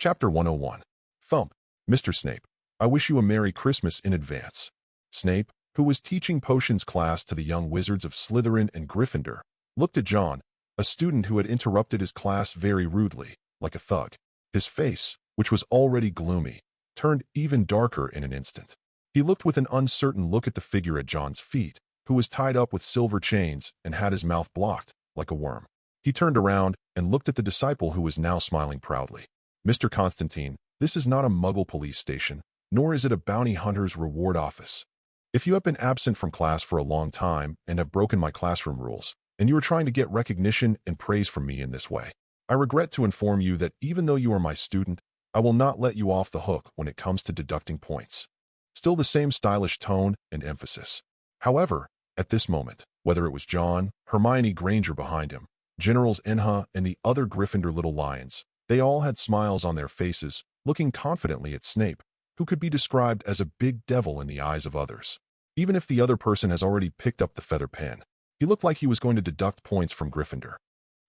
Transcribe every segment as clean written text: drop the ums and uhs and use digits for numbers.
Chapter 101. Thump. Mr. Snape, I wish you a Merry Christmas in advance. Snape, who was teaching potions class to the young wizards of Slytherin and Gryffindor, looked at John, a student who had interrupted his class very rudely, like a thug. His face, which was already gloomy, turned even darker in an instant. He looked with an uncertain look at the figure at John's feet, who was tied up with silver chains and had his mouth blocked, like a worm. He turned around and looked at the disciple who was now smiling proudly. Mr. Konstantin, this is not a Muggle police station, nor is it a bounty hunter's reward office. If you have been absent from class for a long time and have broken my classroom rules, and you are trying to get recognition and praise from me in this way, I regret to inform you that even though you are my student, I will not let you off the hook when it comes to deducting points. Still the same stylish tone and emphasis. However, at this moment, whether it was John, Hermione Granger behind him, Generals Enha, and the other Gryffindor little lions, they all had smiles on their faces, looking confidently at Snape, who could be described as a big devil in the eyes of others. Even if the other person has already picked up the feather pen, he looked like he was going to deduct points from Gryffindor.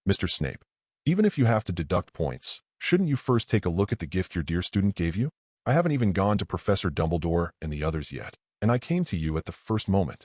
Mr. Snape, even if you have to deduct points, shouldn't you first take a look at the gift your dear student gave you? I haven't even gone to Professor Dumbledore and the others yet, and I came to you at the first moment.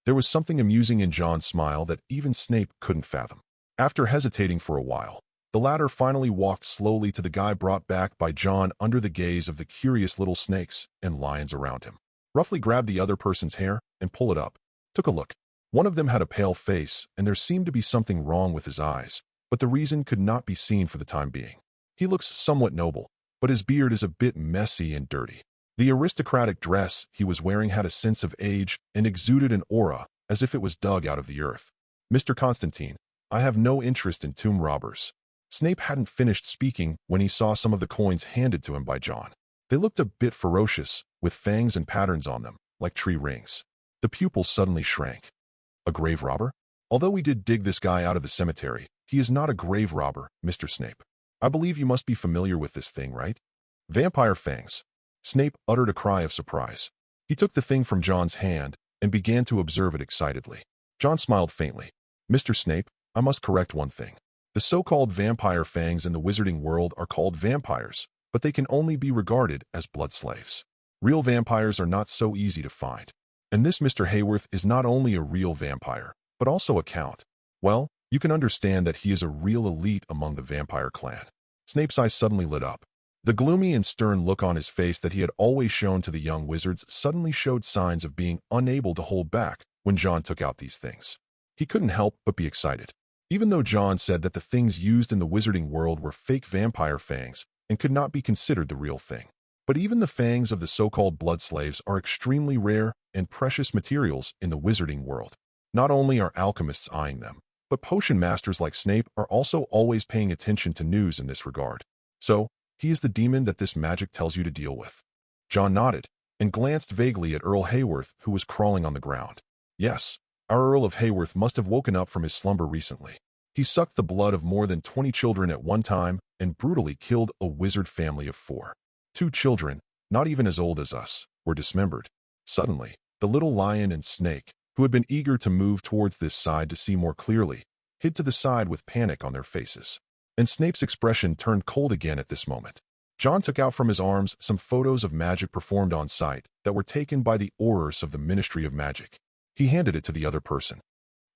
There was something amusing in John's smile that even Snape couldn't fathom. After hesitating for a while, the latter finally walked slowly to the guy brought back by John under the gaze of the curious little snakes and lions around him. Roughly grabbed the other person's hair and pulled it up. Took a look. One of them had a pale face, and there seemed to be something wrong with his eyes, but the reason could not be seen for the time being. He looks somewhat noble, but his beard is a bit messy and dirty. The aristocratic dress he was wearing had a sense of age and exuded an aura as if it was dug out of the earth. Mr. Konstantin, I have no interest in tomb robbers. Snape hadn't finished speaking when he saw some of the coins handed to him by John. They looked a bit ferocious, with fangs and patterns on them, like tree rings. The pupil suddenly shrank. A grave robber? Although we did dig this guy out of the cemetery, he is not a grave robber, Mr. Snape. I believe you must be familiar with this thing, right? Vampire fangs. Snape uttered a cry of surprise. He took the thing from John's hand and began to observe it excitedly. John smiled faintly. Mr. Snape, I must correct one thing. The so-called vampire fangs in the wizarding world are called vampires, but they can only be regarded as blood slaves. Real vampires are not so easy to find. And this Mr. Hayworth is not only a real vampire, but also a count. Well, you can understand that he is a real elite among the vampire clan. Snape's eyes suddenly lit up. The gloomy and stern look on his face that he had always shown to the young wizards suddenly showed signs of being unable to hold back when John took out these things. He couldn't help but be excited. Even though John said that the things used in the wizarding world were fake vampire fangs and could not be considered the real thing. But even the fangs of the so-called blood slaves are extremely rare and precious materials in the wizarding world. Not only are alchemists eyeing them, but potion masters like Snape are also always paying attention to news in this regard. So, he is the demon that this magic tells you to deal with. John nodded and glanced vaguely at Earl Hayworth, who was crawling on the ground. Yes, our Earl of Hayworth must have woken up from his slumber recently. He sucked the blood of more than 20 children at one time and brutally killed a wizard family of 4. 2 children, not even as old as us, were dismembered. Suddenly, the little lion and snake, who had been eager to move towards this side to see more clearly, hid to the side with panic on their faces. And Snape's expression turned cold again at this moment. John took out from his arms some photos of magic performed on site that were taken by the Aurors of the Ministry of Magic. He handed it to the other person.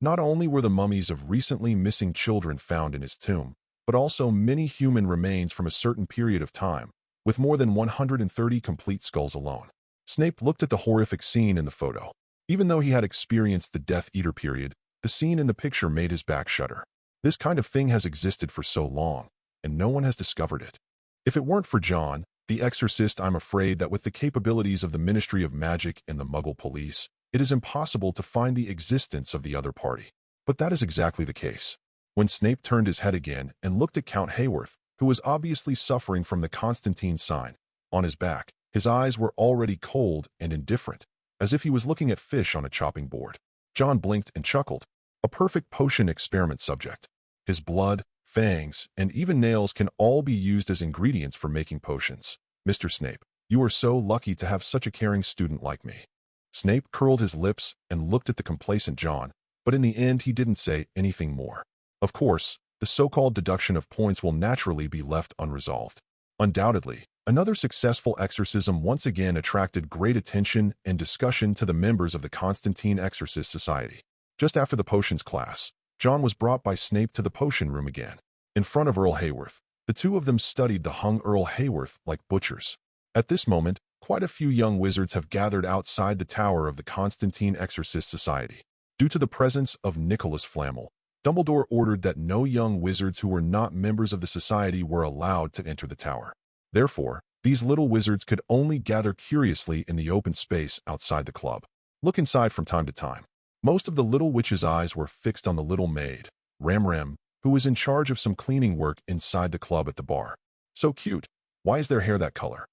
Not only were the mummies of recently missing children found in his tomb, but also many human remains from a certain period of time, with more than 130 complete skulls alone. Snape looked at the horrific scene in the photo. Even though he had experienced the Death Eater period, the scene in the picture made his back shudder. This kind of thing has existed for so long, and no one has discovered it. If it weren't for John, the exorcist, I'm afraid that with the capabilities of the Ministry of Magic and the Muggle police, it is impossible to find the existence of the other party. But that is exactly the case. When Snape turned his head again and looked at Count Hayworth, who was obviously suffering from the Konstantin sign, on his back, his eyes were already cold and indifferent, as if he was looking at fish on a chopping board. John blinked and chuckled. A perfect potion experiment subject. His blood, fangs, and even nails can all be used as ingredients for making potions. Mr. Snape, you are so lucky to have such a caring student like me. Snape curled his lips and looked at the complacent John, but in the end he didn't say anything more. Of course, the so-called deduction of points will naturally be left unresolved. Undoubtedly, another successful exorcism once again attracted great attention and discussion to the members of the Konstantin Exorcist Society. Just after the potions class, John was brought by Snape to the potion room again. In front of Earl Hayworth, the two of them studied the hung Earl Hayworth like butchers. At this moment, quite a few young wizards have gathered outside the tower of the Konstantin Exorcist Society. Due to the presence of Nicholas Flamel, Dumbledore ordered that no young wizards who were not members of the society were allowed to enter the tower. Therefore, these little wizards could only gather curiously in the open space outside the club. Look inside from time to time. Most of the little witch's eyes were fixed on the little maid, Ram, who was in charge of some cleaning work inside the club at the bar. So cute. Why is their hair that color?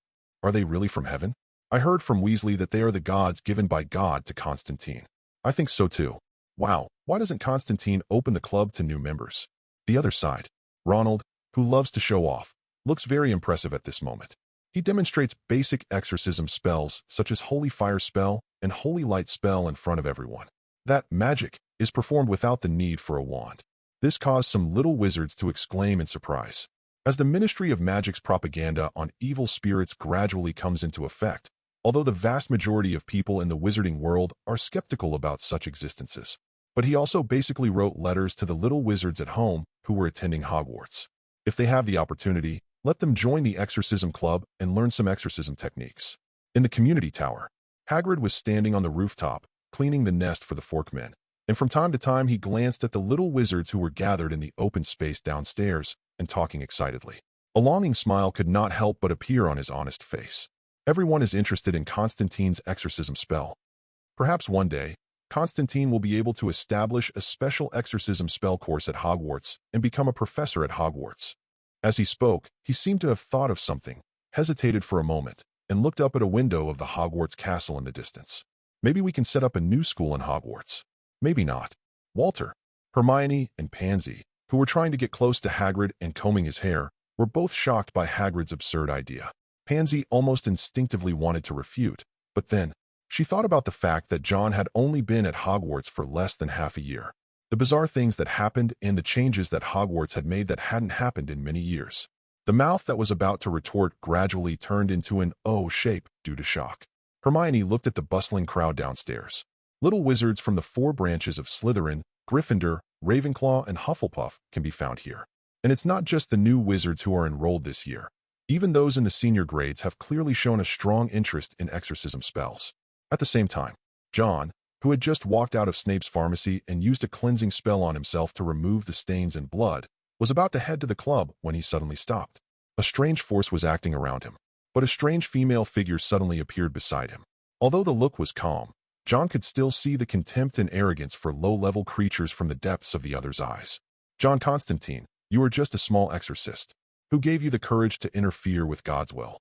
Are they really from heaven? I heard from Weasley that they are the gods given by God to Konstantin. I think so too. Wow, why doesn't Konstantin open the club to new members? The other side, Ronald, who loves to show off, looks very impressive at this moment. He demonstrates basic exorcism spells such as Holy Fire spell and Holy Light spell in front of everyone. That magic is performed without the need for a wand. This caused some little wizards to exclaim in surprise. As the Ministry of Magic's propaganda on evil spirits gradually comes into effect, although the vast majority of people in the wizarding world are skeptical about such existences. But he also basically wrote letters to the little wizards at home who were attending Hogwarts. If they have the opportunity, let them join the exorcism club and learn some exorcism techniques. In the community tower, Hagrid was standing on the rooftop, cleaning the nest for the Forkmen, and from time to time he glanced at the little wizards who were gathered in the open space downstairs and talking excitedly. A longing smile could not help but appear on his honest face. Everyone is interested in Konstantin's exorcism spell. Perhaps one day, Konstantin will be able to establish a special exorcism spell course at Hogwarts and become a professor at Hogwarts. As he spoke, he seemed to have thought of something, hesitated for a moment, and looked up at a window of the Hogwarts castle in the distance. Maybe we can set up a new school in Hogwarts. Maybe not. Walter, Hermione, and Pansy, who were trying to get close to Hagrid and combing his hair, were both shocked by Hagrid's absurd idea. Pansy almost instinctively wanted to refute, but then, she thought about the fact that John had only been at Hogwarts for less than half a year. The bizarre things that happened and the changes that Hogwarts had made that hadn't happened in many years. The mouth that was about to retort gradually turned into an O shape due to shock. Hermione looked at the bustling crowd downstairs. Little wizards from the 4 branches of Slytherin, Gryffindor, Ravenclaw, and Hufflepuff can be found here. And it's not just the new wizards who are enrolled this year. Even those in the senior grades have clearly shown a strong interest in exorcism spells. At the same time, John, who had just walked out of Snape's pharmacy and used a cleansing spell on himself to remove the stains and blood, was about to head to the club when he suddenly stopped. A strange force was acting around him, but a strange female figure suddenly appeared beside him. Although the look was calm, John could still see the contempt and arrogance for low-level creatures from the depths of the other's eyes. John Konstantin, you are just a small exorcist. Who gave you the courage to interfere with God's will?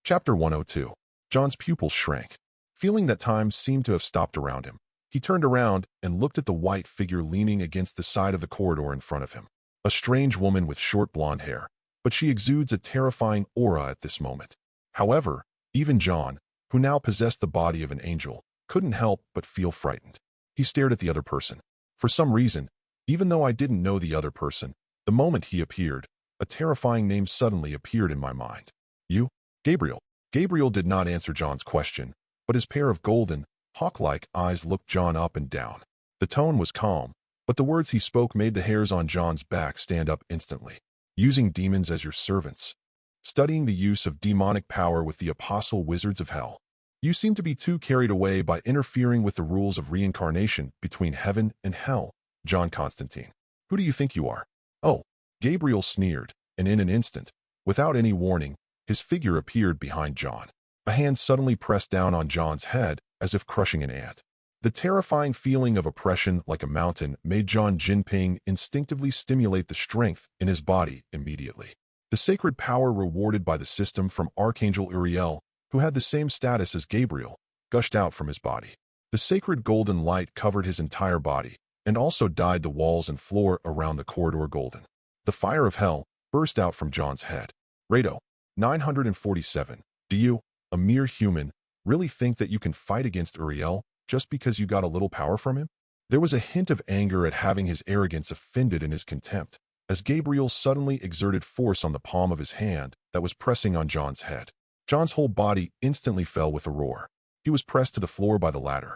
Chapter 102. John's pupils shrank. Feeling that time seemed to have stopped around him, he turned around and looked at the white figure leaning against the side of the corridor in front of him. A strange woman with short blonde hair, but she exudes a terrifying aura at this moment. However, even John, who now possessed the body of an angel, couldn't help but feel frightened. He stared at the other person. For some reason, even though I didn't know the other person, the moment he appeared, a terrifying name suddenly appeared in my mind. You? Gabriel. Gabriel did not answer John's question, but his pair of golden, hawk-like eyes looked John up and down. The tone was calm, but the words he spoke made the hairs on John's back stand up instantly. Using demons as your servants. Studying the use of demonic power with the apostle wizards of hell. You seem to be too carried away by interfering with the rules of reincarnation between heaven and hell, John Konstantin. Who do you think you are? Oh, Gabriel sneered, and in an instant, without any warning, his figure appeared behind John. A hand suddenly pressed down on John's head, as if crushing an ant. The terrifying feeling of oppression like a mountain made John Jinping instinctively stimulate the strength in his body immediately. The sacred power rewarded by the system from Archangel Uriel, who had the same status as Gabriel, gushed out from his body. The sacred golden light covered his entire body, and also dyed the walls and floor around the corridor golden. The fire of hell burst out from John's head. Rado, 947. Do you, a mere human, really think that you can fight against Uriel just because you got a little power from him? There was a hint of anger at having his arrogance offended in his contempt, as Gabriel suddenly exerted force on the palm of his hand that was pressing on John's head. John's whole body instantly fell with a roar. He was pressed to the floor by the ladder.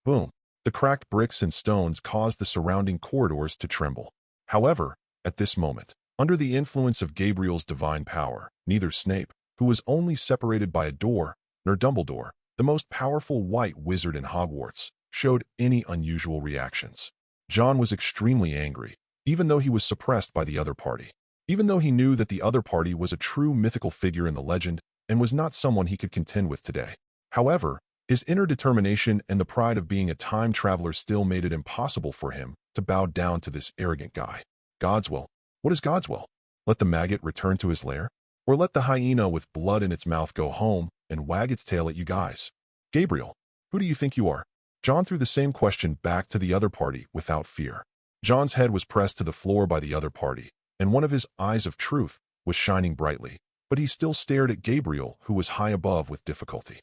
Boom! The cracked bricks and stones caused the surrounding corridors to tremble. However, at this moment, under the influence of Gabriel's divine power, neither Snape, who was only separated by a door, nor Dumbledore, the most powerful white wizard in Hogwarts, showed any unusual reactions. John was extremely angry, even though he was suppressed by the other party. Even though he knew that the other party was a true mythical figure in the legend and was not someone he could contend with today. However, his inner determination and the pride of being a time traveler still made it impossible for him to bow down to this arrogant guy. God's will. What is God's will? Let the maggot return to his lair? Or let the hyena with blood in its mouth go home and wag its tail at you guys? Gabriel, who do you think you are? John threw the same question back to the other party without fear. John's head was pressed to the floor by the other party, and one of his eyes of truth was shining brightly, but he still stared at Gabriel, who was high above with difficulty.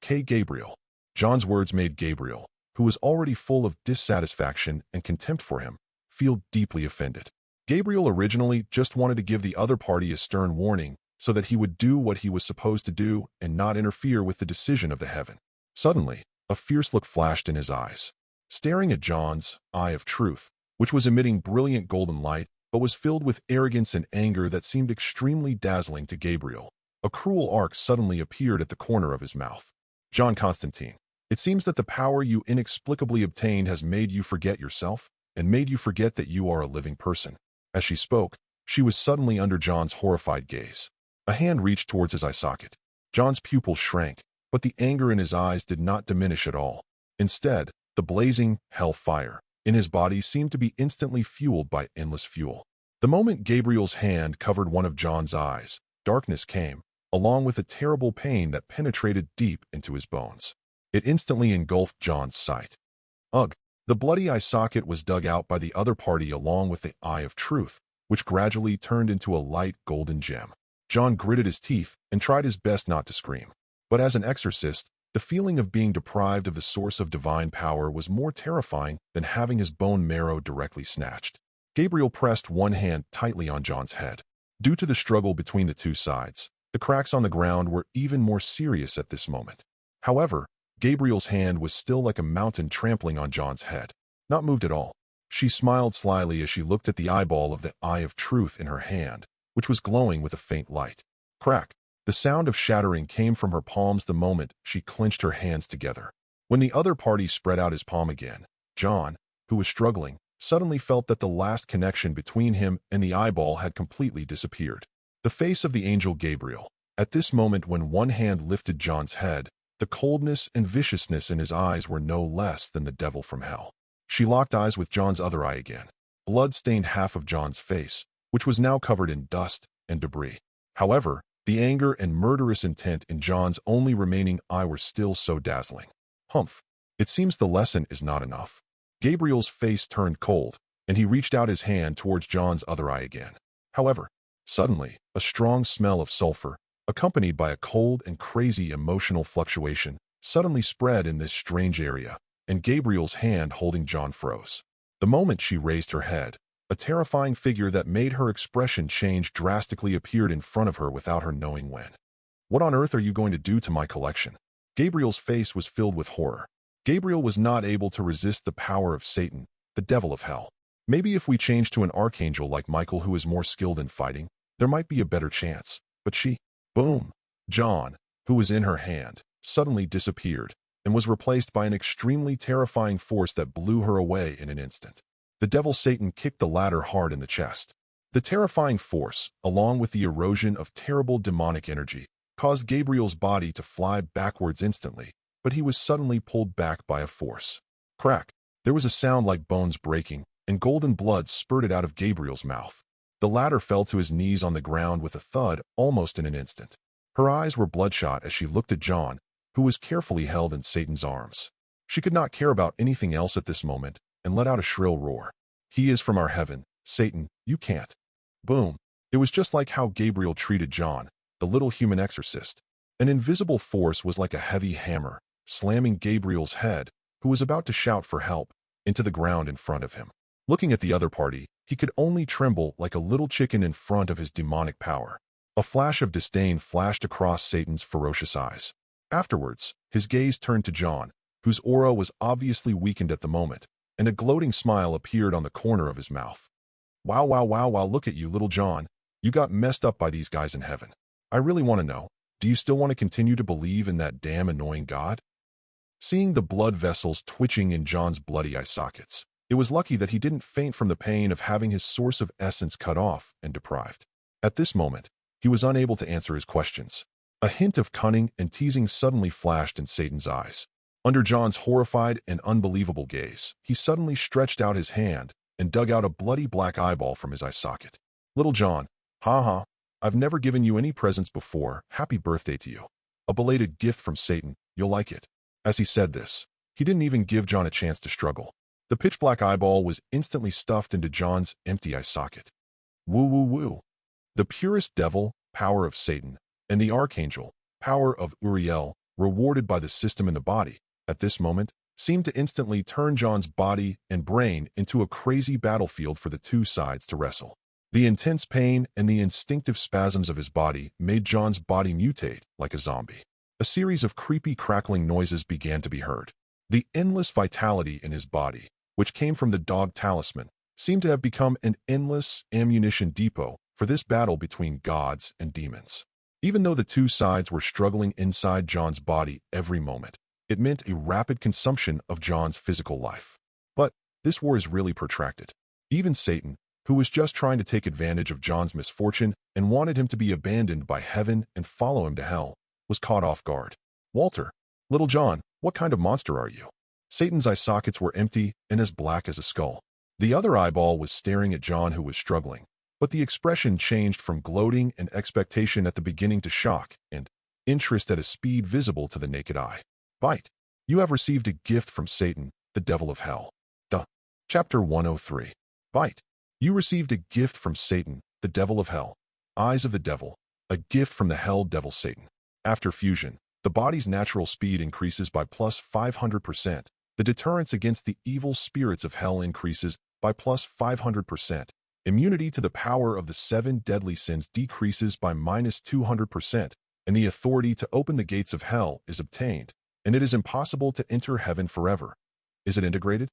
K. Gabriel. John's words made Gabriel, who was already full of dissatisfaction and contempt for him, feel deeply offended. Gabriel originally just wanted to give the other party a stern warning so that he would do what he was supposed to do and not interfere with the decision of the heaven. Suddenly, a fierce look flashed in his eyes. Staring at John's eye of truth, which was emitting brilliant golden light but was filled with arrogance and anger that seemed extremely dazzling to Gabriel, a cruel arc suddenly appeared at the corner of his mouth. John Konstantin, it seems that the power you inexplicably obtained has made you forget yourself and made you forget that you are a living person. As she spoke, she was suddenly under John's horrified gaze. A hand reached towards his eye socket. John's pupils shrank, but the anger in his eyes did not diminish at all. Instead, the blazing hell fire in his body seemed to be instantly fueled by endless fuel. The moment Gabriel's hand covered one of John's eyes, darkness came, along with a terrible pain that penetrated deep into his bones. It instantly engulfed John's sight. Ugh! The bloody eye socket was dug out by the other party along with the eye of truth, which gradually turned into a light golden gem. John gritted his teeth and tried his best not to scream. But as an exorcist, the feeling of being deprived of the source of divine power was more terrifying than having his bone marrow directly snatched. Gabriel pressed one hand tightly on John's head. Due to the struggle between the two sides, the cracks on the ground were even more serious at this moment. However, Gabriel's hand was still like a mountain trampling on John's head. Not moved at all. She smiled slyly as she looked at the eyeball of the eye of truth in her hand, which was glowing with a faint light. Crack! The sound of shattering came from her palms the moment she clenched her hands together. When the other party spread out his palm again, John, who was struggling, suddenly felt that the last connection between him and the eyeball had completely disappeared. The face of the angel Gabriel. At this moment when one hand lifted John's head, the coldness and viciousness in his eyes were no less than the devil from hell. She locked eyes with John's other eye again. Blood stained half of John's face, which was now covered in dust and debris. However, the anger and murderous intent in John's only remaining eye were still so dazzling. Humph! It seems the lesson is not enough. Gabriel's face turned cold, and he reached out his hand towards John's other eye again. However, suddenly, a strong smell of sulfur, accompanied by a cold and crazy emotional fluctuation, suddenly spread in this strange area, and Gabriel's hand holding John froze. The moment she raised her head, a terrifying figure that made her expression change drastically appeared in front of her without her knowing when. What on earth are you going to do to my collection? Gabriel's face was filled with horror. Gabriel was not able to resist the power of Satan, the devil of hell. Maybe if we change to an archangel like Michael who is more skilled in fighting, there might be a better chance. But she... Boom! John, who was in her hand, suddenly disappeared and was replaced by an extremely terrifying force that blew her away in an instant. The devil Satan kicked the ladder hard in the chest. The terrifying force, along with the erosion of terrible demonic energy, caused Gabriel's body to fly backwards instantly, but he was suddenly pulled back by a force. Crack! There was a sound like bones breaking, and golden blood spurted out of Gabriel's mouth. The latter fell to his knees on the ground with a thud almost in an instant. Her eyes were bloodshot as she looked at John, who was carefully held in Satan's arms. She could not care about anything else at this moment, and let out a shrill roar. He is from our heaven, Satan, you can't. Boom. It was just like how Gabriel treated John, the little human exorcist. An invisible force was like a heavy hammer, slamming Gabriel's head, who was about to shout for help, into the ground in front of him. Looking at the other party, he could only tremble like a little chicken in front of his demonic power. A flash of disdain flashed across Satan's ferocious eyes. Afterwards, his gaze turned to John, whose aura was obviously weakened at the moment, and a gloating smile appeared on the corner of his mouth. Wow, wow, wow, wow, look at you, little John. You got messed up by these guys in heaven. I really want to know, do you still want to continue to believe in that damn annoying God? Seeing the blood vessels twitching in John's bloody eye sockets, it was lucky that he didn't faint from the pain of having his source of essence cut off and deprived. At this moment, he was unable to answer his questions. A hint of cunning and teasing suddenly flashed in Satan's eyes. Under John's horrified and unbelievable gaze, he suddenly stretched out his hand and dug out a bloody black eyeball from his eye socket. Little John, ha, I've never given you any presents before. Happy birthday to you. A belated gift from Satan. You'll like it. As he said this, he didn't even give John a chance to struggle. The pitch-black eyeball was instantly stuffed into John's empty eye socket. Woo, woo, woo. The purest devil, power of Satan, and the archangel, power of Uriel, rewarded by the system in the body, at this moment, seemed to instantly turn John's body and brain into a crazy battlefield for the two sides to wrestle. The intense pain and the instinctive spasms of his body made John's body mutate like a zombie. A series of creepy crackling noises began to be heard. The endless vitality in his body, which came from the dog talisman, seemed to have become an endless ammunition depot for this battle between gods and demons. Even though the two sides were struggling inside John's body every moment, it meant a rapid consumption of John's physical life. But this war is really protracted. Even Satan, who was just trying to take advantage of John's misfortune and wanted him to be abandoned by heaven and follow him to hell, was caught off guard. Walter, little John, what kind of monster are you? Satan's eye sockets were empty and as black as a skull. The other eyeball was staring at John, who was struggling, but the expression changed from gloating and expectation at the beginning to shock and interest at a speed visible to the naked eye. Bite. You have received a gift from Satan, the devil of hell. Chapter 103. Bite. You received a gift from Satan, the devil of hell. Eyes of the devil. A gift from the hell devil Satan. After fusion, the body's natural speed increases by plus 500%. The deterrence against the evil spirits of hell increases by plus 500%. Immunity to the power of the 7 deadly sins decreases by minus 200%, and the authority to open the gates of hell is obtained, and it is impossible to enter heaven forever. Is it integrated?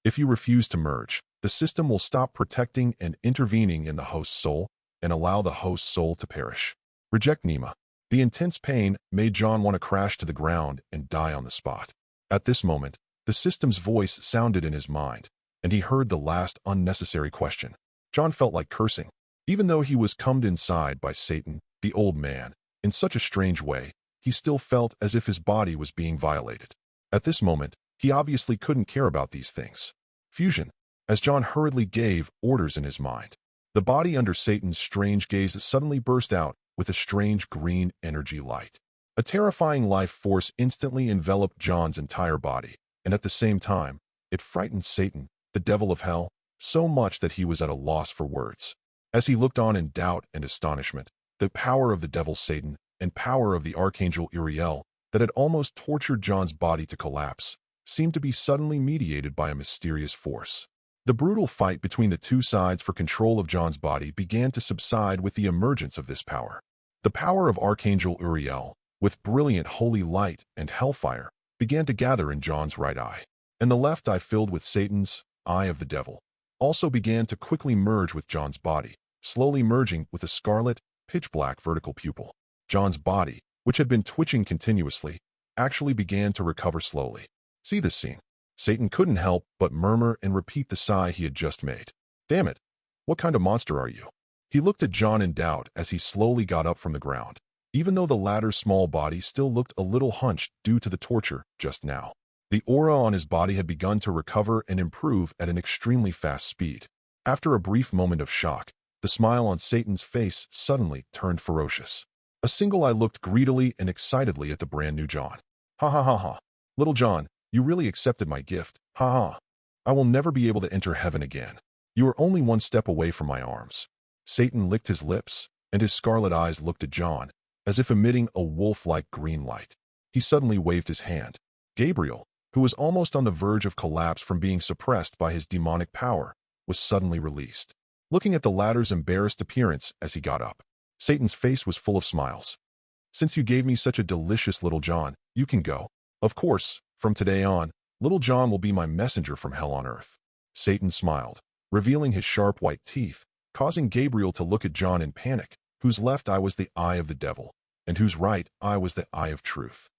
If you refuse to merge, the system will stop protecting and intervening in the host's soul and allow the host's soul to perish. Reject Nema. The intense pain made John want to crash to the ground and die on the spot. At this moment, the system's voice sounded in his mind, and he heard the last unnecessary question. John felt like cursing. Even though he was cummed inside by Satan, the old man, in such a strange way, he still felt as if his body was being violated. At this moment, he obviously couldn't care about these things. Fusion. As John hurriedly gave orders in his mind, the body under Satan's strange gaze suddenly burst out with a strange green energy light. A terrifying life force instantly enveloped John's entire body, and at the same time, it frightened Satan, the devil of hell, so much that he was at a loss for words. As he looked on in doubt and astonishment, the power of the devil Satan and power of the archangel Uriel that had almost tortured John's body to collapse seemed to be suddenly mediated by a mysterious force. The brutal fight between the two sides for control of John's body began to subside with the emergence of this power. The power of Archangel Uriel, with brilliant holy light and hellfire, began to gather in John's right eye, and the left eye, filled with Satan's eye of the devil, also began to quickly merge with John's body, slowly merging with a scarlet, pitch-black vertical pupil. John's body, which had been twitching continuously, actually began to recover slowly. See this scene. Satan couldn't help but murmur and repeat the sigh he had just made. Damn it! What kind of monster are you? He looked at John in doubt as he slowly got up from the ground, even though the latter's small body still looked a little hunched due to the torture just now. The aura on his body had begun to recover and improve at an extremely fast speed. After a brief moment of shock, the smile on Satan's face suddenly turned ferocious. A single eye looked greedily and excitedly at the brand new John. Ha ha ha ha. Little John, you really accepted my gift, ha ha. I will never be able to enter heaven again. You are only one step away from my arms. Satan licked his lips, and his scarlet eyes looked at John, as if emitting a wolf-like green light. He suddenly waved his hand. Gabriel, who was almost on the verge of collapse from being suppressed by his demonic power, was suddenly released. Looking at the latter's embarrassed appearance as he got up, Satan's face was full of smiles. "Since you gave me such a delicious Little John, you can go. Of course, from today on, Little John will be my messenger from hell on earth." Satan smiled, revealing his sharp white teeth, causing Gabriel to look at John in panic, whose left eye was the eye of the devil, and whose right eye was the eye of truth.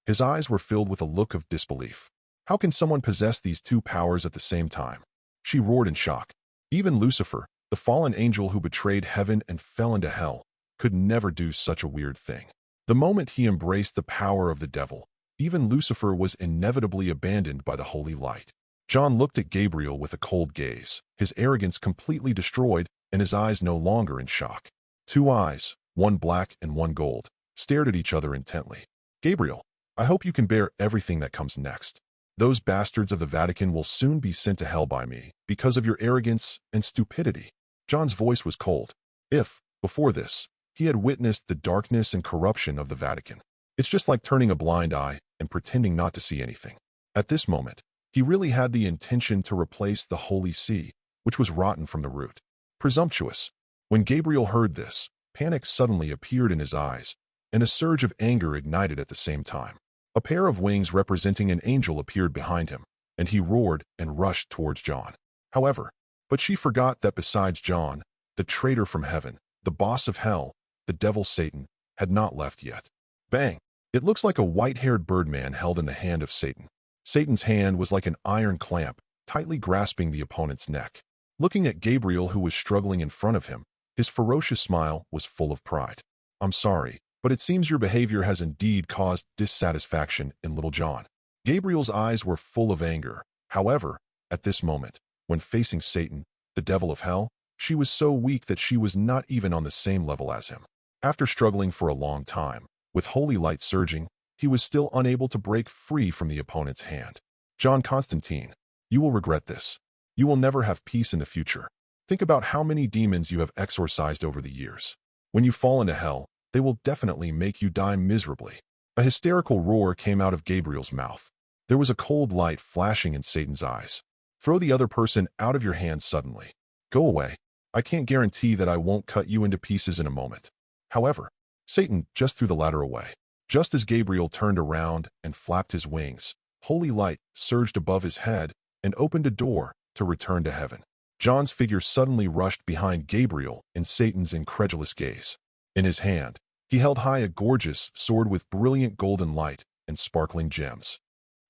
His eyes were filled with a look of disbelief. How can someone possess these two powers at the same time? She roared in shock. Even Lucifer, the fallen angel who betrayed heaven and fell into hell, could never do such a weird thing. The moment he embraced the power of the devil, even Lucifer was inevitably abandoned by the holy light. John looked at Gabriel with a cold gaze, his arrogance completely destroyed and his eyes no longer in shock. Two eyes, one black and one gold, stared at each other intently. "Gabriel, I hope you can bear everything that comes next. Those bastards of the Vatican will soon be sent to hell by me because of your arrogance and stupidity." John's voice was cold. If, before this, he had witnessed the darkness and corruption of the Vatican, it's just like turning a blind eye and pretending not to see anything. At this moment, he really had the intention to replace the Holy See, which was rotten from the root. Presumptuous. When Gabriel heard this, panic suddenly appeared in his eyes, and a surge of anger ignited at the same time. A pair of wings representing an angel appeared behind him, and he roared and rushed towards John. However, but she forgot that besides John, the traitor from heaven, the boss of hell, the devil Satan, had not left yet. Bang! It looks like a white-haired birdman held in the hand of Satan. Satan's hand was like an iron clamp, tightly grasping the opponent's neck. Looking at Gabriel, who was struggling in front of him, his ferocious smile was full of pride. "I'm sorry, but it seems your behavior has indeed caused dissatisfaction in Little John." Gabriel's eyes were full of anger. However, at this moment, when facing Satan, the devil of hell, she was so weak that she was not even on the same level as him. After struggling for a long time, with holy light surging, he was still unable to break free from the opponent's hand. "John Konstantin, you will regret this. You will never have peace in the future. Think about how many demons you have exorcised over the years. When you fall into hell, they will definitely make you die miserably." A hysterical roar came out of Gabriel's mouth. There was a cold light flashing in Satan's eyes. "Throw the other person out of your hands suddenly. Go away. I can't guarantee that I won't cut you into pieces in a moment." However, Satan just threw the ladder away. Just as Gabriel turned around and flapped his wings, holy light surged above his head and opened a door to return to heaven. John's figure suddenly rushed behind Gabriel in Satan's incredulous gaze. In his hand, he held high a gorgeous sword with brilliant golden light and sparkling gems.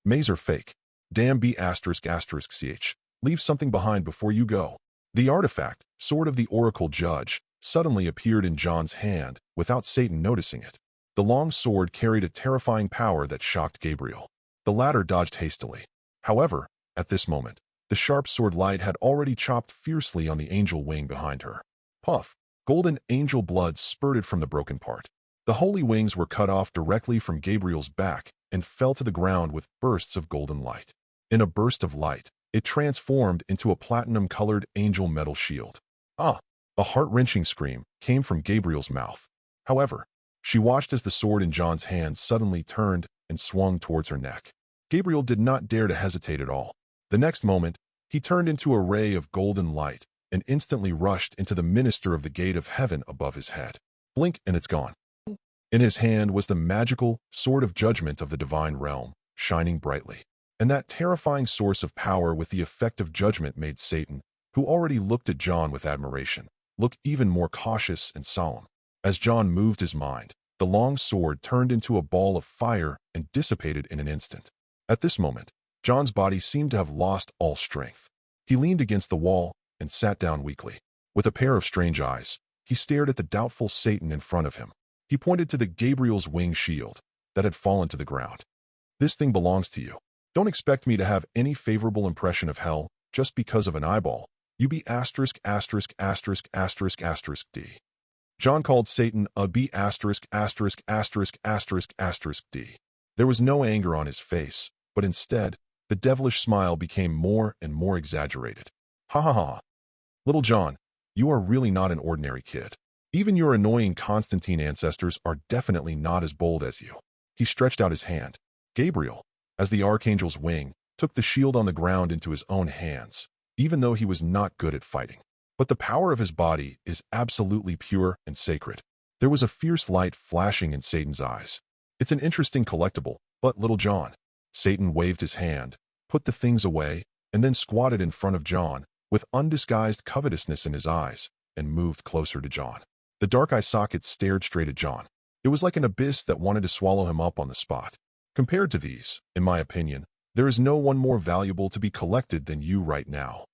"Maze or fake? Damn B******. Leave something behind before you go." The artifact, Sword of the Oracle Judge, suddenly appeared in John's hand without Satan noticing it. The long sword carried a terrifying power that shocked Gabriel. The latter dodged hastily. However, at this moment, the sharp sword light had already chopped fiercely on the angel wing behind her. Puff! Golden angel blood spurted from the broken part. The holy wings were cut off directly from Gabriel's back and fell to the ground with bursts of golden light. In a burst of light, it transformed into a platinum-colored angel metal shield. "Ah!" A heart-wrenching scream came from Gabriel's mouth. However, she watched as the sword in John's hand suddenly turned and swung towards her neck. Gabriel did not dare to hesitate at all. The next moment, he turned into a ray of golden light and instantly rushed into the minister of the gate of heaven above his head. Blink and it's gone. In his hand was the magical sword of judgment of the divine realm, shining brightly. And that terrifying source of power with the effect of judgment made Satan, who already looked at John with admiration, look even more cautious and solemn. As John moved his mind, the long sword turned into a ball of fire and dissipated in an instant. At this moment, John's body seemed to have lost all strength. He leaned against the wall and sat down weakly. With a pair of strange eyes, he stared at the doubtful Satan in front of him. He pointed to the Gabriel's wing shield that had fallen to the ground. "This thing belongs to you. Don't expect me to have any favorable impression of hell just because of an eyeball. You be asterisk asterisk asterisk asterisk asterisk D." John called Satan a B asterisk asterisk asterisk asterisk asterisk D. There was no anger on his face, but instead, the devilish smile became more and more exaggerated. "Ha ha ha. Little John, you are really not an ordinary kid. Even your annoying Konstantin ancestors are definitely not as bold as you." He stretched out his hand. Gabriel, as the archangel's wing, took the shield on the ground into his own hands. even though he was not good at fighting. But the power of his body is absolutely pure and sacred. There was a fierce light flashing in Satan's eyes. It's an interesting collectible, but Little John. Satan waved his hand, put the things away, and then squatted in front of John, with undisguised covetousness in his eyes, and moved closer to John. The dark eye sockets stared straight at John. It was like an abyss that wanted to swallow him up on the spot. Compared to these, in my opinion, there is no one more valuable to be collected than you right now.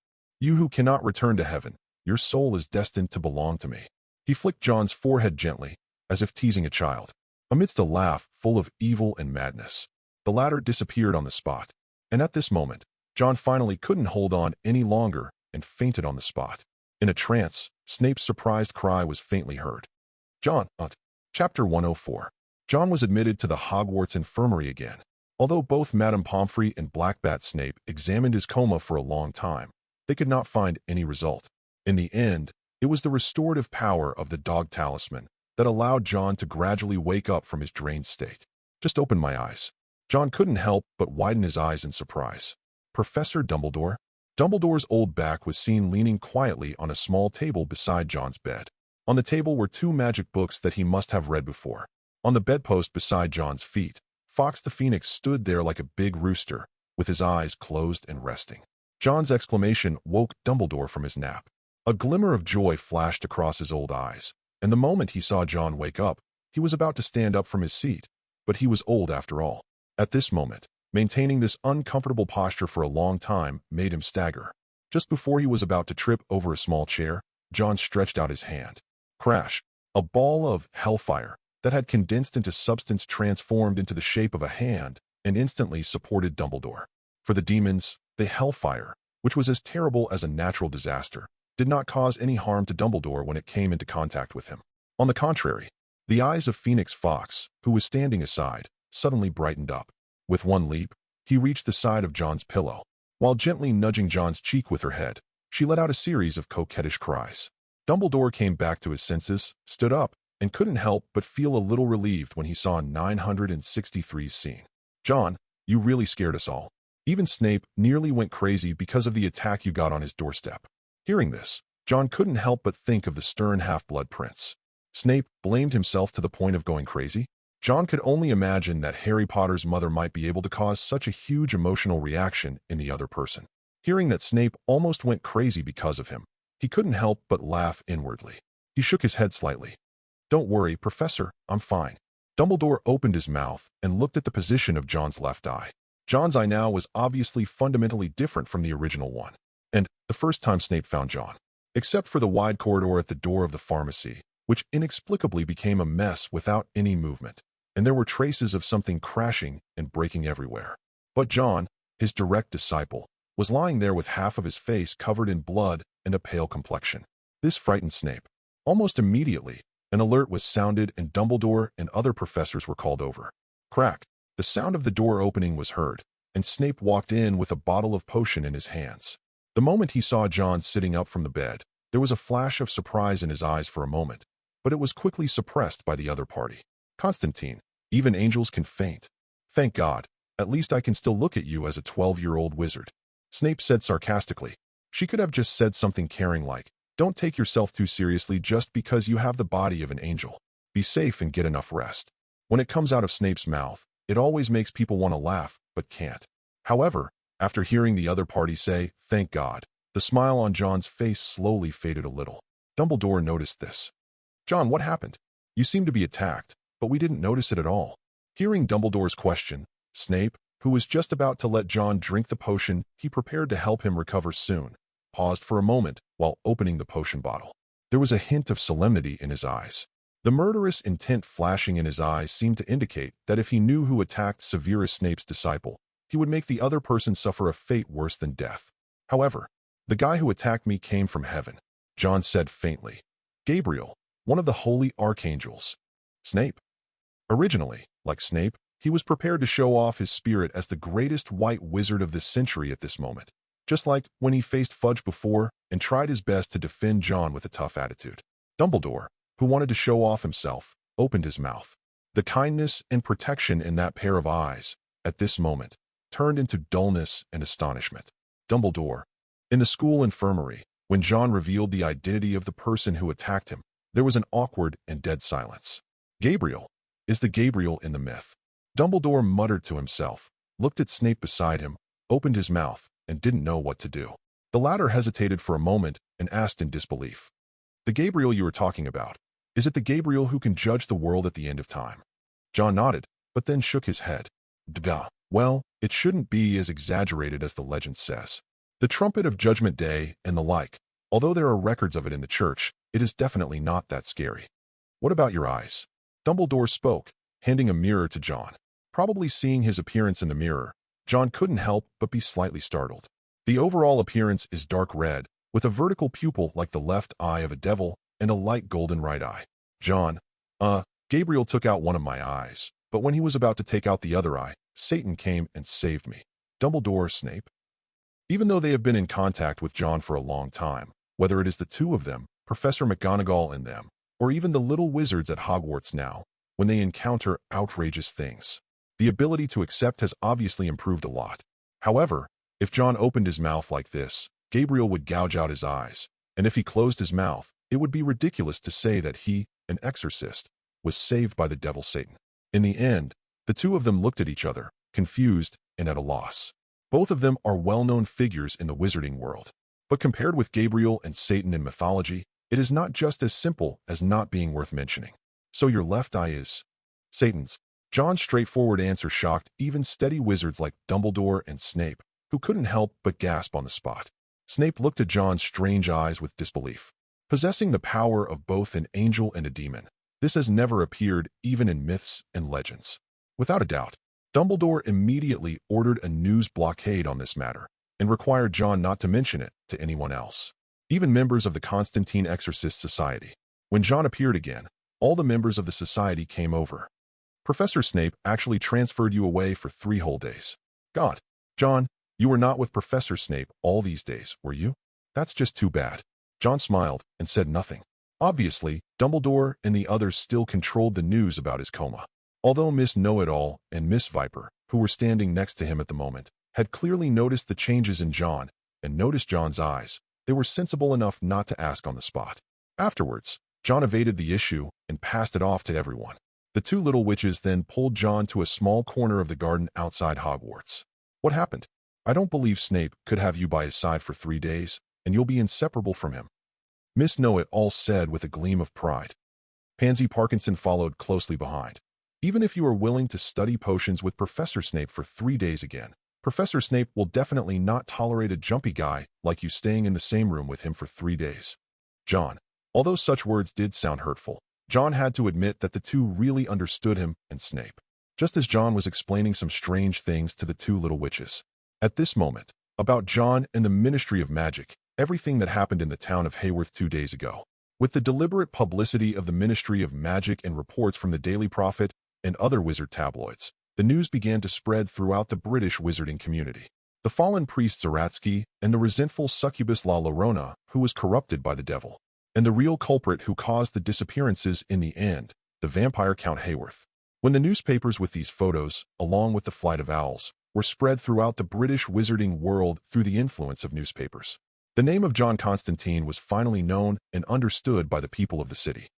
You who cannot return to heaven, your soul is destined to belong to me. He flicked John's forehead gently, as if teasing a child. Amidst a laugh full of evil and madness, the latter disappeared on the spot. And at this moment, John finally couldn't hold on any longer and fainted on the spot. In a trance, Snape's surprised cry was faintly heard. John, Chapter 104. John was admitted to the Hogwarts infirmary again. Although both Madame Pomfrey and Blackbat Snape examined his coma for a long time, they could not find any result. In the end, it was the restorative power of the dog talisman that allowed John to gradually wake up from his drained state. Just open my eyes. John couldn't help but widen his eyes in surprise. Professor Dumbledore? Dumbledore's old back was seen leaning quietly on a small table beside John's bed. On the table were 2 magic books that he must have read before. On the bedpost beside John's feet, Fawkes the Phoenix stood there like a big rooster, with his eyes closed and resting. John's exclamation woke Dumbledore from his nap. A glimmer of joy flashed across his old eyes, and the moment he saw John wake up, he was about to stand up from his seat. But he was old after all. At this moment, maintaining this uncomfortable posture for a long time made him stagger. Just before he was about to trip over a small chair, John stretched out his hand. Crash! A ball of hellfire that had condensed into substance transformed into the shape of a hand and instantly supported Dumbledore. For the demons, the hellfire, which was as terrible as a natural disaster, did not cause any harm to Dumbledore when it came into contact with him. On the contrary, the eyes of Phoenix Fawkes, who was standing aside, suddenly brightened up. With one leap, he reached the side of John's pillow. While gently nudging John's cheek with her head, she let out a series of coquettish cries. Dumbledore came back to his senses, stood up, and couldn't help but feel a little relieved when he saw 963's scene. John, you really scared us all. Even Snape nearly went crazy because of the attack you got on his doorstep. Hearing this, John couldn't help but think of the stern half-blood prince. Snape blamed himself to the point of going crazy? John could only imagine that Harry Potter's mother might be able to cause such a huge emotional reaction in the other person. Hearing that Snape almost went crazy because of him, he couldn't help but laugh inwardly. He shook his head slightly. Don't worry, Professor, I'm fine. Dumbledore opened his mouth and looked at the position of John's left eye. John's eye now was obviously fundamentally different from the original one. And the first time Snape found John, except for the wide corridor at the door of the pharmacy, which inexplicably became a mess without any movement, and there were traces of something crashing and breaking everywhere. But John, his direct disciple, was lying there with half of his face covered in blood and a pale complexion. This frightened Snape. Almost immediately, an alert was sounded and Dumbledore and other professors were called over. Crack! The sound of the door opening was heard, and Snape walked in with a bottle of potion in his hands. The moment he saw John sitting up from the bed, there was a flash of surprise in his eyes for a moment, but it was quickly suppressed by the other party. Konstantin, even angels can faint. Thank God, at least I can still look at you as a 12-year-old wizard. Snape said sarcastically. She could have just said something caring like, don't take yourself too seriously just because you have the body of an angel. Be safe and get enough rest. When it comes out of Snape's mouth, it always makes people want to laugh, but can't. However, after hearing the other party say, thank God, the smile on John's face slowly faded a little. Dumbledore noticed this. John, what happened? You seem to be attacked, but we didn't notice it at all. Hearing Dumbledore's question, Snape, who was just about to let John drink the potion he prepared to help him recover soon, paused for a moment while opening the potion bottle. There was a hint of solemnity in his eyes. The murderous intent flashing in his eyes seemed to indicate that if he knew who attacked Severus Snape's disciple, he would make the other person suffer a fate worse than death. However, the guy who attacked me came from heaven, John said faintly. Gabriel, one of the holy archangels. Snape. Originally, like Snape, he was prepared to show off his spirit as the greatest white wizard of this century at this moment, just like when he faced Fudge before and tried his best to defend John with a tough attitude. Dumbledore, who wanted to show off himself, opened his mouth. The kindness and protection in that pair of eyes, at this moment, turned into dullness and astonishment. Dumbledore, In the school infirmary, when John revealed the identity of the person who attacked him, there was an awkward and dead silence. Gabriel is the Gabriel in the myth. Dumbledore muttered to himself, looked at Snape beside him, opened his mouth, and didn't know what to do. The latter hesitated for a moment and asked in disbelief, "The Gabriel you were talking about, is it the Gabriel who can judge the world at the end of time?" John nodded, but then shook his head. Duh. Well, it shouldn't be as exaggerated as the legend says. The trumpet of Judgment Day and the like, although there are records of it in the church, it is definitely not that scary. What about your eyes? Dumbledore spoke, handing a mirror to John. Probably seeing his appearance in the mirror, John couldn't help but be slightly startled. The overall appearance is dark red, with a vertical pupil like the left eye of a devil and a light golden right eye. John, Gabriel took out one of my eyes, but when he was about to take out the other eye, Satan came and saved me. Dumbledore, Snape. Even though they have been in contact with John for a long time, whether it is the two of them, Professor McGonagall and them, or even the little wizards at Hogwarts now, when they encounter outrageous things, the ability to accept has obviously improved a lot. However, if John opened his mouth like this, Gabriel would gouge out his eyes, and if he closed his mouth, it would be ridiculous to say that he, an exorcist, was saved by the devil Satan. In the end, the two of them looked at each other, confused and at a loss. Both of them are well-known figures in the wizarding world. But compared with Gabriel and Satan in mythology, it is not just as simple as not being worth mentioning. So your left eye is Satan's. John's straightforward answer shocked even steady wizards like Dumbledore and Snape, who couldn't help but gasp on the spot. Snape looked at John's strange eyes with disbelief. Possessing the power of both an angel and a demon, this has never appeared even in myths and legends. Without a doubt, Dumbledore immediately ordered a news blockade on this matter and required John not to mention it to anyone else, even members of the Konstantin Exorcist Society. When John appeared again, all the members of the society came over. Professor Snape actually transferred you away for 3 whole days. God, John, you were not with Professor Snape all these days, were you? That's just too bad. John smiled and said nothing. Obviously, Dumbledore and the others still controlled the news about his coma. Although Miss Know-It-All and Miss Viper, who were standing next to him at the moment, had clearly noticed the changes in John and noticed John's eyes, they were sensible enough not to ask on the spot. Afterwards, John evaded the issue and passed it off to everyone. The two little witches then pulled John to a small corner of the garden outside Hogwarts. What happened? I don't believe Snape could have you by his side for 3 days, and you'll be inseparable from him. Miss Know-It-All said with a gleam of pride. Pansy Parkinson followed closely behind. Even if you are willing to study potions with Professor Snape for 3 days again, Professor Snape will definitely not tolerate a jumpy guy like you staying in the same room with him for 3 days. John. Although such words did sound hurtful, John had to admit that the two really understood him and Snape, just as John was explaining some strange things to the two little witches. At this moment, about John and the Ministry of Magic, everything that happened in the town of Haworth 2 days ago. With the deliberate publicity of the Ministry of Magic and reports from the Daily Prophet and other wizard tabloids, the news began to spread throughout the British wizarding community. The fallen priest Zaratsky and the resentful succubus La Llorona, who was corrupted by the devil, and the real culprit who caused the disappearances in the end, the vampire Count Haworth. When the newspapers with these photos, along with the flight of owls, were spread throughout the British wizarding world through the influence of newspapers, the name of John Konstantin was finally known and understood by the people of the city.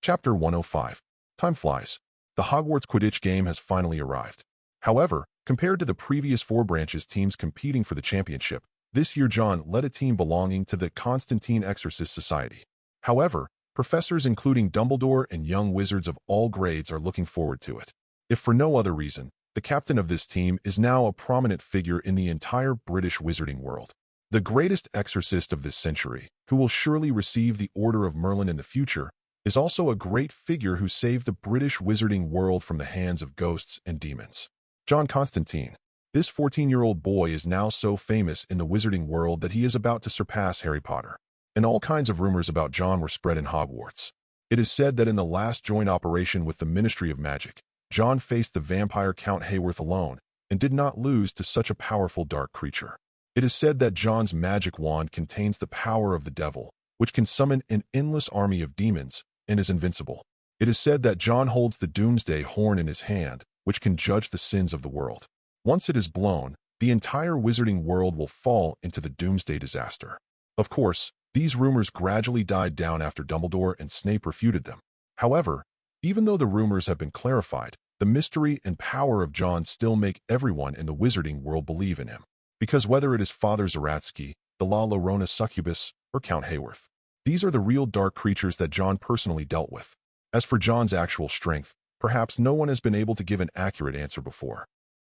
Chapter 105. Time flies. The Hogwarts Quidditch game has finally arrived. However, compared to the previous 4 branches teams competing for the championship, this year John led a team belonging to the Konstantin Exorcist Society. However, professors including Dumbledore and young wizards of all grades are looking forward to it. If for no other reason, the captain of this team is now a prominent figure in the entire British wizarding world. The greatest exorcist of this century, who will surely receive the Order of Merlin in the future, is also a great figure who saved the British wizarding world from the hands of ghosts and demons. John Konstantin. This 14-year-old boy is now so famous in the wizarding world that he is about to surpass Harry Potter. And all kinds of rumors about John were spread in Hogwarts. It is said that in the last joint operation with the Ministry of Magic, John faced the vampire Count Haworth alone and did not lose to such a powerful dark creature. It is said that John's magic wand contains the power of the devil, which can summon an endless army of demons and is invincible. It is said that John holds the Doomsday Horn in his hand, which can judge the sins of the world. Once it is blown, the entire wizarding world will fall into the doomsday disaster. Of course, these rumors gradually died down after Dumbledore and Snape refuted them. However, even though the rumors have been clarified, the mystery and power of John still make everyone in the wizarding world believe in him. Because whether it is Father Zaratsky, the La Llorona succubus, or Count Hayworth, these are the real dark creatures that John personally dealt with. As for John's actual strength, perhaps no one has been able to give an accurate answer before.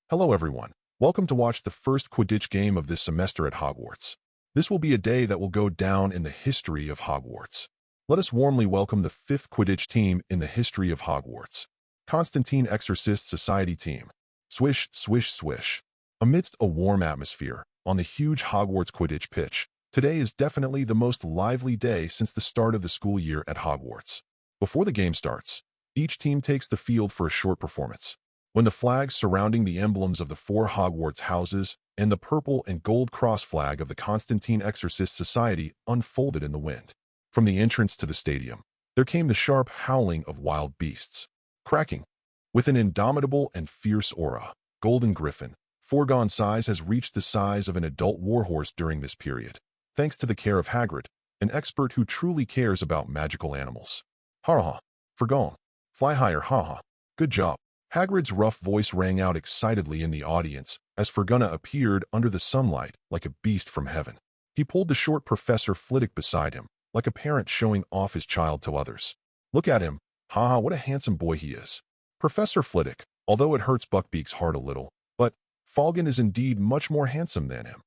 Hello everyone, welcome to watch the first Quidditch game of this semester at Hogwarts. This will be a day that will go down in the history of Hogwarts. Let us warmly welcome the 5th Quidditch team in the history of Hogwarts. Konstantin Exorcist Society Team. Swish, swish, swish. Amidst a warm atmosphere, on the huge Hogwarts Quidditch pitch, today is definitely the most lively day since the start of the school year at Hogwarts. Before the game starts, each team takes the field for a short performance. When the flags surrounding the emblems of the 4 Hogwarts houses and the purple and gold cross flag of the Konstantin Exorcist Society unfolded in the wind. From the entrance to the stadium, there came the sharp howling of wild beasts. Cracking. With an indomitable and fierce aura, Golden Griffin, foregone size has reached the size of an adult warhorse during this period, thanks to the care of Hagrid, an expert who truly cares about magical animals. Ha ha. Forgone. Fly higher, ha ha. Good job. Hagrid's rough voice rang out excitedly in the audience as Fergana appeared under the sunlight like a beast from heaven. He pulled the short Professor Flitwick beside him, like a parent showing off his child to others. Look at him. Ha ha, what a handsome boy he is. Professor Flitwick, although it hurts Buckbeak's heart a little, but Fagin is indeed much more handsome than him.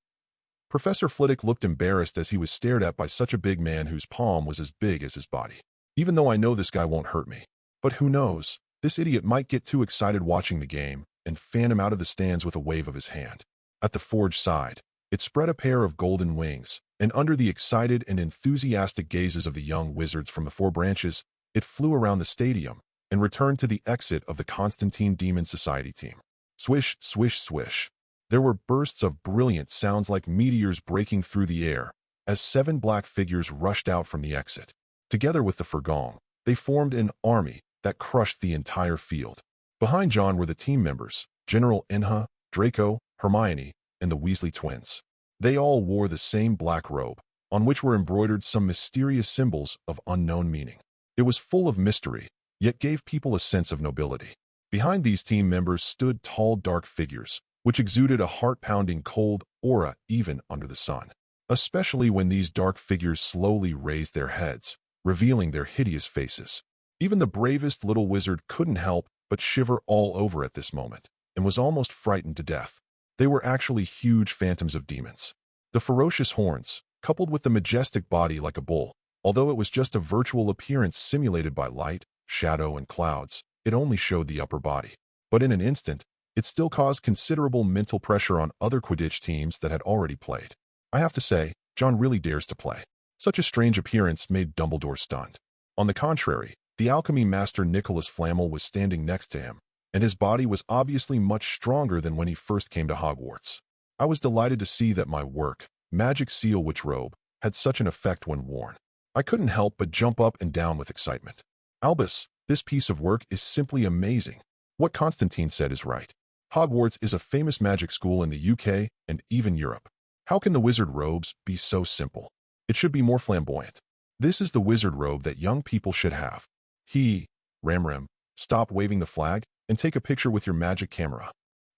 Professor Flitwick looked embarrassed as he was stared at by such a big man whose palm was as big as his body. Even though I know this guy won't hurt me. But who knows, this idiot might get too excited watching the game and fan him out of the stands with a wave of his hand. At the forge side, it spread a pair of golden wings, and under the excited and enthusiastic gazes of the young wizards from the 4 branches, it flew around the stadium and returned to the exit of the Konstantin Demon Society team. Swish, swish, swish. There were bursts of brilliant sounds like meteors breaking through the air as 7 black figures rushed out from the exit. Together with the Fergong, they formed an army that crushed the entire field. Behind John were the team members, General Enha, Draco, Hermione, and the Weasley twins. They all wore the same black robe, on which were embroidered some mysterious symbols of unknown meaning. It was full of mystery, yet gave people a sense of nobility. Behind these team members stood tall dark figures, which exuded a heart-pounding cold aura even under the sun. Especially when these dark figures slowly raised their heads, revealing their hideous faces. Even the bravest little wizard couldn't help but shiver all over at this moment, and was almost frightened to death. They were actually huge phantoms of demons. The ferocious horns, coupled with the majestic body like a bull, although it was just a virtual appearance simulated by light, shadow, and clouds, it only showed the upper body. But in an instant, it still caused considerable mental pressure on other Quidditch teams that had already played. I have to say, John really dares to play. Such a strange appearance made Dumbledore stunned. On the contrary, the alchemy master Nicholas Flamel was standing next to him, and his body was obviously much stronger than when he first came to Hogwarts. I was delighted to see that my work, Magic Seal Witch Robe, had such an effect when worn. I couldn't help but jump up and down with excitement. Albus, this piece of work is simply amazing. What Konstantin said is right. Hogwarts is a famous magic school in the UK and even Europe. How can the wizard robes be so simple? It should be more flamboyant. This is the wizard robe that young people should have. Ramram, stop waving the flag and take a picture with your magic camera.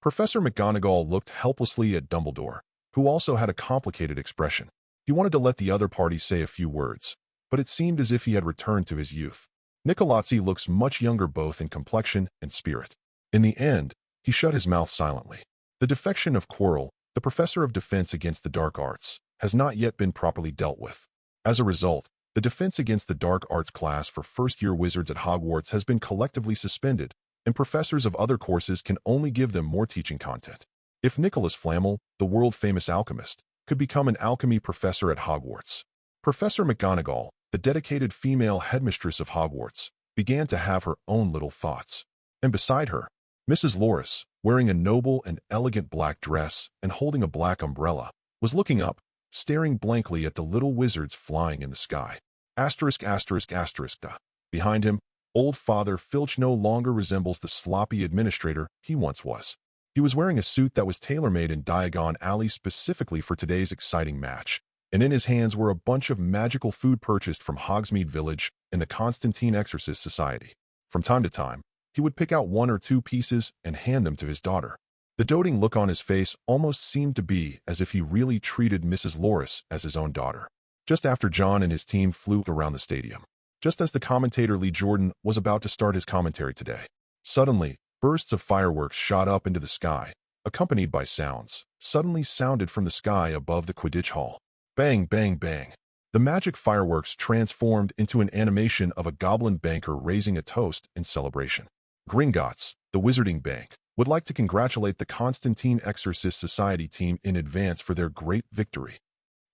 Professor McGonagall looked helplessly at Dumbledore, who also had a complicated expression. He wanted to let the other party say a few words, but it seemed as if he had returned to his youth. Nicolazzi looks much younger both in complexion and spirit. In the end, he shut his mouth silently. The defection of Quirrell, the professor of defense against the dark arts, has not yet been properly dealt with. As a result, the defense against the dark arts class for first-year wizards at Hogwarts has been collectively suspended, and professors of other courses can only give them more teaching content. If Nicholas Flamel, the world-famous alchemist, could become an alchemy professor at Hogwarts. Professor McGonagall, the dedicated female headmistress of Hogwarts, began to have her own little thoughts. And beside her, Mrs. Loris, wearing a noble and elegant black dress and holding a black umbrella, was looking up, staring blankly at the little wizards flying in the sky. Asterisk, asterisk, asterisk, da. Behind him, old Father Filch no longer resembles the sloppy administrator he once was. He was wearing a suit that was tailor-made in Diagon Alley specifically for today's exciting match, and in his hands were a bunch of magical food purchased from Hogsmeade Village and the Konstantin Exorcist Society. From time to time, he would pick out one or two pieces and hand them to his daughter. The doting look on his face almost seemed to be as if he really treated Mrs. Loris as his own daughter. Just after John and his team flew around the stadium, just as the commentator Lee Jordan was about to start his commentary today, suddenly, bursts of fireworks shot up into the sky, accompanied by sounds suddenly sounded from the sky above the Quidditch Hall. Bang, bang, bang. The magic fireworks transformed into an animation of a goblin banker raising a toast in celebration. Gringotts, the Wizarding Bank, would like to congratulate the Konstantin Exorcist Society team in advance for their great victory.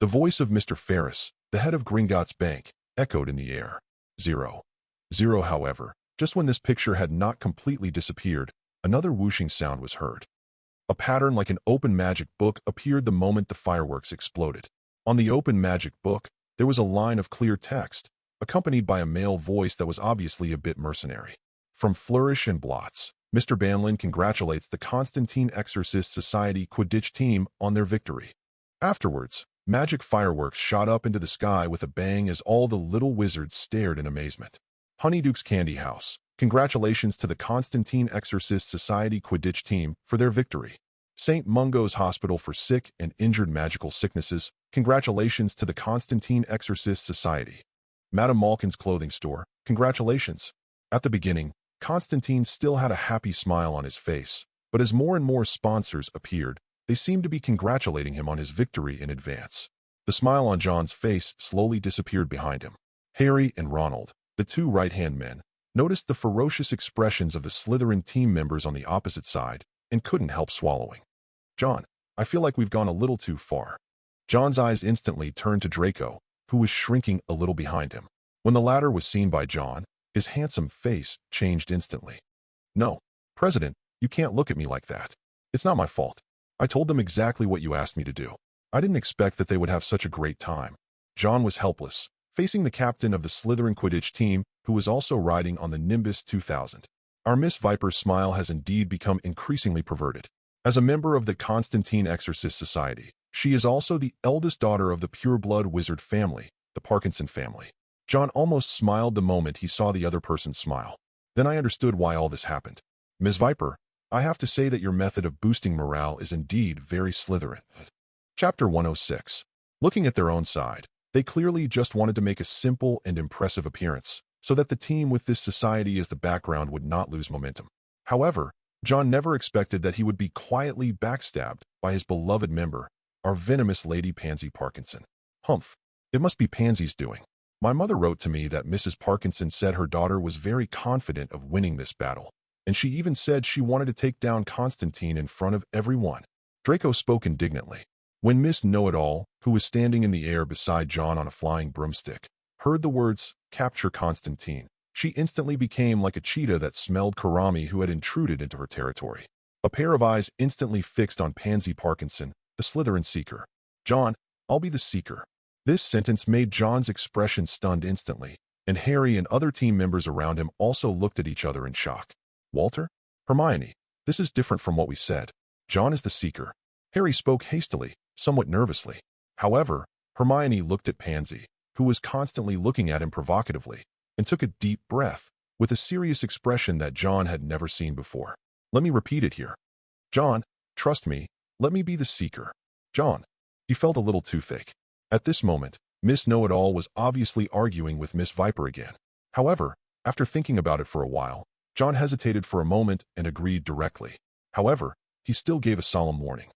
The voice of Mr. Ferris, the head of Gringotts Bank, echoed in the air. 0. However, just when this picture had not completely disappeared, another whooshing sound was heard. A pattern like an open magic book appeared the moment the fireworks exploded. On the open magic book, there was a line of clear text, accompanied by a male voice that was obviously a bit mercenary. From Flourish and Blots, Mr. Banlin congratulates the Konstantin Exorcist Society Quidditch team on their victory. Afterwards, magic fireworks shot up into the sky with a bang as all the little wizards stared in amazement. Honeyduke's Candy House, congratulations to the Konstantin Exorcist Society Quidditch team for their victory. St. Mungo's Hospital for Sick and Injured Magical Sicknesses, congratulations to the Konstantin Exorcist Society. Madame Malkin's Clothing Store, congratulations. At the beginning, Konstantin still had a happy smile on his face, but as more and more sponsors appeared, they seemed to be congratulating him on his victory in advance. The smile on John's face slowly disappeared behind him. Harry and Ronald, the two right-hand men, noticed the ferocious expressions of the Slytherin team members on the opposite side and couldn't help swallowing. John, I feel like we've gone a little too far. John's eyes instantly turned to Draco, who was shrinking a little behind him. When the latter was seen by John, his handsome face changed instantly. No, President, you can't look at me like that. It's not my fault. I told them exactly what you asked me to do. I didn't expect that they would have such a great time. John was helpless, facing the captain of the Slytherin Quidditch team, who was also riding on the Nimbus 2000. Our Miss Viper's smile has indeed become increasingly perverted. As a member of the Konstantin Exorcist Society, she is also the eldest daughter of the pure-blood wizard family, the Parkinson family. John almost smiled the moment he saw the other person smile. Then I understood why all this happened. Ms. Viper, I have to say that your method of boosting morale is indeed very Slytherin. Chapter 106. Looking at their own side, they clearly just wanted to make a simple and impressive appearance, so that the team with this society as the background would not lose momentum. However, John never expected that he would be quietly backstabbed by his beloved member, our venomous Lady Pansy Parkinson. Humph, it must be Pansy's doing. My mother wrote to me that Mrs. Parkinson said her daughter was very confident of winning this battle, and she even said she wanted to take down Konstantin in front of everyone. Draco spoke indignantly. When Miss Know-It-All, who was standing in the air beside John on a flying broomstick, heard the words, "Capture Konstantin," she instantly became like a cheetah that smelled Karami who had intruded into her territory. A pair of eyes instantly fixed on Pansy Parkinson, the Slytherin Seeker. John, I'll be the Seeker. This sentence made John's expression stunned instantly, and Harry and other team members around him also looked at each other in shock. Walter? Hermione, this is different from what we said. John is the Seeker. Harry spoke hastily, somewhat nervously. However, Hermione looked at Pansy, who was constantly looking at him provocatively, and took a deep breath, with a serious expression that John had never seen before. Let me repeat it here. John, trust me, let me be the Seeker. John. He felt a little too fake. At this moment, Miss Know-It-All was obviously arguing with Miss Viper again. However, after thinking about it for a while, John hesitated for a moment and agreed directly. However, he still gave a solemn warning.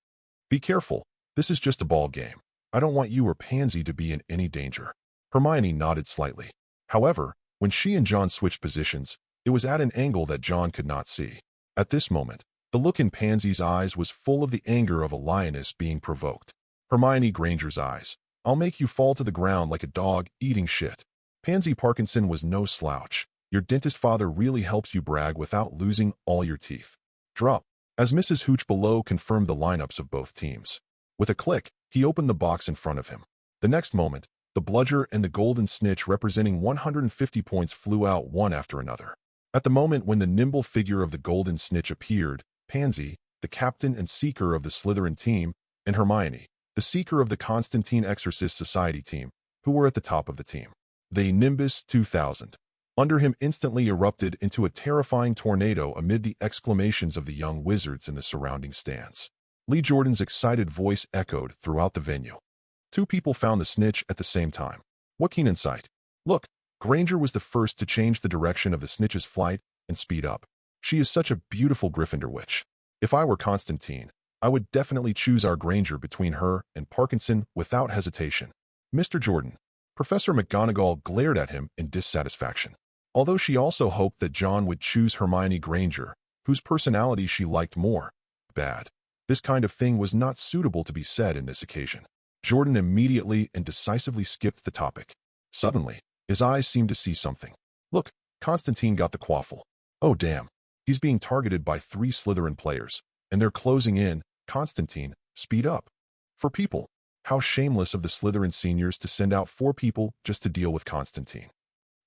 Be careful, this is just a ball game. I don't want you or Pansy to be in any danger. Hermione nodded slightly. However, when she and John switched positions, it was at an angle that John could not see. At this moment, the look in Pansy's eyes was full of the anger of a lioness being provoked. Hermione Granger's eyes. I'll make you fall to the ground like a dog eating shit. Pansy Parkinson was no slouch. Your dentist father really helps you brag without losing all your teeth. Drop. As Mrs. Hooch below confirmed the lineups of both teams. With a click, he opened the box in front of him. The next moment, the bludger and the golden snitch representing 150 points flew out one after another. At the moment when the nimble figure of the golden snitch appeared, Pansy, the captain and seeker of the Slytherin team, and Hermione, the seeker of the Konstantin Exorcist Society team, who were at the top of the team. The Nimbus 2000. Under him instantly erupted into a terrifying tornado amid the exclamations of the young wizards in the surrounding stands. Lee Jordan's excited voice echoed throughout the venue. Two people found the snitch at the same time. What keen insight. Look, Granger was the first to change the direction of the snitch's flight and speed up. She is such a beautiful Gryffindor witch. If I were Konstantin, I would definitely choose our Granger between her and Parkinson without hesitation. Mr. Jordan. Professor McGonagall glared at him in dissatisfaction. Although she also hoped that John would choose Hermione Granger, whose personality she liked more. Bad. This kind of thing was not suitable to be said in this occasion. Jordan immediately and decisively skipped the topic. Suddenly, his eyes seemed to see something. Look, Konstantin got the quaffle. Oh damn. He's being targeted by 3 Slytherin players, and they're closing in. Konstantin, speed up. For people. How shameless of the Slytherin seniors to send out 4 people just to deal with Konstantin.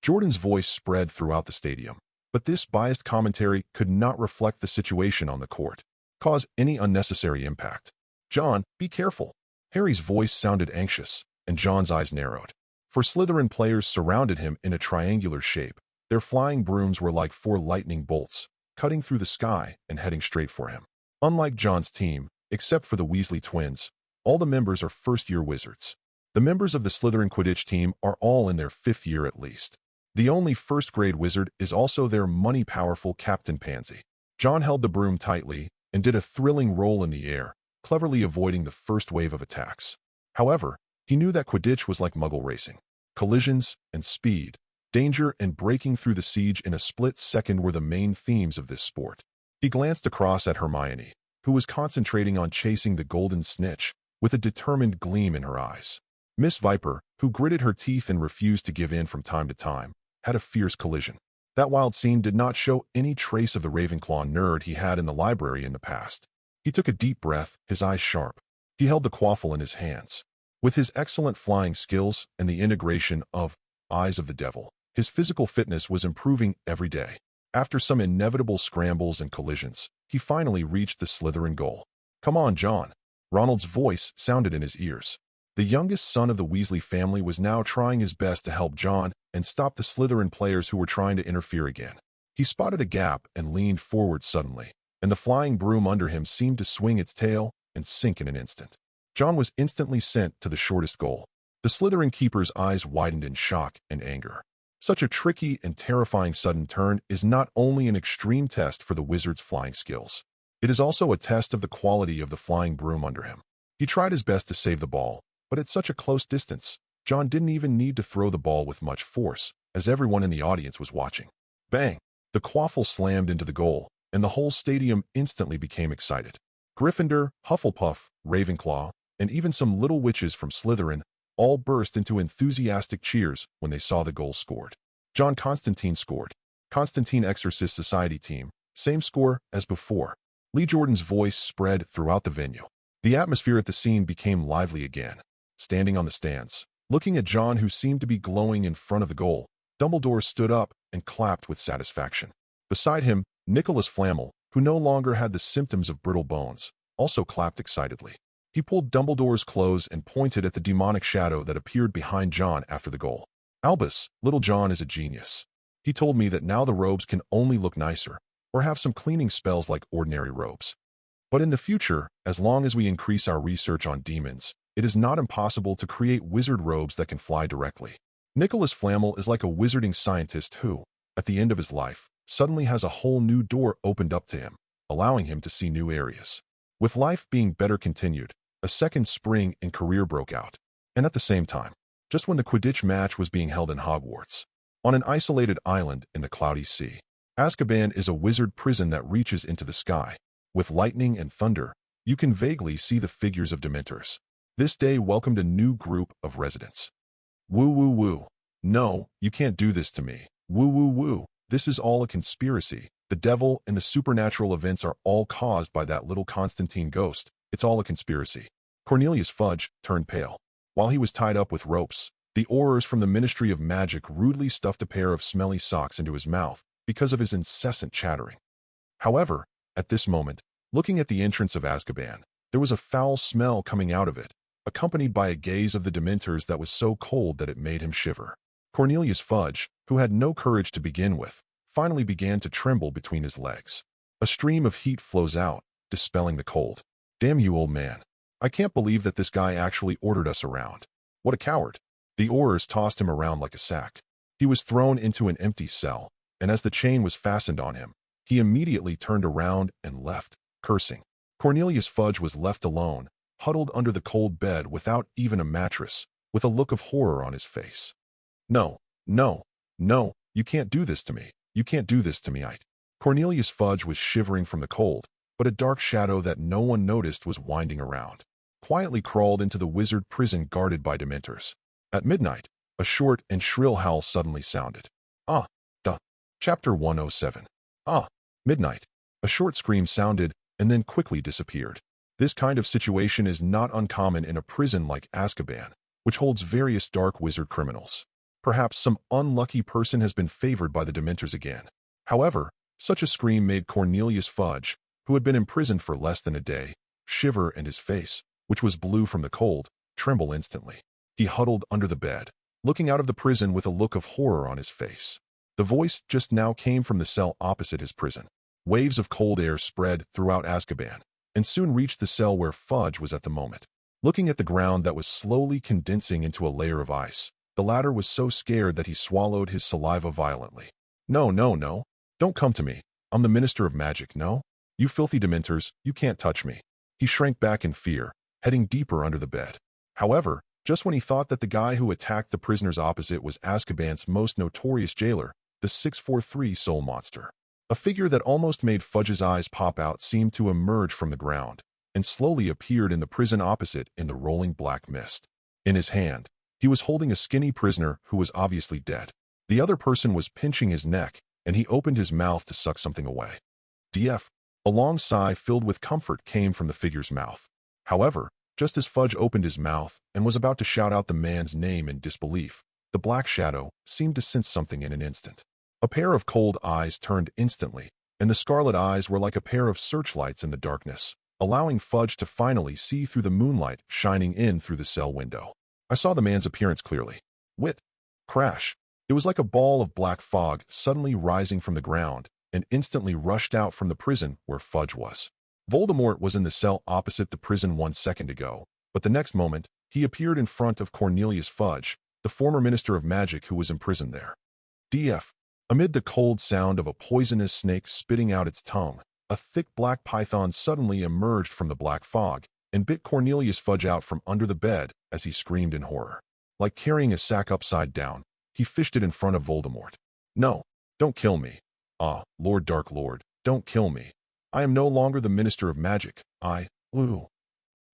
Jordan's voice spread throughout the stadium, but this biased commentary could not reflect the situation on the court, cause any unnecessary impact. John, be careful. Harry's voice sounded anxious, and John's eyes narrowed. 4 Slytherin players surrounded him in a triangular shape. Their flying brooms were like 4 lightning bolts, cutting through the sky and heading straight for him. Unlike John's team, except for the Weasley twins, all the members are first-year wizards. The members of the Slytherin Quidditch team are all in their 5th year at least. The only first-grade wizard is also their money-powerful Captain Pansy. John held the broom tightly and did a thrilling roll in the air, cleverly avoiding the first wave of attacks. However, he knew that Quidditch was like Muggle racing. Collisions and speed, danger and breaking through the siege in a split second were the main themes of this sport. He glanced across at Hermione, who was concentrating on chasing the golden snitch, with a determined gleam in her eyes. Miss Viper, who gritted her teeth and refused to give in from time to time, had a fierce collision. That wild scene did not show any trace of the Ravenclaw nerd he had in the library in the past. He took a deep breath, his eyes sharp. He held the quaffle in his hands. With his excellent flying skills and the integration of Eyes of the Devil, his physical fitness was improving every day. After some inevitable scrambles and collisions, he finally reached the Slytherin goal. Come on, John. Ronald's voice sounded in his ears. The youngest son of the Weasley family was now trying his best to help John and stop the Slytherin players who were trying to interfere again. He spotted a gap and leaned forward suddenly, and the flying broom under him seemed to swing its tail and sink in an instant. John was instantly sent to the shortest goal. The Slytherin keeper's eyes widened in shock and anger. Such a tricky and terrifying sudden turn is not only an extreme test for the wizard's flying skills. It is also a test of the quality of the flying broom under him. He tried his best to save the ball, but at such a close distance, John didn't even need to throw the ball with much force, as everyone in the audience was watching. Bang! The quaffle slammed into the goal, and the whole stadium instantly became excited. Gryffindor, Hufflepuff, Ravenclaw, and even some little witches from Slytherin all burst into enthusiastic cheers when they saw the goal scored. John Konstantin scored. Konstantin Exorcist Society team, same score as before. Lee Jordan's voice spread throughout the venue. The atmosphere at the scene became lively again. Standing on the stands, looking at John, who seemed to be glowing in front of the goal, Dumbledore stood up and clapped with satisfaction. Beside him, Nicholas Flamel, who no longer had the symptoms of brittle bones, also clapped excitedly. He pulled Dumbledore's clothes and pointed at the demonic shadow that appeared behind John after the goal. Albus, little John is a genius. He told me that now the robes can only look nicer, or have some cleaning spells like ordinary robes. But in the future, as long as we increase our research on demons, it is not impossible to create wizard robes that can fly directly. Nicholas Flamel is like a wizarding scientist who, at the end of his life, suddenly has a whole new door opened up to him, allowing him to see new areas. With life being better continued, a second spring in career broke out. And at the same time, just when the Quidditch match was being held in Hogwarts, on an isolated island in the cloudy sea, Azkaban is a wizard prison that reaches into the sky. With lightning and thunder, you can vaguely see the figures of Dementors. This day welcomed a new group of residents. Woo woo woo. No, you can't do this to me. Woo woo woo. This is all a conspiracy. The devil and the supernatural events are all caused by that little Konstantin ghost. It's all a conspiracy. Cornelius Fudge turned pale. While he was tied up with ropes, the Aurors from the Ministry of Magic rudely stuffed a pair of smelly socks into his mouth because of his incessant chattering. However, at this moment, Looking at the entrance of Azkaban, there was a foul smell coming out of it, accompanied by a gaze of the Dementors that was so cold that it made him shiver. Cornelius Fudge, who had no courage to begin with, finally began to tremble between his legs. A stream of heat flows out, dispelling the cold. "Damn you, old man. I can't believe that this guy actually ordered us around. What a coward." The Aurors tossed him around like a sack. He was thrown into an empty cell, and as the chain was fastened on him, he immediately turned around and left, cursing. Cornelius Fudge was left alone, huddled under the cold bed without even a mattress, with a look of horror on his face. "No, no, no, you can't do this to me. You can't do this to me." Cornelius Fudge was shivering from the cold, but a dark shadow that no one noticed was winding around, quietly crawled into the wizard prison guarded by Dementors. At midnight, a short and shrill howl suddenly sounded. "Ah, duh." Chapter 107. "Ah, midnight." A short scream sounded and then quickly disappeared. This kind of situation is not uncommon in a prison like Azkaban, which holds various dark wizard criminals. Perhaps some unlucky person has been favored by the Dementors again. However, such a scream made Cornelius Fudge, who had been imprisoned for less than a day, shiver, and his face, which was blue from the cold, tremble instantly. He huddled under the bed, looking out of the prison with a look of horror on his face. The voice just now came from the cell opposite his prison. Waves of cold air spread throughout Azkaban, and soon reached the cell where Fudge was at the moment. Looking at the ground that was slowly condensing into a layer of ice, the latter was so scared that he swallowed his saliva violently. "No, no, no. Don't come to me. I'm the Minister of Magic, no? You filthy Dementors, you can't touch me." He shrank back in fear, heading deeper under the bed. However, just when he thought that the guy who attacked the prisoners opposite was Azkaban's most notorious jailer, the 643 Soul Monster, a figure that almost made Fudge's eyes pop out seemed to emerge from the ground and slowly appeared in the prison opposite in the rolling black mist. In his hand, he was holding a skinny prisoner who was obviously dead. The other person was pinching his neck, and he opened his mouth to suck something away. "DF." A long sigh filled with comfort came from the figure's mouth. However, just as Fudge opened his mouth and was about to shout out the man's name in disbelief, the black shadow seemed to sense something in an instant. A pair of cold eyes turned instantly, and the scarlet eyes were like a pair of searchlights in the darkness, allowing Fudge to finally see through the moonlight shining in through the cell window. I saw the man's appearance clearly. Wit. Crash. It was like a ball of black fog suddenly rising from the ground and instantly rushed out from the prison where Fudge was. Voldemort was in the cell opposite the prison 1 second ago, but the next moment, he appeared in front of Cornelius Fudge, the former Minister of Magic who was imprisoned there. "DF." Amid the cold sound of a poisonous snake spitting out its tongue, a thick black python suddenly emerged from the black fog and bit Cornelius Fudge out from under the bed as he screamed in horror. Like carrying a sack upside down, he fished it in front of Voldemort. "No, don't kill me. Ah, Lord Dark Lord, don't kill me. I am no longer the Minister of Magic. Ooh."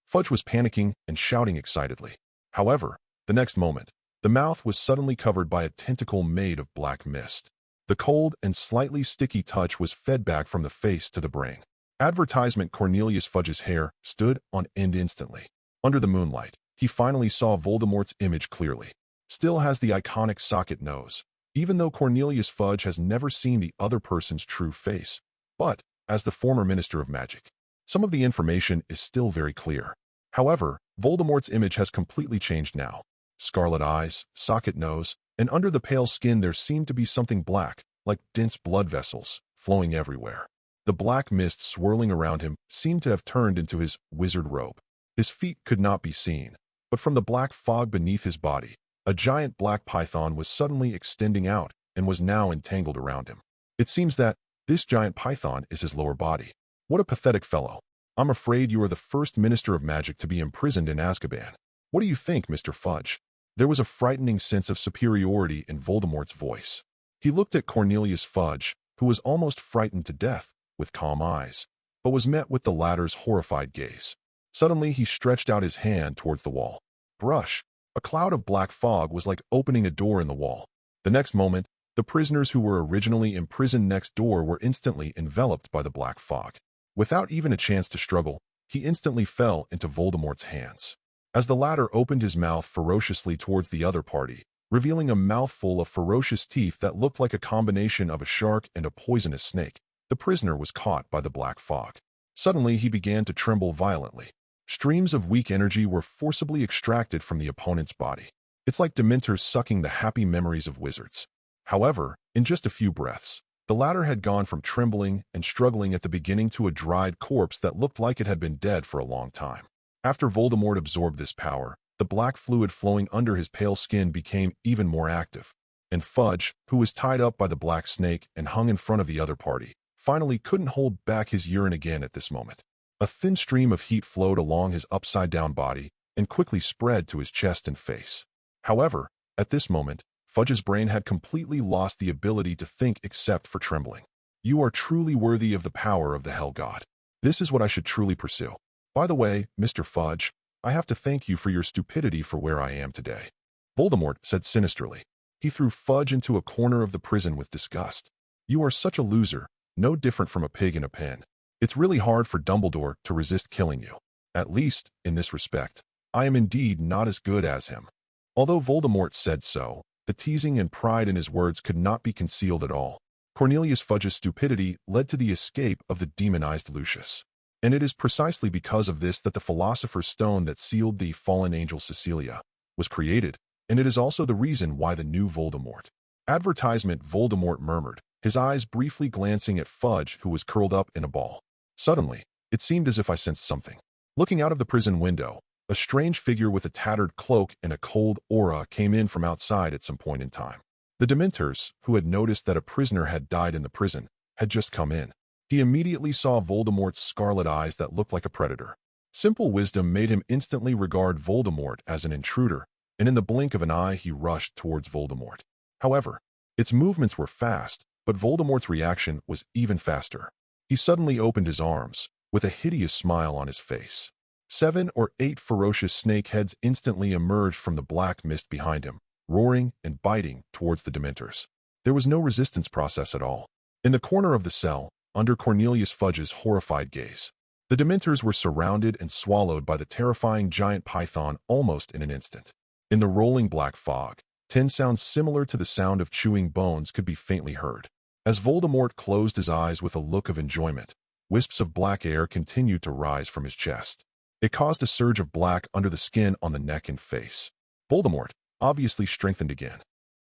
Fudge was panicking and shouting excitedly. However, the next moment, the mouth was suddenly covered by a tentacle made of black mist. The cold and slightly sticky touch was fed back from the face to the brain. Advertisement Cornelius Fudge's hair stood on end instantly. Under the moonlight, he finally saw Voldemort's image clearly. Still has the iconic socket nose, even though Cornelius Fudge has never seen the other person's true face. But, as the former Minister of Magic, some of the information is still very clear. However, Voldemort's image has completely changed now. Scarlet eyes, socket nose, and under the pale skin there seemed to be something black, like dense blood vessels, flowing everywhere. The black mist swirling around him seemed to have turned into his wizard robe. His feet could not be seen, but from the black fog beneath his body, a giant black python was suddenly extending out and was now entangled around him. It seems that this giant python is his lower body. What a pathetic fellow. I'm afraid you are the first Minister of Magic to be imprisoned in Azkaban. What do you think, Mr. Fudge? There was a frightening sense of superiority in Voldemort's voice. He looked at Cornelius Fudge, who was almost frightened to death, with calm eyes, but was met with the latter's horrified gaze. Suddenly he stretched out his hand towards the wall. Brush! A cloud of black fog was like opening a door in the wall. The next moment, the prisoners who were originally imprisoned next door were instantly enveloped by the black fog. Without even a chance to struggle, he instantly fell into Voldemort's hands. As the latter opened his mouth ferociously towards the other party, revealing a mouthful of ferocious teeth that looked like a combination of a shark and a poisonous snake, the prisoner was caught by the black fog. Suddenly, he began to tremble violently. Streams of weak energy were forcibly extracted from the opponent's body. It's like Dementors sucking the happy memories of wizards. However, in just a few breaths, the latter had gone from trembling and struggling at the beginning to a dried corpse that looked like it had been dead for a long time. After Voldemort absorbed this power, the black fluid flowing under his pale skin became even more active, and Fudge, who was tied up by the black snake and hung in front of the other party, finally couldn't hold back his urine again at this moment. A thin stream of heat flowed along his upside-down body and quickly spread to his chest and face. However, at this moment, Fudge's brain had completely lost the ability to think except for trembling. You are truly worthy of the power of the Hell God. This is what I should truly pursue. By the way, Mr. Fudge, I have to thank you for your stupidity for where I am today. Voldemort said sinisterly. He threw Fudge into a corner of the prison with disgust. You are such a loser, no different from a pig in a pen. It's really hard for Dumbledore to resist killing you. At least, in this respect, I am indeed not as good as him. Although Voldemort said so, the teasing and pride in his words could not be concealed at all. Cornelius Fudge's stupidity led to the escape of the demonized Lucius. And it is precisely because of this that the Philosopher's Stone that sealed the fallen angel Cecilia was created, and it is also the reason why the new Voldemort. Advertisement, Voldemort murmured, his eyes briefly glancing at Fudge, who was curled up in a ball. Suddenly, it seemed as if I sensed something. Looking out of the prison window, a strange figure with a tattered cloak and a cold aura came in from outside at some point in time. The Dementors, who had noticed that a prisoner had died in the prison, had just come in. He immediately saw Voldemort's scarlet eyes that looked like a predator. Simple wisdom made him instantly regard Voldemort as an intruder, and in the blink of an eye he rushed towards Voldemort. However, its movements were fast, but Voldemort's reaction was even faster. He suddenly opened his arms, with a hideous smile on his face. 7 or 8 ferocious snake heads instantly emerged from the black mist behind him, roaring and biting towards the Dementors. There was no resistance process at all. In the corner of the cell, under Cornelius Fudge's horrified gaze, the Dementors were surrounded and swallowed by the terrifying giant python almost in an instant. In the rolling black fog, 10 sounds similar to the sound of chewing bones could be faintly heard. As Voldemort closed his eyes with a look of enjoyment, wisps of black air continued to rise from his chest. It caused a surge of black under the skin on the neck and face. Voldemort, obviously strengthened again.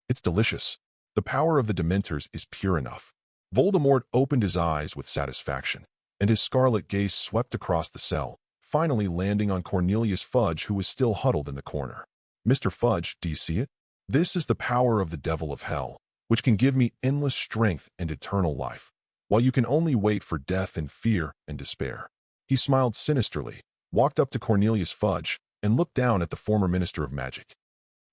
It's delicious. The power of the Dementors is pure enough. Voldemort opened his eyes with satisfaction, and his scarlet gaze swept across the cell, finally landing on Cornelius Fudge, who was still huddled in the corner. Mr. Fudge, do you see it? This is the power of the devil of hell, which can give me endless strength and eternal life, while you can only wait for death and fear and despair. He smiled sinisterly, walked up to Cornelius Fudge, and looked down at the former Minister of Magic.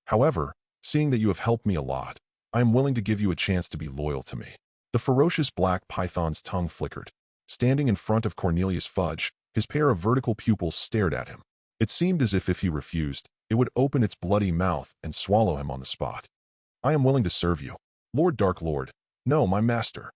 However, seeing that you have helped me a lot, I am willing to give you a chance to be loyal to me. The ferocious black python's tongue flickered. Standing in front of Cornelius Fudge, his pair of vertical pupils stared at him. It seemed as if he refused, it would open its bloody mouth and swallow him on the spot. I am willing to serve you. Lord Dark Lord, no, my master.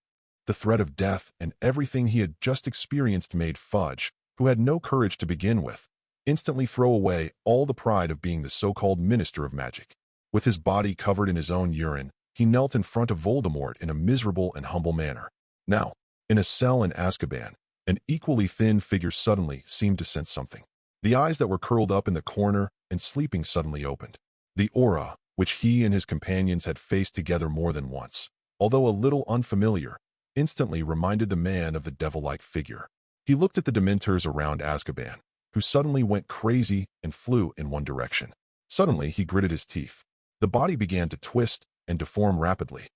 The threat of death and everything he had just experienced made Fudge, who had no courage to begin with, instantly throw away all the pride of being the so-called Minister of Magic. With his body covered in his own urine, he knelt in front of Voldemort in a miserable and humble manner. Now, in a cell in Azkaban, an equally thin figure suddenly seemed to sense something. The eyes that were curled up in the corner and sleeping suddenly opened. The aura, which he and his companions had faced together more than once, although a little unfamiliar, instantly reminded the man of the devil-like figure. He looked at the Dementors around Azkaban, who suddenly went crazy and flew in one direction. Suddenly, he gritted his teeth. The body began to twist and deform rapidly.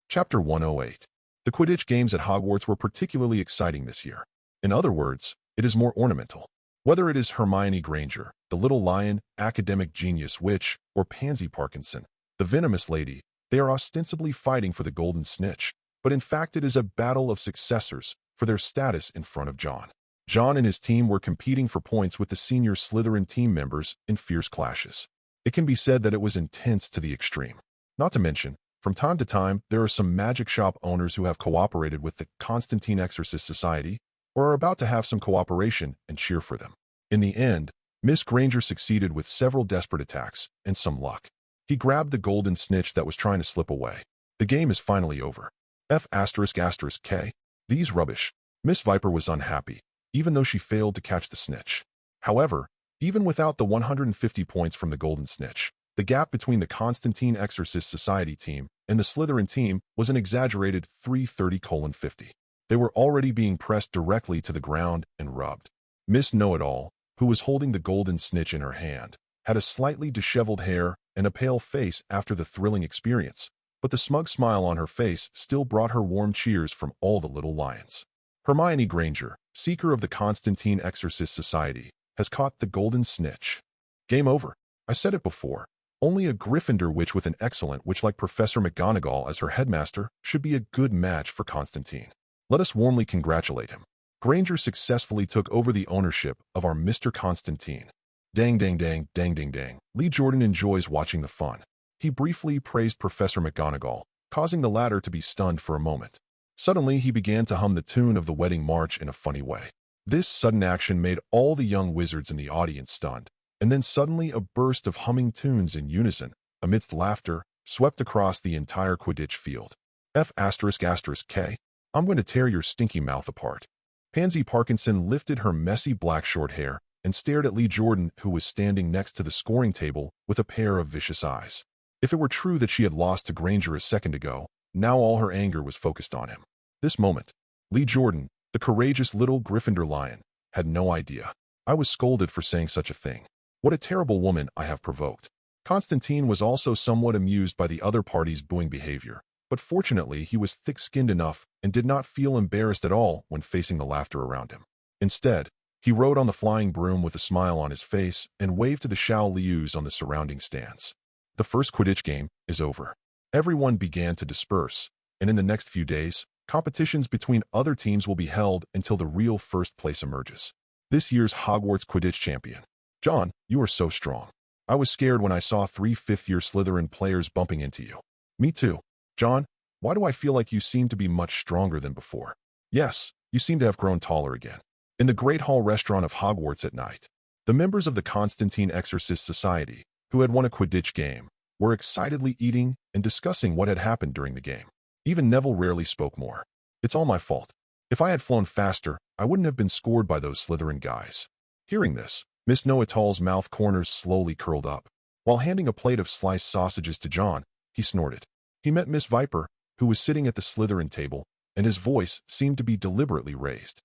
Chapter 108. The Quidditch games at Hogwarts were particularly exciting this year. In other words, it is more ornamental. Whether it is Hermione Granger, the little lion, academic genius witch, or Pansy Parkinson, the venomous lady, they are ostensibly fighting for the golden snitch, but in fact it is a battle of successors for their status in front of John. John and his team were competing for points with the senior Slytherin team members in fierce clashes. It can be said that it was intense to the extreme. Not to mention, from time to time, there are some magic shop owners who have cooperated with the Konstantin Exorcist Society, or are about to have some cooperation and cheer for them. In the end, Miss Granger succeeded with several desperate attacks and some luck. He grabbed the golden snitch that was trying to slip away. The game is finally over. F***K. These rubbish. Miss Viper was unhappy, even though she failed to catch the snitch. However, even without the 150 points from the golden snitch, the gap between the Konstantin Exorcist Society team and the Slytherin team was an exaggerated 330:50. They were already being pressed directly to the ground and rubbed. Miss Know-It-All, who was holding the golden snitch in her hand, had a slightly disheveled hair and a pale face after the thrilling experience, but the smug smile on her face still brought her warm cheers from all the little lions. Hermione Granger, seeker of the Konstantin Exorcist Society, has caught the golden snitch. Game over. I said it before. Only a Gryffindor witch with an excellent witch like Professor McGonagall as her headmaster should be a good match for Konstantin. Let us warmly congratulate him. Granger successfully took over the ownership of our Mr. Konstantin. Dang dang dang dang dang dang. Lee Jordan enjoys watching the fun. He briefly praised Professor McGonagall, causing the latter to be stunned for a moment. Suddenly, he began to hum the tune of the wedding march in a funny way. This sudden action made all the young wizards in the audience stunned, and then suddenly a burst of humming tunes in unison, amidst laughter, swept across the entire Quidditch field. F***K, I'm going to tear your stinky mouth apart. Pansy Parkinson lifted her messy black short hair and stared at Lee Jordan, who was standing next to the scoring table with a pair of vicious eyes. If it were true that she had lost to Granger a second ago, now all her anger was focused on him. This moment, Lee Jordan, the courageous little Gryffindor lion, had no idea. I was scolded for saying such a thing. What a terrible woman I have provoked. Konstantin was also somewhat amused by the other party's booing behavior, but fortunately he was thick-skinned enough and did not feel embarrassed at all when facing the laughter around him. Instead, he rode on the flying broom with a smile on his face and waved to the Shao Lius on the surrounding stands. The first Quidditch game is over. Everyone began to disperse, and in the next few days, competitions between other teams will be held until the real first place emerges. This year's Hogwarts Quidditch champion. John, you are so strong. I was scared when I saw 3 fifth-year Slytherin players bumping into you. Me too. John, why do I feel like you seem to be much stronger than before? Yes, you seem to have grown taller again. In the Great Hall restaurant of Hogwarts at night, the members of the Konstantin Exorcist Society, who had won a Quidditch game, were excitedly eating and discussing what had happened during the game. Even Neville rarely spoke more. It's all my fault. If I had flown faster, I wouldn't have been scored by those Slytherin guys. Hearing this, Miss Know-It-All's mouth corners slowly curled up. While handing a plate of sliced sausages to John, he snorted. He met Miss Viper, who was sitting at the Slytherin table, and his voice seemed to be deliberately raised.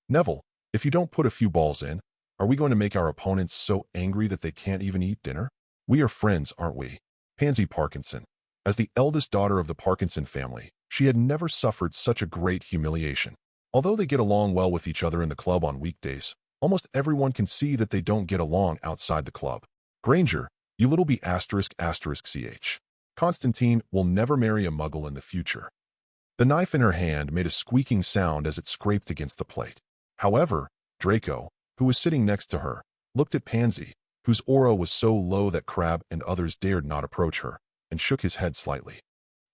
Neville, if you don't put a few balls in, are we going to make our opponents so angry that they can't even eat dinner? We are friends, aren't we? Pansy Parkinson. As the eldest daughter of the Parkinson family, she had never suffered such a great humiliation. Although they get along well with each other in the club on weekdays, almost everyone can see that they don't get along outside the club. Granger, you little b******ch. Konstantin will never marry a muggle in the future. The knife in her hand made a squeaking sound as it scraped against the plate. However, Draco, who was sitting next to her, looked at Pansy, whose aura was so low that Crabbe and others dared not approach her, and shook his head slightly.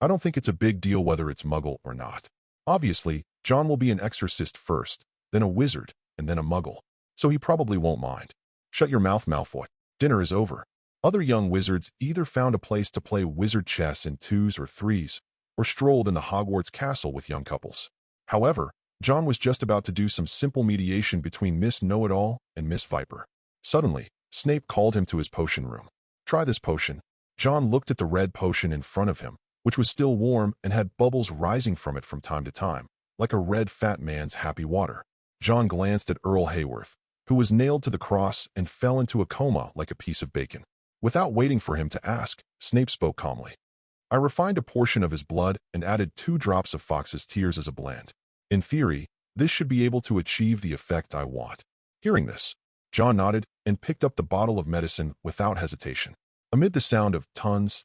I don't think it's a big deal whether it's muggle or not. Obviously, John will be an exorcist first, then a wizard, and then a muggle. So he probably won't mind. Shut your mouth, Malfoy. Dinner is over. Other young wizards either found a place to play wizard chess in 2s or 3s, or strolled in the Hogwarts castle with young couples. However, John was just about to do some simple mediation between Miss Know-It-All and Miss Viper. Suddenly, Snape called him to his potion room. Try this potion. John looked at the red potion in front of him, which was still warm and had bubbles rising from it from time to time, like a red fat man's happy water. John glanced at Earl Hayworth, who was nailed to the cross and fell into a coma like a piece of bacon. Without waiting for him to ask, Snape spoke calmly. I refined a portion of his blood and added 2 drops of Fox's tears as a blend. In theory, this should be able to achieve the effect I want. Hearing this, John nodded and picked up the bottle of medicine without hesitation. Amid the sound of tons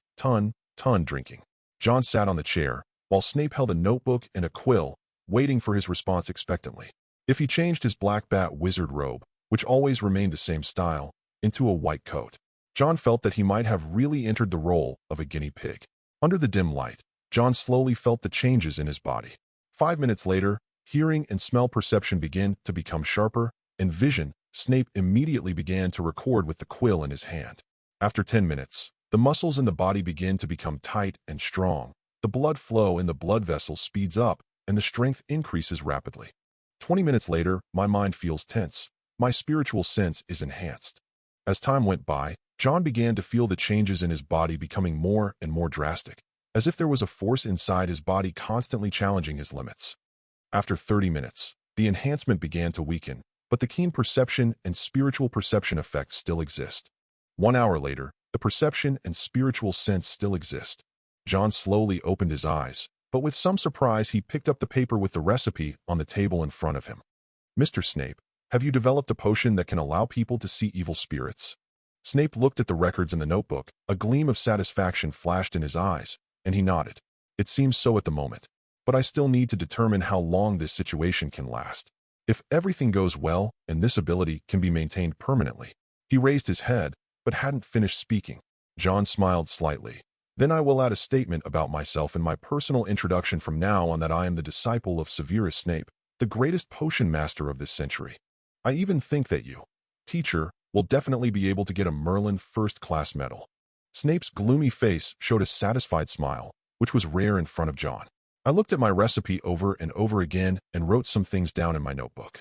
drinking, John sat on the chair, while Snape held a notebook and a quill, waiting for his response expectantly. If he changed his black bat wizard robe, which always remained the same style, into a white coat, John felt that he might have really entered the role of a guinea pig. Under the dim light, John slowly felt the changes in his body. 5 minutes later, hearing and smell perception began to become sharper, and vision, Snape immediately began to record with the quill in his hand. After 10 minutes, the muscles in the body begin to become tight and strong. The blood flow in the blood vessels speeds up, and the strength increases rapidly. 20 minutes later, my mind feels tense. My spiritual sense is enhanced. As time went by, John began to feel the changes in his body becoming more and more drastic, as if there was a force inside his body constantly challenging his limits. After 30 minutes, the enhancement began to weaken, but the keen perception and spiritual perception effects still exist. 1 hour later, the perception and spiritual sense still exist. John slowly opened his eyes, but with some surprise he picked up the paper with the recipe on the table in front of him. "Mr. Snape, have you developed a potion that can allow people to see evil spirits?" Snape looked at the records in the notebook. A gleam of satisfaction flashed in his eyes, and he nodded. "It seems so at the moment, but I still need to determine how long this situation can last. If everything goes well and this ability can be maintained permanently." He raised his head, but hadn't finished speaking. John smiled slightly. "Then I will add a statement about myself in my personal introduction from now on, that I am the disciple of Severus Snape, the greatest potion master of this century. I even think that you, teacher, will definitely be able to get a Merlin first-class medal." Snape's gloomy face showed a satisfied smile, which was rare in front of John. I looked at my recipe over and over again and wrote some things down in my notebook.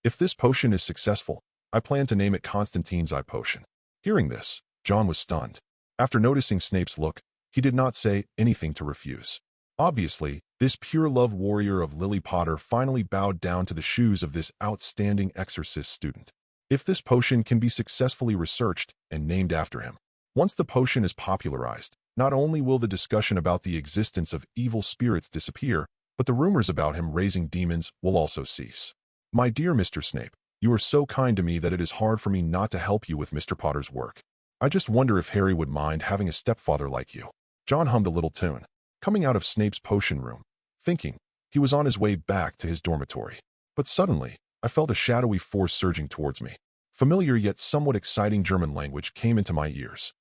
"If this potion is successful, I plan to name it Konstantin's Eye Potion." Hearing this, John was stunned. After noticing Snape's look, he did not say anything to refuse. Obviously, this pure love warrior of Lily Potter finally bowed down to the shoes of this outstanding Exorcist student. If this potion can be successfully researched and named after him, once the potion is popularized, not only will the discussion about the existence of evil spirits disappear, but the rumors about him raising demons will also cease. "My dear Mr. Snape, you are so kind to me that it is hard for me not to help you with Mr. Potter's work. I just wonder if Harry would mind having a stepfather like you." John hummed a little tune, coming out of Snape's potion room, thinking he was on his way back to his dormitory. But suddenly, I felt a shadowy force surging towards me. Familiar yet somewhat exciting German language came into my ears.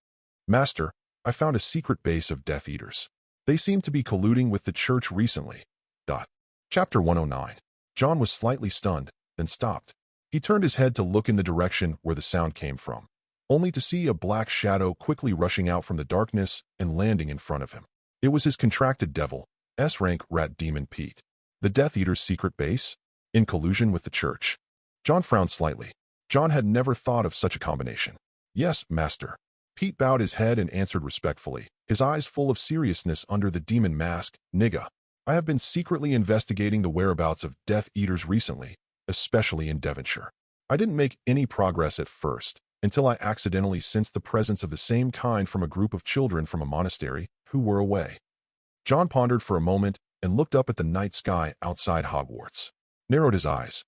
"Master, I found a secret base of Death Eaters. They seem to be colluding with the church recently." Chapter 109. John was slightly stunned, then stopped. He turned his head to look in the direction where the sound came from, only to see a black shadow quickly rushing out from the darkness and landing in front of him. It was his contracted devil, S-rank rat demon Pete. The Death Eater's secret base? In collusion with the church? John frowned slightly. John had never thought of such a combination. "Yes, master." Pete bowed his head and answered respectfully, his eyes full of seriousness under the demon mask. "Nigga, I have been secretly investigating the whereabouts of Death Eaters recently, especially in Devonshire. I didn't make any progress at first, until I accidentally sensed the presence of the same kind from a group of children from a monastery who were away." John pondered for a moment and looked up at the night sky outside Hogwarts. Narrowed his eyes.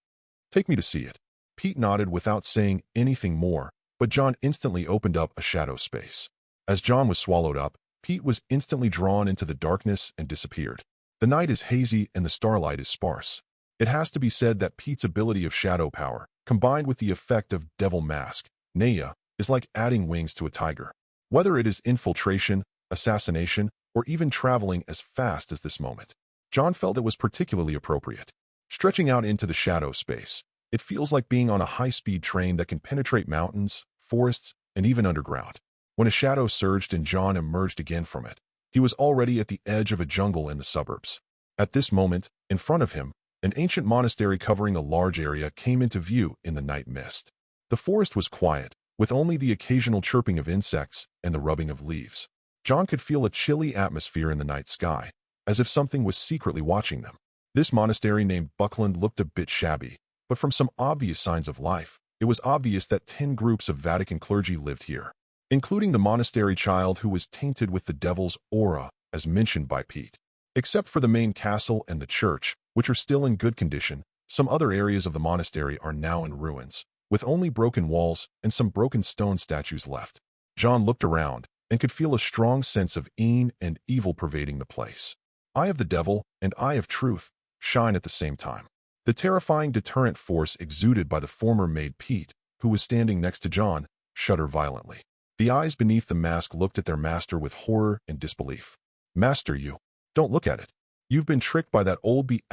"Take me to see it." Pete nodded without saying anything more, but John instantly opened up a shadow space. As John was swallowed up, Pete was instantly drawn into the darkness and disappeared. The night is hazy and the starlight is sparse. It has to be said that Pete's ability of shadow power, combined with the effect of devil mask, Naya, is like adding wings to a tiger. Whether it is infiltration, assassination, or even traveling as fast as this moment, John felt it was particularly appropriate. Stretching out into the shadow space, it feels like being on a high-speed train that can penetrate mountains, forests, and even underground. When a shadow surged and John emerged again from it, he was already at the edge of a jungle in the suburbs. At this moment, in front of him, an ancient monastery covering a large area came into view in the night mist. The forest was quiet, with only the occasional chirping of insects and the rubbing of leaves. John could feel a chilly atmosphere in the night sky, as if something was secretly watching them. This monastery named Buckland looked a bit shabby, but from some obvious signs of life, it was obvious that 10 groups of Vatican clergy lived here, including the monastery child who was tainted with the devil's aura, as mentioned by Pete. Except for the main castle and the church, which are still in good condition, some other areas of the monastery are now in ruins, with only broken walls and some broken stone statues left. John looked around and could feel a strong sense of Een and evil pervading the place. Eye of the devil and eye of truth shine at the same time. The terrifying deterrent force exuded by the former maid Pete, who was standing next to John, shuddered violently. The eyes beneath the mask looked at their master with horror and disbelief. "Master, you don't look at it. You've been tricked by that old B***************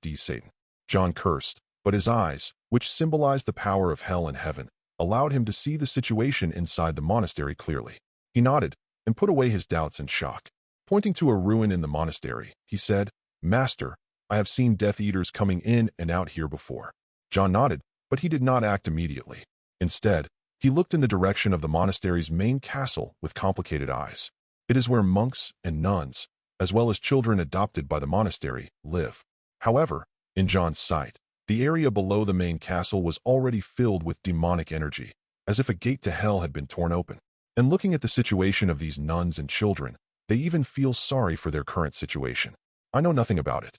D Satan." John cursed, but his eyes, which symbolized the power of hell and heaven, allowed him to see the situation inside the monastery clearly. He nodded and put away his doubts and shock. Pointing to a ruin in the monastery, he said, "Master, I have seen Death Eaters coming in and out here before. John nodded, but he did not act immediately. Instead, he looked in the direction of the monastery's main castle with complicated eyes. It is where monks and nuns, as well as children adopted by the monastery, live. However, in John's sight, the area below the main castle was already filled with demonic energy, as if a gate to hell had been torn open. And looking at the situation of these nuns and children, they even feel sorry for their current situation. I know nothing about it.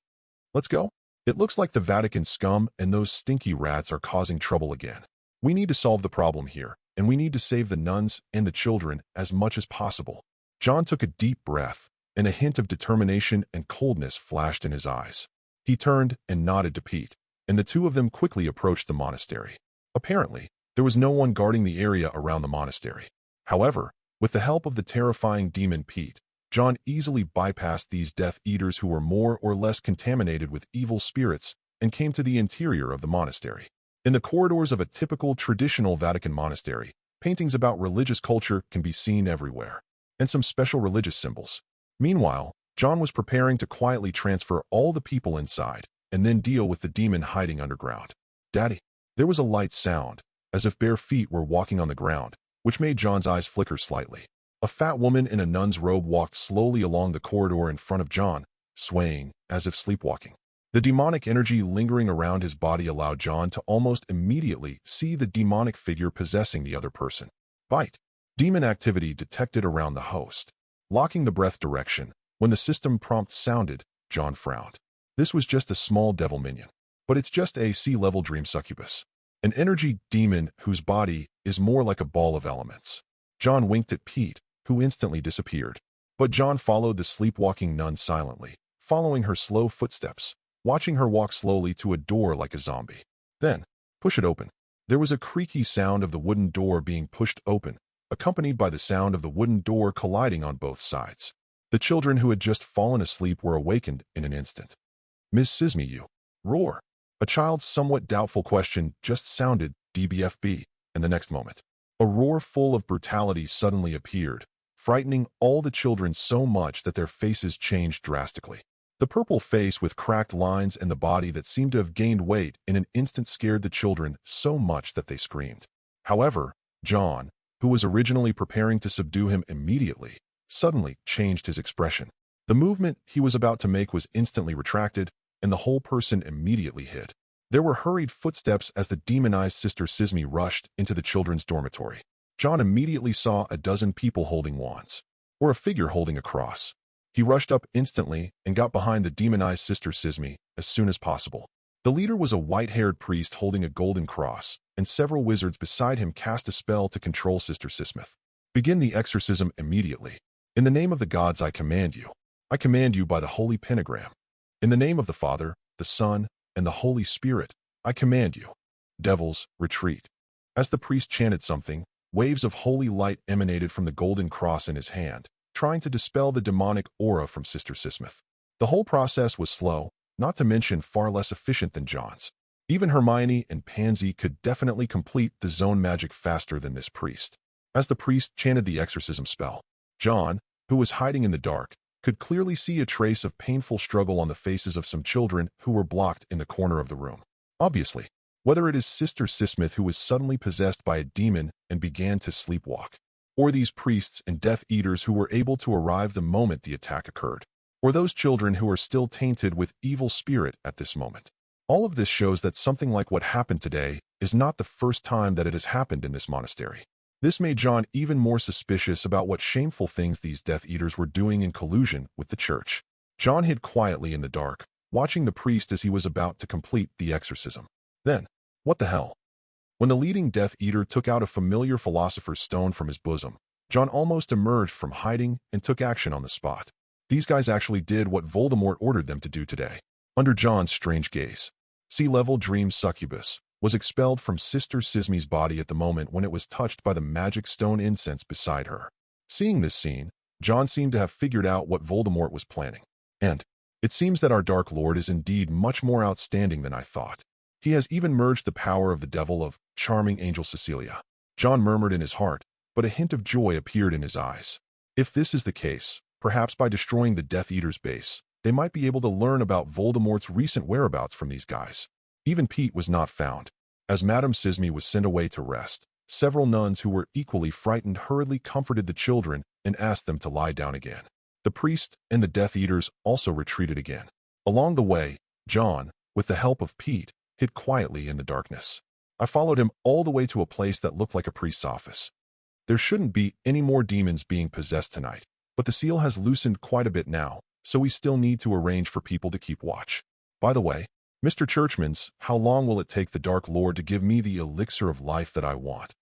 Let's go. It looks like the Vatican scum and those stinky rats are causing trouble again. We need to solve the problem here, and we need to save the nuns and the children as much as possible. John took a deep breath, and a hint of determination and coldness flashed in his eyes. He turned and nodded to Pete, and the two of them quickly approached the monastery. Apparently, there was no one guarding the area around the monastery. However, with the help of the terrifying demon Pete, John easily bypassed these Death Eaters who were more or less contaminated with evil spirits and came to the interior of the monastery. In the corridors of a typical traditional Vatican monastery, paintings about religious culture can be seen everywhere, and some special religious symbols. Meanwhile, John was preparing to quietly transfer all the people inside and then deal with the demon hiding underground. Daddy. There was a light sound, as if bare feet were walking on the ground, which made John's eyes flicker slightly. A fat woman in a nun's robe walked slowly along the corridor in front of John, swaying as if sleepwalking. The demonic energy lingering around his body allowed John to almost immediately see the demonic figure possessing the other person. Bite. Demon activity detected around the host. Locking the breath direction, when the system prompt sounded, John frowned. This was just a small devil minion. But it's just a sea-level dream succubus. An energy demon whose body is more like a ball of elements. John winked at Pete, who instantly disappeared. But John followed the sleepwalking nun silently, following her slow footsteps, watching her walk slowly to a door like a zombie. Then, push it open. There was a creaky sound of the wooden door being pushed open, accompanied by the sound of the wooden door colliding on both sides. The children who had just fallen asleep were awakened in an instant. "Ms. Sisme, you." Roar. A child's somewhat doubtful question just sounded DBFB, and the next moment, a roar full of brutality suddenly appeared, frightening all the children so much that their faces changed drastically. The purple face with cracked lines and the body that seemed to have gained weight in an instant scared the children so much that they screamed. However, John, who was originally preparing to subdue him immediately, suddenly changed his expression. The movement he was about to make was instantly retracted, and the whole person immediately hid. There were hurried footsteps as the demonized Sister Sisme rushed into the children's dormitory. John immediately saw a dozen people holding wands, or a figure holding a cross. He rushed up instantly and got behind the demonized Sister Sisme as soon as possible. The leader was a white-haired priest holding a golden cross, and several wizards beside him cast a spell to control Sister Sisme. "Begin the exorcism immediately. In the name of the gods I command you. I command you by the holy pentagram. In the name of the Father, the Son, and the Holy Spirit, I command you. Devils, retreat." As the priest chanted something, waves of holy light emanated from the golden cross in his hand, trying to dispel the demonic aura from Sister Sisme. The whole process was slow, not to mention far less efficient than John's. Even Hermione and Pansy could definitely complete the zone magic faster than this priest. As the priest chanted the exorcism spell, John, who was hiding in the dark, could clearly see a trace of painful struggle on the faces of some children who were blocked in the corner of the room. Obviously, whether it is Sister Sisme who was suddenly possessed by a demon and began to sleepwalk, or these priests and Death Eaters who were able to arrive the moment the attack occurred, or those children who are still tainted with evil spirit at this moment. All of this shows that something like what happened today is not the first time that it has happened in this monastery. This made John even more suspicious about what shameful things these Death Eaters were doing in collusion with the church. John hid quietly in the dark, watching the priest as he was about to complete the exorcism. Then, what the hell? When the leading Death Eater took out a familiar philosopher's stone from his bosom, John almost emerged from hiding and took action on the spot. These guys actually did what Voldemort ordered them to do today. Under John's strange gaze, sea-level dream succubus was expelled from Sister Sisme's body at the moment when it was touched by the magic stone incense beside her. Seeing this scene, John seemed to have figured out what Voldemort was planning. And it seems that our Dark Lord is indeed much more outstanding than I thought. He has even merged the power of the devil of charming Angel Cecilia. John murmured in his heart, but a hint of joy appeared in his eyes. If this is the case, perhaps by destroying the Death Eater's base, they might be able to learn about Voldemort's recent whereabouts from these guys. Even Pete was not found. As Madame Sisme was sent away to rest, several nuns who were equally frightened hurriedly comforted the children and asked them to lie down again. The priest and the Death Eaters also retreated again. Along the way, John, with the help of Pete, hid quietly in the darkness. I followed him all the way to a place that looked like a priest's office. There shouldn't be any more demons being possessed tonight, but the seal has loosened quite a bit now, so we still need to arrange for people to keep watch. By the way, Mr. Churchmans, how long will it take the Dark Lord to give me the elixir of life that I want?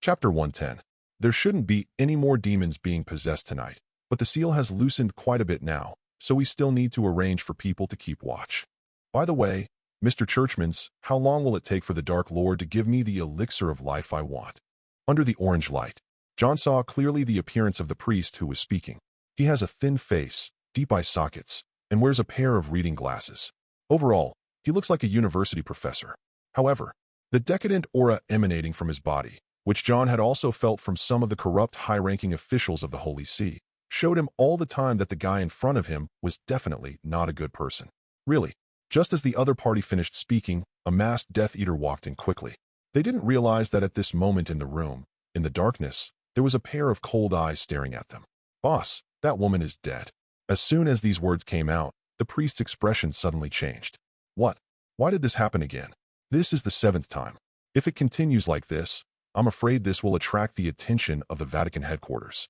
Chapter 110. There shouldn't be any more demons being possessed tonight, but the seal has loosened quite a bit now, so we still need to arrange for people to keep watch. By the way, Mr. Churchmans, how long will it take for the Dark Lord to give me the elixir of life I want? Under the orange light, John saw clearly the appearance of the priest who was speaking. He has a thin face, deep eye sockets, and wears a pair of reading glasses. Overall, he looks like a university professor. However, the decadent aura emanating from his body, which John had also felt from some of the corrupt high-ranking officials of the Holy See, showed him all the time that the guy in front of him was definitely not a good person. Really, just as the other party finished speaking, a masked Death Eater walked in quickly. They didn't realize that at this moment in the room, in the darkness, there was a pair of cold eyes staring at them. "Boss, that woman is dead." As soon as these words came out, the priest's expression suddenly changed. "What? Why did this happen again? This is the 7th time. If it continues like this, I'm afraid this will attract the attention of the Vatican headquarters."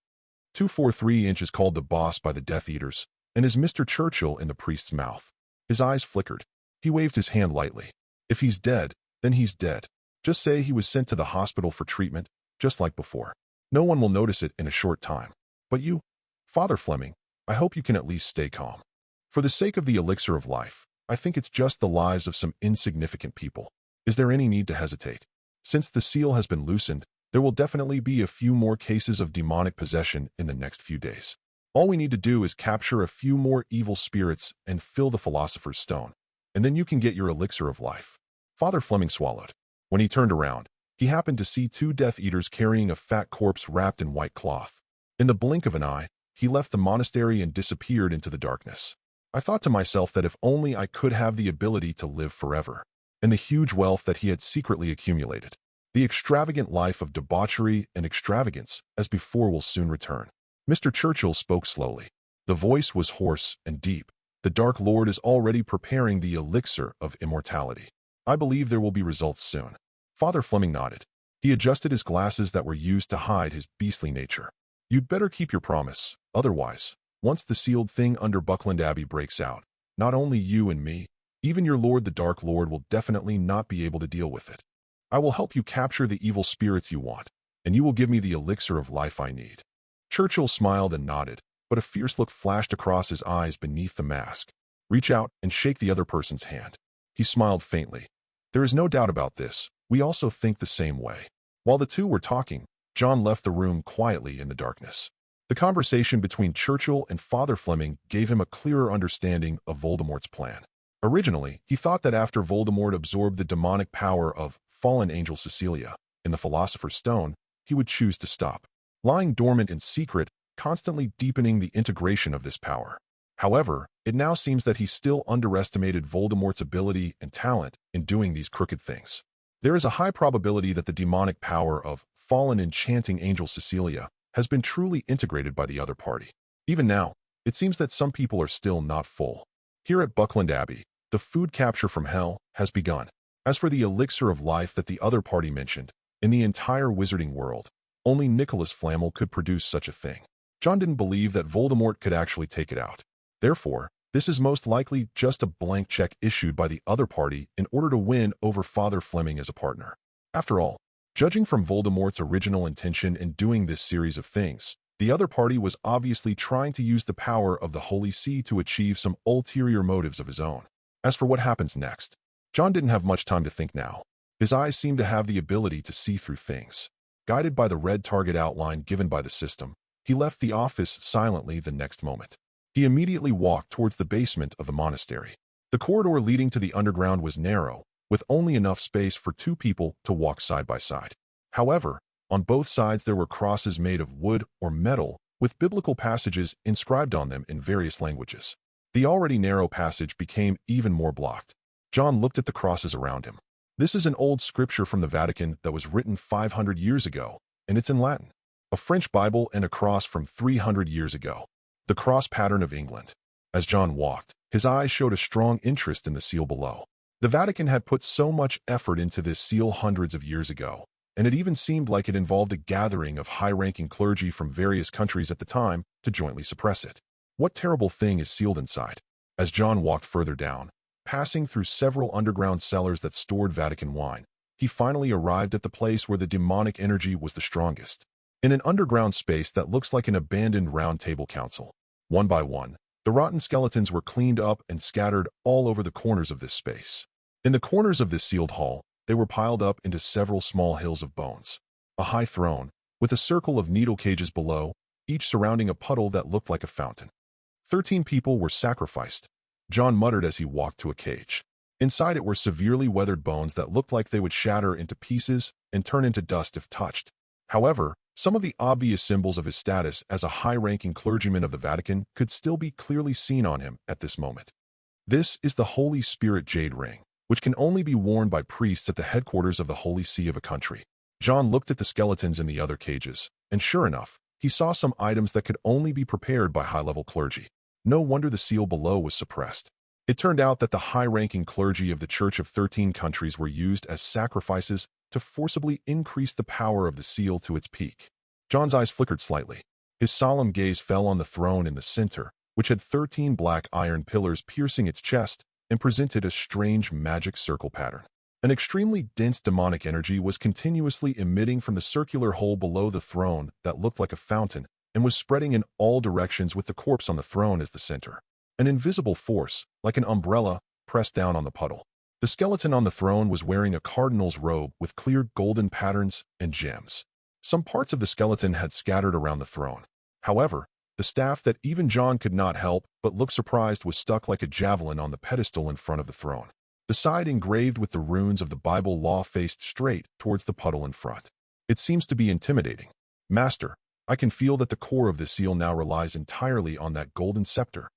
243 inches called the boss by the Death Eaters, and is Mr. Churchill in the priest's mouth. His eyes flickered. He waved his hand lightly. "If he's dead, then he's dead. Just say he was sent to the hospital for treatment, just like before. No one will notice it in a short time. But you, Father Fleming, I hope you can at least stay calm. For the sake of the elixir of life, I think it's just the lives of some insignificant people. Is there any need to hesitate? Since the seal has been loosened, there will definitely be a few more cases of demonic possession in the next few days. All we need to do is capture a few more evil spirits and fill the Philosopher's Stone, and then you can get your elixir of life." Father Fleming swallowed. When he turned around, he happened to see 2 Death Eaters carrying a fat corpse wrapped in white cloth. In the blink of an eye, he left the monastery and disappeared into the darkness. I thought to myself that if only I could have the ability to live forever, and the huge wealth that he had secretly accumulated. The extravagant life of debauchery and extravagance as before will soon return. Mr. Churchill spoke slowly. The voice was hoarse and deep. "The Dark Lord is already preparing the elixir of immortality. I believe there will be results soon." Father Fleming nodded. He adjusted his glasses that were used to hide his beastly nature. "You'd better keep your promise, otherwise, once the sealed thing under Buckland Abbey breaks out, not only you and me, even your lord the Dark Lord will definitely not be able to deal with it. I will help you capture the evil spirits you want, and you will give me the elixir of life I need." Churchill smiled and nodded, but a fierce look flashed across his eyes beneath the mask. "Reach out and shake the other person's hand." He smiled faintly. "There is no doubt about this. We also think the same way." While the two were talking, John left the room quietly in the darkness. The conversation between Churchill and Father Fleming gave him a clearer understanding of Voldemort's plan. Originally, he thought that after Voldemort absorbed the demonic power of fallen angel Cecilia in the Philosopher's Stone, he would choose to stop, lying dormant in secret, constantly deepening the integration of this power. However, it now seems that he still underestimated Voldemort's ability and talent in doing these crooked things. There is a high probability that the demonic power of fallen enchanting angel Cecilia has been truly integrated by the other party. Even now, it seems that some people are still not full. Here at Buckland Abbey, the food capture from hell has begun. As for the elixir of life that the other party mentioned, in the entire wizarding world, only Nicholas Flamel could produce such a thing. John didn't believe that Voldemort could actually take it out. Therefore, this is most likely just a blank check issued by the other party in order to win over Father Fleming as a partner. After all, judging from Voldemort's original intention in doing this series of things, the other party was obviously trying to use the power of the Holy See to achieve some ulterior motives of his own. As for what happens next, John didn't have much time to think now. His eyes seemed to have the ability to see through things. Guided by the red target outline given by the system, he left the office silently the next moment. He immediately walked towards the basement of the monastery. The corridor leading to the underground was narrow, with only enough space for 2 people to walk side by side. However, on both sides there were crosses made of wood or metal, with biblical passages inscribed on them in various languages. The already narrow passage became even more blocked. John looked at the crosses around him. This is an old scripture from the Vatican that was written 500 years ago, and it's in Latin. A French Bible and a cross from 300 years ago. The cross pattern of England. As John walked, his eyes showed a strong interest in the seal below. The Vatican had put so much effort into this seal hundreds of years ago, and it even seemed like it involved a gathering of high-ranking clergy from various countries at the time to jointly suppress it. What terrible thing is sealed inside? As John walked further down, passing through several underground cellars that stored Vatican wine, he finally arrived at the place where the demonic energy was the strongest. In an underground space that looks like an abandoned round table council. One by one, the rotten skeletons were cleaned up and scattered all over the corners of this space. In the corners of this sealed hall, they were piled up into several small hills of bones. A high throne, with a circle of needle cages below, each surrounding a puddle that looked like a fountain. 13 people were sacrificed, John muttered as he walked to a cage. Inside it were severely weathered bones that looked like they would shatter into pieces and turn into dust if touched. However, some of the obvious symbols of his status as a high-ranking clergyman of the Vatican could still be clearly seen on him at this moment. This is the Holy Spirit jade ring, which can only be worn by priests at the headquarters of the Holy See of a country. John looked at the skeletons in the other cages, and sure enough, he saw some items that could only be prepared by high-level clergy. No wonder the seal below was suppressed. It turned out that the high-ranking clergy of the Church of 13 countries were used as sacrifices to forcibly increase the power of the seal to its peak. John's eyes flickered slightly. His solemn gaze fell on the throne in the center, which had 13 black iron pillars piercing its chest and presented a strange magic circle pattern. An extremely dense demonic energy was continuously emitting from the circular hole below the throne that looked like a fountain and was spreading in all directions with the corpse on the throne as the center. An invisible force, like an umbrella, pressed down on the puddle. The skeleton on the throne was wearing a cardinal's robe with clear golden patterns and gems. Some parts of the skeleton had scattered around the throne. However, the staff that even John could not help but look surprised was stuck like a javelin on the pedestal in front of the throne. The side engraved with the runes of the Bible law faced straight towards the puddle in front. It seems to be intimidating. Master, I can feel that the core of the seal now relies entirely on that golden scepter.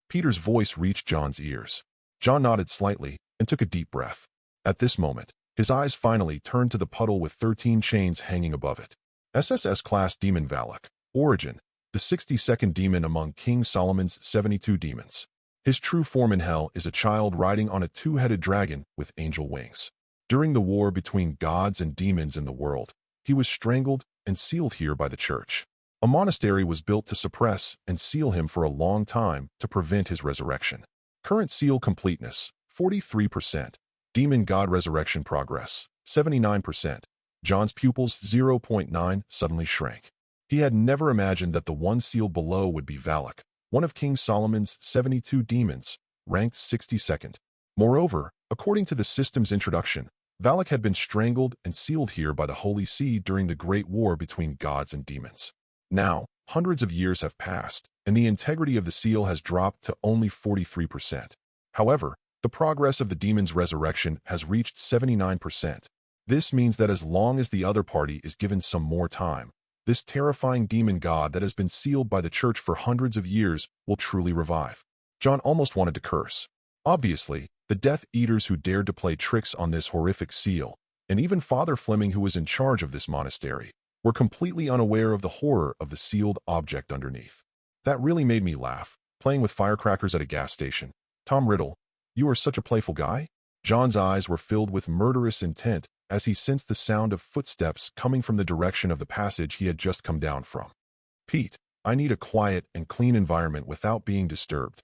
Peter's voice reached John's ears. John nodded slightly and took a deep breath. At this moment, his eyes finally turned to the puddle with 13 chains hanging above it. SSS-class demon Valak. Origin, the 62nd demon among King Solomon's 72 demons. His true form in hell is a child riding on a two-headed dragon with angel wings. During the war between gods and demons in the world, he was strangled and sealed here by the church. A monastery was built to suppress and seal him for a long time to prevent his resurrection. Current seal completeness, 43%. Demon God resurrection progress, 79%. John's pupils, 0.9, suddenly shrank. He had never imagined that the one sealed below would be Valak, one of King Solomon's 72 demons, ranked 62nd. Moreover, according to the system's introduction, Valak had been strangled and sealed here by the Holy See during the Great War between gods and demons. Now, hundreds of years have passed, and the integrity of the seal has dropped to only 43%. However, the progress of the demon's resurrection has reached 79%. This means that as long as the other party is given some more time, this terrifying demon god that has been sealed by the church for hundreds of years will truly revive. John almost wanted to curse. Obviously, the Death Eaters who dared to play tricks on this horrific seal, and even Father Fleming who was in charge of this monastery, were completely unaware of the horror of the sealed object underneath. That really made me laugh, playing with firecrackers at a gas station. Tom Riddle, you are such a playful guy? John's eyes were filled with murderous intent as he sensed the sound of footsteps coming from the direction of the passage he had just come down from. Pete, I need a quiet and clean environment without being disturbed.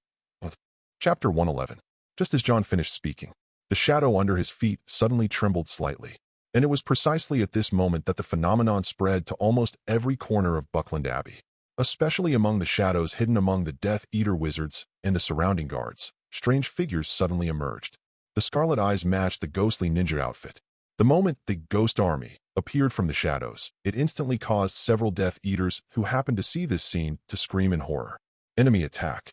Chapter 111. Just as John finished speaking, the shadow under his feet suddenly trembled slightly, and it was precisely at this moment that the phenomenon spread to almost every corner of Buckland Abbey. Especially among the shadows hidden among the Death Eater wizards and the surrounding guards, strange figures suddenly emerged. The scarlet eyes matched the ghostly ninja outfit. The moment the Ghost Army appeared from the shadows, it instantly caused several Death Eaters who happened to see this scene to scream in horror. Enemy attack.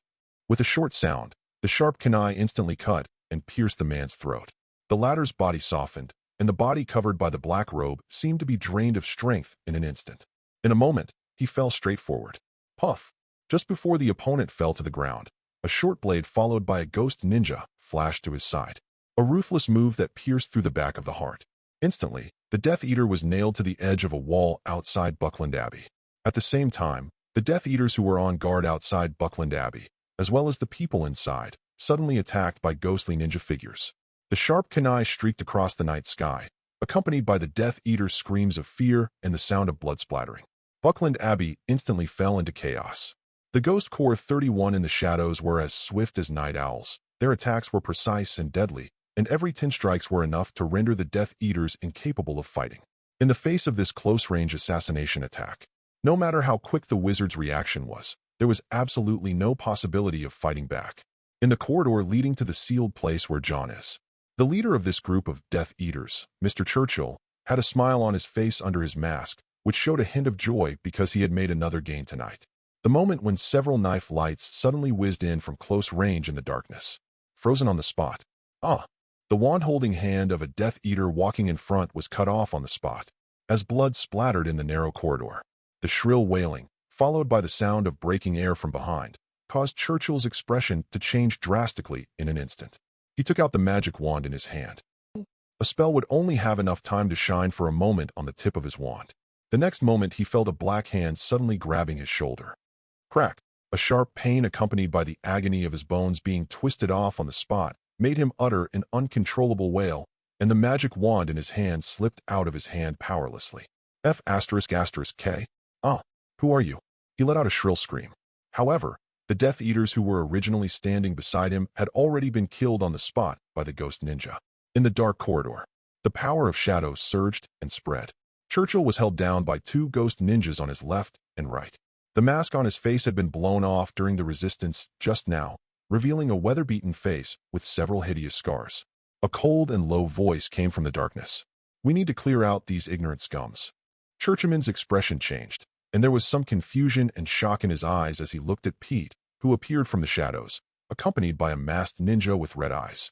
With a short sound, the sharp kunai instantly cut and pierced the man's throat. The latter's body softened, and the body covered by the black robe seemed to be drained of strength in an instant. In a moment, he fell straight forward. Puff! Just before the opponent fell to the ground, a A short blade followed by a ghost ninja flashed to his side. A ruthless move that pierced through the back of the heart. Instantly, the Death Eater was nailed to the edge of a wall outside Buckland Abbey. At the same time, the Death Eaters who were on guard outside Buckland Abbey, as well as the people inside, suddenly attacked by ghostly ninja figures. The sharp kunai streaked across the night sky, accompanied by the Death Eater's screams of fear and the sound of blood splattering. Buckland Abbey instantly fell into chaos. The Ghost Corps 31 in the shadows were as swift as night owls. Their attacks were precise and deadly, and every 10 strikes were enough to render the Death Eaters incapable of fighting. In the face of this close-range assassination attack, no matter how quick the wizard's reaction was, there was absolutely no possibility of fighting back. In the corridor leading to the sealed place where John is, the leader of this group of Death Eaters, Mr. Churchill, had a smile on his face under his mask, which showed a hint of joy because he had made another gain tonight. The moment when several knife lights suddenly whizzed in from close range in the darkness. Frozen on the spot. The wand-holding hand of a Death Eater walking in front was cut off on the spot, as blood splattered in the narrow corridor. The shrill wailing, followed by the sound of breaking air from behind, caused Churchill's expression to change drastically in an instant. He took out the magic wand in his hand. A spell would only have enough time to shine for a moment on the tip of his wand. The next moment he felt a black hand suddenly grabbing his shoulder. Crack! A sharp pain accompanied by the agony of his bones being twisted off on the spot made him utter an uncontrollable wail, and the magic wand in his hand slipped out of his hand powerlessly. F***K. Who are you? He let out a shrill scream. However, the Death Eaters who were originally standing beside him had already been killed on the spot by the ghost ninja. In the dark corridor, the power of shadows surged and spread. Churchill was held down by 2 ghost ninjas on his left and right. The mask on his face had been blown off during the resistance just now, revealing a weather-beaten face with several hideous scars. A cold and low voice came from the darkness. "We need to clear out these ignorant scums." Churchill's expression changed, and there was some confusion and shock in his eyes as he looked at Pete, who appeared from the shadows, accompanied by a masked ninja with red eyes.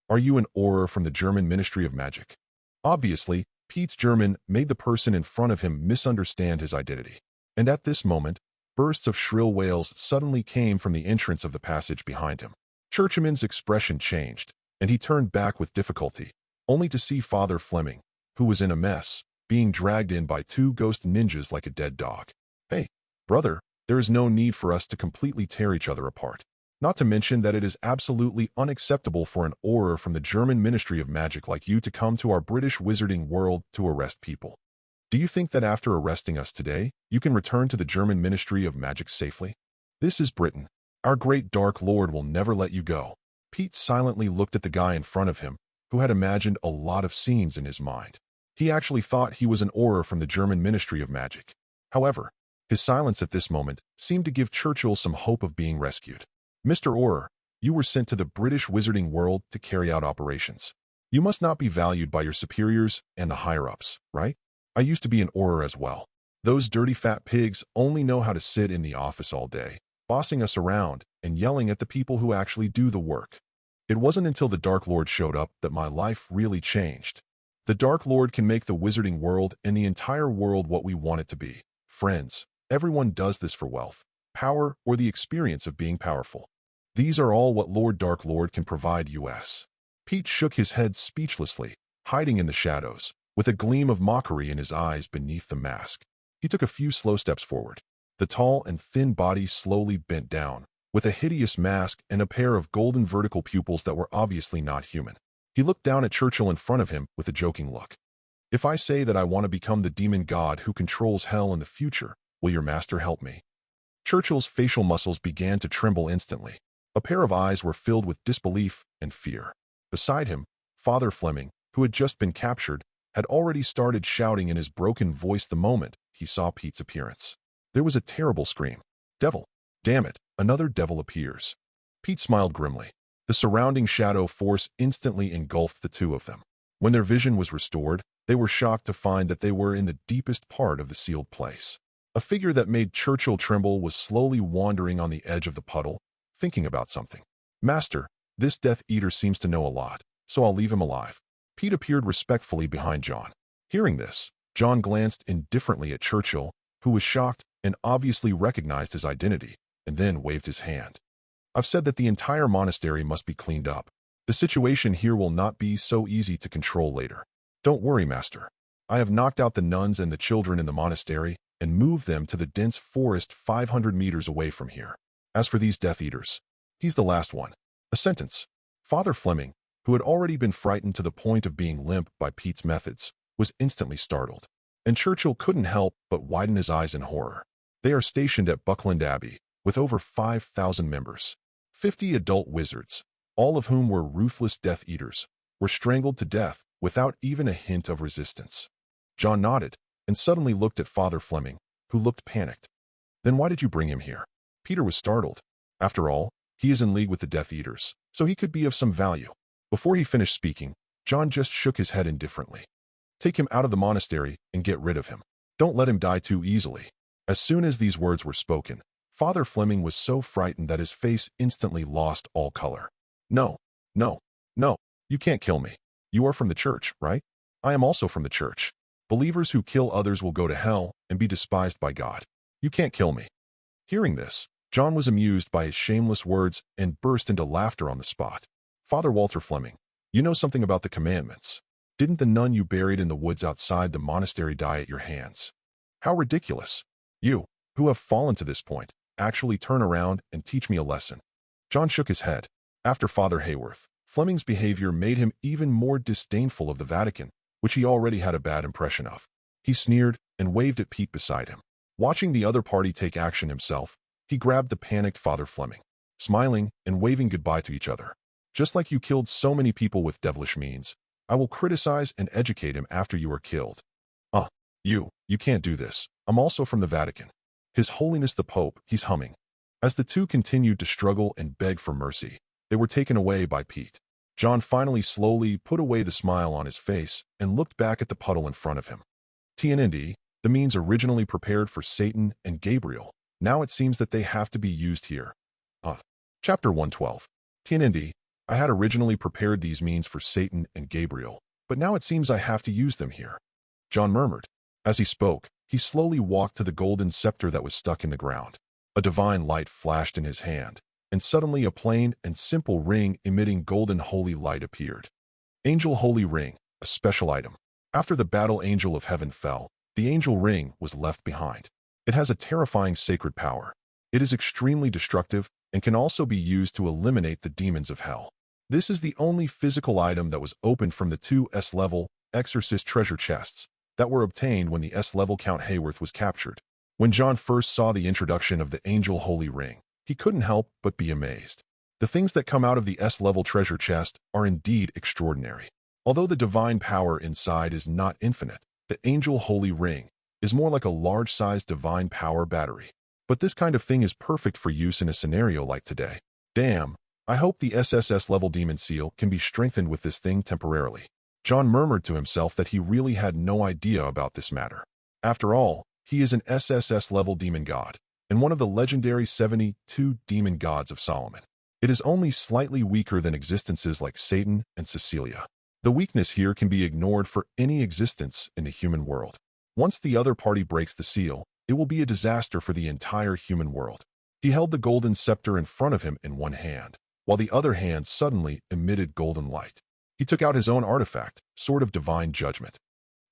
"Are you an Auror from the German Ministry of Magic?" Obviously, Pete's German made the person in front of him misunderstand his identity. And at this moment, bursts of shrill wails suddenly came from the entrance of the passage behind him. Churchill's expression changed, and he turned back with difficulty, only to see Father Fleming, who was in a mess, being dragged in by 2 ghost ninjas like a dead dog. "Hey, brother, there is no need for us to completely tear each other apart. Not to mention that it is absolutely unacceptable for an Auror from the German Ministry of Magic like you to come to our British wizarding world to arrest people. Do you think that after arresting us today, you can return to the German Ministry of Magic safely? This is Britain. Our great Dark Lord will never let you go." Pete silently looked at the guy in front of him, who had imagined a lot of scenes in his mind. He actually thought he was an Auror from the German Ministry of Magic. However, his silence at this moment seemed to give Churchill some hope of being rescued. "Mr. Auror, you were sent to the British wizarding world to carry out operations. You must not be valued by your superiors and the higher-ups, right? I used to be an Auror as well. Those dirty fat pigs only know how to sit in the office all day, bossing us around and yelling at the people who actually do the work. It wasn't until the Dark Lord showed up that my life really changed. The Dark Lord can make the wizarding world and the entire world what we want it to be. Friends, everyone does this for wealth, power, or the experience of being powerful. These are all what Lord Dark Lord can provide us." Pete shook his head speechlessly, hiding in the shadows, with a gleam of mockery in his eyes beneath the mask. He took a few slow steps forward. The tall and thin body slowly bent down, with a hideous mask and a pair of golden vertical pupils that were obviously not human. He looked down at Churchill in front of him with a joking look. "If I say that I want to become the demon god who controls hell in the future, will your master help me?" Churchill's facial muscles began to tremble instantly. A pair of eyes were filled with disbelief and fear. Beside him, Father Fleming, who had just been captured, had already started shouting in his broken voice the moment he saw Pete's appearance. There was a terrible scream. "Devil! Damn it, another devil appears." Pete smiled grimly. The surrounding shadow force instantly engulfed the 2 of them. When their vision was restored, they were shocked to find that they were in the deepest part of the sealed place. A figure that made Churchill tremble was slowly wandering on the edge of the puddle, thinking about something. "Master, this Death Eater seems to know a lot, so I'll leave him alive." Pete appeared respectfully behind John. Hearing this, John glanced indifferently at Churchill, who was shocked and obviously recognized his identity, and then waved his hand. I've said that the entire monastery must be cleaned up. The situation here will not be so easy to control later. Don't worry, Master. I have knocked out the nuns and the children in the monastery and moved them to the dense forest 500 meters away from here. As for these Death Eaters, he's the last one. A sentence. Father Fleming, who had already been frightened to the point of being limp by Pete's methods, was instantly startled, and Churchill couldn't help but widen his eyes in horror. They are stationed at Buckland Abbey, with over 5,000 members. 50 adult wizards, all of whom were ruthless Death Eaters, were strangled to death without even a hint of resistance. John nodded, and suddenly looked at Father Fleming, who looked panicked. Then why did you bring him here? Peter was startled. After all, he is in league with the Death Eaters, so he could be of some value. Before he finished speaking, John just shook his head indifferently. Take him out of the monastery and get rid of him. Don't let him die too easily. As soon as these words were spoken, Father Fleming was so frightened that his face instantly lost all color. No, no, no, you can't kill me. You are from the church, right? I am also from the church. Believers who kill others will go to hell and be despised by God. You can't kill me. Hearing this, John was amused by his shameless words and burst into laughter on the spot. Father Walter Fleming, you know something about the commandments. Didn't the nun you buried in the woods outside the monastery die at your hands? How ridiculous. You, who have fallen to this point, actually turn around and teach me a lesson. John shook his head. After Father Hayworth, Fleming's behavior made him even more disdainful of the Vatican, which he already had a bad impression of. He sneered and waved at Pete beside him. Watching the other party take action himself, he grabbed the panicked Father Fleming, smiling and waving goodbye to each other. Just like you killed so many people with devilish means, I will criticize and educate him after you are killed. You can't do this. I'm also from the Vatican. His Holiness the Pope, he's humming. As the two continued to struggle and beg for mercy, they were taken away by Pete. John finally slowly put away the smile on his face and looked back at the puddle in front of him. TND, the means originally prepared for Satan and Gabriel. Now it seems that they have to be used here. Chapter 112. TND, I had originally prepared these means for Satan and Gabriel, but now it seems I have to use them here. John murmured. As he spoke, he slowly walked to the golden scepter that was stuck in the ground. A divine light flashed in his hand, and suddenly a plain and simple ring emitting golden holy light appeared. Angel Holy Ring, a special item. After the battle angel of heaven fell, the angel ring was left behind. It has a terrifying sacred power. It is extremely destructive and can also be used to eliminate the demons of hell. This is the only physical item that was opened from the two S-level Exorcist treasure chests that were obtained when the S-level Count Hayworth was captured. When John first saw the introduction of the Angel Holy Ring, he couldn't help but be amazed. The things that come out of the S-level treasure chest are indeed extraordinary. Although the divine power inside is not infinite, the Angel Holy Ring is more like a large-sized divine power battery. But this kind of thing is perfect for use in a scenario like today. Damn, I hope the SSS-level demon seal can be strengthened with this thing temporarily. John murmured to himself that he really had no idea about this matter. After all, he is an SSS-level demon god, and one of the legendary 72 demon gods of Solomon. It is only slightly weaker than existences like Satan and Cecilia. The weakness here can be ignored for any existence in the human world. Once the other party breaks the seal, it will be a disaster for the entire human world. He held the golden scepter in front of him in one hand, while the other hand suddenly emitted golden light. He took out his own artifact, Sword of Divine Judgment.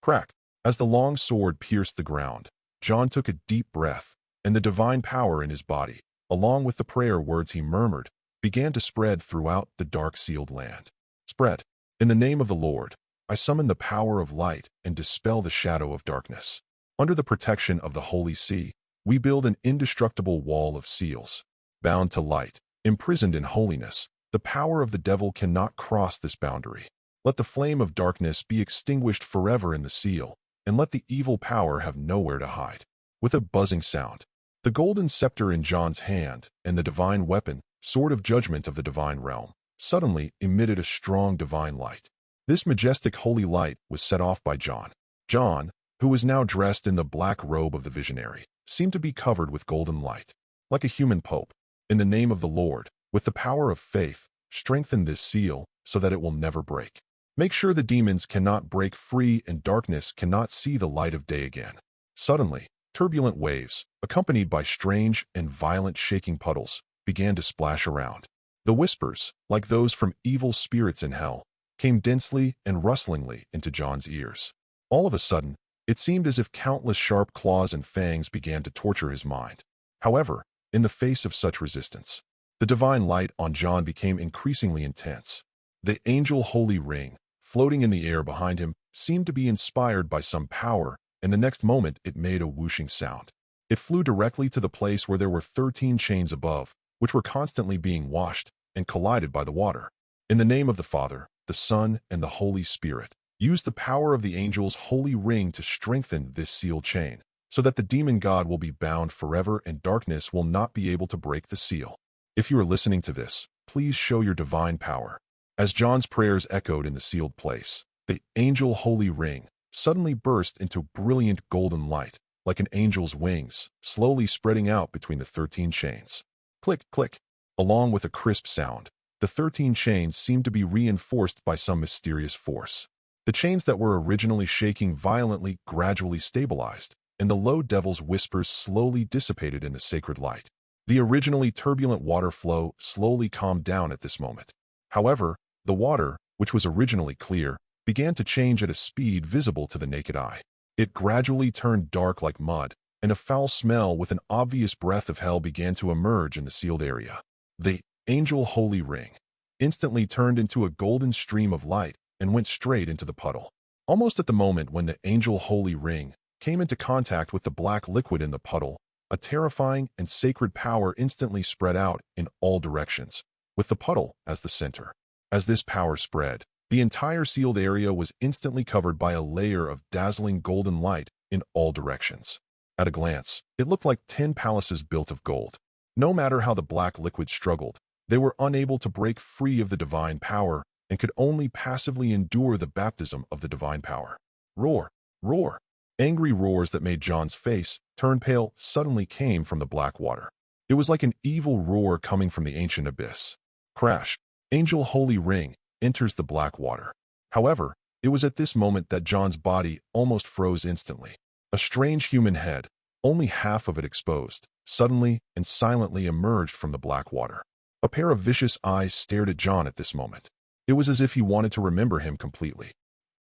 Crack! As the long sword pierced the ground, John took a deep breath, and the divine power in his body, along with the prayer words he murmured, began to spread throughout the dark-sealed land. Spread. In the name of the Lord, I summon the power of light and dispel the shadow of darkness. Under the protection of the Holy See, we build an indestructible wall of seals. Bound to light, imprisoned in holiness, the power of the devil cannot cross this boundary. Let the flame of darkness be extinguished forever in the seal, and let the evil power have nowhere to hide. With a buzzing sound, the golden scepter in John's hand and the divine weapon, Sword of Judgment of the divine realm, suddenly emitted a strong divine light. This majestic holy light was set off by John. John, who was now dressed in the black robe of the visionary, seemed to be covered with golden light. Like a human pope, in the name of the Lord, with the power of faith, strengthen this seal so that it will never break. Make sure the demons cannot break free and darkness cannot see the light of day again. Suddenly, turbulent waves, accompanied by strange and violent shaking puddles, began to splash around. The whispers, like those from evil spirits in hell, came densely and rustlingly into John's ears. All of a sudden, it seemed as if countless sharp claws and fangs began to torture his mind. However, in the face of such resistance, the divine light on John became increasingly intense. The angel holy ring, floating in the air behind him, seemed to be inspired by some power, and the next moment it made a whooshing sound. It flew directly to the place where there were 13 chains above, which were constantly being washed and collided by the water. In the name of the Father, the Son, and the Holy Spirit, use the power of the angel's holy ring to strengthen this sealed chain, so that the demon god will be bound forever and darkness will not be able to break the seal. If you are listening to this, please show your divine power. As John's prayers echoed in the sealed place, the angel holy ring suddenly burst into brilliant golden light, like an angel's wings, slowly spreading out between the 13 chains. Click, click. Along with a crisp sound, the 13 chains seemed to be reinforced by some mysterious force. The chains that were originally shaking violently gradually stabilized, and the low devil's whispers slowly dissipated in the sacred light. The originally turbulent water flow slowly calmed down at this moment. However, the water, which was originally clear, began to change at a speed visible to the naked eye. It gradually turned dark like mud, and a foul smell with an obvious breath of hell began to emerge in the sealed area. The angel holy ring instantly turned into a golden stream of light and went straight into the puddle. Almost at the moment when the angel holy ring came into contact with the black liquid in the puddle, a terrifying and sacred power instantly spread out in all directions, with the puddle as the center. As this power spread, the entire sealed area was instantly covered by a layer of dazzling golden light in all directions. At a glance, it looked like 10 palaces built of gold. No matter how the black liquid struggled, they were unable to break free of the divine power and could only passively endure the baptism of the divine power. Roar! Roar! Angry roars that made John's face turn pale suddenly came from the black water. It was like an evil roar coming from the ancient abyss. Crash! Angel holy ring enters the black water. However, it was at this moment that John's body almost froze instantly. A strange human head, only half of it exposed, suddenly and silently emerged from the black water. A pair of vicious eyes stared at John at this moment. It was as if he wanted to remember him completely.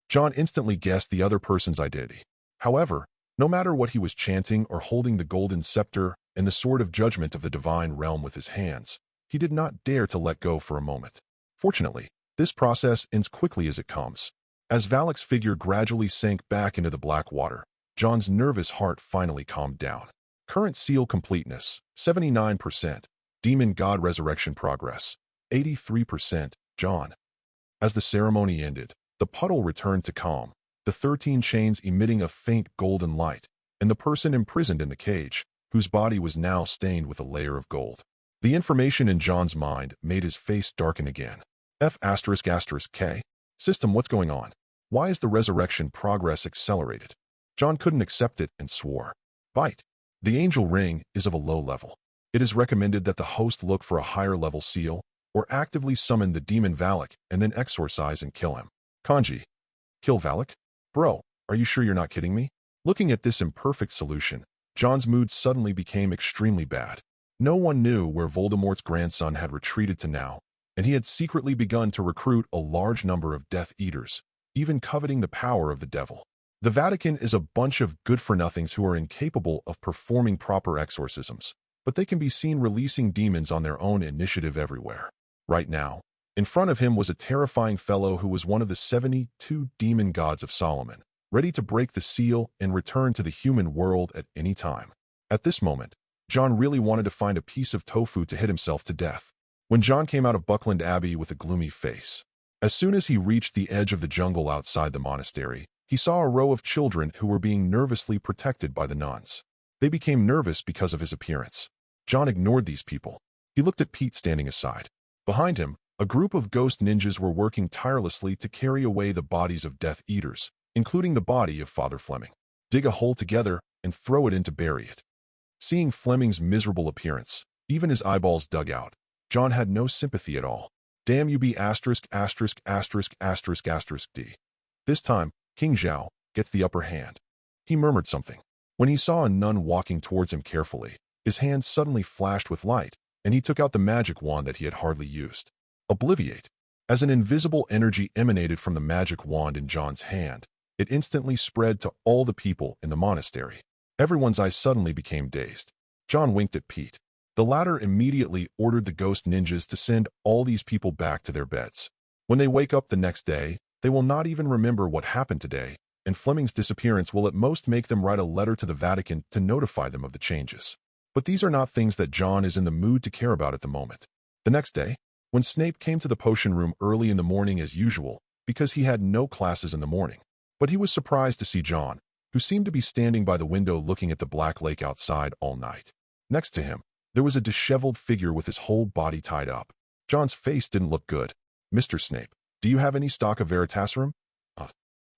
John instantly guessed the other person's identity. However, no matter what he was chanting or holding the golden scepter and the sword of judgment of the divine realm with his hands, he did not dare to let go for a moment. Fortunately, this process ends quickly as it comes. As Valak's figure gradually sank back into the black water, John's nervous heart finally calmed down. Current seal completeness, 79%. Demon God resurrection progress, 83%. John. As the ceremony ended, the puddle returned to calm, the 13 chains emitting a faint golden light, and the person imprisoned in the cage, whose body was now stained with a layer of gold. The information in John's mind made his face darken again. F***K? System, what's going on? Why is the resurrection progress accelerated? John couldn't accept it and swore. Bite. The angel ring is of a low level. It is recommended that the host look for a higher level seal, or actively summon the demon Valak and then exorcise and kill him. Kanji. Kill Valak? Bro, are you sure you're not kidding me? Looking at this imperfect solution, John's mood suddenly became extremely bad. No one knew where Voldemort's grandson had retreated to now, and he had secretly begun to recruit a large number of Death Eaters, even coveting the power of the devil. The Vatican is a bunch of good-for-nothings who are incapable of performing proper exorcisms, but they can be seen releasing demons on their own initiative everywhere. Right now, in front of him was a terrifying fellow who was one of the 72 demon gods of Solomon, ready to break the seal and return to the human world at any time. At this moment, John really wanted to find a piece of tofu to hit himself to death. When John came out of Buckland Abbey with a gloomy face, as soon as he reached the edge of the jungle outside the monastery, he saw a row of children who were being nervously protected by the nuns. They became nervous because of his appearance. John ignored these people. He looked at Pete standing aside. Behind him, a group of ghost ninjas were working tirelessly to carry away the bodies of Death Eaters, including the body of Father Fleming. Dig a hole together and throw it in to bury it. Seeing Fleming's miserable appearance, even his eyeballs dug out, John had no sympathy at all. Damn you be ****************. D. This time, King Zhao gets the upper hand. He murmured something. When he saw a nun walking towards him carefully, his hand suddenly flashed with light, and he took out the magic wand that he had hardly used. Obliviate. As an invisible energy emanated from the magic wand in John's hand, it instantly spread to all the people in the monastery. Everyone's eyes suddenly became dazed. John winked at Pete. The latter immediately ordered the ghost ninjas to send all these people back to their beds. When they wake up the next day, they will not even remember what happened today, and Fleming's disappearance will at most make them write a letter to the Vatican to notify them of the changes. But these are not things that John is in the mood to care about at the moment. The next day, when Snape came to the potion room early in the morning as usual, because he had no classes in the morning, but he was surprised to see John, who seemed to be standing by the window looking at the black lake outside all night. Next to him, there was a disheveled figure with his whole body tied up. John's face didn't look good. "Mr. Snape, do you have any stock of Veritaserum?"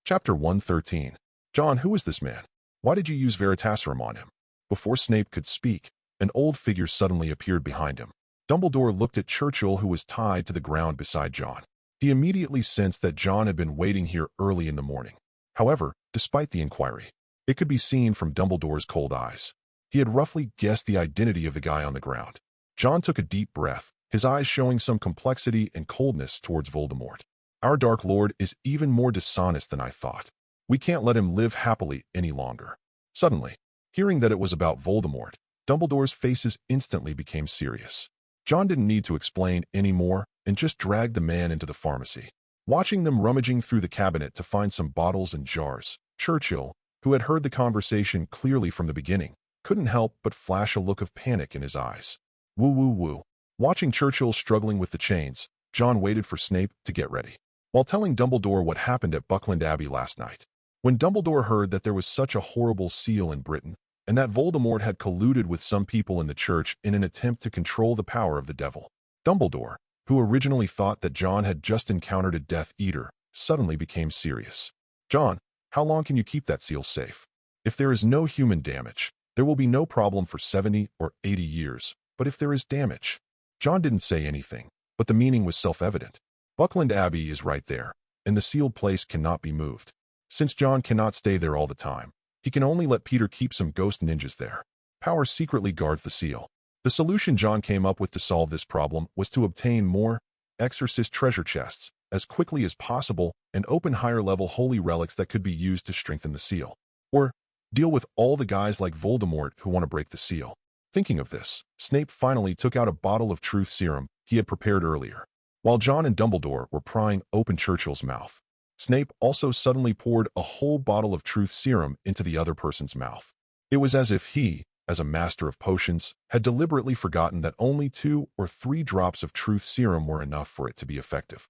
Chapter 113. John, who is this man? Why did you use Veritaserum on him? Before Snape could speak, an old figure suddenly appeared behind him. Dumbledore looked at Churchill, who was tied to the ground beside John. He immediately sensed that John had been waiting here early in the morning. However, despite the inquiry, it could be seen from Dumbledore's cold eyes. He had roughly guessed the identity of the guy on the ground. John took a deep breath, his eyes showing some complexity and coldness towards Voldemort. "Our Dark Lord is even more dishonest than I thought. We can't let him live happily any longer." Suddenly, hearing that it was about Voldemort, Dumbledore's faces instantly became serious. John didn't need to explain any more and just dragged the man into the pharmacy. Watching them rummaging through the cabinet to find some bottles and jars, Churchill, who had heard the conversation clearly from the beginning, couldn't help but flash a look of panic in his eyes. Woo woo woo. Watching Churchill struggling with the chains, John waited for Snape to get ready, while telling Dumbledore what happened at Buckland Abbey last night. When Dumbledore heard that there was such a horrible seal in Britain, and that Voldemort had colluded with some people in the church in an attempt to control the power of the devil, Dumbledore, who originally thought that John had just encountered a Death Eater, suddenly became serious. "John, how long can you keep that seal safe? If there is no human damage, there will be no problem for 70 or 80 years, but if there is damage..." John didn't say anything, but the meaning was self-evident. Buckland Abbey is right there, and the sealed place cannot be moved. Since John cannot stay there all the time, he can only let Peter keep some ghost ninjas there. Power secretly guards the seal. The solution John came up with to solve this problem was to obtain more Exorcist treasure chests as quickly as possible and open higher-level holy relics that could be used to strengthen the seal. Or deal with all the guys like Voldemort who want to break the seal. Thinking of this, Snape finally took out a bottle of truth serum he had prepared earlier. While John and Dumbledore were prying open Churchill's mouth, Snape also suddenly poured a whole bottle of truth serum into the other person's mouth. It was as if he, as a master of potions, had deliberately forgotten that only 2 or 3 drops of truth serum were enough for it to be effective.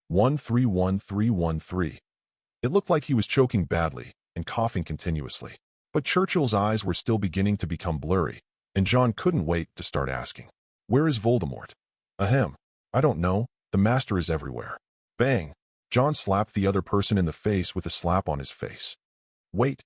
131313. It looked like he was choking badly and coughing continuously. But Churchill's eyes were still beginning to become blurry, and John couldn't wait to start asking, "Where is Voldemort?" "Ahem. I don't know. The master is everywhere." Bang! John slapped the other person in the face with a slap on his face. Wait,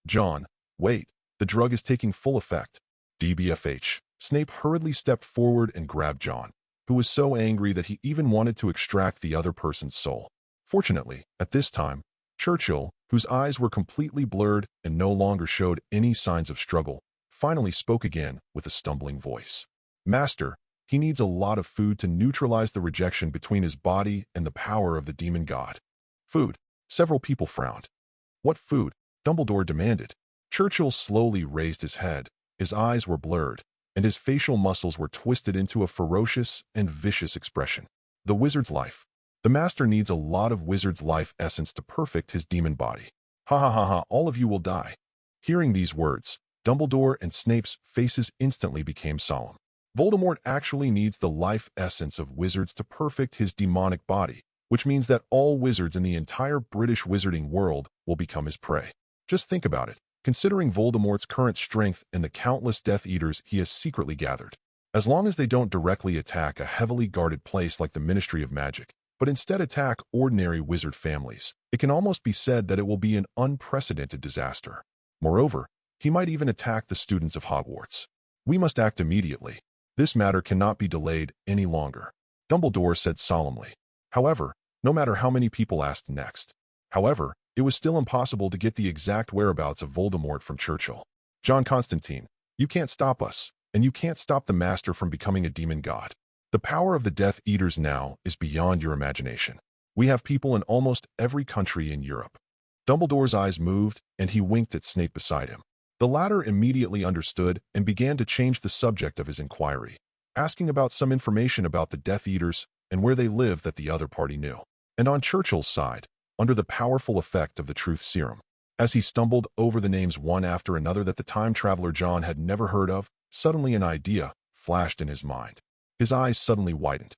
John, wait. The drug is taking full effect." DBFH. Snape hurriedly stepped forward and grabbed John, who was so angry that he even wanted to extract the other person's soul. Fortunately, at this time, Churchill, whose eyes were completely blurred and no longer showed any signs of struggle, finally spoke again with a stumbling voice. "Master, he needs a lot of food to neutralize the rejection between his body and the power of the demon god." "Food?" Several people frowned. "What food?" Dumbledore demanded. Churchill slowly raised his head, his eyes were blurred, and his facial muscles were twisted into a ferocious and vicious expression. "The wizard's life. The master needs a lot of wizard's life essence to perfect his demon body. Ha ha ha ha, all of you will die." Hearing these words, Dumbledore and Snape's faces instantly became solemn. Voldemort actually needs the life essence of wizards to perfect his demonic body, which means that all wizards in the entire British wizarding world will become his prey. Just think about it, considering Voldemort's current strength and the countless Death Eaters he has secretly gathered. As long as they don't directly attack a heavily guarded place like the Ministry of Magic, but instead attack ordinary wizard families, it can almost be said that it will be an unprecedented disaster. Moreover, he might even attack the students of Hogwarts. "We must act immediately. This matter cannot be delayed any longer," Dumbledore said solemnly. However, no matter how many people asked next. However, it was still impossible to get the exact whereabouts of Voldemort from Churchill. "John Konstantin, you can't stop us. and you can't stop the master from becoming a demon god. The power of the Death Eaters now is beyond your imagination. We have people in almost every country in Europe. Dumbledore's eyes moved, and he winked at Snape beside him. The latter immediately understood and began to change the subject of his inquiry, asking about some information about the Death Eaters and where they live that the other party knew. And on Churchill's side, under the powerful effect of the truth serum, as he stumbled over the names one after another that the time traveler John had never heard of, suddenly an idea flashed in his mind. His eyes suddenly widened.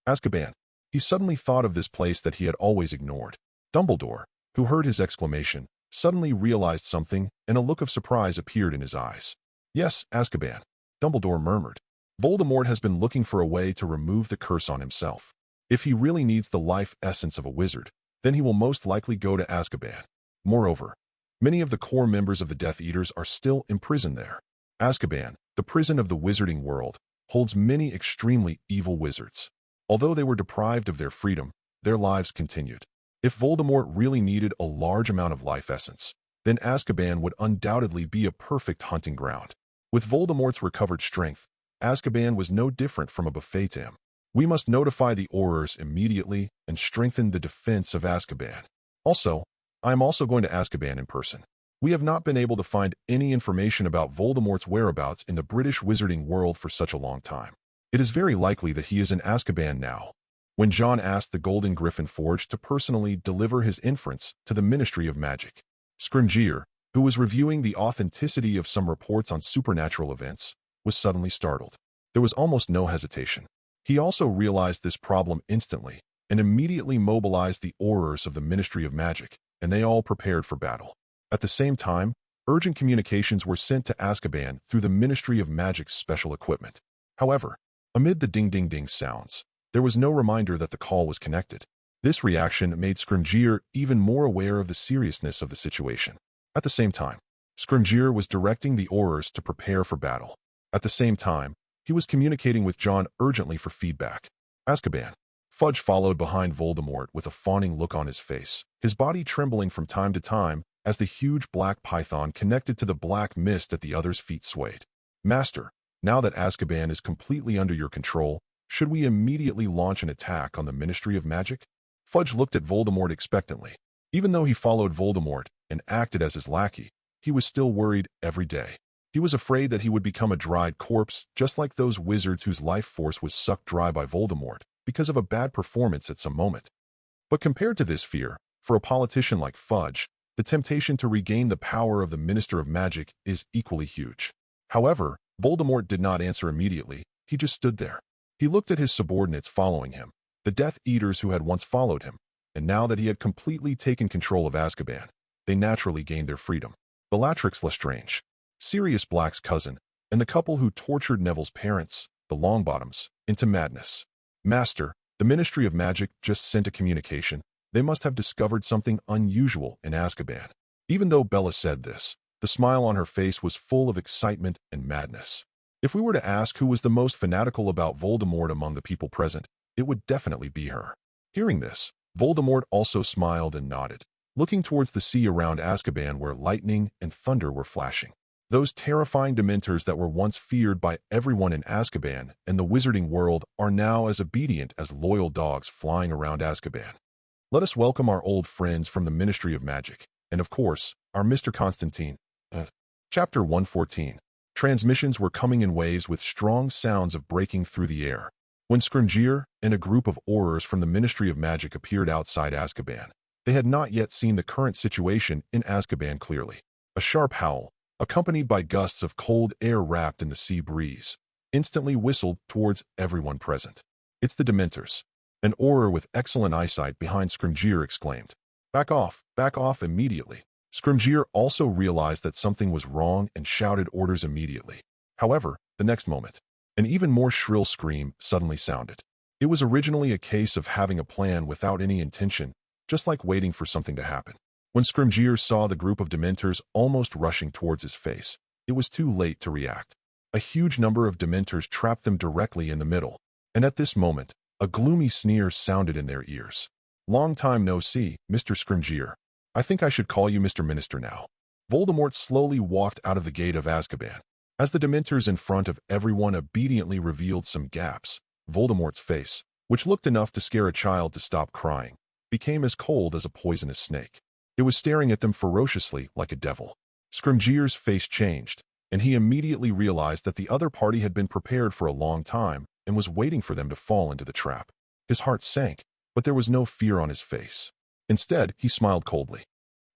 Azkaban. He suddenly thought of this place that he had always ignored. Dumbledore, who heard his exclamation, suddenly realized something, and a look of surprise appeared in his eyes. Yes, Azkaban, Dumbledore murmured. Voldemort has been looking for a way to remove the curse on himself. If he really needs the life essence of a wizard, then he will most likely go to Azkaban. Moreover, many of the core members of the Death Eaters are still imprisoned there. Azkaban, the prison of the wizarding world, holds many extremely evil wizards. Although they were deprived of their freedom, their lives continued. If Voldemort really needed a large amount of life essence, then Azkaban would undoubtedly be a perfect hunting ground. With Voldemort's recovered strength, Azkaban was no different from a buffet to him. We must notify the Aurors immediately and strengthen the defense of Azkaban. Also, I am also going to Azkaban in person. We have not been able to find any information about Voldemort's whereabouts in the British wizarding world for such a long time. It is very likely that he is in Azkaban now. When John asked the Golden Griffin Forge to personally deliver his inference to the Ministry of Magic, Scrimgeour, who was reviewing the authenticity of some reports on supernatural events, was suddenly startled. There was almost no hesitation. He also realized this problem instantly and immediately mobilized the Aurors of the Ministry of Magic, and they all prepared for battle. At the same time, urgent communications were sent to Azkaban through the Ministry of Magic's special equipment. However, amid the ding-ding-ding sounds, there was no reminder that the call was connected. This reaction made Scrimgeour even more aware of the seriousness of the situation. At the same time, Scrimgeour was directing the Aurors to prepare for battle. At the same time, he was communicating with John urgently for feedback. Azkaban. Fudge followed behind Voldemort with a fawning look on his face, his body trembling from time to time as the huge black python connected to the black mist at the other's feet swayed. Master, now that Azkaban is completely under your control, should we immediately launch an attack on the Ministry of Magic? Fudge looked at Voldemort expectantly. Even though he followed Voldemort and acted as his lackey, he was still worried every day. He was afraid that he would become a dried corpse, just like those wizards whose life force was sucked dry by Voldemort because of a bad performance at some moment. But compared to this fear, for a politician like Fudge, the temptation to regain the power of the Minister of Magic is equally huge. However, Voldemort did not answer immediately. He just stood there. He looked at his subordinates following him, the Death Eaters who had once followed him, and now that he had completely taken control of Azkaban, they naturally gained their freedom. Bellatrix Lestrange, Sirius Black's cousin, and the couple who tortured Neville's parents, the Longbottoms, into madness. Master, the Ministry of Magic just sent a communication. They must have discovered something unusual in Azkaban. Even though Bella said this, the smile on her face was full of excitement and madness. If we were to ask who was the most fanatical about Voldemort among the people present, it would definitely be her. Hearing this, Voldemort also smiled and nodded, looking towards the sea around Azkaban where lightning and thunder were flashing. Those terrifying Dementors that were once feared by everyone in Azkaban and the wizarding world are now as obedient as loyal dogs flying around Azkaban. Let us welcome our old friends from the Ministry of Magic, and of course, our Mr. Konstantin. Chapter 114. Transmissions were coming in waves with strong sounds of breaking through the air. When Scrimgeour and a group of Aurors from the Ministry of Magic appeared outside Azkaban, they had not yet seen the current situation in Azkaban clearly. A sharp howl, accompanied by gusts of cold air wrapped in the sea breeze, instantly whistled towards everyone present. It's the Dementors. An Auror with excellent eyesight behind Scrimgeour exclaimed. Back off immediately. Scrimgeour also realized that something was wrong and shouted orders immediately. However, the next moment, an even more shrill scream suddenly sounded. It was originally a case of having a plan without any intention, just like waiting for something to happen. When Scrimgeour saw the group of Dementors almost rushing towards his face, it was too late to react. A huge number of Dementors trapped them directly in the middle, and at this moment, a gloomy sneer sounded in their ears. Long time no see, Mr. Scrimgeour. I think I should call you Mr. Minister now. Voldemort slowly walked out of the gate of Azkaban. As the Dementors in front of everyone obediently revealed some gaps, Voldemort's face, which looked enough to scare a child to stop crying, became as cold as a poisonous snake. It was staring at them ferociously like a devil. Scrimgeour's face changed, and he immediately realized that the other party had been prepared for a long time and was waiting for them to fall into the trap. His heart sank, but there was no fear on his face. Instead, he smiled coldly.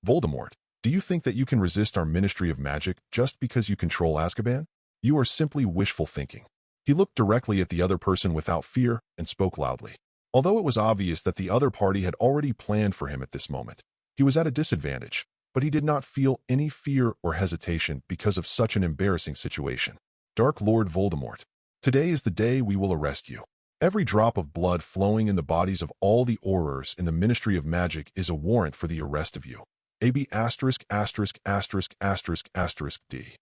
Voldemort, do you think that you can resist our Ministry of Magic just because you control Azkaban? You are simply wishful thinking. He looked directly at the other person without fear and spoke loudly. Although it was obvious that the other party had already planned for him at this moment, he was at a disadvantage, but he did not feel any fear or hesitation because of such an embarrassing situation. Dark Lord Voldemort, today is the day we will arrest you. Every drop of blood flowing in the bodies of all the Aurors in the Ministry of Magic is a warrant for the arrest of you. AB***************************** D.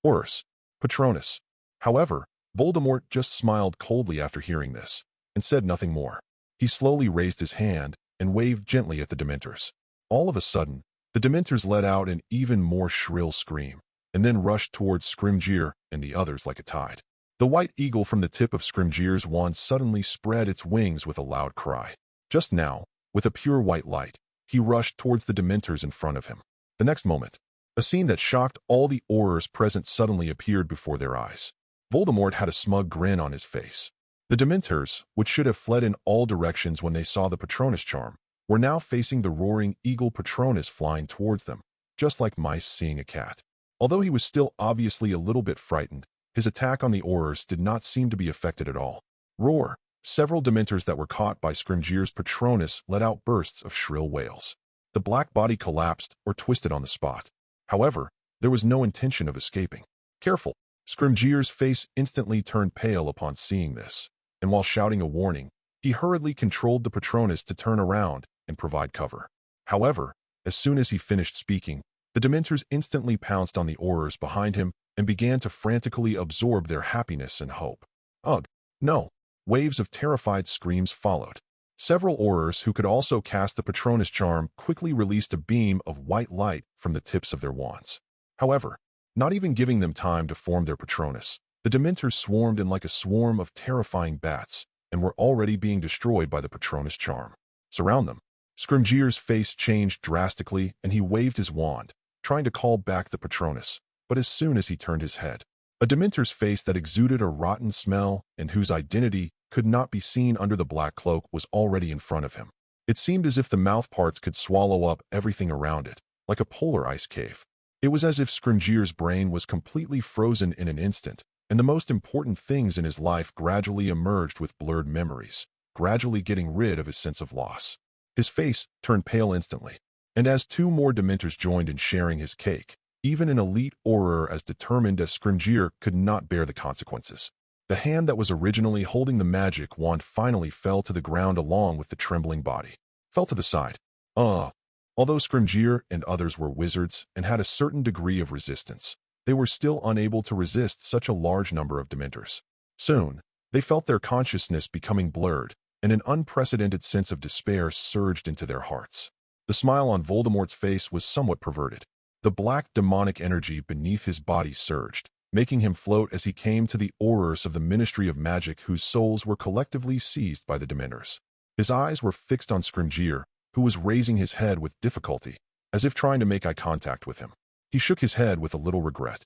Aurors. Patronus. However, Voldemort just smiled coldly after hearing this, and said nothing more. He slowly raised his hand and waved gently at the Dementors. All of a sudden, the Dementors let out an even more shrill scream, and then rushed towards Scrimgeour and the others like a tide. The white eagle from the tip of Scrimgeour's wand suddenly spread its wings with a loud cry. Just now, with a pure white light, he rushed towards the Dementors in front of him. The next moment, a scene that shocked all the Aurors present suddenly appeared before their eyes. Voldemort had a smug grin on his face. The Dementors, which should have fled in all directions when they saw the Patronus charm, were now facing the roaring eagle Patronus flying towards them, just like mice seeing a cat. Although he was still obviously a little bit frightened, his attack on the Aurors did not seem to be affected at all. Roar! Several Dementors that were caught by Scrimgeour's Patronus let out bursts of shrill wails. The black body collapsed or twisted on the spot. However, there was no intention of escaping. Careful! Scrimgeour's face instantly turned pale upon seeing this, and while shouting a warning, he hurriedly controlled the Patronus to turn around and provide cover. However, as soon as he finished speaking, the Dementors instantly pounced on the Aurors behind him and began to frantically absorb their happiness and hope. Ugh! No! Waves of terrified screams followed. Several Aurors who could also cast the Patronus charm quickly released a beam of white light from the tips of their wands. However, not even giving them time to form their Patronus, the Dementors swarmed in like a swarm of terrifying bats and were already being destroyed by the Patronus charm. Surround them. Scrimgeour's face changed drastically and he waved his wand, trying to call back the Patronus, but as soon as he turned his head, a Dementor's face that exuded a rotten smell and whose identity could not be seen under the black cloak was already in front of him. It seemed as if the mouth parts could swallow up everything around it, like a polar ice cave. It was as if Scrimgeour's brain was completely frozen in an instant, and the most important things in his life gradually emerged with blurred memories, gradually getting rid of his sense of loss. His face turned pale instantly, and as two more Dementors joined in sharing his cake, even an elite Auror as determined as Scrimgeour could not bear the consequences. The hand that was originally holding the magic wand finally fell to the ground along with the trembling body. Fell to the side. Although Scrimgeour and others were wizards and had a certain degree of resistance, they were still unable to resist such a large number of Dementors. Soon, they felt their consciousness becoming blurred, and an unprecedented sense of despair surged into their hearts. The smile on Voldemort's face was somewhat perverted. The black demonic energy beneath his body surged, making him float as he came to the Aurors of the Ministry of Magic whose souls were collectively seized by the Dementors. His eyes were fixed on Scrimgeour, who was raising his head with difficulty, as if trying to make eye contact with him. He shook his head with a little regret.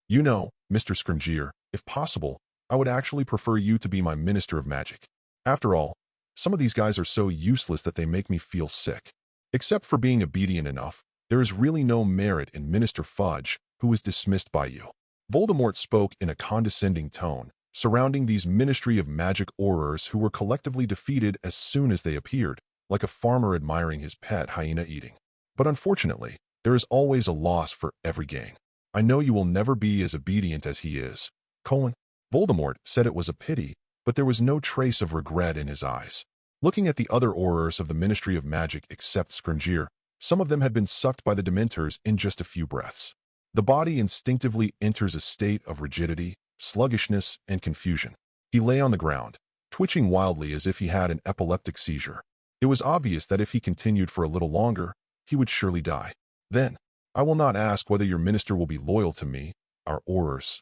You know, Mr. Scrimgeour, if possible, I would actually prefer you to be my Minister of Magic. After all, some of these guys are so useless that they make me feel sick. Except for being obedient enough, there is really no merit in Minister Fudge, who was dismissed by you. Voldemort spoke in a condescending tone, surrounding these Ministry of Magic Aurors who were collectively defeated as soon as they appeared, like a farmer admiring his pet hyena eating. But unfortunately, there is always a loss for every gain. I know you will never be as obedient as he is. Voldemort said it was a pity, but there was no trace of regret in his eyes. Looking at the other Aurors of the Ministry of Magic except Scrimgeour, some of them had been sucked by the Dementors in just a few breaths. The body instinctively enters a state of rigidity, sluggishness, and confusion. He lay on the ground, twitching wildly as if he had an epileptic seizure. It was obvious that if he continued for a little longer, he would surely die. Then, I will not ask whether your minister will be loyal to me, our Aurors,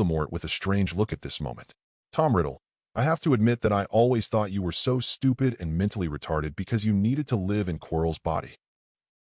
Voldemort with a strange look at this moment. Tom Riddle, I have to admit that I always thought you were so stupid and mentally retarded because you needed to live in Quirrell's body.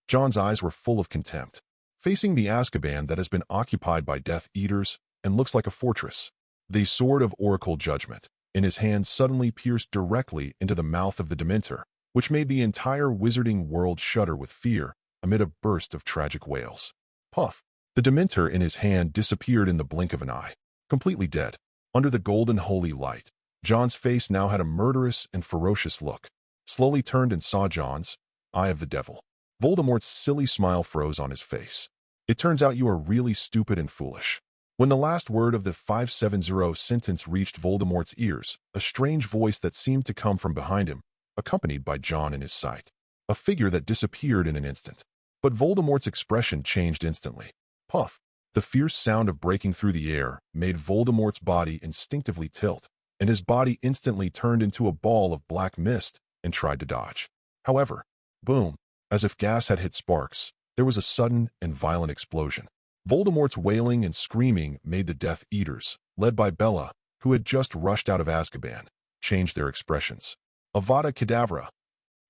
John's eyes were full of contempt, facing the Azkaban that has been occupied by Death Eaters and looks like a fortress. The sword of Oracle Judgment in his hand suddenly pierced directly into the mouth of the Dementor, which made the entire wizarding world shudder with fear amid a burst of tragic wails. Puff! The Dementor in his hand disappeared in the blink of an eye, completely dead. Under the golden holy light, John's face now had a murderous and ferocious look. Slowly turned and saw John's eye of the devil. Voldemort's silly smile froze on his face. It turns out you are really stupid and foolish. When the last word of the 570 sentence reached Voldemort's ears, a strange voice that seemed to come from behind him, accompanied by John in his sight. A figure that disappeared in an instant. But Voldemort's expression changed instantly. Puff! The fierce sound of breaking through the air made Voldemort's body instinctively tilt, and his body instantly turned into a ball of black mist and tried to dodge. However, boom! As if gas had hit sparks, there was a sudden and violent explosion. Voldemort's wailing and screaming made the Death Eaters, led by Bella, who had just rushed out of Azkaban, change their expressions. Avada Kedavra!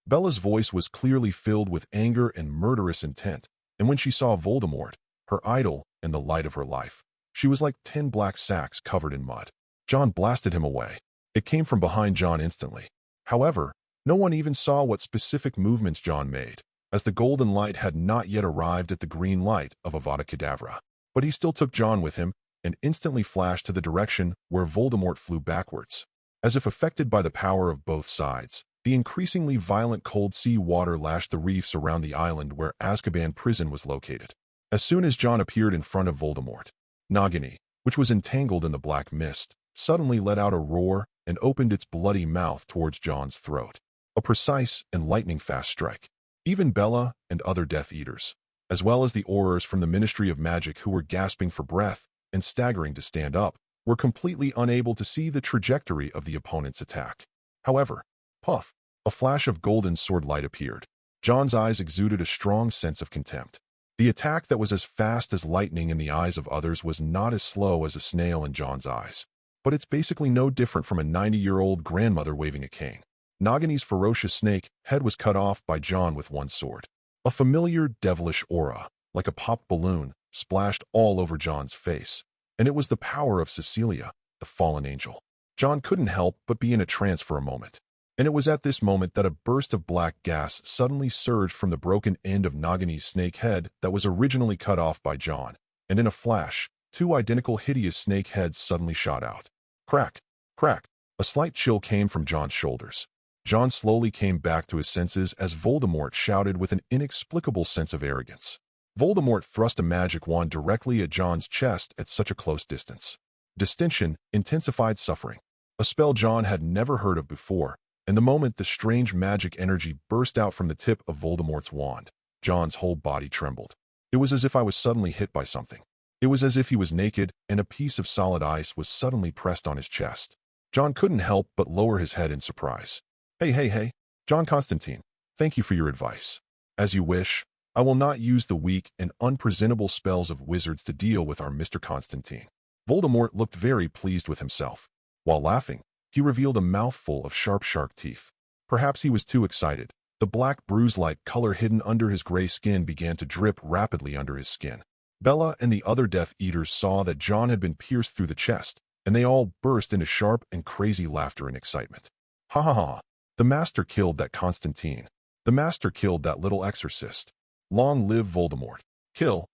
Bella's voice was clearly filled with anger and murderous intent, and when she saw Voldemort, her idol and the light of her life, she was like 10 black sacks covered in mud. John blasted him away. It came from behind John instantly. However, no one even saw what specific movements John made, as the golden light had not yet arrived at the green light of Avada Kedavra. But he still took John with him and instantly flashed to the direction where Voldemort flew backwards. As if affected by the power of both sides, the increasingly violent cold sea water lashed the reefs around the island where Azkaban prison was located. As soon as John appeared in front of Voldemort, Nagini, which was entangled in the black mist, suddenly let out a roar and opened its bloody mouth towards John's throat. A precise and lightning-fast strike. Even Bella and other Death Eaters, as well as the Aurors from the Ministry of Magic who were gasping for breath and staggering to stand up, were completely unable to see the trajectory of the opponent's attack. However, puff! A flash of golden sword light appeared. John's eyes exuded a strong sense of contempt. The attack that was as fast as lightning in the eyes of others was not as slow as a snail in John's eyes. but it's basically no different from a 90-year-old grandmother waving a cane. Nagini's ferocious snake head was cut off by John with one sword. A familiar devilish aura, like a popped balloon, splashed all over John's face, and it was the power of Cecilia, the fallen angel. John couldn't help but be in a trance for a moment, and it was at this moment that a burst of black gas suddenly surged from the broken end of Nagini's snake head that was originally cut off by John, and in a flash, two identical hideous snake heads suddenly shot out. Crack! Crack! A slight chill came from John's shoulders. John slowly came back to his senses as Voldemort shouted with an inexplicable sense of arrogance. Voldemort thrust a magic wand directly at John's chest at such a close distance. Distension intensified suffering, a spell John had never heard of before, and the moment the strange magic energy burst out from the tip of Voldemort's wand, John's whole body trembled. It was as if I was suddenly hit by something. It was as if he was naked and a piece of solid ice was suddenly pressed on his chest. John couldn't help but lower his head in surprise. Hey, John Konstantin, thank you for your advice. As you wish, I will not use the weak and unpresentable spells of wizards to deal with our Mr. Konstantin. Voldemort looked very pleased with himself. While laughing, he revealed a mouthful of sharp shark teeth. Perhaps he was too excited. The black bruise-like color hidden under his gray skin began to drip rapidly under his skin. Bella and the other Death Eaters saw that John had been pierced through the chest, and they all burst into sharp and crazy laughter and excitement. Ha ha ha! The Master killed that Konstantin. The Master killed that little exorcist. Long live Voldemort. Kill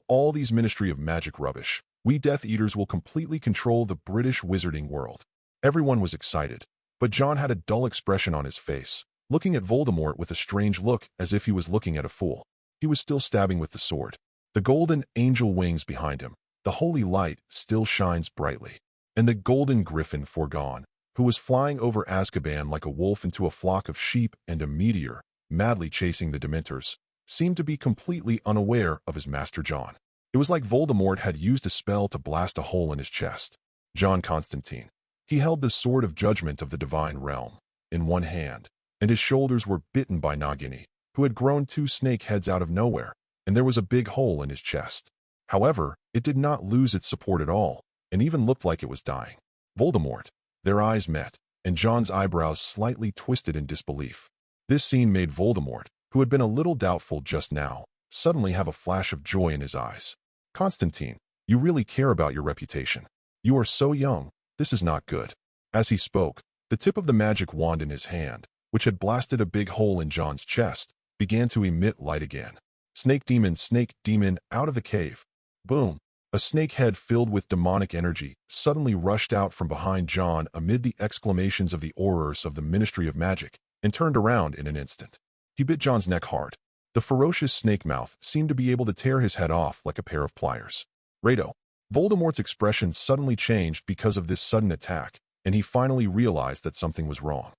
all these Ministry of Magic rubbish. We Death Eaters will completely control the British wizarding world. Everyone was excited, but John had a dull expression on his face, looking at Voldemort with a strange look as if he was looking at a fool. He was still stabbing with the sword. The golden angel wings behind him, the holy light still shines brightly, and the golden griffin foregone, who was flying over Azkaban like a wolf into a flock of sheep and a meteor, madly chasing the Dementors, seemed to be completely unaware of his master John. It was like Voldemort had used a spell to blast a hole in his chest. John Konstantin. He held the sword of judgment of the divine realm in one hand, and his shoulders were bitten by Nagini, who had grown two snake heads out of nowhere, and there was a big hole in his chest. However, it did not lose its support at all, and even looked like it was dying. Voldemort. Their eyes met, and John's eyebrows slightly twisted in disbelief. This scene made Voldemort, who had been a little doubtful just now, suddenly have a flash of joy in his eyes. Konstantin, you really care about your reputation. You are so young. This is not good. As he spoke, the tip of the magic wand in his hand, which had blasted a big hole in John's chest, began to emit light again. Snake demon, out of the cave. Boom! A snake head filled with demonic energy suddenly rushed out from behind John amid the exclamations of the aurors of the Ministry of Magic, and turned around in an instant. He bit John's neck hard. The ferocious snake mouth seemed to be able to tear his head off like a pair of pliers. Rado. Voldemort's expression suddenly changed because of this sudden attack, and he finally realized that something was wrong.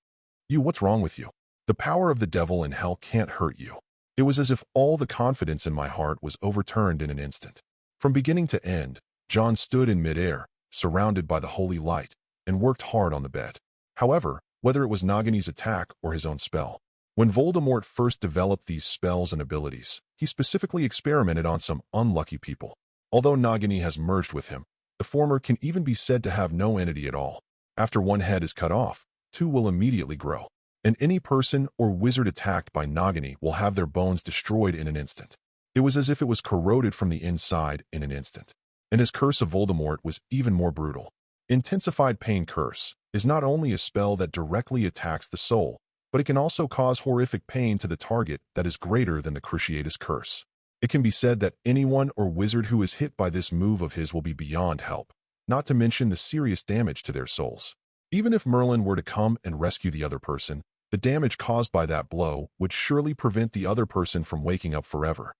What's wrong with you? The power of the devil in hell can't hurt you. It was as if all the confidence in my heart was overturned in an instant. From beginning to end, John stood in midair, surrounded by the holy light, and worked hard on the bed. However, whether it was Nagini's attack or his own spell, when Voldemort first developed these spells and abilities, he specifically experimented on some unlucky people. Although Nagini has merged with him, the former can even be said to have no entity at all. After one head is cut off, two will immediately grow, and any person or wizard attacked by Nagini will have their bones destroyed in an instant. It was as if it was corroded from the inside in an instant. And his curse of Voldemort was even more brutal. Intensified Pain Curse is not only a spell that directly attacks the soul, but it can also cause horrific pain to the target that is greater than the Cruciatus Curse. It can be said that anyone or wizard who is hit by this move of his will be beyond help, not to mention the serious damage to their souls. Even if Merlin were to come and rescue the other person, the damage caused by that blow would surely prevent the other person from waking up forever.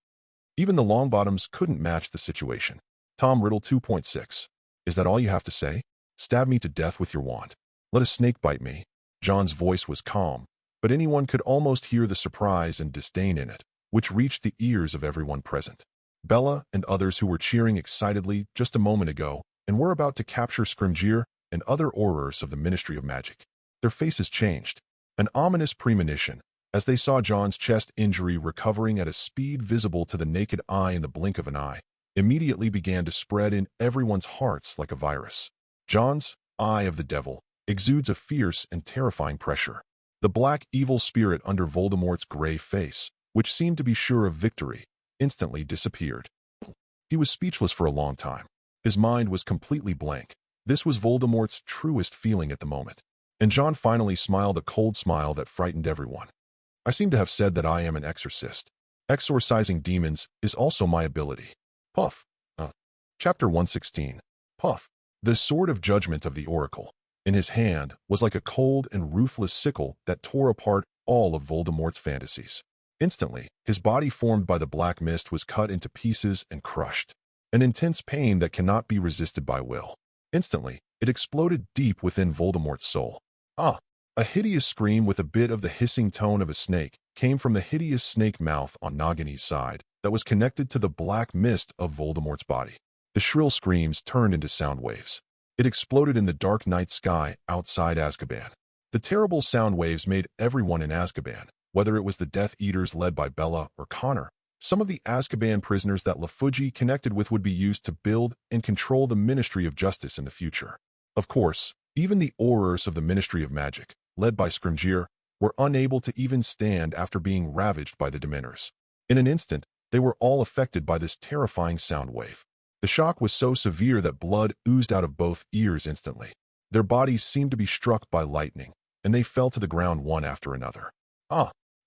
Even the Longbottoms couldn't match the situation. Tom Riddle 2.6. Is that all you have to say? Stab me to death with your wand. Let a snake bite me. John's voice was calm, but anyone could almost hear the surprise and disdain in it, which reached the ears of everyone present. Bella and others who were cheering excitedly just a moment ago and were about to capture Scrimgeour and other aurors of the Ministry of Magic. Their faces changed, an ominous premonition, as they saw John's chest injury recovering at a speed visible to the naked eye in the blink of an eye, immediately began to spread in everyone's hearts like a virus. John's eye of the devil, exudes a fierce and terrifying pressure. The black evil spirit under Voldemort's gray face, which seemed to be sure of victory, instantly disappeared. He was speechless for a long time. His mind was completely blank. This was Voldemort's truest feeling at the moment. And John finally smiled a cold smile that frightened everyone. I seem to have said that I am an exorcist. Exorcising demons is also my ability. Puff. Chapter 116. Puff. The sword of judgment of the oracle, in his hand, was like a cold and ruthless sickle that tore apart all of Voldemort's fantasies. Instantly, his body formed by the black mist was cut into pieces and crushed. An intense pain that cannot be resisted by will. Instantly, it exploded deep within Voldemort's soul. A hideous scream with a bit of the hissing tone of a snake came from the hideous snake mouth on Nagini's side that was connected to the black mist of Voldemort's body. The shrill screams turned into sound waves. It exploded in the dark night sky outside Azkaban. The terrible sound waves made everyone in Azkaban, whether it was the Death Eaters led by Bella or Connor, some of the Azkaban prisoners that Lafuji connected with would be used to build and control the Ministry of Justice in the future. Of course, even the Aurors of the Ministry of Magic, led by Scrimgeour, were unable to even stand after being ravaged by the Dementors. In an instant, they were all affected by this terrifying sound wave. The shock was so severe that blood oozed out of both ears instantly. Their bodies seemed to be struck by lightning, and they fell to the ground one after another.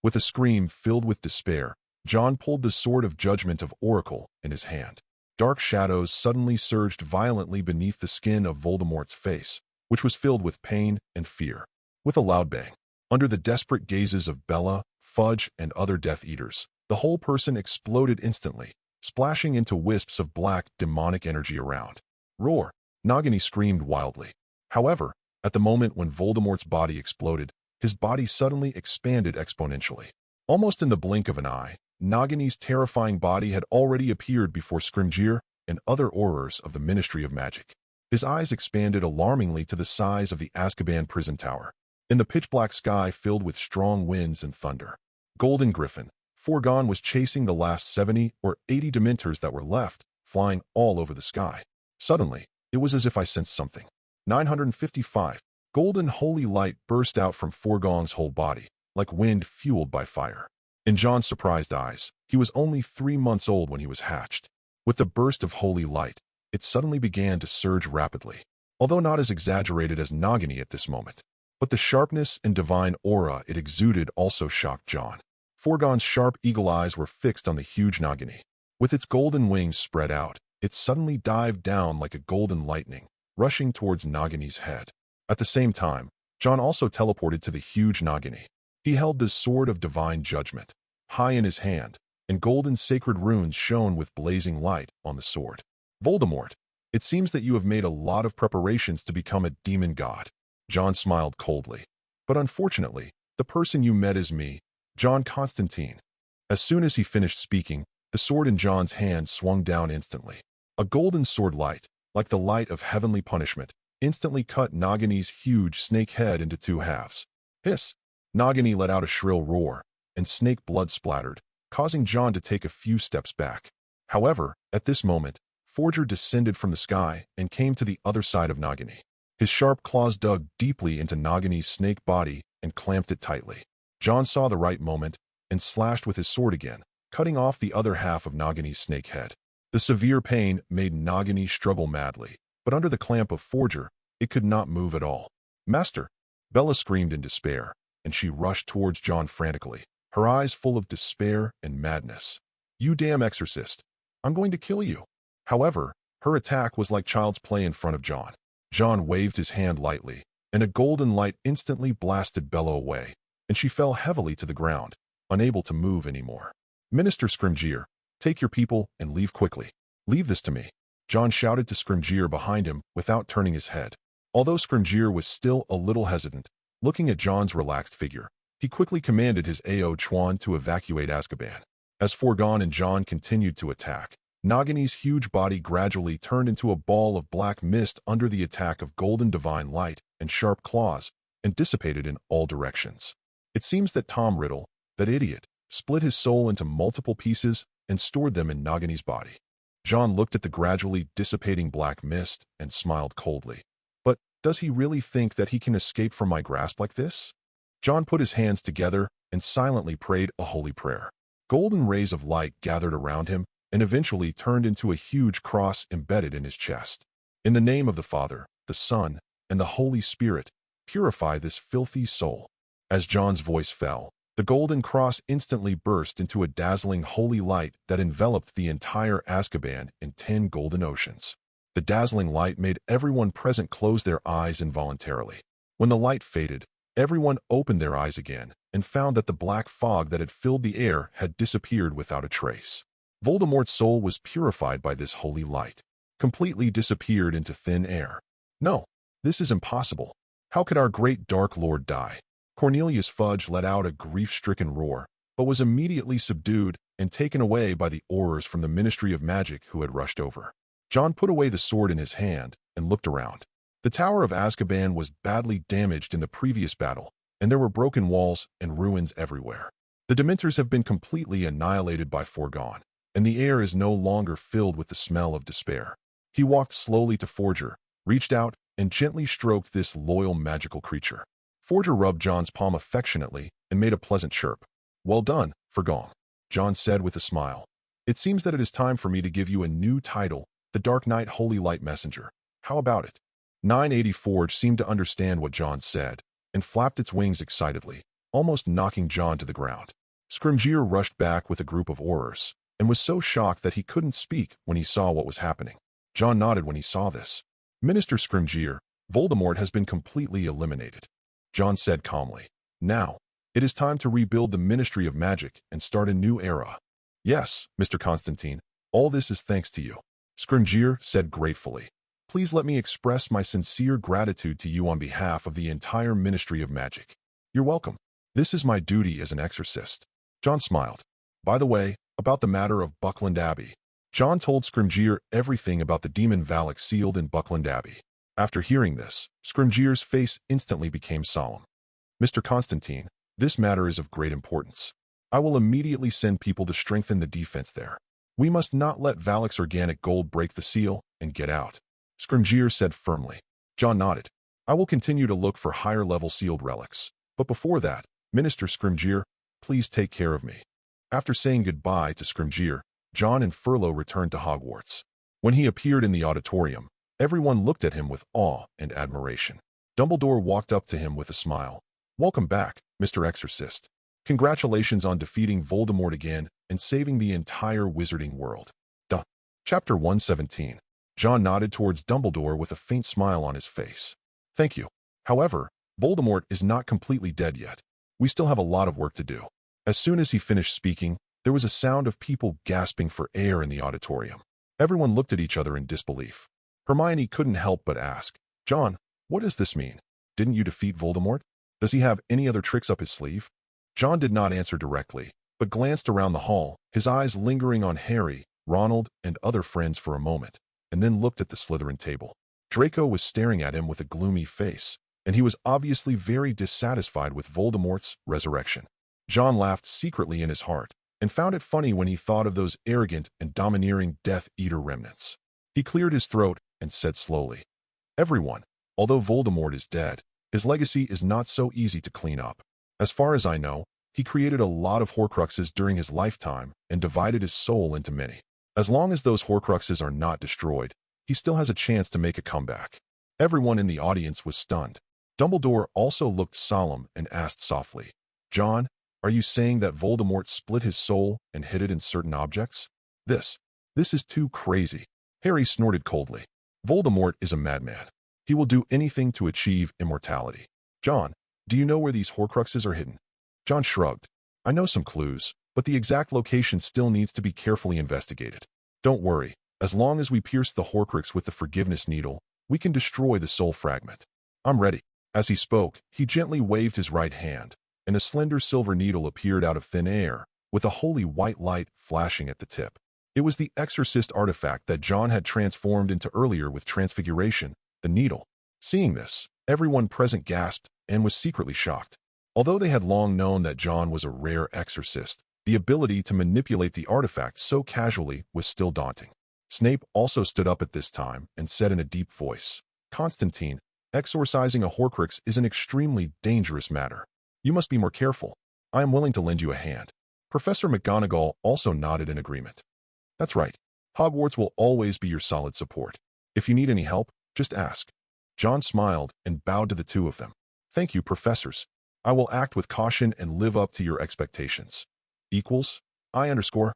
With a scream filled with despair, John pulled the sword of judgment of Oracle in his hand. Dark shadows suddenly surged violently beneath the skin of Voldemort's face, which was filled with pain and fear. With a loud bang, under the desperate gazes of Bella, Fudge, and other Death Eaters, the whole person exploded instantly, splashing into wisps of black, demonic energy around. Roar! Nagini screamed wildly. However, at the moment when Voldemort's body exploded, his body suddenly expanded exponentially. Almost in the blink of an eye, Nagini's terrifying body had already appeared before Scrimgeour and other Aurors of the Ministry of Magic. His eyes expanded alarmingly to the size of the Azkaban prison tower. In the pitch-black sky filled with strong winds and thunder, Golden Griffin, Forgone, was chasing the last 70 or 80 Dementors that were left, flying all over the sky. Suddenly, it was as if I sensed something. 955. Golden holy light burst out from Forgone's whole body, like wind fueled by fire. In John's surprised eyes, he was only 3 months old when he was hatched. With the burst of holy light, it suddenly began to surge rapidly, although not as exaggerated as Nagini at this moment. But the sharpness and divine aura it exuded also shocked John. Forgone's sharp eagle eyes were fixed on the huge Nagini. With its golden wings spread out, it suddenly dived down like a golden lightning, rushing towards Nagini's head. At the same time, John also teleported to the huge Nagini. He held the sword of divine judgment, high in his hand, and golden sacred runes shone with blazing light on the sword. Voldemort, it seems that you have made a lot of preparations to become a demon god. John smiled coldly. But unfortunately, the person you met is me, John Konstantin. As soon as he finished speaking, the sword in John's hand swung down instantly. A golden sword light, like the light of heavenly punishment, instantly cut Nagini's huge snake head into 2 halves. Hiss! Nagini let out a shrill roar, and snake blood splattered, causing John to take a few steps back. However, at this moment, Forger descended from the sky and came to the other side of Nagini. His sharp claws dug deeply into Nagini's snake body and clamped it tightly. John saw the right moment and slashed with his sword again, cutting off the other half of Nagini's snake head. The severe pain made Nagini struggle madly, but under the clamp of Forger, it could not move at all. Master! Bella screamed in despair, and she rushed towards John frantically, her eyes full of despair and madness. You damn exorcist! I'm going to kill you! However, her attack was like child's play in front of John. John waved his hand lightly, and a golden light instantly blasted Bella away, and she fell heavily to the ground, unable to move anymore. Minister Scrimgeour, take your people and leave quickly. Leave this to me. John shouted to Scrimgeour behind him without turning his head. Although Scrimgeour was still a little hesitant, looking at John's relaxed figure, he quickly commanded his Ao Chuan to evacuate Azkaban. As Forgone and John continued to attack, Nagini's huge body gradually turned into a ball of black mist under the attack of golden divine light and sharp claws, and dissipated in all directions. It seems that Tom Riddle, that idiot, split his soul into multiple pieces and stored them in Nagini's body. John looked at the gradually dissipating black mist and smiled coldly. But Does he really think that he can escape from my grasp like this? John put his hands together and silently prayed a holy prayer. Golden rays of light gathered around him and eventually turned into a huge cross embedded in his chest. In the name of the Father, the Son, and the Holy Spirit, purify this filthy soul. As John's voice fell, the golden cross instantly burst into a dazzling holy light that enveloped the entire Azkaban in 10 golden oceans. The dazzling light made everyone present close their eyes involuntarily. When the light faded, everyone opened their eyes again and found that the black fog that had filled the air had disappeared without a trace. Voldemort's soul was purified by this holy light, completely disappeared into thin air. No, this is impossible. How could our great Dark Lord die? Cornelius Fudge let out a grief-stricken roar, but was immediately subdued and taken away by the Aurors from the Ministry of Magic who had rushed over. John put away the sword in his hand and looked around. The Tower of Azkaban was badly damaged in the previous battle, and there were broken walls and ruins everywhere. The Dementors have been completely annihilated by Forgone, and the air is no longer filled with the smell of despair. He walked slowly to Forger, reached out, and gently stroked this loyal magical creature. Forger rubbed John's palm affectionately and made a pleasant chirp. "Well done, Forgone," John said with a smile. "It seems that it is time for me to give you a new title, the Dark Knight Holy Light Messenger. How about it?" 980 Forge seemed to understand what John said, and flapped its wings excitedly, almost knocking John to the ground. Scrimgeour rushed back with a group of Aurors, and was so shocked that he couldn't speak when he saw what was happening. John nodded when he saw this. "Minister Scrimgeour, Voldemort has been completely eliminated," John said calmly. "Now, it is time to rebuild the Ministry of Magic and start a new era." "Yes, Mr. Konstantin, all this is thanks to you," Scrimgeour said gratefully. "Please let me express my sincere gratitude to you on behalf of the entire Ministry of Magic." "You're welcome. This is my duty as an exorcist." John smiled. "By the way, about the matter of Buckland Abbey." John told Scrimgeour everything about the demon Valak sealed in Buckland Abbey. After hearing this, Scrimgeour's face instantly became solemn. "Mr. Konstantin, this matter is of great importance. I will immediately send people to strengthen the defense there. We must not let Valak's organic gold break the seal and get out," Scrimgeour said firmly. John nodded. "I will continue to look for higher-level sealed relics. But before that, Minister Scrimgeour, please take care of me." After saying goodbye to Scrimgeour, John and Furlow returned to Hogwarts. When he appeared in the auditorium, everyone looked at him with awe and admiration. Dumbledore walked up to him with a smile. "Welcome back, Mr. Exorcist. Congratulations on defeating Voldemort again and saving the entire wizarding world." Chapter 117. John nodded towards Dumbledore with a faint smile on his face. "Thank you. However, Voldemort is not completely dead yet. We still have a lot of work to do." As soon as he finished speaking, there was a sound of people gasping for air in the auditorium. Everyone looked at each other in disbelief. Hermione couldn't help but ask, "John, what does this mean? Didn't you defeat Voldemort? Does he have any other tricks up his sleeve?" John did not answer directly, but glanced around the hall, his eyes lingering on Harry, Ronald, and other friends for a moment, and then looked at the Slytherin table. Draco was staring at him with a gloomy face, and he was obviously very dissatisfied with Voldemort's resurrection. John laughed secretly in his heart, and found it funny when he thought of those arrogant and domineering Death Eater remnants. He cleared his throat and said slowly, "Everyone, although Voldemort is dead, his legacy is not so easy to clean up. As far as I know, he created a lot of Horcruxes during his lifetime and divided his soul into many. As long as those Horcruxes are not destroyed, he still has a chance to make a comeback." Everyone in the audience was stunned. Dumbledore also looked solemn and asked softly, "John, are you saying that Voldemort split his soul and hid it in certain objects?" This is too crazy." Harry snorted coldly. "Voldemort is a madman. He will do anything to achieve immortality. John, do you know where these Horcruxes are hidden?" John shrugged. "I know some clues, but the exact location still needs to be carefully investigated. Don't worry, as long as we pierce the Horcrux with the forgiveness needle, we can destroy the soul fragment. I'm ready." As he spoke, he gently waved his right hand, and a slender silver needle appeared out of thin air, with a holy white light flashing at the tip. It was the Exorcist artifact that John had transformed into earlier with Transfiguration, the needle. Seeing this, everyone present gasped and was secretly shocked. Although they had long known that John was a rare exorcist, the ability to manipulate the artifact so casually was still daunting. Snape also stood up at this time and said in a deep voice, "Konstantin, Exorcising a Horcrux is an extremely dangerous matter. You must be more careful. I am willing to lend you a hand. Professor McGonagall also nodded in agreement. That's right. Hogwarts will always be your solid support. If you need any help, just ask. John smiled and bowed to the two of them. Thank you, professors. I will act with caution and live up to your expectations. Equals, I_.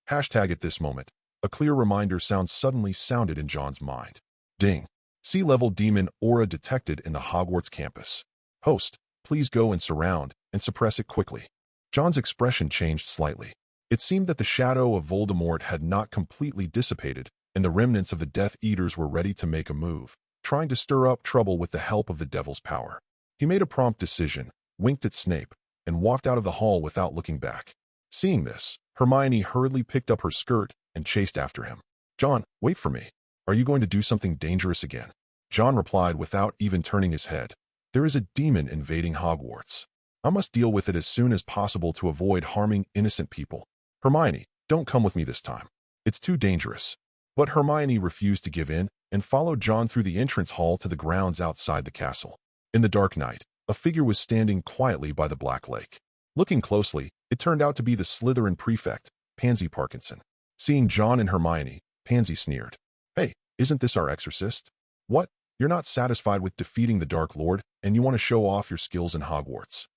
Hashtag at this moment. A clear reminder sound suddenly sounded in John's mind. Ding. Sea-level demon aura detected in the Hogwarts campus. Host, please go and surround and suppress it quickly. John's expression changed slightly. It seemed that the shadow of Voldemort had not completely dissipated, and the remnants of the Death Eaters were ready to make a move, trying to stir up trouble with the help of the Devil's power. He made a prompt decision, winked at Snape, and walked out of the hall without looking back. Seeing this, Hermione hurriedly picked up her skirt and chased after him. John, wait for me. Are you going to do something dangerous again? John replied without even turning his head. There is a demon invading Hogwarts. I must deal with it as soon as possible to avoid harming innocent people. Hermione, don't come with me this time. It's too dangerous. But Hermione refused to give in and followed John through the entrance hall to the grounds outside the castle. In the dark night, a figure was standing quietly by the Black Lake. Looking closely, it turned out to be the Slytherin prefect, Pansy Parkinson. Seeing John and Hermione, Pansy sneered. Hey, isn't this our exorcist? What? You're not satisfied with defeating the Dark Lord, and you want to show off your skills in Hogwarts?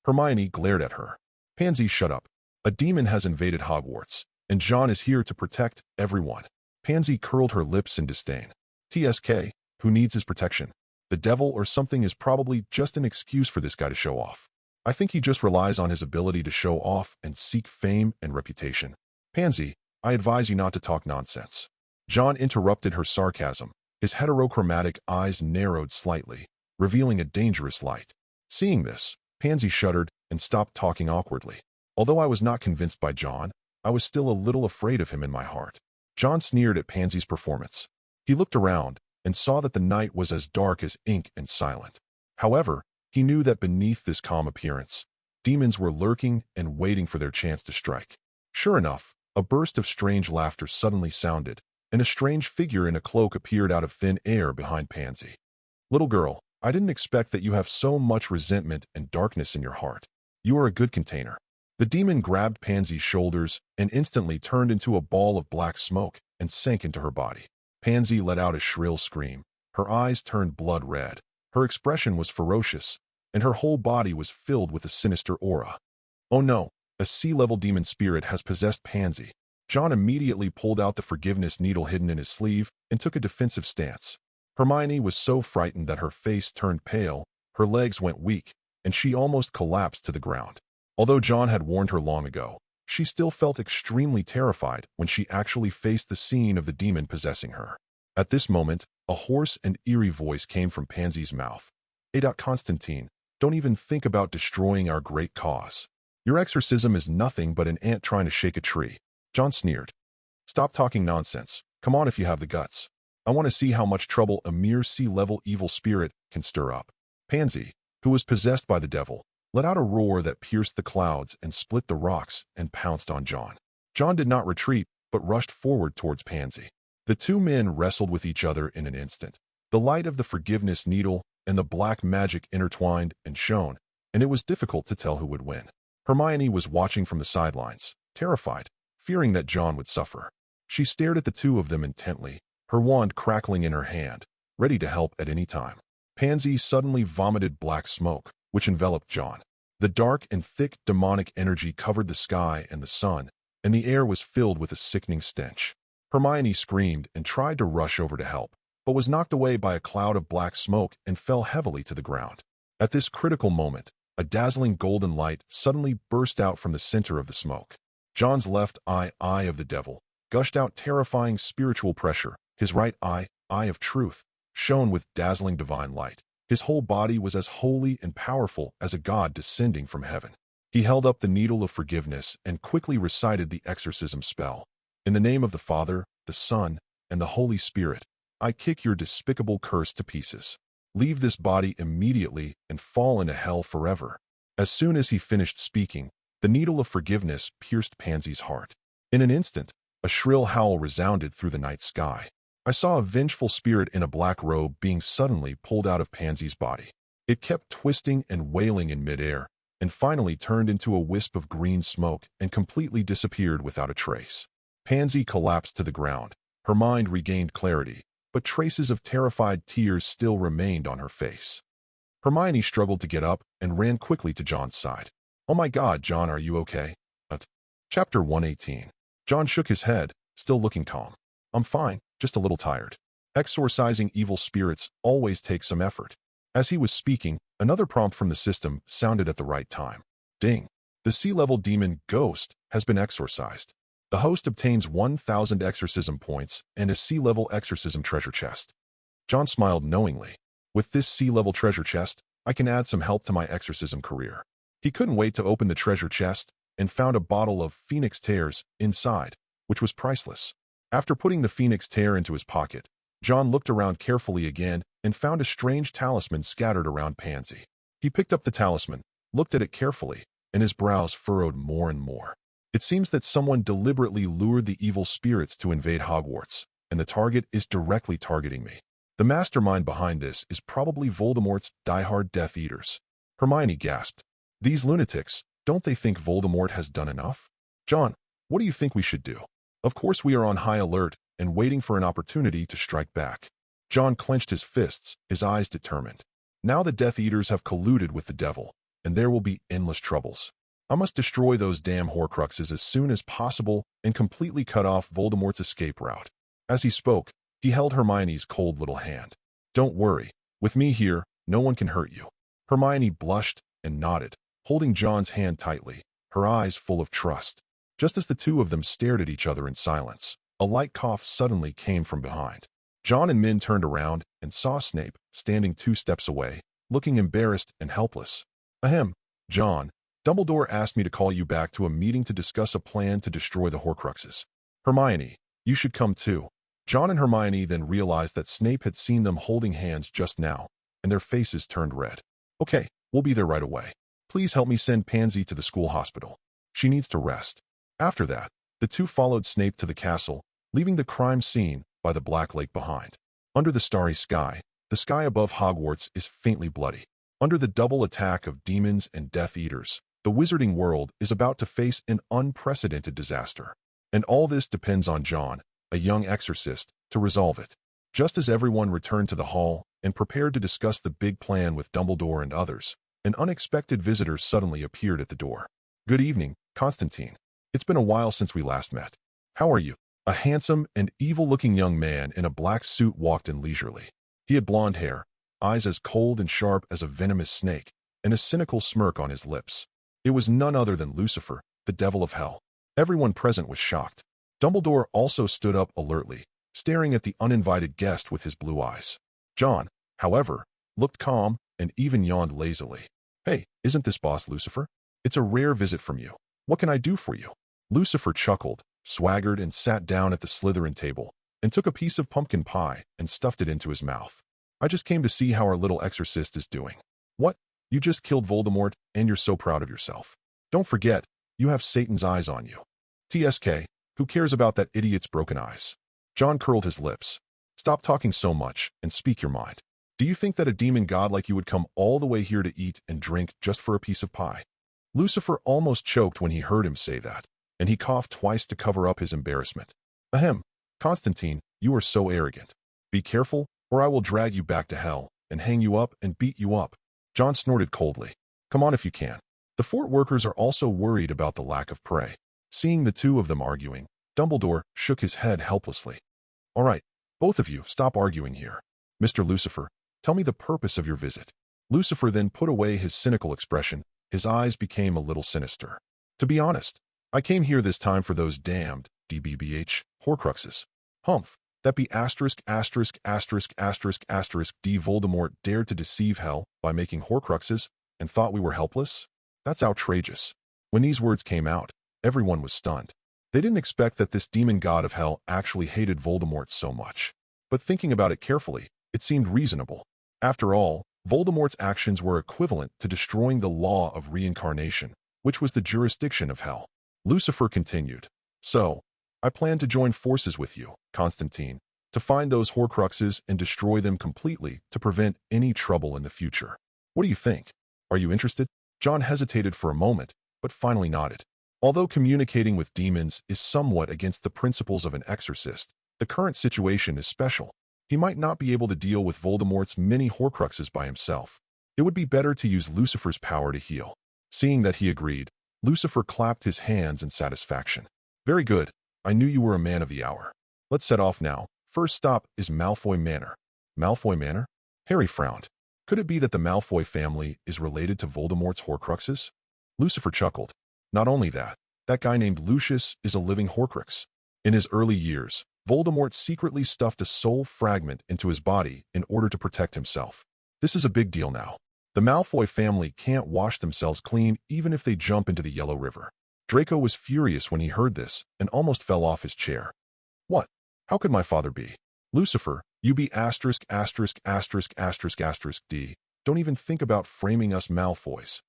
Hermione glared at her. Pansy, shut up. A demon has invaded Hogwarts, and John is here to protect everyone. Pansy curled her lips in disdain. TSK, who needs his protection? The devil or something is probably just an excuse for this guy to show off. I think he just relies on his ability to show off and seek fame and reputation. Pansy, I advise you not to talk nonsense. John interrupted her sarcasm. His heterochromatic eyes narrowed slightly, revealing a dangerous light. Seeing this, Pansy shuddered and stopped talking awkwardly. Although I was not convinced by John, I was still a little afraid of him in my heart. John sneered at Pansy's performance. He looked around and saw that the night was as dark as ink and silent. However, he knew that beneath this calm appearance, demons were lurking and waiting for their chance to strike. Sure enough, a burst of strange laughter suddenly sounded, and a strange figure in a cloak appeared out of thin air behind Pansy. Little girl, I didn't expect that you have so much resentment and darkness in your heart. You are a good container. The demon grabbed Pansy's shoulders and instantly turned into a ball of black smoke and sank into her body. Pansy let out a shrill scream. Her eyes turned blood red. Her expression was ferocious, and her whole body was filled with a sinister aura. Oh no, a sea-level demon spirit has possessed Pansy. John immediately pulled out the forgiveness needle hidden in his sleeve and took a defensive stance. Hermione was so frightened that her face turned pale, her legs went weak, and she almost collapsed to the ground. Although John had warned her long ago, she still felt extremely terrified when she actually faced the scene of the demon possessing her. At this moment, a hoarse and eerie voice came from Pansy's mouth. Konstantin, don't even think about destroying our great cause. Your exorcism is nothing but an ant trying to shake a tree. John sneered. Stop talking nonsense. Come on if you have the guts. I want to see how much trouble a mere sea-level evil spirit can stir up. Pansy, who was possessed by the devil, let out a roar that pierced the clouds and split the rocks and pounced on John. John did not retreat, but rushed forward towards Pansy. The two men wrestled with each other in an instant. The light of the forgiveness needle and the black magic intertwined and shone, and it was difficult to tell who would win. Hermione was watching from the sidelines, terrified, fearing that John would suffer. She stared at the two of them intently, her wand crackling in her hand, ready to help at any time. Pansy suddenly vomited black smoke, which enveloped John. The dark and thick demonic energy covered the sky and the sun, and the air was filled with a sickening stench. Hermione screamed and tried to rush over to help, but was knocked away by a cloud of black smoke and fell heavily to the ground. At this critical moment, a dazzling golden light suddenly burst out from the center of the smoke. John's left eye of the devil, gushed out terrifying spiritual pressure. His right eye of truth, shone with dazzling divine light. His whole body was as holy and powerful as a god descending from heaven. He held up the needle of forgiveness and quickly recited the exorcism spell. In the name of the Father, the Son, and the Holy Spirit, I kick your despicable curse to pieces. Leave this body immediately and fall into hell forever. As soon as he finished speaking, the needle of forgiveness pierced Pansy's heart. In an instant, a shrill howl resounded through the night sky. I saw a vengeful spirit in a black robe being suddenly pulled out of Pansy's body. It kept twisting and wailing in midair, and finally turned into a wisp of green smoke and completely disappeared without a trace. Pansy collapsed to the ground. Her mind regained clarity, but traces of terrified tears still remained on her face. Hermione struggled to get up and ran quickly to John's side. "Oh my God, John, are you okay?" Chapter 118. John shook his head, still looking calm. "I'm fine, just a little tired. Exorcising evil spirits always takes some effort." As he was speaking, another prompt from the system sounded at the right time. Ding! The sea-level demon Ghost has been exorcised. The host obtains 1,000 exorcism points and a sea-level exorcism treasure chest. John smiled knowingly. With this sea-level treasure chest, I can add some help to my exorcism career. He couldn't wait to open the treasure chest and found a bottle of Phoenix Tears inside, which was priceless. After putting the Phoenix Tear into his pocket, John looked around carefully again and found a strange talisman scattered around Pansy. He picked up the talisman, looked at it carefully, and his brows furrowed more and more. It seems that someone deliberately lured the evil spirits to invade Hogwarts, and the target is directly targeting me. The mastermind behind this is probably Voldemort's diehard Death Eaters. Hermione gasped. "These lunatics, don't they think Voldemort has done enough?" "John, what do you think we should do?" "Of course we are on high alert and waiting for an opportunity to strike back." John clenched his fists, his eyes determined. "Now the Death Eaters have colluded with the devil, and there will be endless troubles. I must destroy those damn Horcruxes as soon as possible and completely cut off Voldemort's escape route." As he spoke, he held Hermione's cold little hand. "Don't worry. With me here, no one can hurt you." Hermione blushed and nodded, holding John's hand tightly, her eyes full of trust. Just as the two of them stared at each other in silence, a light cough suddenly came from behind. John and Min turned around and saw Snape standing 2 steps away, looking embarrassed and helpless. "Ahem, John, Dumbledore asked me to call you back to a meeting to discuss a plan to destroy the Horcruxes. Hermione, you should come too." John and Hermione then realized that Snape had seen them holding hands just now, and their faces turned red. "Okay, we'll be there right away. Please help me send Pansy to the school hospital. She needs to rest." After that, the two followed Snape to the castle, leaving the crime scene by the Black Lake behind. Under the starry sky, the sky above Hogwarts is faintly bloody. Under the double attack of demons and Death Eaters, the wizarding world is about to face an unprecedented disaster. And all this depends on John, a young exorcist, to resolve it. Just as everyone returned to the hall and prepared to discuss the big plan with Dumbledore and others, an unexpected visitor suddenly appeared at the door. "Good evening, Konstantin. It's been a while since we last met. How are you?" A handsome and evil-looking young man in a black suit walked in leisurely. He had blonde hair, eyes as cold and sharp as a venomous snake, and a cynical smirk on his lips. It was none other than Lucifer, the devil of hell. Everyone present was shocked. Dumbledore also stood up alertly, staring at the uninvited guest with his blue eyes. John, however, looked calm and even yawned lazily. "Hey, isn't this Boss Lucifer? It's a rare visit from you. What can I do for you?" Lucifer chuckled, swaggered, and sat down at the Slytherin table, and took a piece of pumpkin pie and stuffed it into his mouth. "I just came to see how our little exorcist is doing." "What? You just killed Voldemort, and you're so proud of yourself. Don't forget, you have Satan's eyes on you." "TSK, who cares about that idiot's broken eyes?" John curled his lips. "Stop talking so much, and speak your mind. Do you think that a demon god like you would come all the way here to eat and drink just for a piece of pie?" Lucifer almost choked when he heard him say that, and he coughed twice to cover up his embarrassment. "Ahem, Konstantin, you are so arrogant. Be careful, or I will drag you back to hell and hang you up and beat you up." John snorted coldly. "Come on if you can." The fort workers are also worried about the lack of prey. Seeing the two of them arguing, Dumbledore shook his head helplessly. "All right, both of you, stop arguing here. Mr. Lucifer, tell me the purpose of your visit." Lucifer then put away his cynical expression. His eyes became a little sinister. "To be honest, I came here this time for those damned DBBH Horcruxes. Humph, that be asterisk asterisk asterisk asterisk asterisk D Voldemort dared to deceive hell by making Horcruxes and thought we were helpless? That's outrageous." When these words came out, everyone was stunned. They didn't expect that this demon god of hell actually hated Voldemort so much. But thinking about it carefully, it seemed reasonable. After all, Voldemort's actions were equivalent to destroying the law of reincarnation, which was the jurisdiction of hell. Lucifer continued. "So, I plan to join forces with you, Konstantin, to to find those Horcruxes and destroy them completely to prevent any trouble in the future. What do you think? Are you interested? John hesitated for a moment, but finally nodded. Although communicating with demons is somewhat against the principles of an exorcist, the current situation is special. He might not be able to deal with Voldemort's many Horcruxes by himself. It would be better to use Lucifer's power to heal. Seeing that he agreed, Lucifer clapped his hands in satisfaction. Very good. I knew you were a man of the hour. Let's set off now. First stop is Malfoy Manor. Malfoy Manor? Harry frowned. Could it be that the Malfoy family is related to Voldemort's Horcruxes? Lucifer chuckled. Not only that, that guy named Lucius is a living Horcrux. In his early years, Voldemort secretly stuffed a soul fragment into his body in order to protect himself. This is a big deal now. The Malfoy family can't wash themselves clean even if they jump into the Yellow River. Draco was furious when he heard this and almost fell off his chair. What? How could my father be? Lucifer, you be asterisk asterisk asterisk asterisk asterisk D. Don't even think about framing us Malfoys.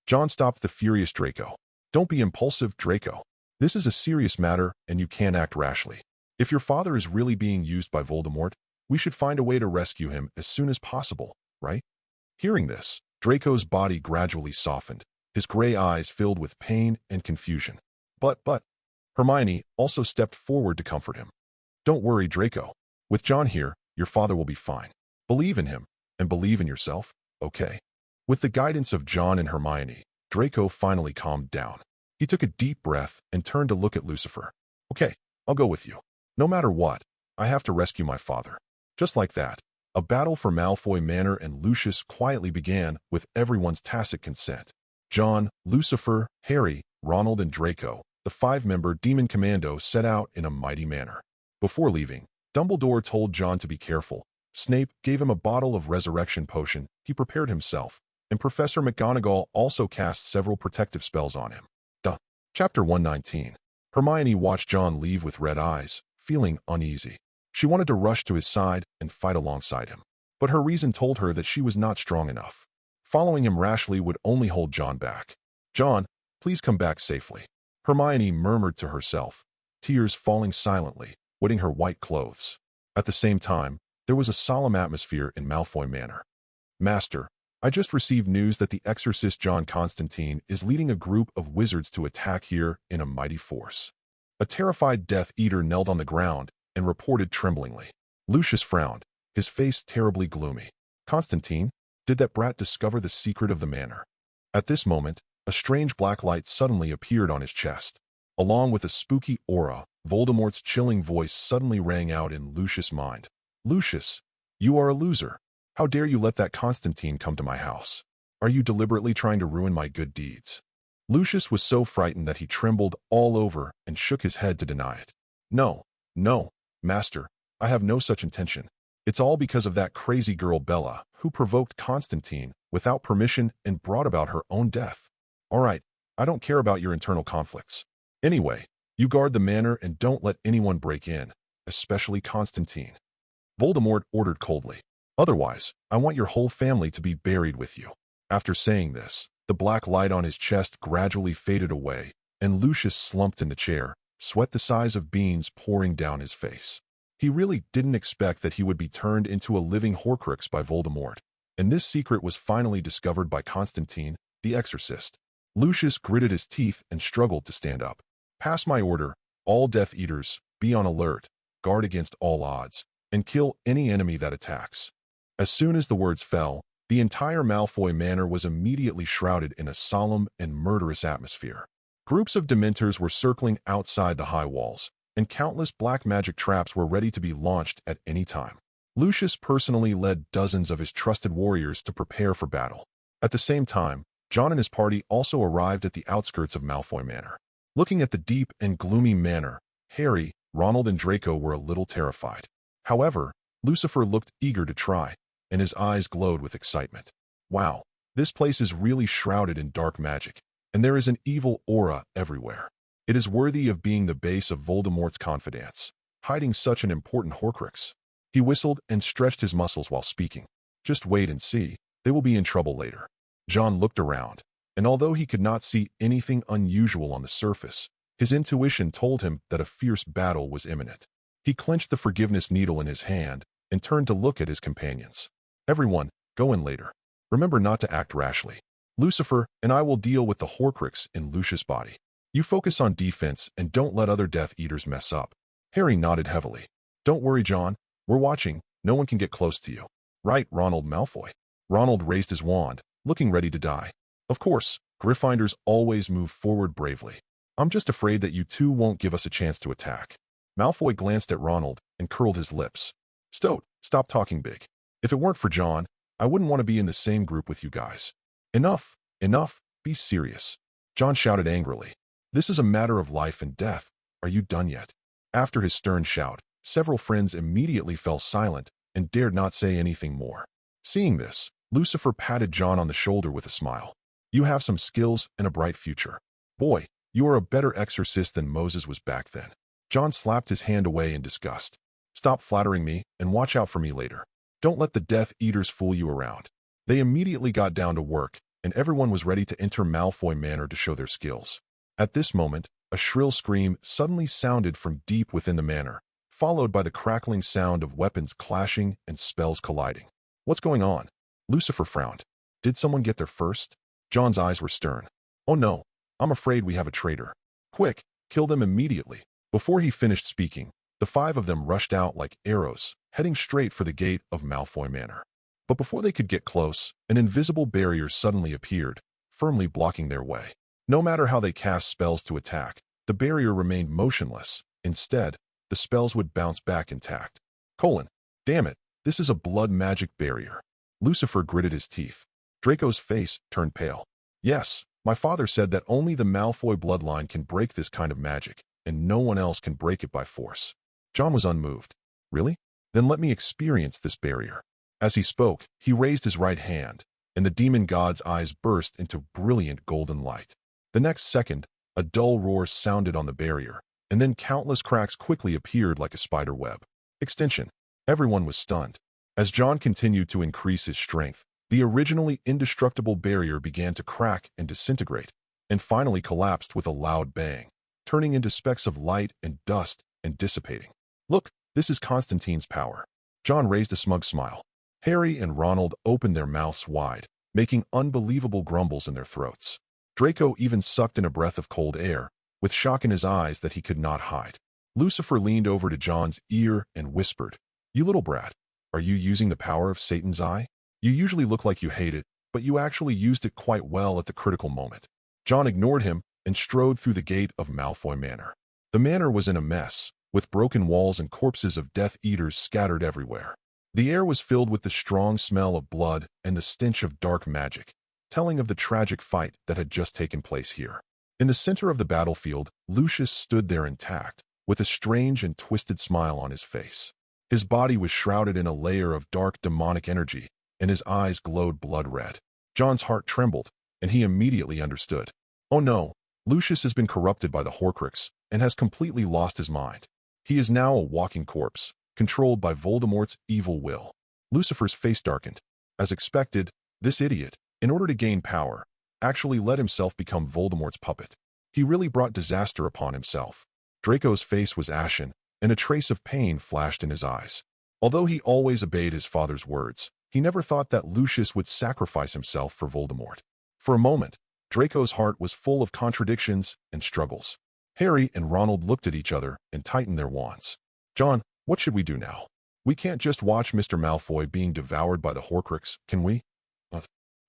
John stopped the furious Draco. Don't be impulsive, Draco. This is a serious matter and you can't act rashly. If your father is really being used by Voldemort, we should find a way to rescue him as soon as possible, right? Hearing this, Draco's body gradually softened, his gray eyes filled with pain and confusion. But, Hermione also stepped forward to comfort him. Don't worry, Draco. With John here, your father will be fine. Believe in him, and believe in yourself, okay? With the guidance of John and Hermione, Draco finally calmed down. He took a deep breath and turned to look at Lucifer. Okay, I'll go with you. No matter what, I have to rescue my father. Just like that, a battle for Malfoy Manor and Lucius quietly began with everyone's tacit consent. John, Lucifer, Harry, Ronald, and Draco, the five-member Demon Commando, set out in a mighty manner. Before leaving, Dumbledore told John to be careful. Snape gave him a bottle of resurrection potion he prepared himself, and Professor McGonagall also cast several protective spells on him. Chapter 119. Hermione watched John leave with red eyes, feeling uneasy. She wanted to rush to his side and fight alongside him, but her reason told her that she was not strong enough. Following him rashly would only hold John back. John, please come back safely. Hermione murmured to herself, tears falling silently, wetting her white clothes. At the same time, there was a solemn atmosphere in Malfoy Manor. Master, I just received news that the exorcist John Konstantin is leading a group of wizards to attack here in a mighty force. A terrified Death Eater knelt on the ground and reported tremblingly. Lucius frowned, his face terribly gloomy. Konstantin, did that brat discover the secret of the manor? At this moment, a strange black light suddenly appeared on his chest. Along with a spooky aura, Voldemort's chilling voice suddenly rang out in Lucius' mind. Lucius, you are a loser. How dare you let that Konstantin come to my house? Are you deliberately trying to ruin my good deeds? Lucius was so frightened that he trembled all over and shook his head to deny it. No, Master, I have no such intention. It's all because of that crazy girl Bella, who provoked Konstantin without permission and brought about her own death. All right, I don't care about your internal conflicts. Anyway, you guard the manor and don't let anyone break in, especially Konstantin. Voldemort ordered coldly. Otherwise, I want your whole family to be buried with you. After saying this, the black light on his chest gradually faded away, and Lucius slumped in the chair, sweat the size of beans pouring down his face. He really didn't expect that he would be turned into a living Horcrux by Voldemort, and this secret was finally discovered by Konstantin, the exorcist. Lucius gritted his teeth and struggled to stand up. Pass my order, all Death Eaters, be on alert, guard against all odds, and kill any enemy that attacks. As soon as the words fell, the entire Malfoy Manor was immediately shrouded in a solemn and murderous atmosphere. Groups of Dementors were circling outside the high walls, and countless black magic traps were ready to be launched at any time. Lucius personally led dozens of his trusted warriors to prepare for battle. At the same time, John and his party also arrived at the outskirts of Malfoy Manor. Looking at the deep and gloomy manor, Harry, Ronald, and Draco were a little terrified. However, Lucifer looked eager to try, and his eyes glowed with excitement. Wow, this place is really shrouded in dark magic, and there is an evil aura everywhere. It is worthy of being the base of Voldemort's confidence, hiding such an important Horcrux. He whistled and stretched his muscles while speaking. Just wait and see, they will be in trouble later. John looked around, and although he could not see anything unusual on the surface, his intuition told him that a fierce battle was imminent. He clenched the forgiveness needle in his hand and turned to look at his companions. Everyone, go in later. Remember not to act rashly. Lucifer and I will deal with the Horcrux in Lucius' body. You focus on defense and don't let other Death Eaters mess up. Harry nodded heavily. Don't worry, John. We're watching. No one can get close to you. Right, Ronald Malfoy. Ronald raised his wand, looking ready to die. Of course, Gryffindors always move forward bravely. I'm just afraid that you two won't give us a chance to attack. Malfoy glanced at Ronald and curled his lips. Stoat, stop talking big. If it weren't for John, I wouldn't want to be in the same group with you guys. Enough, enough, be serious. John shouted angrily. This is a matter of life and death. Are you done yet? After his stern shout, several friends immediately fell silent and dared not say anything more. Seeing this, Lucifer patted John on the shoulder with a smile. You have some skills and a bright future. Boy, you are a better exorcist than Moses was back then. John slapped his hand away in disgust. Stop flattering me and watch out for me later. Don't let the Death Eaters fool you around. They immediately got down to work, and everyone was ready to enter Malfoy Manor to show their skills. At this moment, a shrill scream suddenly sounded from deep within the manor, followed by the crackling sound of weapons clashing and spells colliding. What's going on? Lucifer frowned. Did someone get there first? John's eyes were stern. Oh no, I'm afraid we have a traitor. Quick, kill them immediately. Before he finished speaking, the five of them rushed out like arrows, heading straight for the gate of Malfoy Manor. But before they could get close, an invisible barrier suddenly appeared, firmly blocking their way. No matter how they cast spells to attack, the barrier remained motionless. Instead, the spells would bounce back intact. Damn it, this is a blood magic barrier. Lucifer gritted his teeth. Draco's face turned pale. Yes, my father said that only the Malfoy bloodline can break this kind of magic, and no one else can break it by force. John was unmoved. Really? Then let me experience this barrier. As he spoke, he raised his right hand, and the demon god's eyes burst into brilliant golden light. The next second, a dull roar sounded on the barrier, and then countless cracks quickly appeared like a spider web. Extension. Everyone was stunned. As John continued to increase his strength, the originally indestructible barrier began to crack and disintegrate, and finally collapsed with a loud bang, turning into specks of light and dust and dissipating. Look, this is Konstantin's power. John raised a smug smile. Harry and Ronald opened their mouths wide, making unbelievable grumbles in their throats. Draco even sucked in a breath of cold air, with shock in his eyes that he could not hide. Lucifer leaned over to John's ear and whispered, You little brat, are you using the power of Satan's eye? You usually look like you hate it, but you actually used it quite well at the critical moment. John ignored him and strode through the gate of Malfoy Manor. The manor was in a mess, with broken walls and corpses of Death Eaters scattered everywhere. The air was filled with the strong smell of blood and the stench of dark magic, telling of the tragic fight that had just taken place here. In the center of the battlefield, Lucius stood there intact, with a strange and twisted smile on his face. His body was shrouded in a layer of dark demonic energy, and his eyes glowed blood red. John's heart trembled, and he immediately understood. Oh no, Lucius has been corrupted by the Horcrux and has completely lost his mind. He is now a walking corpse, controlled by Voldemort's evil will. Lucifer's face darkened. As expected, this idiot, in order to gain power, actually let himself become Voldemort's puppet. He really brought disaster upon himself. Draco's face was ashen, and a trace of pain flashed in his eyes. Although he always obeyed his father's words, he never thought that Lucius would sacrifice himself for Voldemort. For a moment, Draco's heart was full of contradictions and struggles. Harry and Ronald looked at each other and tightened their wands. John, what should we do now? We can't just watch Mr. Malfoy being devoured by the Horcrux, can we?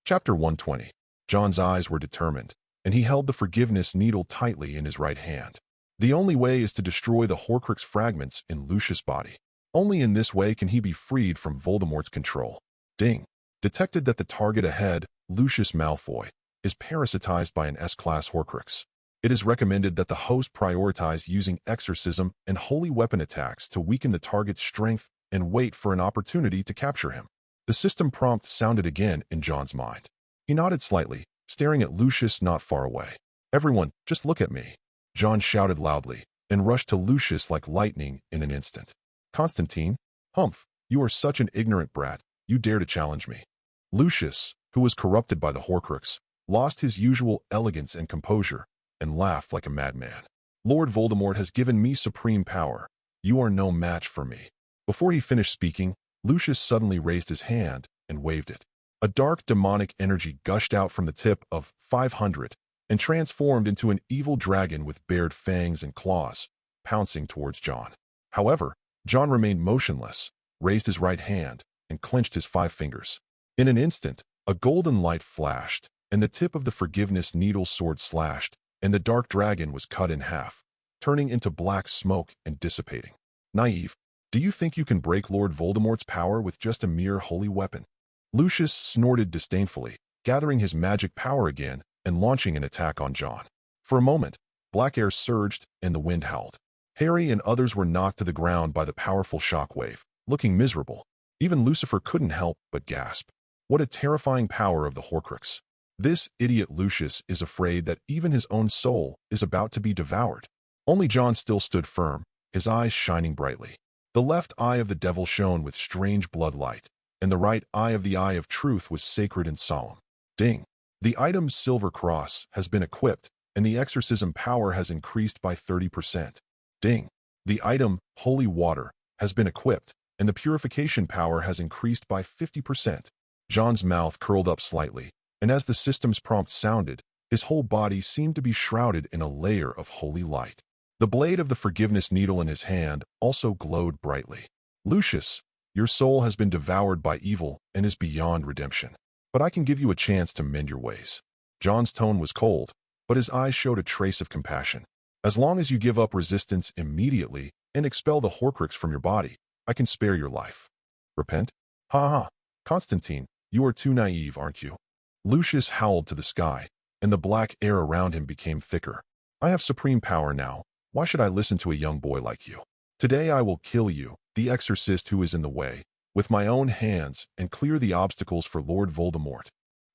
Chapter 120. John's eyes were determined, and he held the forgiveness needle tightly in his right hand. The only way is to destroy the Horcrux fragments in Lucius' body. Only in this way can he be freed from Voldemort's control. Ding. Detected that the target ahead, Lucius Malfoy, is parasitized by an S-class Horcrux. It is recommended that the host prioritize using exorcism and holy weapon attacks to weaken the target's strength and wait for an opportunity to capture him. The system prompt sounded again in John's mind. He nodded slightly, staring at Lucius not far away. Everyone, just look at me. John shouted loudly, and rushed to Lucius like lightning in an instant. Konstantin, humph, you are such an ignorant brat, you dare to challenge me. Lucius, who was corrupted by the Horcrux, lost his usual elegance and composure, and laughed like a madman. Lord Voldemort has given me supreme power. You are no match for me." Before he finished speaking, Lucius suddenly raised his hand and waved it. A dark demonic energy gushed out from the tip of 500 and transformed into an evil dragon with bared fangs and claws, pouncing towards John. However, John remained motionless, raised his right hand, and clenched his 5 fingers. In an instant, a golden light flashed, and the tip of the forgiveness needle sword slashed, and the dark dragon was cut in half, turning into black smoke and dissipating. Naive, do you think you can break Lord Voldemort's power with just a mere holy weapon? Lucius snorted disdainfully, gathering his magic power again and launching an attack on John. For a moment, black air surged and the wind howled. Harry and others were knocked to the ground by the powerful shockwave, looking miserable. Even Lucifer couldn't help but gasp. What a terrifying power of the Horcrux. This idiot Lucius is afraid that even his own soul is about to be devoured. Only John still stood firm, his eyes shining brightly. The left eye of the devil shone with strange blood light, and the right eye of the eye of truth was sacred and solemn. Ding! The item's silver cross has been equipped, and the exorcism power has increased by 30%. Ding! The item, holy water, has been equipped, and the purification power has increased by 50%. John's mouth curled up slightly, and as the system's prompt sounded, his whole body seemed to be shrouded in a layer of holy light. The blade of the forgiveness needle in his hand also glowed brightly. Lucius, your soul has been devoured by evil and is beyond redemption. But I can give you a chance to mend your ways. John's tone was cold, but his eyes showed a trace of compassion. As long as you give up resistance immediately and expel the Horcrux from your body, I can spare your life. Repent? Ha ha. Konstantin, you are too naive, aren't you? Lucius howled to the sky, and the black air around him became thicker. I have supreme power now. Why should I listen to a young boy like you? Today I will kill you, the exorcist who is in the way, with my own hands and clear the obstacles for Lord Voldemort.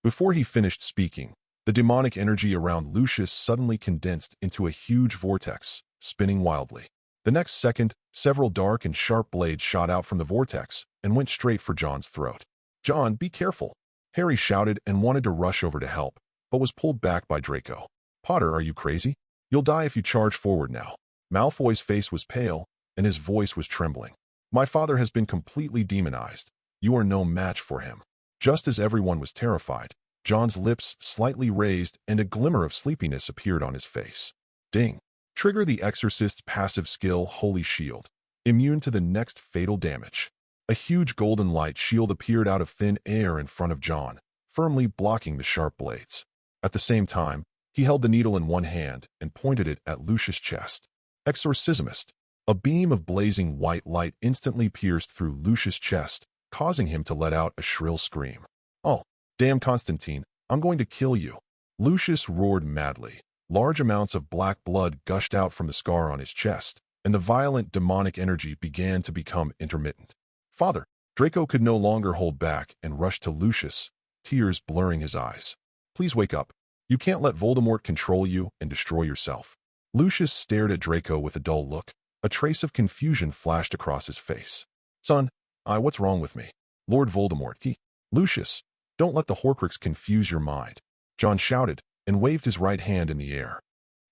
Before he finished speaking, the demonic energy around Lucius suddenly condensed into a huge vortex, spinning wildly. The next second, several dark and sharp blades shot out from the vortex and went straight for John's throat. "John, be careful!" Harry shouted and wanted to rush over to help, but was pulled back by Draco. "Potter, are you crazy? You'll die if you charge forward now." Malfoy's face was pale, and his voice was trembling. "My father has been completely demonized. You are no match for him." Just as everyone was terrified, John's lips slightly raised and a glimmer of sleepiness appeared on his face. Ding! Trigger the Exorcist's passive skill, Holy Shield. Immune to the next fatal damage. A huge golden light shield appeared out of thin air in front of John, firmly blocking the sharp blades. At the same time, he held the needle in one hand and pointed it at Lucius' chest. Exorcismist. A beam of blazing white light instantly pierced through Lucius' chest, causing him to let out a shrill scream. "Oh, damn Konstantin, I'm going to kill you." Lucius roared madly. Large amounts of black blood gushed out from the scar on his chest, and the violent demonic energy began to become intermittent. "Father!" Draco could no longer hold back and rushed to Lucius, tears blurring his eyes. "Please wake up. You can't let Voldemort control you and destroy yourself." Lucius stared at Draco with a dull look. A trace of confusion flashed across his face. "Son, what's wrong with me? Lord Voldemort, Lucius, don't let the Horcrux confuse your mind." John shouted and waved his right hand in the air.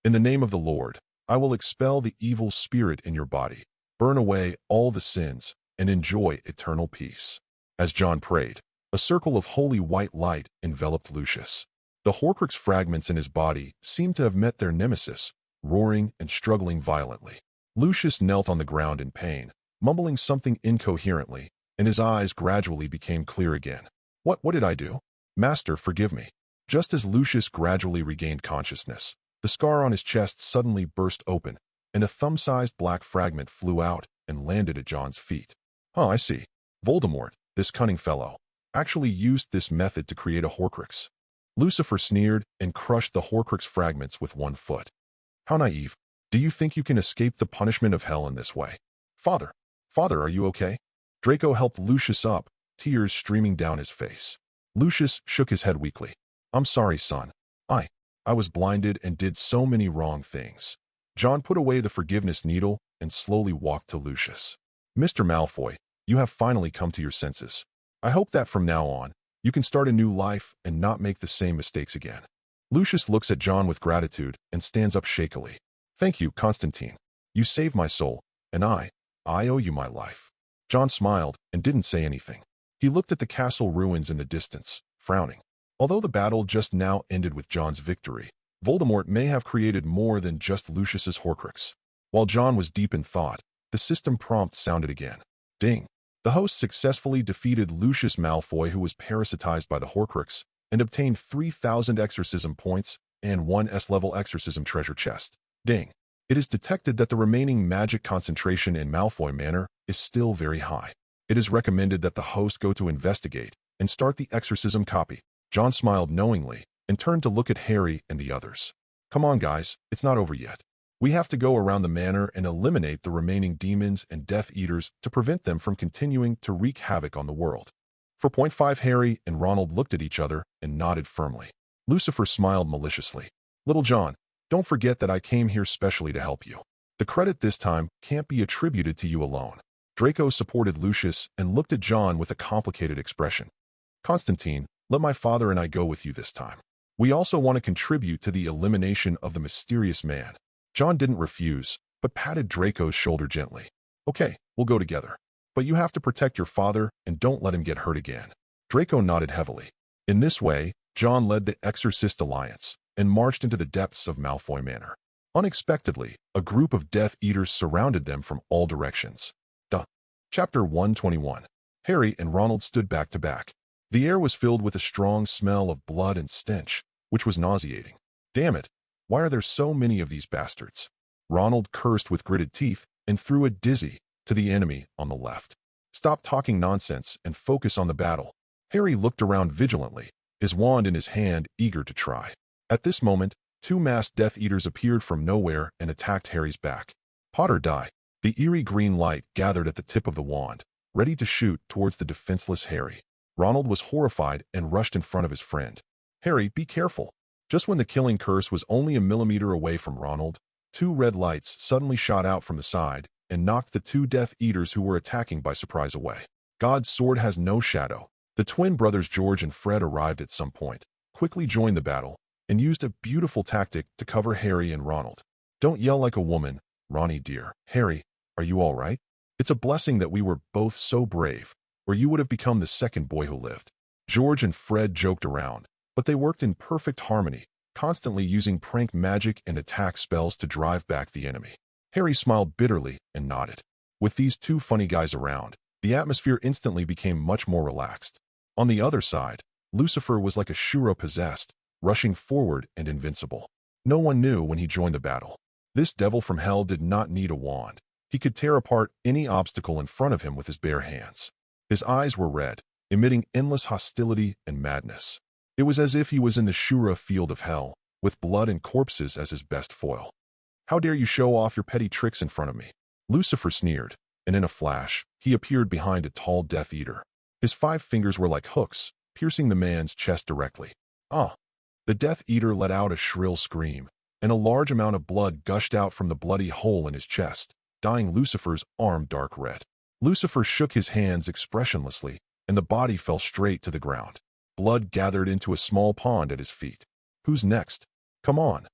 "In the name of the Lord, I will expel the evil spirit in your body, burn away all the sins, and enjoy eternal peace." As John prayed, a circle of holy white light enveloped Lucius. The Horcrux fragments in his body seemed to have met their nemesis, roaring and struggling violently. Lucius knelt on the ground in pain, mumbling something incoherently, and his eyes gradually became clear again. What did I do? Master, forgive me." Just as Lucius gradually regained consciousness, the scar on his chest suddenly burst open, and a thumb-sized black fragment flew out and landed at John's feet. "Oh, I see. Voldemort, this cunning fellow, actually used this method to create a Horcrux." Lucifer sneered and crushed the Horcrux fragments with one foot. "How naive. Do you think you can escape the punishment of hell in this way?" Father, are you okay?" Draco helped Lucius up, tears streaming down his face. Lucius shook his head weakly. "I'm sorry, son. I was blinded and did so many wrong things." John put away the forgiveness needle and slowly walked to Lucius. "Mr. Malfoy, you have finally come to your senses. I hope that from now on, you can start a new life and not make the same mistakes again." Lucius looks at John with gratitude and stands up shakily. "Thank you, Konstantin. You saved my soul, and I owe you my life." John smiled and didn't say anything. He looked at the castle ruins in the distance, frowning. Although the battle just now ended with John's victory, Voldemort may have created more than just Lucius's Horcrux. While John was deep in thought, the system prompt sounded again. Ding! The host successfully defeated Lucius Malfoy, who was parasitized by the Horcrux, and obtained 3,000 exorcism points and 1 S-level exorcism treasure chest. Ding! It is detected that the remaining magic concentration in Malfoy Manor is still very high. It is recommended that the host go to investigate and start the exorcism copy. John smiled knowingly and turned to look at Harry and the others. Come on, guys, it's not over yet. We have to go around the manor and eliminate the remaining demons and Death Eaters to prevent them from continuing to wreak havoc on the world. For point 5, Harry and Ronald looked at each other and nodded firmly. Lucifer smiled maliciously. Little John, don't forget that I came here specially to help you. The credit this time can't be attributed to you alone. Draco supported Lucius and looked at John with a complicated expression. Konstantin, let my father and I go with you this time. We also want to contribute to the elimination of the mysterious man. John didn't refuse, but patted Draco's shoulder gently. Okay, we'll go together. But you have to protect your father and don't let him get hurt again. Draco nodded heavily. In this way, John led the Exorcist Alliance and marched into the depths of Malfoy Manor. Unexpectedly, a group of Death Eaters surrounded them from all directions. Chapter 121. Harry and Ronald stood back to back. The air was filled with a strong smell of blood and stench, which was nauseating. Damn it, why are there so many of these bastards? Ronald cursed with gritted teeth and threw a dizzy to the enemy on the left. Stop talking nonsense and focus on the battle. Harry looked around vigilantly, his wand in his hand, eager to try. At this moment, 2 masked Death Eaters appeared from nowhere and attacked Harry's back. Potter die. The eerie green light gathered at the tip of the wand, ready to shoot towards the defenseless Harry. Ronald was horrified and rushed in front of his friend. Harry, be careful. Just when the killing curse was only a millimeter away from Ronald, 2 red lights suddenly shot out from the side and knocked the 2 Death Eaters who were attacking by surprise away. God's sword has no shadow. The twin brothers George and Fred arrived at some point, quickly joined the battle, and used a beautiful tactic to cover Harry and Ronald. Don't yell like a woman, Ronnie dear. Harry, are you all right? It's a blessing that we were both so brave, or you would have become the second boy who lived. George and Fred joked around, but they worked in perfect harmony, constantly using prank magic and attack spells to drive back the enemy. Harry smiled bitterly and nodded. With these 2 funny guys around, the atmosphere instantly became much more relaxed. On the other side, Lucifer was like a Shura possessed, rushing forward and invincible. No one knew when he joined the battle. This devil from hell did not need a wand. He could tear apart any obstacle in front of him with his bare hands. His eyes were red, emitting endless hostility and madness. It was as if he was in the Shura field of hell, with blood and corpses as his best foil. How dare you show off your petty tricks in front of me? Lucifer sneered, and in a flash, he appeared behind a tall Death Eater. His 5 fingers were like hooks, piercing the man's chest directly. Ah! The Death Eater let out a shrill scream, and a large amount of blood gushed out from the bloody hole in his chest, dyeing Lucifer's arm dark red. Lucifer shook his hands expressionlessly, and the body fell straight to the ground. Blood gathered into a small pond at his feet. Who's next? Come on.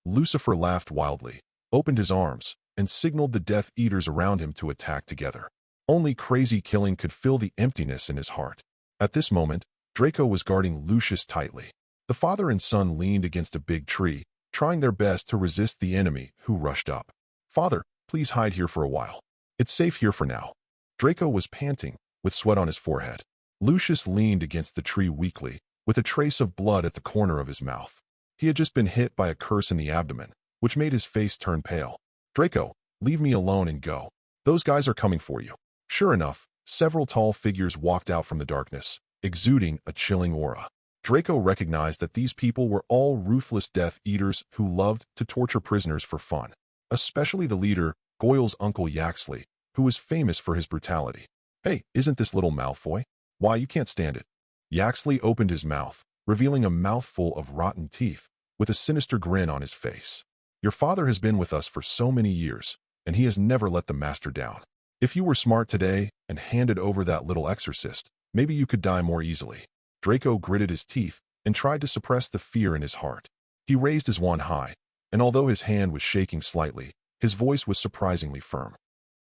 Lucifer laughed wildly, opened his arms, and signaled the Death Eaters around him to attack together. Only crazy killing could fill the emptiness in his heart. At this moment, Draco was guarding Lucius tightly. The father and son leaned against a big tree, trying their best to resist the enemy who rushed up. Father, please hide here for a while. It's safe here for now. Draco was panting, with sweat on his forehead. Lucius leaned against the tree weakly, with a trace of blood at the corner of his mouth. He had just been hit by a curse in the abdomen, which made his face turn pale. Draco, leave me alone and go. Those guys are coming for you. Sure enough, several tall figures walked out from the darkness, exuding a chilling aura. Draco recognized that these people were all ruthless Death Eaters who loved to torture prisoners for fun, especially the leader, Goyle's uncle Yaxley, who was famous for his brutality. Hey, isn't this little Malfoy? Why, you can't stand it. Yaxley opened his mouth, revealing a mouthful of rotten teeth, with a sinister grin on his face. Your father has been with us for so many years, and he has never let the master down. If you were smart today and handed over that little exorcist, maybe you could die more easily. Draco gritted his teeth and tried to suppress the fear in his heart. He raised his wand high, and although his hand was shaking slightly, his voice was surprisingly firm.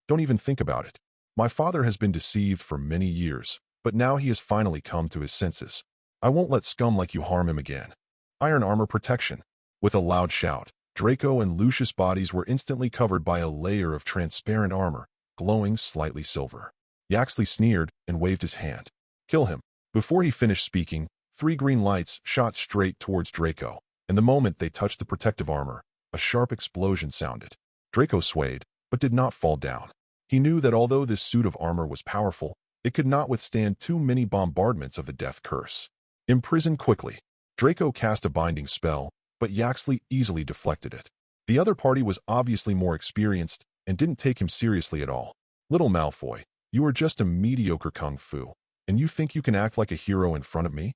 Don't even think about it. My father has been deceived for many years, but now he has finally come to his senses. I won't let scum like you harm him again. Iron armor protection. With a loud shout, Draco and Lucius' bodies were instantly covered by a layer of transparent armor, glowing slightly silver. Yaxley sneered and waved his hand. Kill him. Before he finished speaking, 3 green lights shot straight towards Draco, and the moment they touched the protective armor, a sharp explosion sounded. Draco swayed, but did not fall down. He knew that although this suit of armor was powerful, it could not withstand too many bombardments of the death curse. Imprison quickly. Draco cast a binding spell, but Yaxley easily deflected it. The other party was obviously more experienced and didn't take him seriously at all. Little Malfoy, you are just a mediocre kung fu, and you think you can act like a hero in front of me?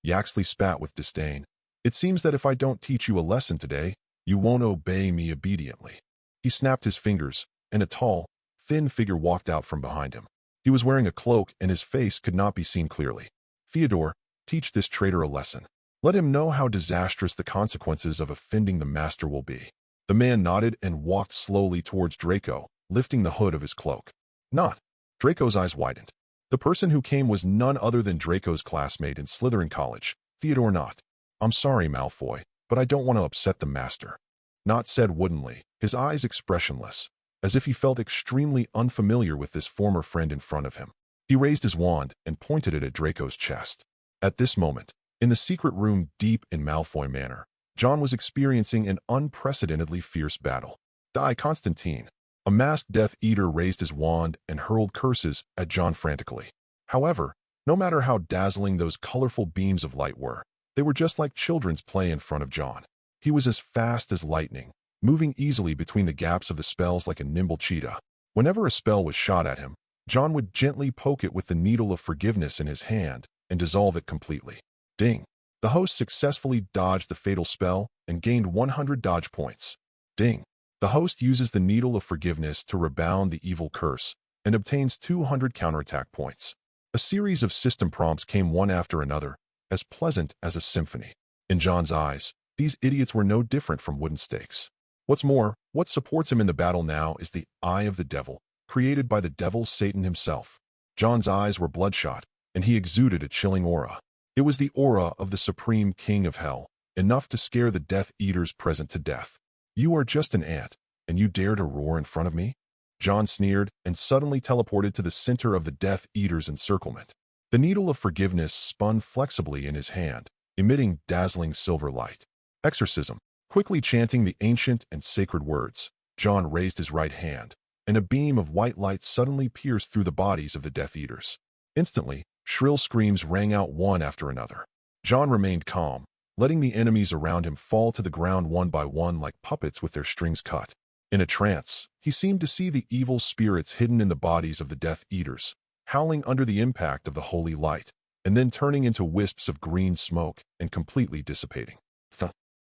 Yaxley spat with disdain. It seems that if I don't teach you a lesson today, you won't obey me obediently. He snapped his fingers, and a tall, thin figure walked out from behind him. He was wearing a cloak and his face could not be seen clearly. Theodore, teach this traitor a lesson. Let him know how disastrous the consequences of offending the master will be. The man nodded and walked slowly towards Draco, lifting the hood of his cloak. Not. Draco's eyes widened. The person who came was none other than Draco's classmate in Slytherin College, Theodore Not. I'm sorry, Malfoy, but I don't want to upset the master. Not said woodenly, his eyes expressionless, as if he felt extremely unfamiliar with this former friend in front of him. He raised his wand and pointed it at Draco's chest. At this moment, in the secret room deep in Malfoy Manor, John was experiencing an unprecedentedly fierce battle. Die, Konstantin. A masked Death Eater raised his wand and hurled curses at John frantically. However, no matter how dazzling those colorful beams of light were, they were just like children's play in front of John. He was as fast as lightning, moving easily between the gaps of the spells like a nimble cheetah. Whenever a spell was shot at him, John would gently poke it with the needle of forgiveness in his hand and dissolve it completely. Ding! The host successfully dodged the fatal spell and gained 100 dodge points. Ding! The host uses the needle of forgiveness to rebound the evil curse and obtains 200 counterattack points. A series of system prompts came one after another, as pleasant as a symphony. In John's eyes, these idiots were no different from wooden stakes. What's more, what supports him in the battle now is the Eye of the Devil, created by the devil Satan himself. John's eyes were bloodshot, and he exuded a chilling aura. It was the aura of the Supreme King of Hell, enough to scare the Death Eaters present to death. You are just an ant, and you dare to roar in front of me? John sneered and suddenly teleported to the center of the Death Eaters' encirclement. The needle of forgiveness spun flexibly in his hand, emitting dazzling silver light. Exorcism. Quickly chanting the ancient and sacred words, John raised his right hand, and a beam of white light suddenly pierced through the bodies of the Death Eaters. Instantly, shrill screams rang out one after another. John remained calm, letting the enemies around him fall to the ground one by one like puppets with their strings cut. In a trance, he seemed to see the evil spirits hidden in the bodies of the Death Eaters, howling under the impact of the holy light, and then turning into wisps of green smoke and completely dissipating.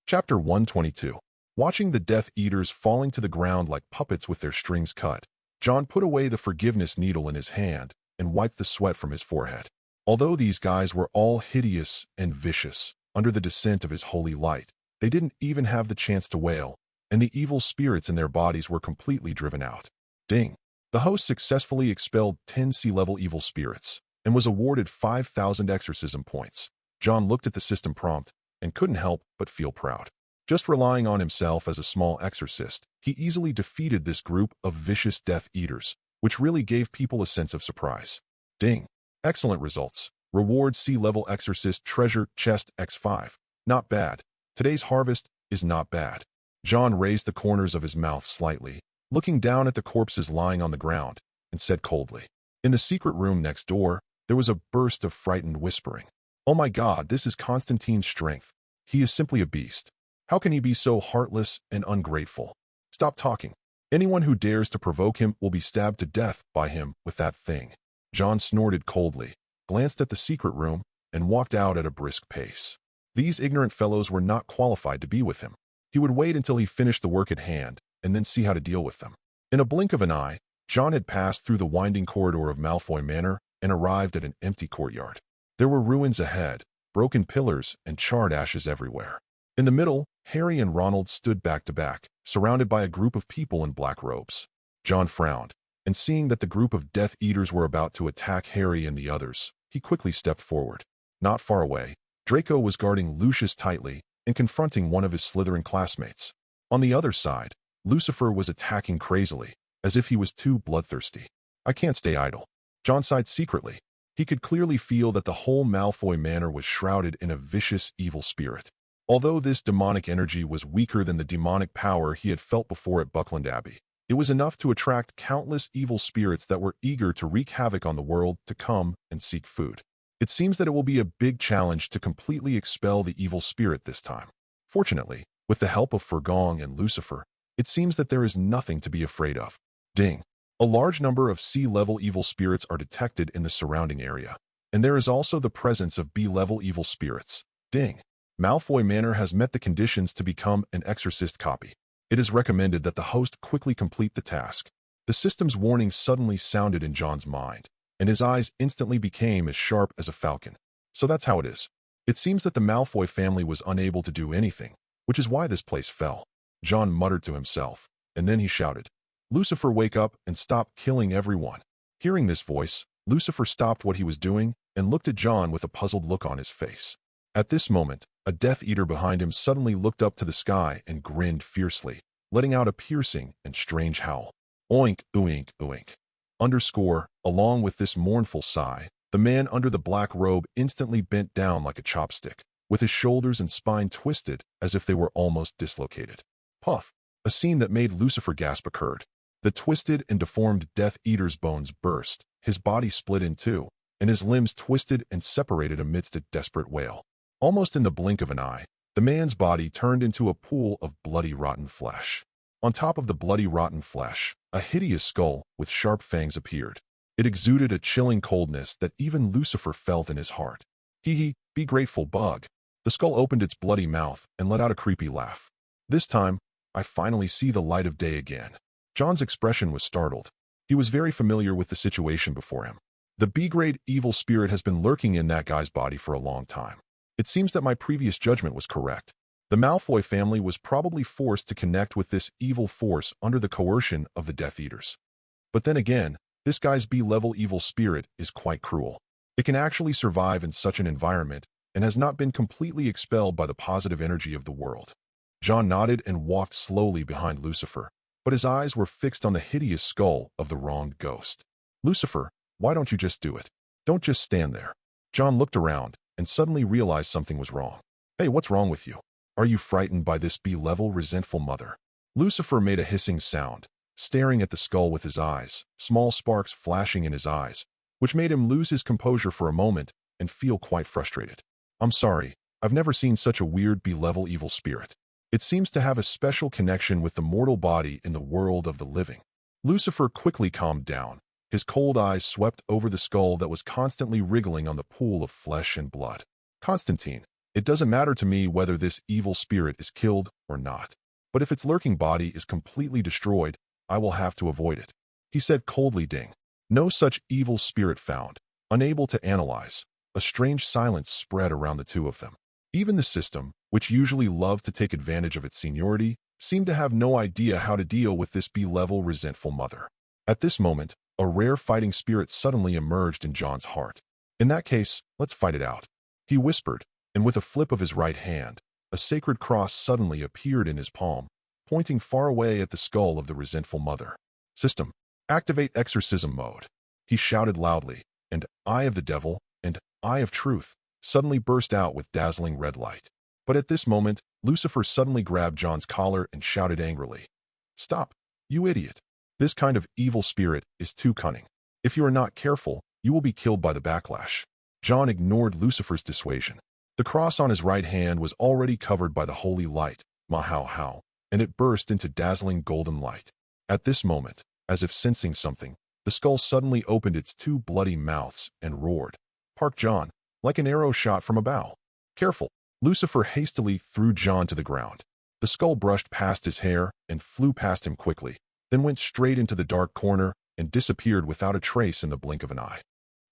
Chapter 122. Watching the Death Eaters falling to the ground like puppets with their strings cut, John put away the forgiveness needle in his hand and wiped the sweat from his forehead. Although these guys were all hideous and vicious, under the descent of his holy light, they didn't even have the chance to wail, and the evil spirits in their bodies were completely driven out. Ding! The host successfully expelled 10 sea-level evil spirits and was awarded 5,000 exorcism points. John looked at the system prompt and couldn't help but feel proud. Just relying on himself as a small exorcist, he easily defeated this group of vicious Death Eaters, which really gave people a sense of surprise. Ding! Excellent results. Reward sea-level exorcist treasure chest X5. Not bad. Today's harvest is not bad. John raised the corners of his mouth slightly, looking down at the corpses lying on the ground, and said coldly. In the secret room next door, there was a burst of frightened whispering. Oh my God, this is Konstantin's strength. He is simply a beast. How can he be so heartless and ungrateful? Stop talking. Anyone who dares to provoke him will be stabbed to death by him with that thing. John snorted coldly, glanced at the secret room, and walked out at a brisk pace. These ignorant fellows were not qualified to be with him. He would wait until he finished the work at hand, and then see how to deal with them. In a blink of an eye, John had passed through the winding corridor of Malfoy Manor and arrived at an empty courtyard. There were ruins ahead, broken pillars, and charred ashes everywhere. In the middle, Harry and Ronald stood back to back, surrounded by a group of people in black robes. John frowned. and seeing that the group of Death Eaters were about to attack Harry and the others, he quickly stepped forward. Not far away, Draco was guarding Lucius tightly and confronting one of his Slytherin classmates. On the other side, Lucifer was attacking crazily, as if he was too bloodthirsty. I can't stay idle. John sighed secretly. He could clearly feel that the whole Malfoy manor was shrouded in a vicious, evil spirit. Although this demonic energy was weaker than the demonic power he had felt before at Buckland Abbey, it was enough to attract countless evil spirits that were eager to wreak havoc on the world to come and seek food. It seems that it will be a big challenge to completely expel the evil spirit this time. Fortunately, with the help of Fergong and Lucifer, it seems that there is nothing to be afraid of. Ding. A large number of C-level evil spirits are detected in the surrounding area, and there is also the presence of B-level evil spirits. Ding. Malfoy Manor has met the conditions to become an Exorcist copy. It is recommended that the host quickly complete the task. The system's warning suddenly sounded in John's mind, and his eyes instantly became as sharp as a falcon. So that's how it is. It seems that the Malfoy family was unable to do anything, which is why this place fell. John muttered to himself, and then he shouted, "Lucifer, wake up and stop killing everyone." Hearing this voice, Lucifer stopped what he was doing and looked at John with a puzzled look on his face. At this moment, a Death Eater behind him suddenly looked up to the sky and grinned fiercely, letting out a piercing and strange howl. Oink, oink, oink. Along with this mournful sigh, the man under the black robe instantly bent down like a chopstick, with his shoulders and spine twisted as if they were almost dislocated. Puff! A scene that made Lucifer gasp occurred. The twisted and deformed Death Eater's bones burst, his body split in two, and his limbs twisted and separated amidst a desperate wail. Almost in the blink of an eye, the man's body turned into a pool of bloody rotten flesh. On top of the bloody rotten flesh, a hideous skull with sharp fangs appeared. It exuded a chilling coldness that even Lucifer felt in his heart. Hee, be grateful, bug. The skull opened its bloody mouth and let out a creepy laugh. This time, I finally see the light of day again. John's expression was startled. He was very familiar with the situation before him. The B-grade evil spirit has been lurking in that guy's body for a long time. It seems that my previous judgment was correct. The Malfoy family was probably forced to connect with this evil force under the coercion of the Death Eaters. But then again, this guy's B-level evil spirit is quite cruel. It can actually survive in such an environment and has not been completely expelled by the positive energy of the world. John nodded and walked slowly behind Lucifer, but his eyes were fixed on the hideous skull of the wronged ghost. Lucifer, why don't you just do it? Don't just stand there. John looked around and suddenly realized something was wrong. Hey, what's wrong with you? Are you frightened by this B-level resentful mother? Lucifer made a hissing sound, staring at the skull with his eyes, small sparks flashing in his eyes, which made him lose his composure for a moment and feel quite frustrated. I'm sorry, I've never seen such a weird B-level evil spirit. It seems to have a special connection with the mortal body in the world of the living. Lucifer quickly calmed down. His cold eyes swept over the skull that was constantly wriggling on the pool of flesh and blood. Konstantin, it doesn't matter to me whether this evil spirit is killed or not. But if its lurking body is completely destroyed, I will have to avoid it. He said coldly. Ding. No such evil spirit found. Unable to analyze, a strange silence spread around the two of them. Even the system, which usually loved to take advantage of its seniority, seemed to have no idea how to deal with this B-level resentful mother. At this moment, a rare fighting spirit suddenly emerged in John's heart. In that case, let's fight it out. He whispered, and with a flip of his right hand, a sacred cross suddenly appeared in his palm, pointing far away at the skull of the resentful mother. System, activate exorcism mode. He shouted loudly, and Eye of the Devil and Eye of Truth suddenly burst out with dazzling red light. But at this moment, Lucifer suddenly grabbed John's collar and shouted angrily, "Stop, you idiot. This kind of evil spirit is too cunning. If you are not careful, you will be killed by the backlash." John ignored Lucifer's dissuasion. The cross on his right hand was already covered by the holy light, Mahow, and it burst into dazzling golden light. At this moment, as if sensing something, the skull suddenly opened its two bloody mouths and roared. "Park John, like an arrow shot from a bow. Careful." Lucifer hastily threw John to the ground. The skull brushed past his hair and flew past him quickly, then went straight into the dark corner and disappeared without a trace in the blink of an eye.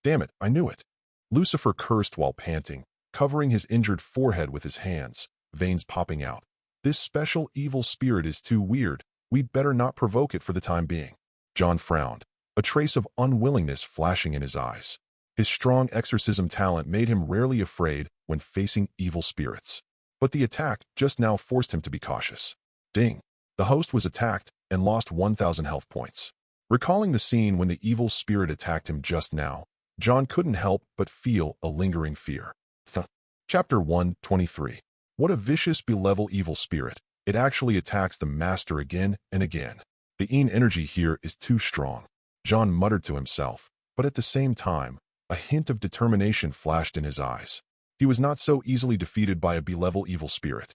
"Damn it, I knew it." Lucifer cursed while panting, covering his injured forehead with his hands, veins popping out. "This special evil spirit is too weird. We'd better not provoke it for the time being." John frowned. a trace of unwillingness flashing in his eyes. His strong exorcism talent made him rarely afraid when facing evil spirits. But the attack just now forced him to be cautious. Ding! The host was attacked and lost 1,000 health points. Recalling the scene when the evil spirit attacked him just now, John couldn't help but feel a lingering fear. Chapter 123. What a vicious, belevel evil spirit. It actually attacks the master again and again. The energy here is too strong, John muttered to himself, but at the same time, a hint of determination flashed in his eyes. He was not so easily defeated by a belevel evil spirit.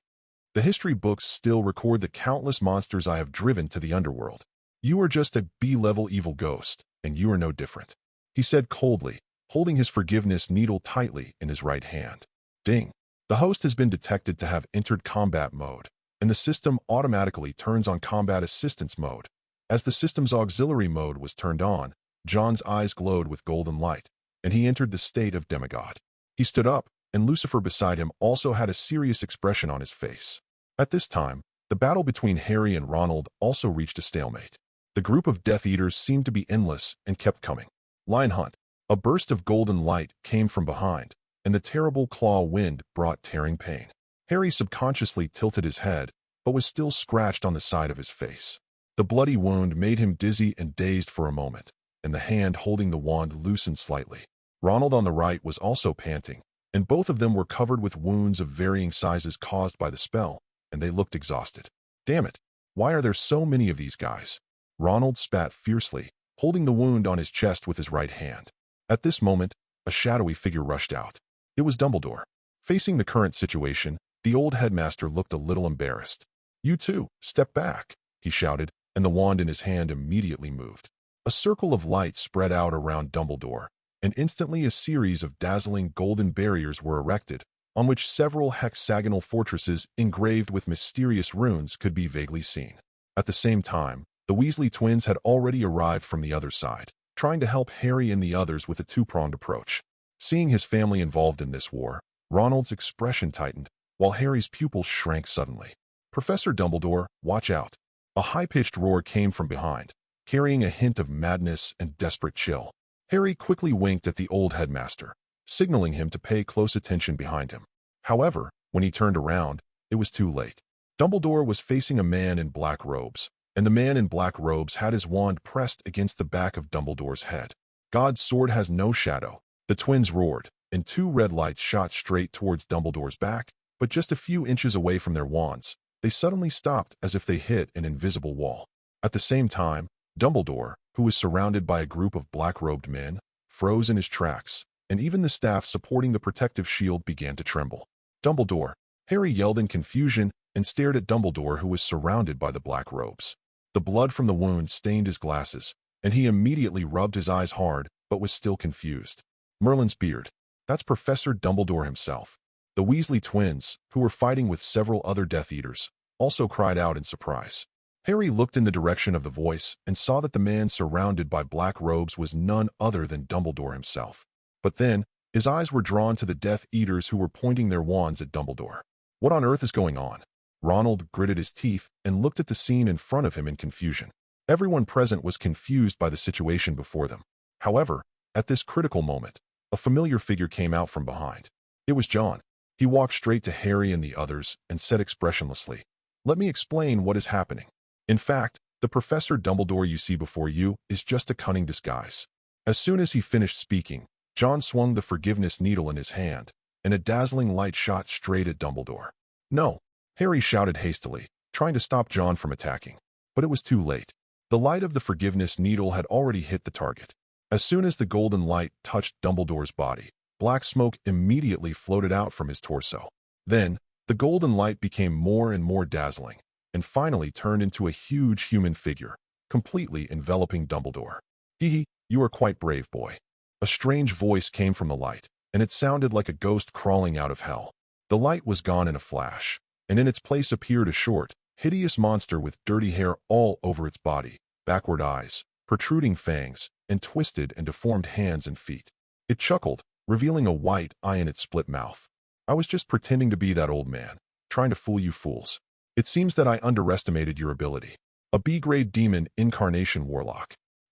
The history books still record the countless monsters I have driven to the underworld. You are just a B-level evil ghost, and you are no different, he said coldly, holding his forgiveness needle tightly in his right hand. Ding! The host has been detected to have entered combat mode, and the system automatically turns on combat assistance mode. As the system's auxiliary mode was turned on, John's eyes glowed with golden light, and he entered the state of demigod. He stood up, and Lucifer beside him also had a serious expression on his face. At this time, the battle between Harry and Ronald also reached a stalemate. The group of Death Eaters seemed to be endless and kept coming. Lion Hunt. A burst of golden light came from behind, and the terrible claw wind brought tearing pain. Harry subconsciously tilted his head, but was still scratched on the side of his face. The bloody wound made him dizzy and dazed for a moment, and the hand holding the wand loosened slightly. Ronald on the right was also panting, and both of them were covered with wounds of varying sizes caused by the spell, and they looked exhausted. Damn it! Why are there so many of these guys? Ronald spat fiercely, holding the wound on his chest with his right hand. At this moment, a shadowy figure rushed out. It was Dumbledore. Facing the current situation, the old headmaster looked a little embarrassed. "You two, step back," he shouted, and the wand in his hand immediately moved. A circle of light spread out around Dumbledore, and instantly a series of dazzling golden barriers were erected, on which several hexagonal fortresses engraved with mysterious runes could be vaguely seen. At the same time, the Weasley twins had already arrived from the other side, trying to help Harry and the others with a two-pronged approach. Seeing his family involved in this war, Ronald's expression tightened, while Harry's pupils shrank suddenly. "Professor Dumbledore, watch out." A high-pitched roar came from behind, carrying a hint of madness and desperate chill. Harry quickly winked at the old headmaster, signaling him to pay close attention behind him. However, when he turned around, it was too late. Dumbledore was facing a man in black robes, and the man in black robes had his wand pressed against the back of Dumbledore's head. "God's sword has no shadow," the twins roared, and two red lights shot straight towards Dumbledore's back, but just a few inches away from their wands, they suddenly stopped as if they hit an invisible wall. At the same time, Dumbledore, who was surrounded by a group of black-robed men, froze in his tracks, and even the staff supporting the protective shield began to tremble. "Dumbledore!" Harry yelled in confusion and stared at Dumbledore, who was surrounded by the black robes. The blood from the wound stained his glasses, and he immediately rubbed his eyes hard, but was still confused. Merlin's beard. That's Professor Dumbledore himself. The Weasley twins, who were fighting with several other Death Eaters, also cried out in surprise. Harry looked in the direction of the voice and saw that the man surrounded by black robes was none other than Dumbledore himself. But then, his eyes were drawn to the Death Eaters who were pointing their wands at Dumbledore. What on earth is going on? Ronald gritted his teeth and looked at the scene in front of him in confusion. Everyone present was confused by the situation before them. However, at this critical moment, a familiar figure came out from behind. It was John. He walked straight to Harry and the others and said expressionlessly, "Let me explain what is happening. In fact, the Professor Dumbledore you see before you is just a cunning disguise." As soon as he finished speaking, John swung the forgiveness needle in his hand, and a dazzling light shot straight at Dumbledore. "No!" Harry shouted hastily, trying to stop John from attacking. But it was too late. The light of the forgiveness needle had already hit the target. As soon as the golden light touched Dumbledore's body, black smoke immediately floated out from his torso. Then, the golden light became more and more dazzling, and finally turned into a huge human figure, completely enveloping Dumbledore. "Hee, you are quite brave, boy." A strange voice came from the light, and it sounded like a ghost crawling out of hell. The light was gone in a flash, and in its place appeared a short, hideous monster with dirty hair all over its body, backward eyes, protruding fangs, and twisted and deformed hands and feet. It chuckled, revealing a white eye in its split mouth. "I was just pretending to be that old man, trying to fool you fools. It seems that I underestimated your ability. A B-grade demon incarnation warlock."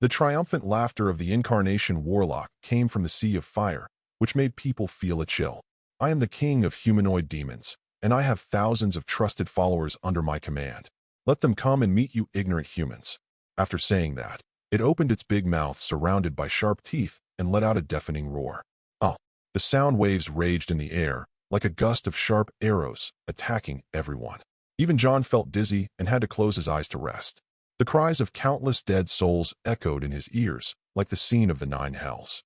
The triumphant laughter of the incarnation warlock came from the sea of fire, which made people feel a chill. I am the king of humanoid demons, and I have thousands of trusted followers under my command. Let them come and meet you ignorant humans. After saying that, it opened its big mouth surrounded by sharp teeth and let out a deafening roar. Oh, the sound waves raged in the air, like a gust of sharp arrows, attacking everyone. Even John felt dizzy and had to close his eyes to rest. The cries of countless dead souls echoed in his ears, like the scene of the nine hells.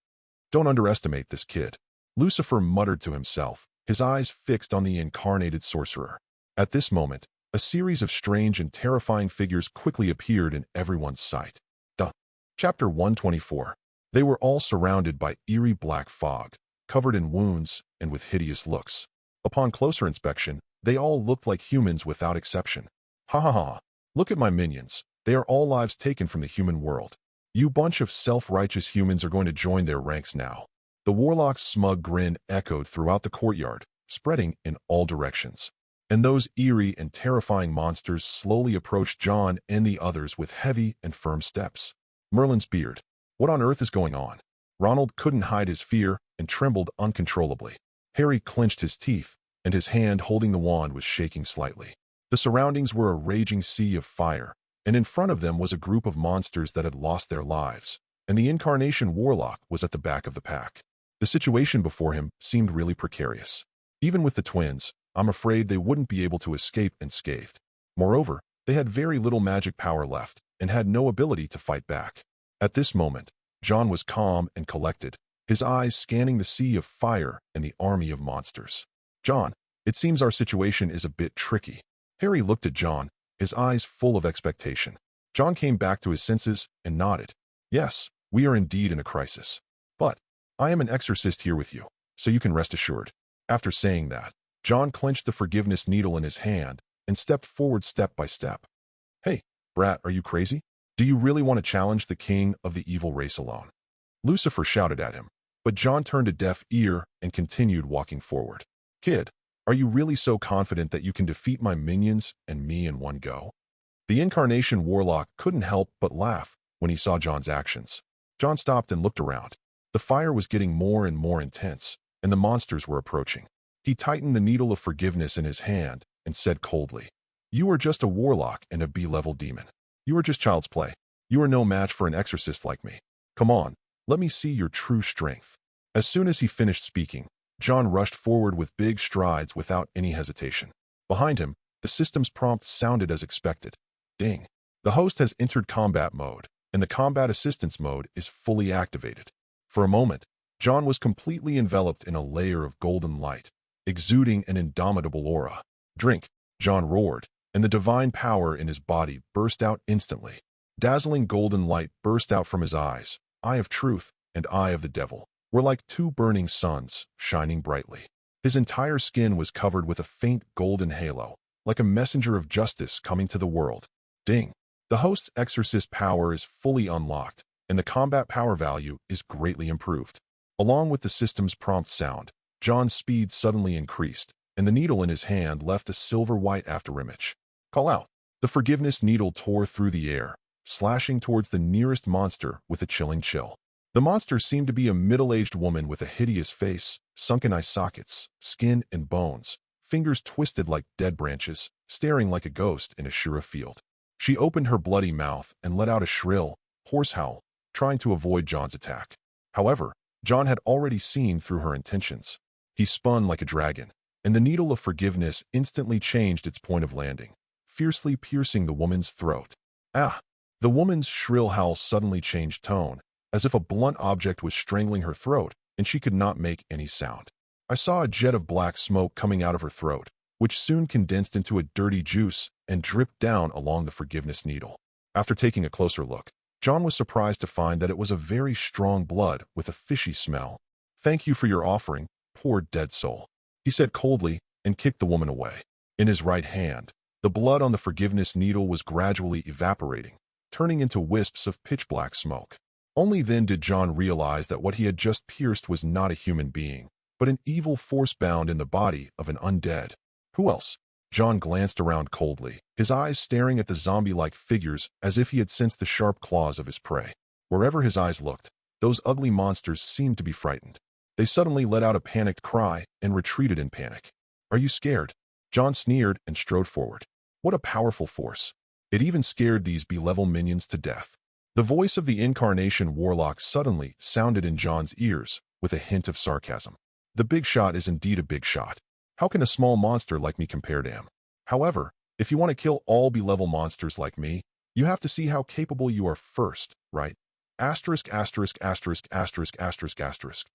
Don't underestimate this kid, Lucifer muttered to himself, his eyes fixed on the incarnated sorcerer. At this moment, a series of strange and terrifying figures quickly appeared in everyone's sight. Chapter 124. They were all surrounded by eerie black fog, covered in wounds and with hideous looks. Upon closer inspection, they all looked like humans without exception. Ha ha ha. Look at my minions. They are all lives taken from the human world. You bunch of self-righteous humans are going to join their ranks now. The warlock's smug grin echoed throughout the courtyard, spreading in all directions. And those eerie and terrifying monsters slowly approached John and the others with heavy and firm steps. Merlin's beard. What on earth is going on? Ronald couldn't hide his fear and trembled uncontrollably. Harry clenched his teeth, and his hand holding the wand was shaking slightly. The surroundings were a raging sea of fire, and in front of them was a group of monsters that had lost their lives, and the incarnation warlock was at the back of the pack. The situation before him seemed really precarious. Even with the twins, I'm afraid they wouldn't be able to escape unscathed. Moreover, they had very little magic power left and had no ability to fight back. At this moment, John was calm and collected, his eyes scanning the sea of fire and the army of monsters. John, it seems our situation is a bit tricky. Harry looked at John, his eyes full of expectation. John came back to his senses and nodded. Yes, we are indeed in a crisis. But I am an exorcist here with you, so you can rest assured. After saying that, John clenched the forgiveness needle in his hand and stepped forward step by step. Hey, brat, are you crazy? Do you really want to challenge the king of the evil race alone? Lucifer shouted at him, but John turned a deaf ear and continued walking forward. Kid, are you really so confident that you can defeat my minions and me in one go? The incarnation warlock couldn't help but laugh when he saw John's actions. John stopped and looked around. The fire was getting more and more intense, and the monsters were approaching. He tightened the needle of forgiveness in his hand and said coldly, "You are just a warlock and a B-level demon. You are just child's play. You are no match for an exorcist like me. Come on, let me see your true strength." As soon as he finished speaking, John rushed forward with big strides without any hesitation. Behind him, the system's prompt sounded as expected. Ding. The host has entered combat mode, and the combat assistance mode is fully activated. For a moment, John was completely enveloped in a layer of golden light, exuding an indomitable aura. Drink, John roared, and the divine power in his body burst out instantly. Dazzling golden light burst out from his eyes. Eye of truth and eye of the devil were like two burning suns, shining brightly. His entire skin was covered with a faint golden halo, like a messenger of justice coming to the world. Ding! The host's exorcist power is fully unlocked, and the combat power value is greatly improved. Along with the system's prompt sound, John's speed suddenly increased, and the needle in his hand left a silver-white afterimage. Call out. The forgiveness needle tore through the air, slashing towards the nearest monster with a chilling chill. The monster seemed to be a middle-aged woman with a hideous face, sunken eye sockets, skin and bones, fingers twisted like dead branches, staring like a ghost in a Shura field. She opened her bloody mouth and let out a shrill, hoarse howl, trying to avoid John's attack. However, John had already seen through her intentions. He spun like a dragon, and the needle of forgiveness instantly changed its point of landing, fiercely piercing the woman's throat. Ah! The woman's shrill howl suddenly changed tone, as if a blunt object was strangling her throat, and she could not make any sound. I saw a jet of black smoke coming out of her throat, which soon condensed into a dirty juice and dripped down along the forgiveness needle. After taking a closer look, John was surprised to find that it was a very strong blood with a fishy smell. "Thank you for your offering, poor dead soul," he said coldly and kicked the woman away. In his right hand, the blood on the forgiveness needle was gradually evaporating, turning into wisps of pitch-black smoke. Only then did John realize that what he had just pierced was not a human being, but an evil force bound in the body of an undead. Who else? John glanced around coldly, his eyes staring at the zombie-like figures as if he had sensed the sharp claws of his prey. Wherever his eyes looked, those ugly monsters seemed to be frightened. They suddenly let out a panicked cry and retreated in panic. "Are you scared?" John sneered and strode forward. What a powerful force. It even scared these B-level minions to death. The voice of the Incarnation Warlock suddenly sounded in John's ears with a hint of sarcasm. "The big shot is indeed a big shot. How can a small monster like me compare to him? However, if you want to kill all B-level monsters like me, you have to see how capable you are first, right? Asterisk, asterisk, asterisk, asterisk, asterisk, asterisk."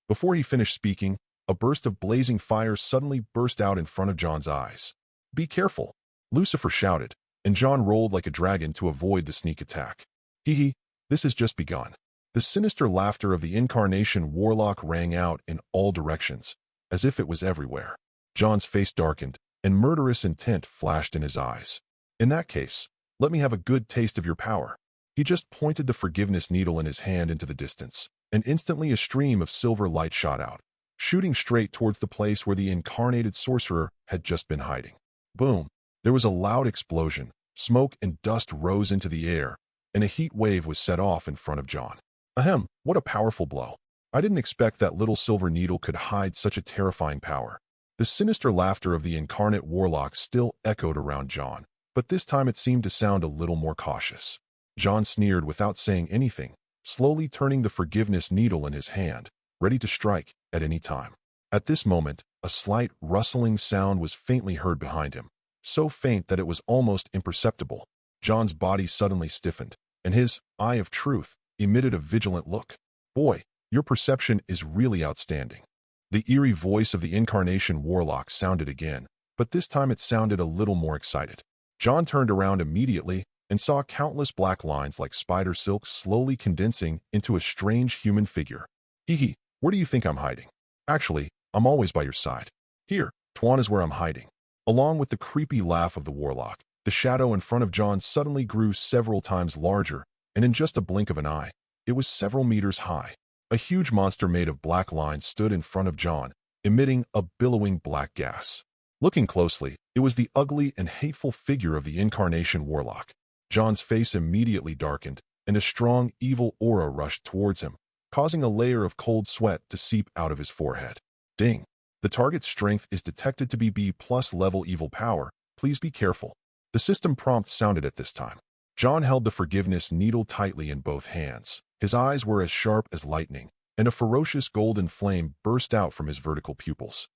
Before he finished speaking, a burst of blazing fire suddenly burst out in front of John's eyes. "Be careful," Lucifer shouted, and John rolled like a dragon to avoid the sneak attack. "Hee, this has just begun." The sinister laughter of the Incarnation Warlock rang out in all directions, as if it was everywhere. John's face darkened, and murderous intent flashed in his eyes. "In that case, let me have a good taste of your power." He just pointed the forgiveness needle in his hand into the distance, and instantly a stream of silver light shot out, shooting straight towards the place where the incarnated sorcerer had just been hiding. Boom! There was a loud explosion, smoke and dust rose into the air, and a heat wave was set off in front of John. Ahem, what a powerful blow. I didn't expect that little silver needle could hide such a terrifying power. The sinister laughter of the incarnate warlock still echoed around John, but this time it seemed to sound a little more cautious. John sneered without saying anything, slowly turning the forgiveness needle in his hand, ready to strike at any time. At this moment, a slight rustling sound was faintly heard behind him, so faint that it was almost imperceptible. John's body suddenly stiffened, and his eye of truth emitted a vigilant look. "Boy, your perception is really outstanding." The eerie voice of the Incarnation Warlock sounded again, but this time it sounded a little more excited. John turned around immediately and saw countless black lines like spider silk slowly condensing into a strange human figure. "Hee, where do you think I'm hiding? Actually, I'm always by your side. Here, Tuan is where I'm hiding." Along with the creepy laugh of the warlock, the shadow in front of John suddenly grew several times larger, and in just a blink of an eye, it was several meters high. A huge monster made of black lines stood in front of John, emitting a billowing black gas. Looking closely, it was the ugly and hateful figure of the Incarnation Warlock. John's face immediately darkened, and a strong, evil aura rushed towards him, causing a layer of cold sweat to seep out of his forehead. Ding! The target's strength is detected to be B+ level evil power. Please be careful. The system prompt sounded at this time. John held the forgiveness needle tightly in both hands. His eyes were as sharp as lightning, and a ferocious golden flame burst out from his vertical pupils.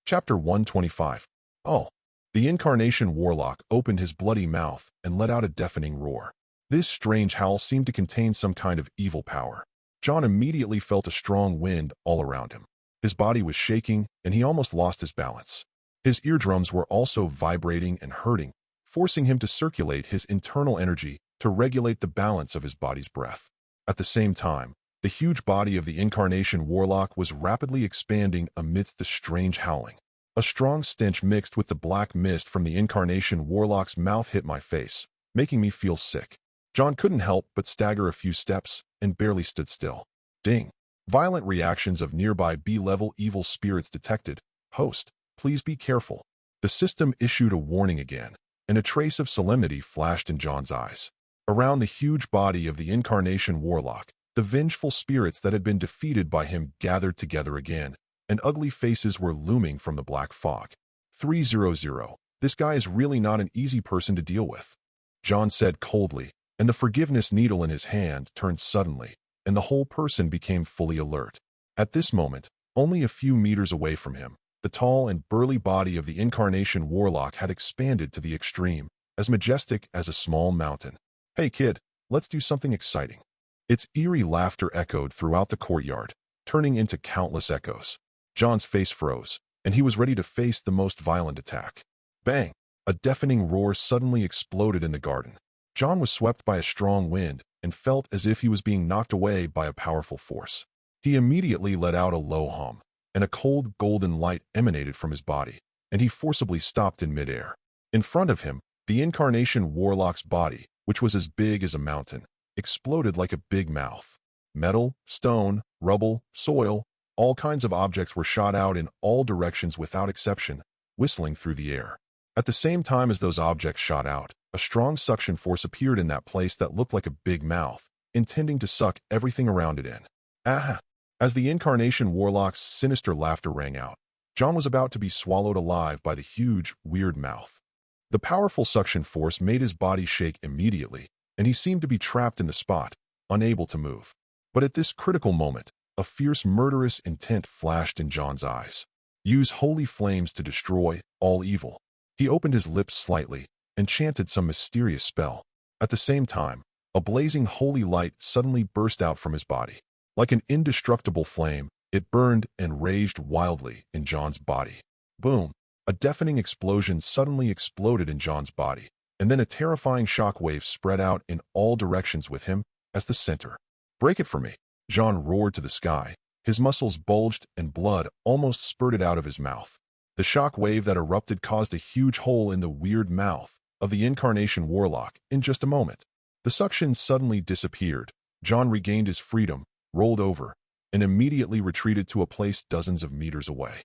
Chapter 125. Oh! The Incarnation Warlock opened his bloody mouth and let out a deafening roar. This strange howl seemed to contain some kind of evil power. John immediately felt a strong wind all around him. His body was shaking, and he almost lost his balance. His eardrums were also vibrating and hurting, forcing him to circulate his internal energy to regulate the balance of his body's breath. At the same time, the huge body of the Incarnation Warlock was rapidly expanding amidst the strange howling. A strong stench mixed with the black mist from the Incarnation Warlock's mouth hit my face, making me feel sick. John couldn't help but stagger a few steps and barely stood still. Ding! Violent reactions of nearby B-level evil spirits detected. Host, please be careful. The system issued a warning again, and a trace of solemnity flashed in John's eyes. Around the huge body of the Incarnation Warlock, the vengeful spirits that had been defeated by him gathered together again, and ugly faces were looming from the black fog. 300. This guy is really not an easy person to deal with, John said coldly, and the forgiveness needle in his hand turned suddenly, and the whole person became fully alert. At this moment, only a few meters away from him, the tall and burly body of the Incarnation Warlock had expanded to the extreme, as majestic as a small mountain. Hey kid, let's do something exciting. Its eerie laughter echoed throughout the courtyard, turning into countless echoes. John's face froze, and he was ready to face the most violent attack. Bang! A deafening roar suddenly exploded in the garden. John was swept by a strong wind and felt as if he was being knocked away by a powerful force. He immediately let out a low hum, and a cold golden light emanated from his body, and he forcibly stopped in midair. In front of him, the Incarnation Warlock's body, which was as big as a mountain, exploded like a big mouth. Metal, stone, rubble, soil, all kinds of objects were shot out in all directions without exception, whistling through the air. At the same time as those objects shot out, a strong suction force appeared in that place that looked like a big mouth, intending to suck everything around it in. Ah! As the Incarnation Warlock's sinister laughter rang out, John was about to be swallowed alive by the huge, weird mouth. The powerful suction force made his body shake immediately, and he seemed to be trapped in the spot, unable to move. But at this critical moment, a fierce murderous intent flashed in John's eyes. Use holy flames to destroy all evil. He opened his lips slightly and chanted some mysterious spell. At the same time, a blazing holy light suddenly burst out from his body. Like an indestructible flame, it burned and raged wildly in John's body. Boom! A deafening explosion suddenly exploded in John's body, and then a terrifying shockwave spread out in all directions with him as the center. Break it for me! John roared to the sky. His muscles bulged and blood almost spurted out of his mouth. The shock wave that erupted caused a huge hole in the weird mouth of the Incarnation Warlock in just a moment. The suction suddenly disappeared. John regained his freedom, rolled over, and immediately retreated to a place dozens of meters away.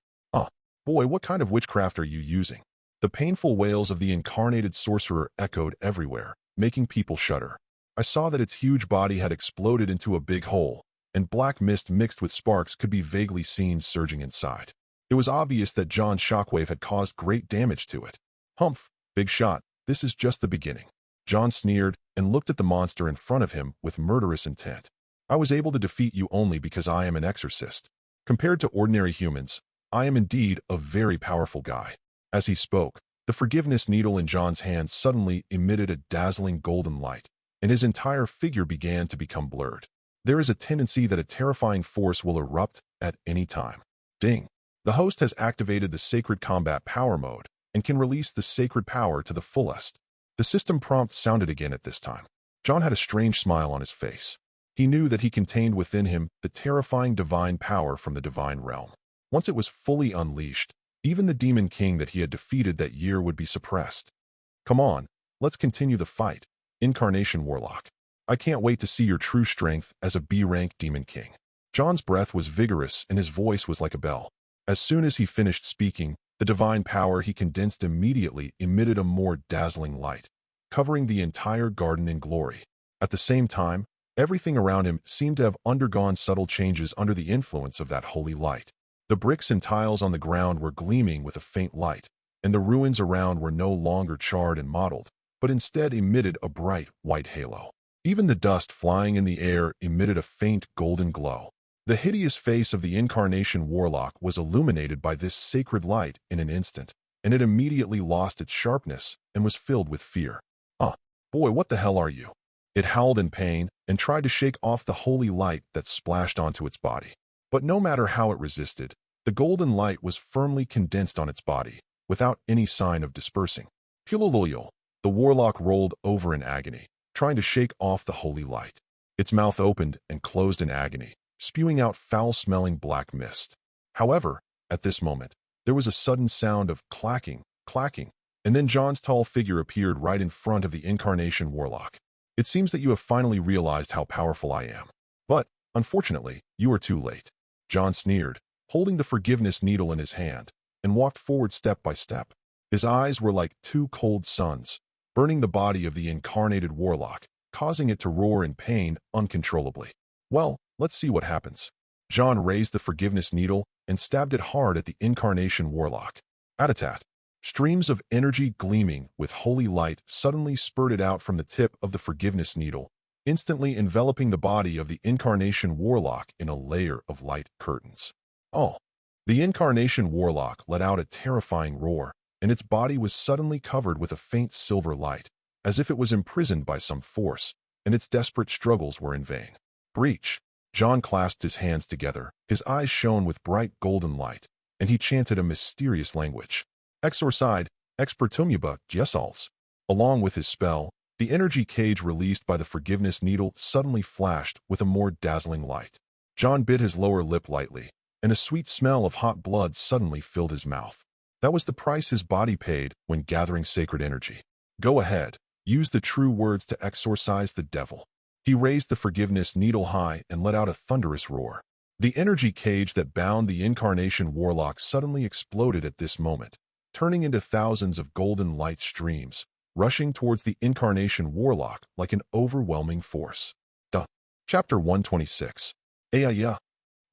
Boy, what kind of witchcraft are you using? The painful wails of the incarnated sorcerer echoed everywhere, making people shudder. I saw that its huge body had exploded into a big hole, and black mist mixed with sparks could be vaguely seen surging inside. It was obvious that John's shockwave had caused great damage to it. Humph, big shot, this is just the beginning. John sneered and looked at the monster in front of him with murderous intent. I was able to defeat you only because I am an exorcist. Compared to ordinary humans, I am indeed a very powerful guy. As he spoke, the forgiveness needle in John's hand suddenly emitted a dazzling golden light, and his entire figure began to become blurred. There is a tendency that a terrifying force will erupt at any time. Ding! The host has activated the Sacred Combat Power Mode and can release the sacred power to the fullest. The system prompt sounded again at this time. John had a strange smile on his face. He knew that he contained within him the terrifying divine power from the divine realm. Once it was fully unleashed, even the demon king that he had defeated that year would be suppressed. Come on, let's continue the fight, Incarnation Warlock. I can't wait to see your true strength as a B-rank demon king. John's breath was vigorous and his voice was like a bell. As soon as he finished speaking, the divine power he condensed immediately emitted a more dazzling light, covering the entire garden in glory. At the same time, everything around him seemed to have undergone subtle changes under the influence of that holy light. The bricks and tiles on the ground were gleaming with a faint light, and the ruins around were no longer charred and mottled, but instead emitted a bright white halo. Even the dust flying in the air emitted a faint golden glow. The hideous face of the Incarnation Warlock was illuminated by this sacred light in an instant, and it immediately lost its sharpness and was filled with fear. Boy, what the hell are you? It howled in pain and tried to shake off the holy light that splashed onto its body. But no matter how it resisted, the golden light was firmly condensed on its body, without any sign of dispersing. Puloloyo, the warlock rolled over in agony, trying to shake off the holy light. Its mouth opened and closed in agony, spewing out foul-smelling black mist. However, at this moment, there was a sudden sound of clacking, and then John's tall figure appeared right in front of the Incarnation Warlock. It seems that you have finally realized how powerful I am. But, Unfortunately, you are too late. John sneered, holding the forgiveness needle in his hand, and walked forward step by step. His eyes were like two cold suns, burning the body of the incarnated warlock, causing it to roar in pain uncontrollably. Well, let's see what happens. John raised the forgiveness needle and stabbed it hard at the incarnation warlock. At-a-tat. Streams of energy gleaming with holy light suddenly spurted out from the tip of the forgiveness needle, instantly enveloping the body of the incarnation warlock in a layer of light curtains. Oh! The incarnation warlock let out a terrifying roar, and its body was suddenly covered with a faint silver light, as if it was imprisoned by some force, and its desperate struggles were in vain. Breach! John clasped his hands together, his eyes shone with bright golden light, and he chanted a mysterious language. Exorcide, expertumuba, Gesalves. Along with his spell, the energy cage released by the forgiveness needle suddenly flashed with a more dazzling light. John bit his lower lip lightly, and a sweet smell of hot blood suddenly filled his mouth. That was the price his body paid when gathering sacred energy. Go ahead, use the true words to exorcise the devil. He raised the forgiveness needle high and let out a thunderous roar. The energy cage that bound the incarnation warlock suddenly exploded at this moment, turning into thousands of golden light streams, rushing towards the incarnation warlock like an overwhelming force. Chapter 126. Ayaya.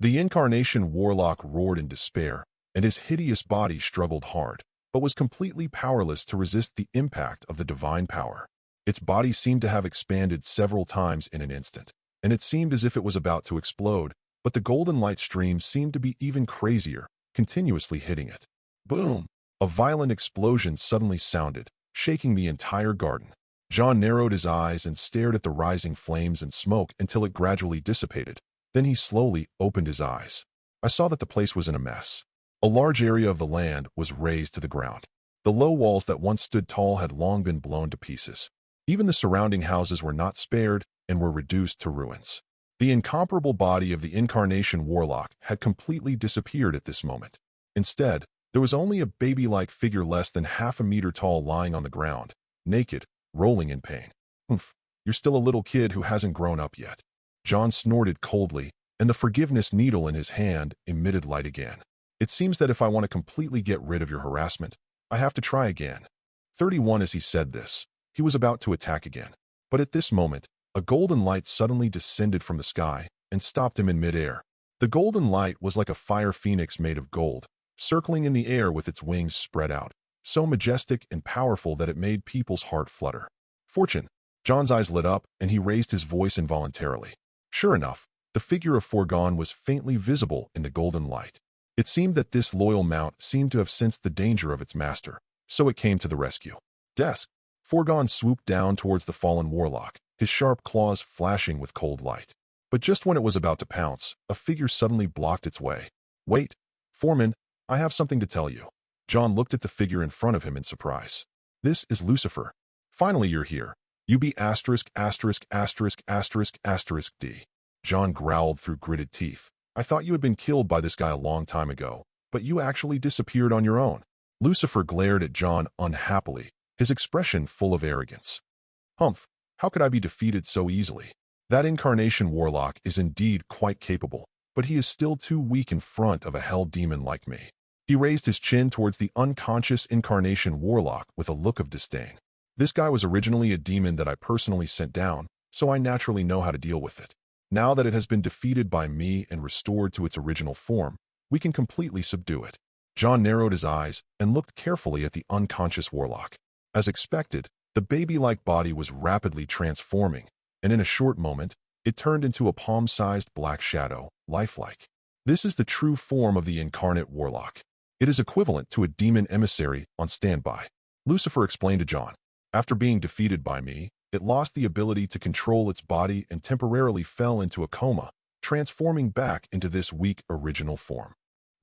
The incarnation warlock roared in despair, and his hideous body struggled hard, but was completely powerless to resist the impact of the divine power. Its body seemed to have expanded several times in an instant, and it seemed as if it was about to explode, but the golden light stream seemed to be even crazier, continuously hitting it. Boom! A violent explosion suddenly sounded, shaking the entire garden. John narrowed his eyes and stared at the rising flames and smoke until it gradually dissipated. Then he slowly opened his eyes. I saw that the place was in a mess. A large area of the land was razed to the ground. The low walls that once stood tall had long been blown to pieces. Even the surrounding houses were not spared and were reduced to ruins. The incomparable body of the incarnation warlock had completely disappeared at this moment. Instead, there was only a baby-like figure less than half a meter tall lying on the ground, naked, rolling in pain. Oomph, you're still a little kid who hasn't grown up yet. John snorted coldly, and the forgiveness needle in his hand emitted light again. It seems that if I want to completely get rid of your harassment, I have to try again. 31. As he said this, he was about to attack again. But at this moment, a golden light suddenly descended from the sky and stopped him in midair. The golden light was like a fire phoenix made of gold, circling in the air with its wings spread out, so majestic and powerful that it made people's heart flutter. Fortune! John's eyes lit up, and he raised his voice involuntarily. Sure enough, the figure of Forgon was faintly visible in the golden light. It seemed that this loyal mount seemed to have sensed the danger of its master, so it came to the rescue. Desk! Forgon swooped down towards the fallen warlock, his sharp claws flashing with cold light. But just when it was about to pounce, a figure suddenly blocked its way. Wait, Foreman, I have something to tell you. John looked at the figure in front of him in surprise. This is Lucifer. Finally you're here. You be asterisk asterisk asterisk asterisk asterisk D. John growled through gritted teeth. I thought you had been killed by this guy a long time ago, but you actually disappeared on your own. Lucifer glared at John unhappily, his expression full of arrogance. Humph, how could I be defeated so easily? That incarnation warlock is indeed quite capable, but he is still too weak in front of a hell demon like me. He raised his chin towards the unconscious incarnation warlock with a look of disdain. This guy was originally a demon that I personally sent down, so I naturally know how to deal with it. Now that it has been defeated by me and restored to its original form, we can completely subdue it. John narrowed his eyes and looked carefully at the unconscious warlock. As expected, the baby-like body was rapidly transforming, and in a short moment, it turned into a palm-sized black shadow, lifelike. This is the true form of the incarnate warlock. It is equivalent to a demon emissary on standby. Lucifer explained to John. After being defeated by me, it lost the ability to control its body and temporarily fell into a coma, transforming back into this weak original form.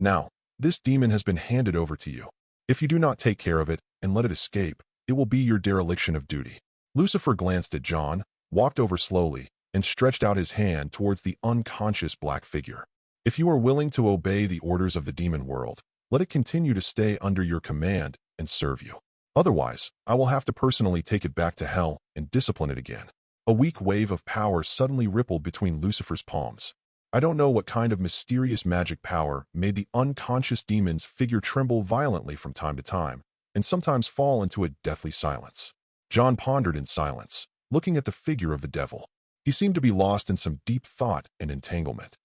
Now, this demon has been handed over to you. If you do not take care of it and let it escape, it will be your dereliction of duty. Lucifer glanced at John, walked over slowly, and stretched out his hand towards the unconscious black figure. If you are willing to obey the orders of the demon world, let it continue to stay under your command and serve you. Otherwise, I will have to personally take it back to hell and discipline it again. A weak wave of power suddenly rippled between Lucifer's palms. I don't know what kind of mysterious magic power made the unconscious demon's figure tremble violently from time to time, and sometimes fall into a deathly silence. John pondered in silence, looking at the figure of the devil. He seemed to be lost in some deep thought and entanglement.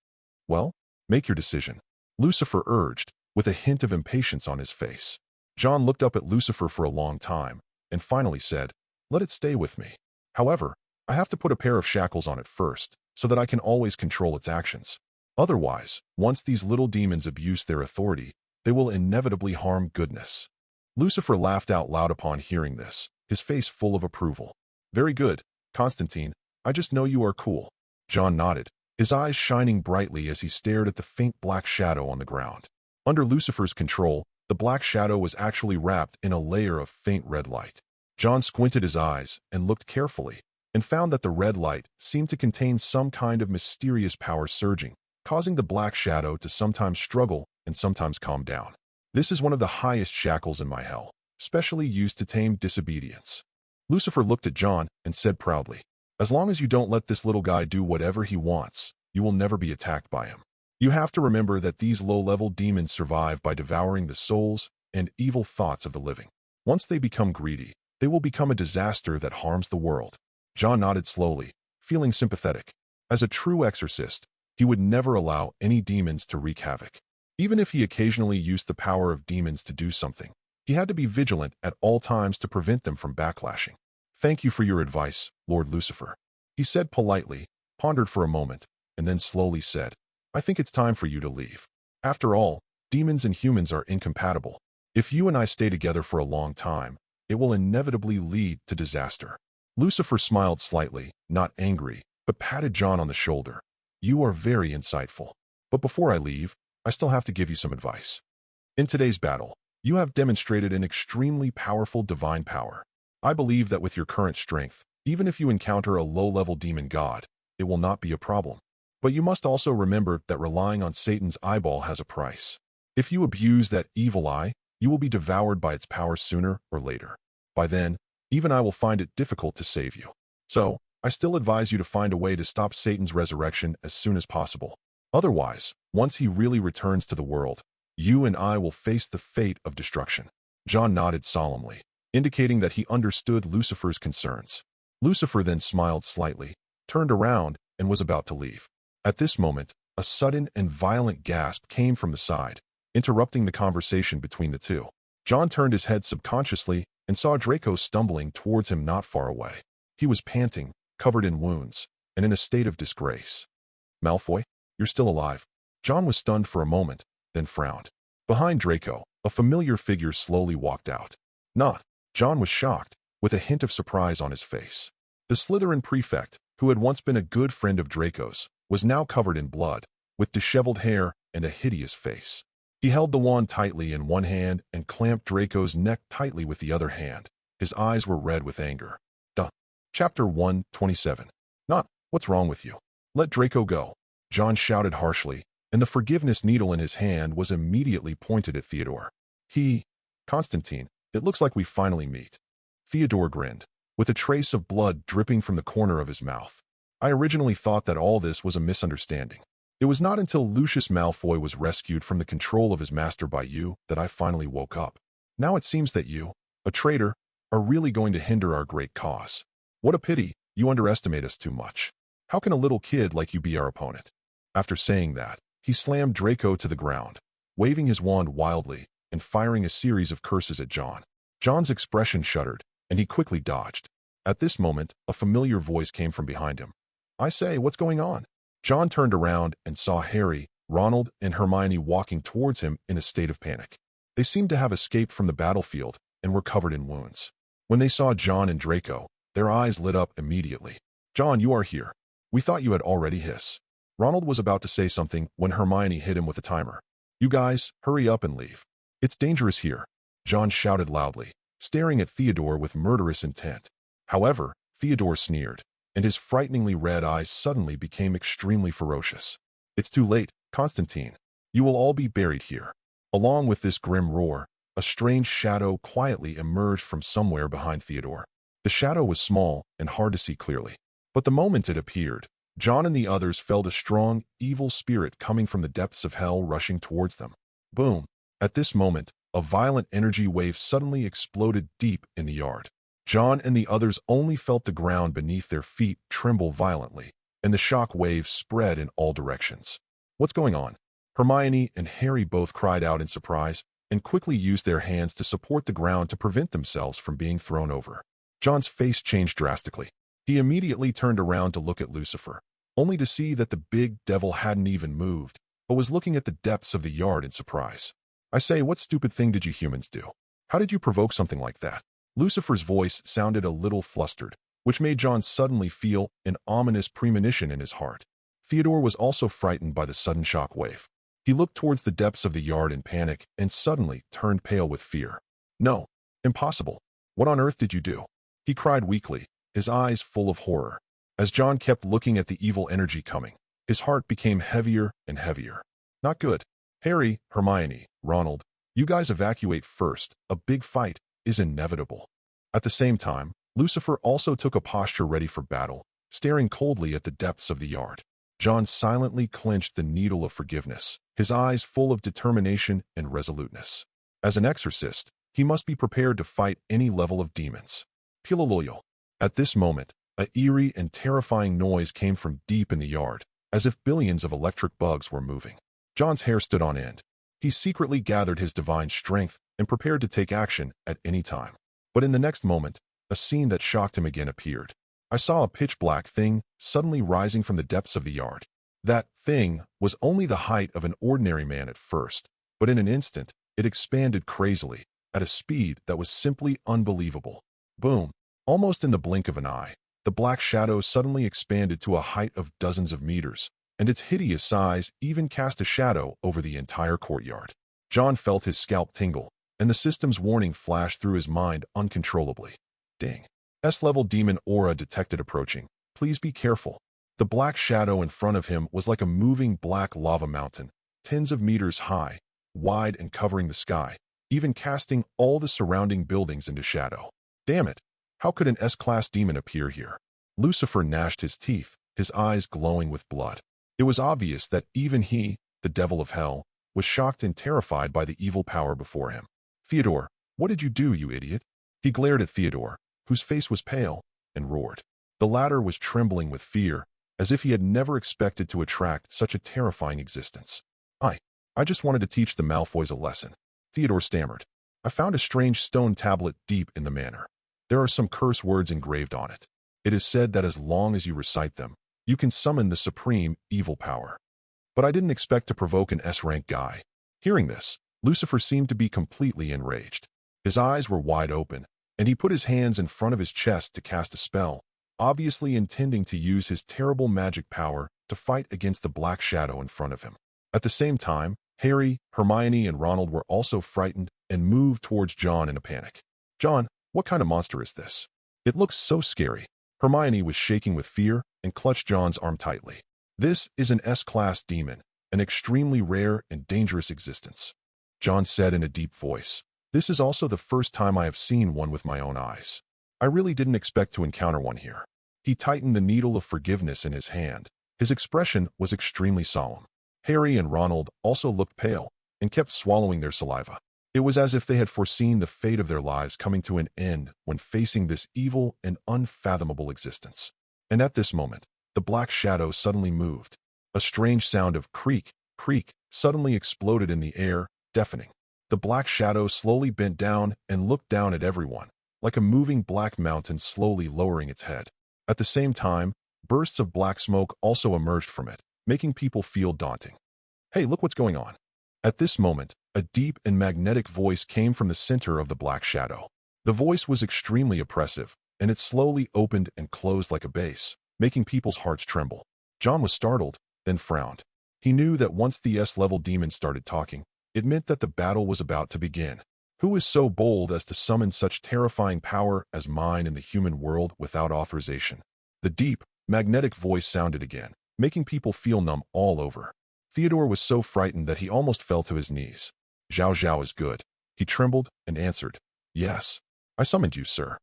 Well, make your decision, Lucifer urged, with a hint of impatience on his face. John looked up at Lucifer for a long time, and finally said, "Let it stay with me. However, I have to put a pair of shackles on it first, so that I can always control its actions. Otherwise, once these little demons abuse their authority, they will inevitably harm goodness." Lucifer laughed out loud upon hearing this, his face full of approval. "Very good, Konstantin. I just know you are cool." John nodded, his eyes shining brightly as he stared at the faint black shadow on the ground. Under Lucifer's control, the black shadow was actually wrapped in a layer of faint red light. John squinted his eyes and looked carefully, and found that the red light seemed to contain some kind of mysterious power surging, causing the black shadow to sometimes struggle and sometimes calm down. "This is one of the highest shackles in my hell, specially used to tame disobedience." Lucifer looked at John and said proudly, "As long as you don't let this little guy do whatever he wants, you will never be attacked by him. You have to remember that these low-level demons survive by devouring the souls and evil thoughts of the living. Once they become greedy, they will become a disaster that harms the world." John nodded slowly, feeling sympathetic. As a true exorcist, he would never allow any demons to wreak havoc. Even if he occasionally used the power of demons to do something, he had to be vigilant at all times to prevent them from backlashing. "Thank you for your advice, Lord Lucifer," he said politely, pondered for a moment, and then slowly said, "I think it's time for you to leave. After all, demons and humans are incompatible. If you and I stay together for a long time, it will inevitably lead to disaster." Lucifer smiled slightly, not angry, but patted John on the shoulder. "You are very insightful. But before I leave, I still have to give you some advice. In today's battle, you have demonstrated an extremely powerful divine power. I believe that with your current strength, even if you encounter a low-level demon god, it will not be a problem. But you must also remember that relying on Satan's eyeball has a price. If you abuse that evil eye, you will be devoured by its power sooner or later. By then, even I will find it difficult to save you. So, I still advise you to find a way to stop Satan's resurrection as soon as possible. Otherwise, once he really returns to the world, you and I will face the fate of destruction." John nodded solemnly, indicating that he understood Lucifer's concerns. Lucifer then smiled slightly, turned around, and was about to leave. At this moment, a sudden and violent gasp came from the side, interrupting the conversation between the two. John turned his head subconsciously and saw Draco stumbling towards him not far away. He was panting, covered in wounds, and in a state of disgrace. "Malfoy, you're still alive." John was stunned for a moment, then frowned. Behind Draco, a familiar figure slowly walked out. "Not." John was shocked, with a hint of surprise on his face. The Slytherin prefect, who had once been a good friend of Draco's, was now covered in blood, with disheveled hair and a hideous face. He held the wand tightly in one hand and clamped Draco's neck tightly with the other hand. His eyes were red with anger. Duh. Chapter 127. "Not, what's wrong with you? Let Draco go." John shouted harshly, and the forgiveness needle in his hand was immediately pointed at Theodore. "Konstantin, it looks like we finally meet." Theodore grinned, with a trace of blood dripping from the corner of his mouth. "I originally thought that all this was a misunderstanding. It was not until Lucius Malfoy was rescued from the control of his master by you that I finally woke up. Now it seems that you, a traitor, are really going to hinder our great cause. What a pity, you underestimate us too much. How can a little kid like you be our opponent?" After saying that, he slammed Draco to the ground, waving his wand wildly and firing a series of curses at John. John's expression shuddered, and he quickly dodged. At this moment, a familiar voice came from behind him. "I say, what's going on?" John turned around and saw Harry, Ronald, and Hermione walking towards him in a state of panic. They seemed to have escaped from the battlefield and were covered in wounds. When they saw John and Draco, their eyes lit up immediately. "John, you are here. We thought you had already hiss." Ronald was about to say something when Hermione hit him with a timer. "You guys, hurry up and leave. It's dangerous here," John shouted loudly, staring at Theodore with murderous intent. However, Theodore sneered, and his frighteningly red eyes suddenly became extremely ferocious. "It's too late, Konstantin. You will all be buried here." Along with this grim roar, a strange shadow quietly emerged from somewhere behind Theodore. The shadow was small and hard to see clearly, but the moment it appeared, John and the others felt a strong, evil spirit coming from the depths of hell rushing towards them. Boom! At this moment, a violent energy wave suddenly exploded deep in the yard. John and the others only felt the ground beneath their feet tremble violently, and the shock wave spread in all directions. What's going on? Hermione and Harry both cried out in surprise and quickly used their hands to support the ground to prevent themselves from being thrown over. John's face changed drastically. He immediately turned around to look at Lucifer, only to see that the big devil hadn't even moved, but was looking at the depths of the yard in surprise. I say, what stupid thing did you humans do? How did you provoke something like that? Lucifer's voice sounded a little flustered, which made John suddenly feel an ominous premonition in his heart. Theodore was also frightened by the sudden shock wave. He looked towards the depths of the yard in panic and suddenly turned pale with fear. No, impossible. What on earth did you do? He cried weakly, his eyes full of horror. As John kept looking at the evil energy coming, his heart became heavier and heavier. Not good. Harry, Hermione, Ronald, you guys evacuate first. A big fight is inevitable. At the same time, Lucifer also took a posture ready for battle, staring coldly at the depths of the yard. John silently clenched the needle of forgiveness, his eyes full of determination and resoluteness. As an exorcist, he must be prepared to fight any level of demons. Piloloyo. At this moment, a eerie and terrifying noise came from deep in the yard, as if billions of electric bugs were moving. John's hair stood on end. He secretly gathered his divine strength and prepared to take action at any time. But in the next moment, a scene that shocked him again appeared. I saw a pitch-black thing suddenly rising from the depths of the yard. That thing was only the height of an ordinary man at first, but in an instant, it expanded crazily, at a speed that was simply unbelievable. Boom! Almost in the blink of an eye, the black shadow suddenly expanded to a height of dozens of meters, and its hideous size even cast a shadow over the entire courtyard. John felt his scalp tingle, and the system's warning flashed through his mind uncontrollably. Ding. S-level demon aura detected approaching. Please be careful. The black shadow in front of him was like a moving black lava mountain, tens of meters high, wide and covering the sky, even casting all the surrounding buildings into shadow. Damn it! How could an S-class demon appear here? Lucifer gnashed his teeth, his eyes glowing with blood. It was obvious that even he, the devil of hell, was shocked and terrified by the evil power before him. Theodore, what did you do, you idiot? He glared at Theodore, whose face was pale, and roared. The latter was trembling with fear, as if he had never expected to attract such a terrifying existence. I just wanted to teach the Malfoys a lesson. Theodore stammered. I found a strange stone tablet deep in the manor. There are some curse words engraved on it. It is said that as long as you recite them, you can summon the supreme evil power. But I didn't expect to provoke an S-rank guy. Hearing this, Lucifer seemed to be completely enraged. His eyes were wide open, and he put his hands in front of his chest to cast a spell, obviously intending to use his terrible magic power to fight against the black shadow in front of him. At the same time, Harry, Hermione, and Ronald were also frightened and moved towards John in a panic. John, what kind of monster is this? It looks so scary. Hermione was shaking with fear and clutched John's arm tightly. This is an S-class demon, an extremely rare and dangerous existence. John said in a deep voice. This is also the first time I have seen one with my own eyes. I really didn't expect to encounter one here. He tightened the needle of forgiveness in his hand. His expression was extremely solemn. Harry and Ronald also looked pale and kept swallowing their saliva. It was as if they had foreseen the fate of their lives coming to an end when facing this evil and unfathomable existence. And at this moment, the black shadow suddenly moved. A strange sound of creak, creak suddenly exploded in the air, deafening. The black shadow slowly bent down and looked down at everyone, like a moving black mountain slowly lowering its head. At the same time, bursts of black smoke also emerged from it, making people feel daunting. Hey, look what's going on. At this moment, a deep and magnetic voice came from the center of the black shadow. The voice was extremely oppressive, and it slowly opened and closed like a bass, making people's hearts tremble. John was startled, then frowned. He knew that once the S-level demon started talking, it meant that the battle was about to begin. Who is so bold as to summon such terrifying power as mine in the human world without authorization? The deep, magnetic voice sounded again, making people feel numb all over. Theodore was so frightened that he almost fell to his knees. Zhao Zhao is good. He trembled and answered, Yes. I summoned you, sir.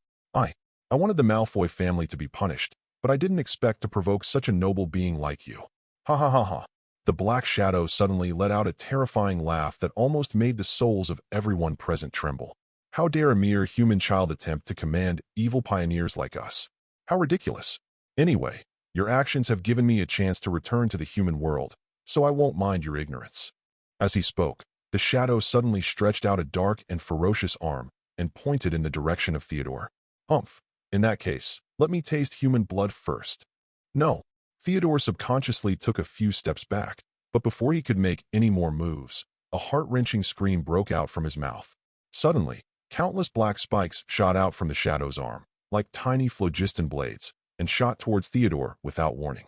I wanted the Malfoy family to be punished, but I didn't expect to provoke such a noble being like you. Ha ha ha ha. The black shadow suddenly let out a terrifying laugh that almost made the souls of everyone present tremble. How dare a mere human child attempt to command evil pioneers like us? How ridiculous. Anyway, your actions have given me a chance to return to the human world, so I won't mind your ignorance. As he spoke, the shadow suddenly stretched out a dark and ferocious arm and pointed in the direction of Theodore. Humph. In that case, let me taste human blood first. No. Theodore subconsciously took a few steps back, but before he could make any more moves, a heart-wrenching scream broke out from his mouth. Suddenly, countless black spikes shot out from the shadow's arm, like tiny phlogiston blades, and shot towards Theodore without warning.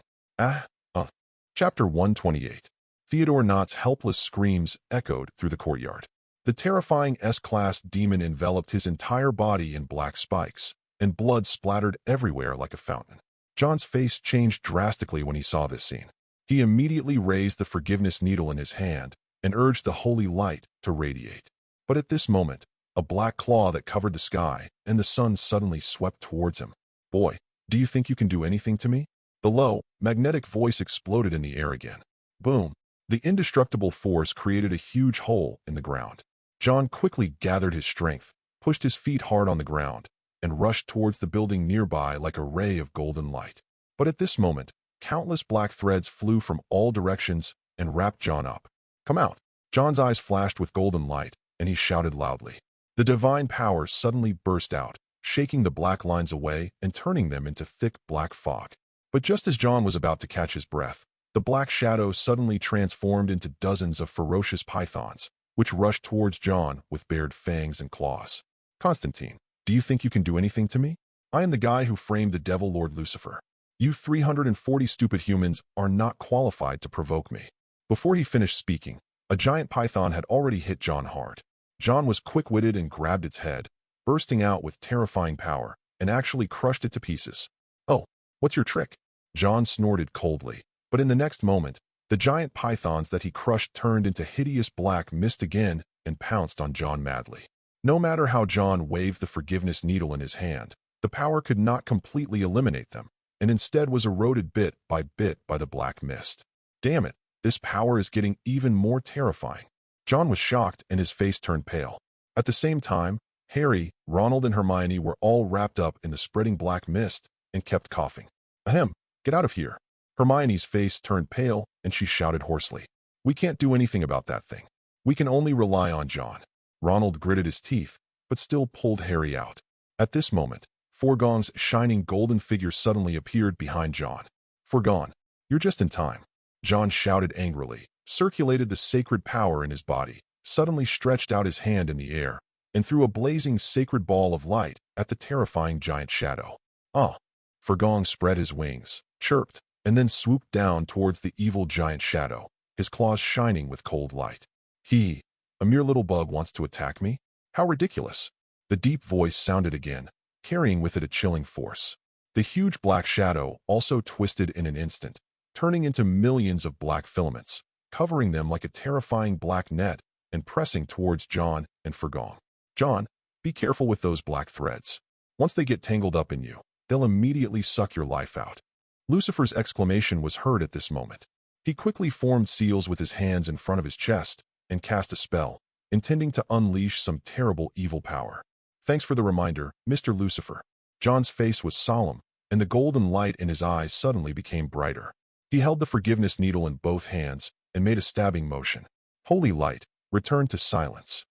Chapter 128. Theodore Knott's helpless screams echoed through the courtyard. The terrifying S-class demon enveloped his entire body in black spikes, and blood splattered everywhere like a fountain. John's face changed drastically when he saw this scene. He immediately raised the forgiveness needle in his hand and urged the holy light to radiate. But at this moment, a black claw that covered the sky and the sun suddenly swept towards him. Boy, do you think you can do anything to me? The low, magnetic voice exploded in the air again. Boom. The indestructible force created a huge hole in the ground. John quickly gathered his strength, pushed his feet hard on the ground, and rushed towards the building nearby like a ray of golden light. But at this moment, countless black threads flew from all directions and wrapped John up. Come out! John's eyes flashed with golden light, and he shouted loudly. The divine power suddenly burst out, shaking the black lines away and turning them into thick black fog. But just as John was about to catch his breath, the black shadow suddenly transformed into dozens of ferocious pythons, which rushed towards John with bared fangs and claws. Konstantin, do you think you can do anything to me? I am the guy who framed the devil Lord Lucifer. You 340 stupid humans are not qualified to provoke me. Before he finished speaking, a giant python had already hit John hard. John was quick-witted and grabbed its head, bursting out with terrifying power, and actually crushed it to pieces. Oh, what's your trick? John snorted coldly, but in the next moment, the giant pythons that he crushed turned into hideous black mist again and pounced on John madly. No matter how John waved the forgiveness needle in his hand, the power could not completely eliminate them, and instead was eroded bit by the black mist. Damn it, this power is getting even more terrifying. John was shocked and his face turned pale. At the same time, Harry, Ronald, and Hermione were all wrapped up in the spreading black mist and kept coughing. Ahem, get out of here. Hermione's face turned pale and she shouted hoarsely. We can't do anything about that thing. We can only rely on John. Ronald gritted his teeth, but still pulled Harry out. At this moment, Forgon's shining golden figure suddenly appeared behind John. Forgon, you're just in time. John shouted angrily, circulated the sacred power in his body, suddenly stretched out his hand in the air, and threw a blazing sacred ball of light at the terrifying giant shadow. Ah! Forgon spread his wings, chirped, and then swooped down towards the evil giant shadow, his claws shining with cold light. A mere little bug wants to attack me? How ridiculous! The deep voice sounded again, carrying with it a chilling force. The huge black shadow also twisted in an instant, turning into millions of black filaments, covering them like a terrifying black net and pressing towards John and Forgon. John, be careful with those black threads. Once they get tangled up in you, they'll immediately suck your life out. Lucifer's exclamation was heard at this moment. He quickly formed seals with his hands in front of his chest and cast a spell, intending to unleash some terrible evil power. Thanks for the reminder, Mr. Lucifer. John's face was solemn, and the golden light in his eyes suddenly became brighter. He held the forgiveness needle in both hands and made a stabbing motion. Holy light, return to silence.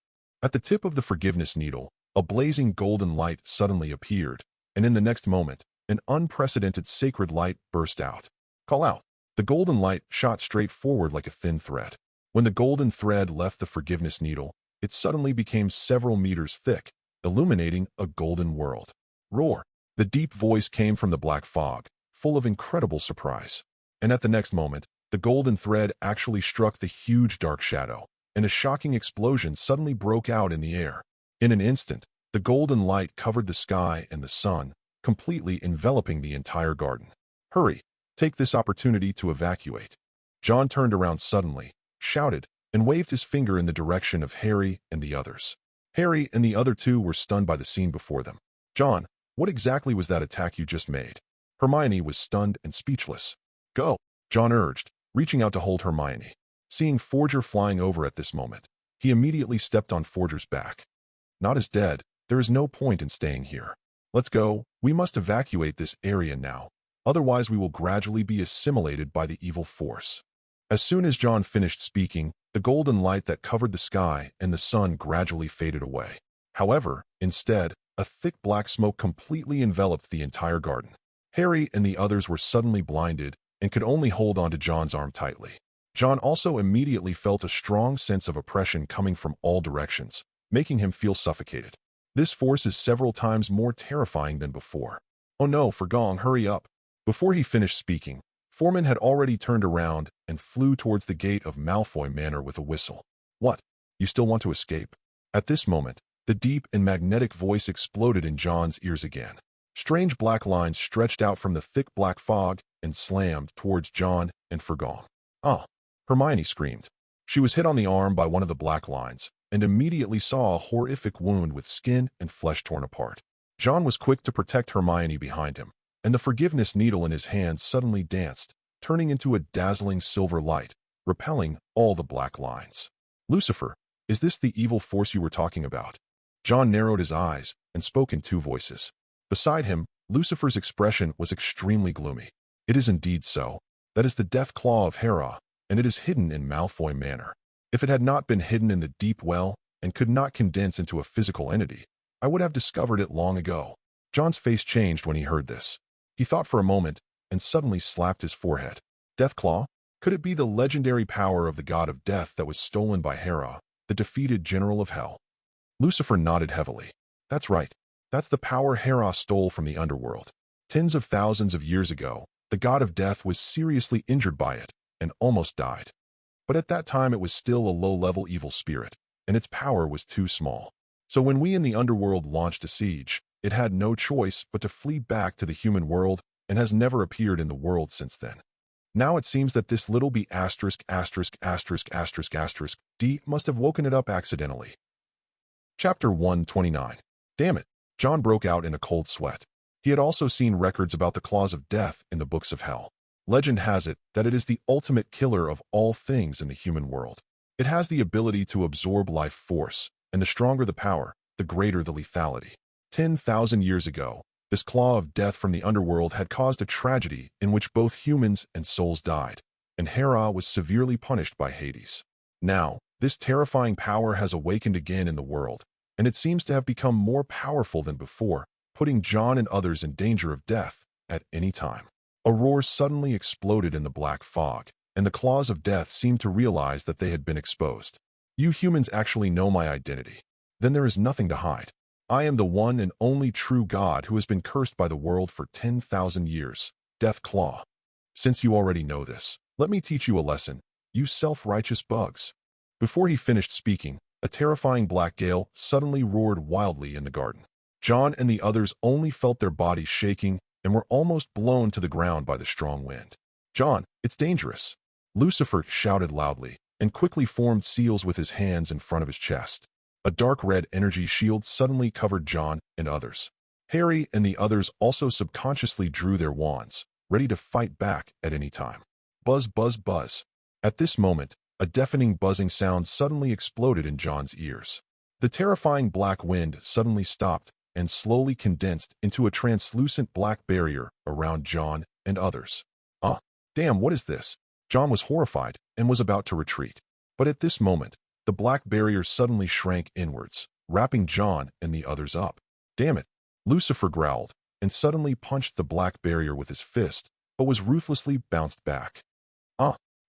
At the tip of the forgiveness needle, a blazing golden light suddenly appeared, and in the next moment, an unprecedented sacred light burst out. Call out. The golden light shot straight forward like a thin thread. When the golden thread left the forgiveness needle, it suddenly became several meters thick, illuminating a golden world. Roar! The deep voice came from the black fog, full of incredible surprise. And at the next moment, the golden thread actually struck the huge dark shadow, and a shocking explosion suddenly broke out in the air. In an instant, the golden light covered the sky and the sun, completely enveloping the entire garden. Hurry! Take this opportunity to evacuate. John turned around suddenly, shouted, and waved his finger in the direction of Harry and the others. Harry and the other two were stunned by the scene before them. John, what exactly was that attack you just made? Hermione was stunned and speechless. Go, John urged, reaching out to hold Hermione. Seeing Forger flying over at this moment, he immediately stepped on Forger's back. Not as dead, there is no point in staying here. Let's go, we must evacuate this area now, otherwise we will gradually be assimilated by the evil force. As soon as John finished speaking, the golden light that covered the sky and the sun gradually faded away. However, instead, a thick black smoke completely enveloped the entire garden. Harry and the others were suddenly blinded and could only hold onto John's arm tightly. John also immediately felt a strong sense of oppression coming from all directions, making him feel suffocated. This force is several times more terrifying than before. Oh no, Fergong, hurry up. Before he finished speaking, Foreman had already turned around and flew towards the gate of Malfoy Manor with a whistle. What? You still want to escape? At this moment, the deep and magnetic voice exploded in John's ears again. Strange black lines stretched out from the thick black fog and slammed towards John and Fergong. Ah! Hermione screamed. She was hit on the arm by one of the black lines and immediately saw a horrific wound with skin and flesh torn apart. John was quick to protect Hermione behind him, and the forgiveness needle in his hand suddenly danced, turning into a dazzling silver light, repelling all the black lines. Lucifer, is this the evil force you were talking about? John narrowed his eyes and spoke in two voices. Beside him, Lucifer's expression was extremely gloomy. It is indeed so. That is the death claw of Hera, and it is hidden in Malfoy Manor. If it had not been hidden in the deep well and could not condense into a physical entity, I would have discovered it long ago. John's face changed when he heard this. He thought for a moment and suddenly slapped his forehead. Deathclaw? Could it be the legendary power of the god of death that was stolen by Hera, the defeated general of hell? Lucifer nodded heavily. That's right. That's the power Hera stole from the underworld. Tens of thousands of years ago, the god of death was seriously injured by it and almost died. But at that time it was still a low-level evil spirit, and its power was too small. So when we in the underworld launched a siege, it had no choice but to flee back to the human world and has never appeared in the world since then. Now it seems that this little b*** D must have woken it up accidentally. Chapter 129. Damn it! John broke out in a cold sweat. He had also seen records about the claws of death in the books of hell. Legend has it that it is the ultimate killer of all things in the human world. It has the ability to absorb life force, and the stronger the power, the greater the lethality. 10,000 years ago, this claw of death from the underworld had caused a tragedy in which both humans and souls died, and Hera was severely punished by Hades. Now, this terrifying power has awakened again in the world, and it seems to have become more powerful than before, putting John and others in danger of death at any time. A roar suddenly exploded in the black fog, and the claws of death seemed to realize that they had been exposed. You humans actually know my identity. Then there is nothing to hide. I am the one and only true God who has been cursed by the world for 10,000 years, Death Claw. Since you already know this, let me teach you a lesson, you self-righteous bugs. Before he finished speaking, a terrifying black gale suddenly roared wildly in the garden. John and the others only felt their bodies shaking and were almost blown to the ground by the strong wind. John, it's dangerous. Lucifer shouted loudly and quickly formed seals with his hands in front of his chest. A dark red energy shield suddenly covered John and others. Harry and the others also subconsciously drew their wands, ready to fight back at any time. Buzz, buzz, buzz. At this moment, a deafening buzzing sound suddenly exploded in John's ears. The terrifying black wind suddenly stopped and slowly condensed into a translucent black barrier around John and others. Damn, what is this? John was horrified and was about to retreat. But at this moment, the black barrier suddenly shrank inwards, wrapping John and the others up. Damn it! Lucifer growled and suddenly punched the black barrier with his fist, but was ruthlessly bounced back.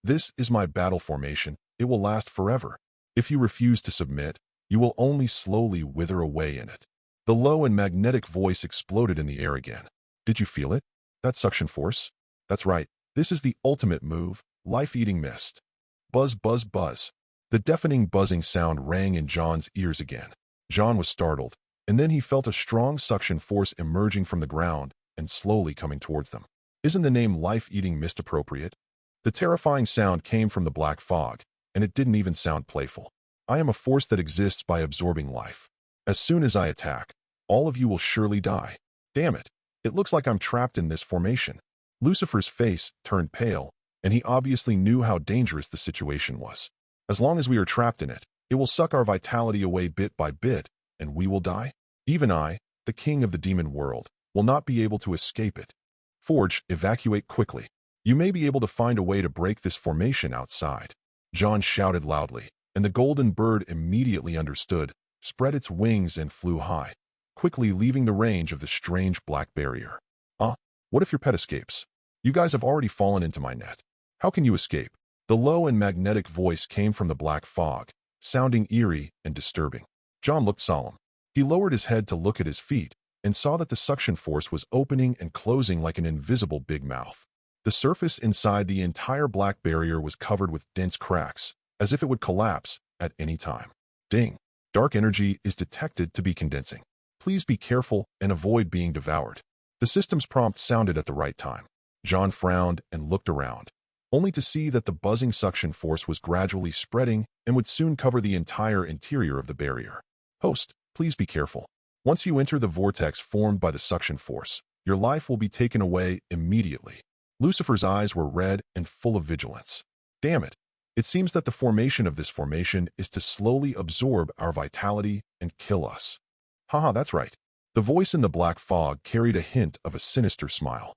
This is my battle formation. It will last forever. If you refuse to submit, you will only slowly wither away in it. The low and magnetic voice exploded in the air again. Did you feel it? That suction force? That's right. This is the ultimate move, life-eating mist. Buzz, buzz, buzz. The deafening buzzing sound rang in John's ears again. John was startled, and then he felt a strong suction force emerging from the ground and slowly coming towards them. Isn't the name life-eating mist appropriate? The terrifying sound came from the black fog, and it didn't even sound playful. I am a force that exists by absorbing life. As soon as I attack, all of you will surely die. Damn it! It looks like I'm trapped in this formation. Lucifer's face turned pale, and he obviously knew how dangerous the situation was. As long as we are trapped in it, it will suck our vitality away bit by bit, and we will die. Even I, the king of the demon world, will not be able to escape it. Forge, evacuate quickly. You may be able to find a way to break this formation outside. John shouted loudly, and the golden bird immediately understood, spread its wings and flew high, quickly leaving the range of the strange black barrier. What if your pet escapes? You guys have already fallen into my net. How can you escape? The low and magnetic voice came from the black fog, sounding eerie and disturbing. John looked solemn. He lowered his head to look at his feet and saw that the suction force was opening and closing like an invisible big mouth. The surface inside the entire black barrier was covered with dense cracks, as if it would collapse at any time. Ding! Dark energy is detected to be condensing. Please be careful and avoid being devoured. The system's prompt sounded at the right time. John frowned and looked around, only to see that the buzzing suction force was gradually spreading and would soon cover the entire interior of the barrier. Host, please be careful. Once you enter the vortex formed by the suction force, your life will be taken away immediately. Lucifer's eyes were red and full of vigilance. Damn it. It seems that the formation of this formation is to slowly absorb our vitality and kill us. Haha, that's right. The voice in the black fog carried a hint of a sinister smile.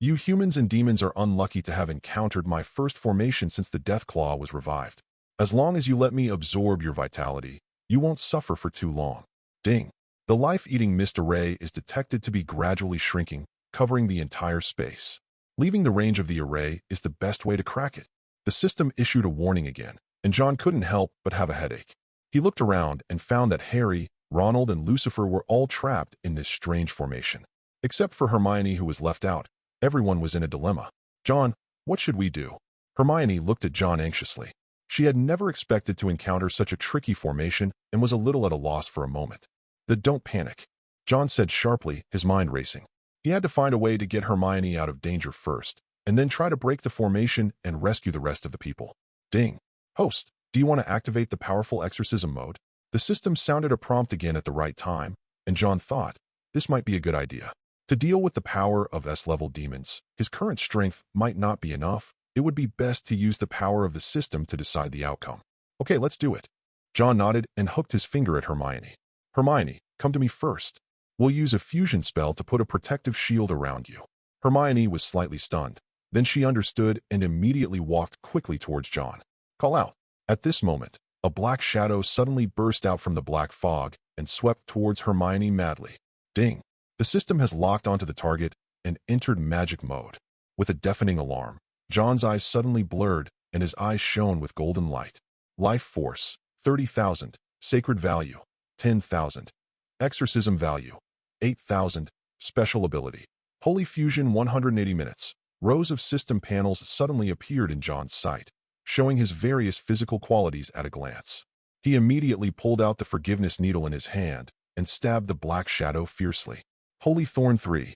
You humans and demons are unlucky to have encountered my first formation since the Death Claw was revived. As long as you let me absorb your vitality, you won't suffer for too long. Ding. The life-eating mist array is detected to be gradually shrinking, covering the entire space. Leaving the range of the array is the best way to crack it. The system issued a warning again, and John couldn't help but have a headache. He looked around and found that Harry, Ronald, and Lucifer were all trapped in this strange formation. Except for Hermione, who was left out. Everyone was in a dilemma. John, what should we do? Hermione looked at John anxiously. She had never expected to encounter such a tricky formation and was a little at a loss for a moment. Don't panic, John said sharply, his mind racing. He had to find a way to get Hermione out of danger first, and then try to break the formation and rescue the rest of the people. Ding. Host, do you want to activate the powerful exorcism mode? The system sounded a prompt again at the right time, and John thought, this might be a good idea. To deal with the power of S-level demons, his current strength might not be enough. It would be best to use the power of the system to decide the outcome. Okay, let's do it. John nodded and hooked his finger at Hermione. Hermione, come to me first. We'll use a fusion spell to put a protective shield around you. Hermione was slightly stunned. Then she understood and immediately walked quickly towards John. Call out. At this moment, a black shadow suddenly burst out from the black fog and swept towards Hermione madly. Ding. The system has locked onto the target and entered magic mode. With a deafening alarm, John's eyes suddenly blurred and his eyes shone with golden light. Life force, 30,000. Sacred value, 10,000. Exorcism value, 8,000. Special ability, Holy Fusion 180 minutes. Rows of system panels suddenly appeared in John's sight, showing his various physical qualities at a glance. He immediately pulled out the forgiveness needle in his hand and stabbed the black shadow fiercely. Holy Thorn 3.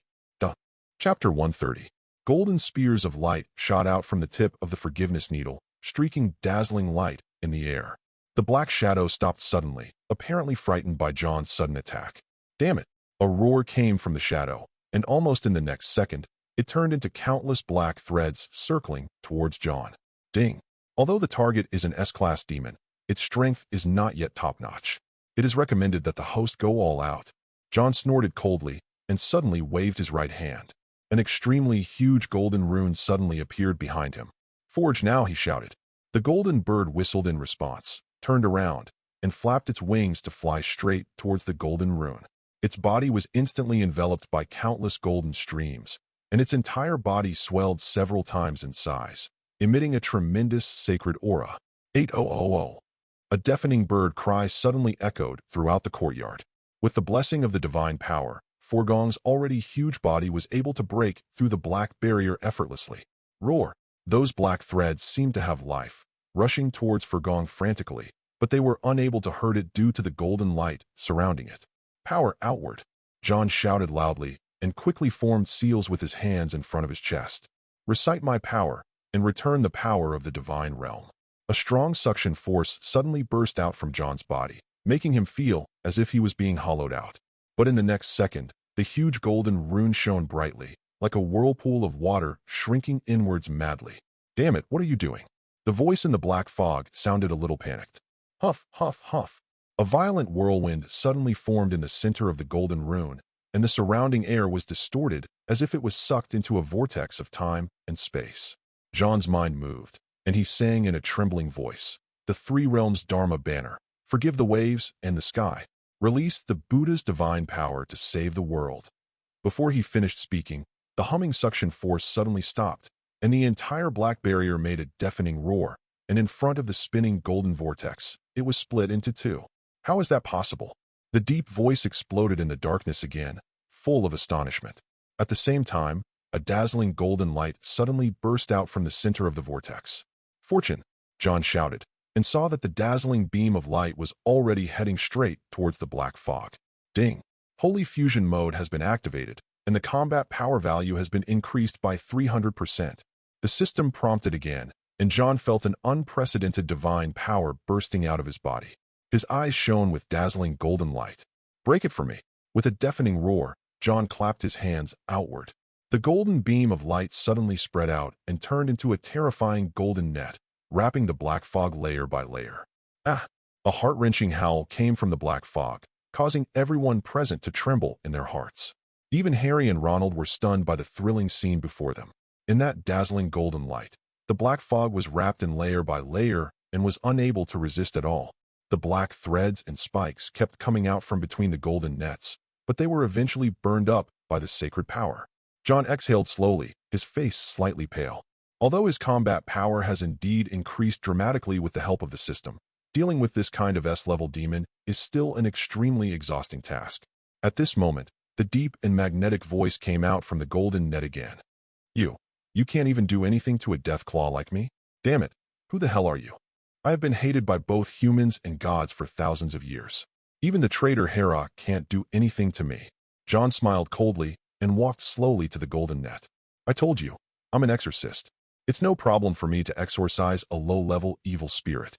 Chapter 130. Golden spears of light shot out from the tip of the forgiveness needle, streaking dazzling light in the air. The black shadow stopped suddenly, apparently frightened by John's sudden attack. Damn it! A roar came from the shadow, and almost in the next second, it turned into countless black threads circling towards John. Ding! Although the target is an S-class demon, its strength is not yet top-notch. It is recommended that the host go all out. John snorted coldly and suddenly waved his right hand. An extremely huge golden rune suddenly appeared behind him. Forge now, he shouted. The golden bird whistled in response, turned around, and flapped its wings to fly straight towards the golden rune. Its body was instantly enveloped by countless golden streams, and its entire body swelled several times in size, emitting a tremendous sacred aura. 8000. A deafening bird cry suddenly echoed throughout the courtyard. With the blessing of the divine power, Forgong's already huge body was able to break through the black barrier effortlessly. Roar! Those black threads seemed to have life, rushing towards Forgong frantically, but they were unable to hurt it due to the golden light surrounding it. Power outward! John shouted loudly and quickly formed seals with his hands in front of his chest. Recite my power and return the power of the divine realm. A strong suction force suddenly burst out from John's body, making him feel as if he was being hollowed out. But in the next second, The huge golden rune shone brightly, like a whirlpool of water shrinking inwards madly. "Damn it, what are you doing?" The voice in the black fog sounded a little panicked. Huff, huff, huff. A violent whirlwind suddenly formed in the center of the golden rune, and the surrounding air was distorted as if it was sucked into a vortex of time and space. John's mind moved, and he sang in a trembling voice, "The Three Realms Dharma banner, forgive the waves and the sky. Release the Buddha's divine power to save the world." Before he finished speaking, the humming suction force suddenly stopped, and the entire black barrier made a deafening roar, and in front of the spinning golden vortex, it was split into two. How is that possible? The deep voice exploded in the darkness again, full of astonishment. At the same time, a dazzling golden light suddenly burst out from the center of the vortex. "Fortune!" John shouted, and saw that the dazzling beam of light was already heading straight towards the black fog. Ding! Holy Fusion Mode has been activated, and the combat power value has been increased by 300%. The system prompted again, and John felt an unprecedented divine power bursting out of his body. His eyes shone with dazzling golden light. "Break it for me." With a deafening roar, John clapped his hands outward. The golden beam of light suddenly spread out and turned into a terrifying golden net, wrapping the black fog layer by layer. Ah! A heart-wrenching howl came from the black fog, causing everyone present to tremble in their hearts. Even Harry and Ronald were stunned by the thrilling scene before them. In that dazzling golden light, the black fog was wrapped in layer by layer and was unable to resist at all. The black threads and spikes kept coming out from between the golden nets, but they were eventually burned up by the sacred power. John exhaled slowly, his face slightly pale. Although his combat power has indeed increased dramatically with the help of the system, dealing with this kind of S-level demon is still an extremely exhausting task. At this moment, the deep and magnetic voice came out from the golden net again. You can't even do anything to a deathclaw like me? Damn it, who the hell are you? I have been hated by both humans and gods for thousands of years. Even the traitor Hera can't do anything to me." John smiled coldly and walked slowly to the golden net. "I told you, I'm an exorcist. It's no problem for me to exorcise a low-level evil spirit.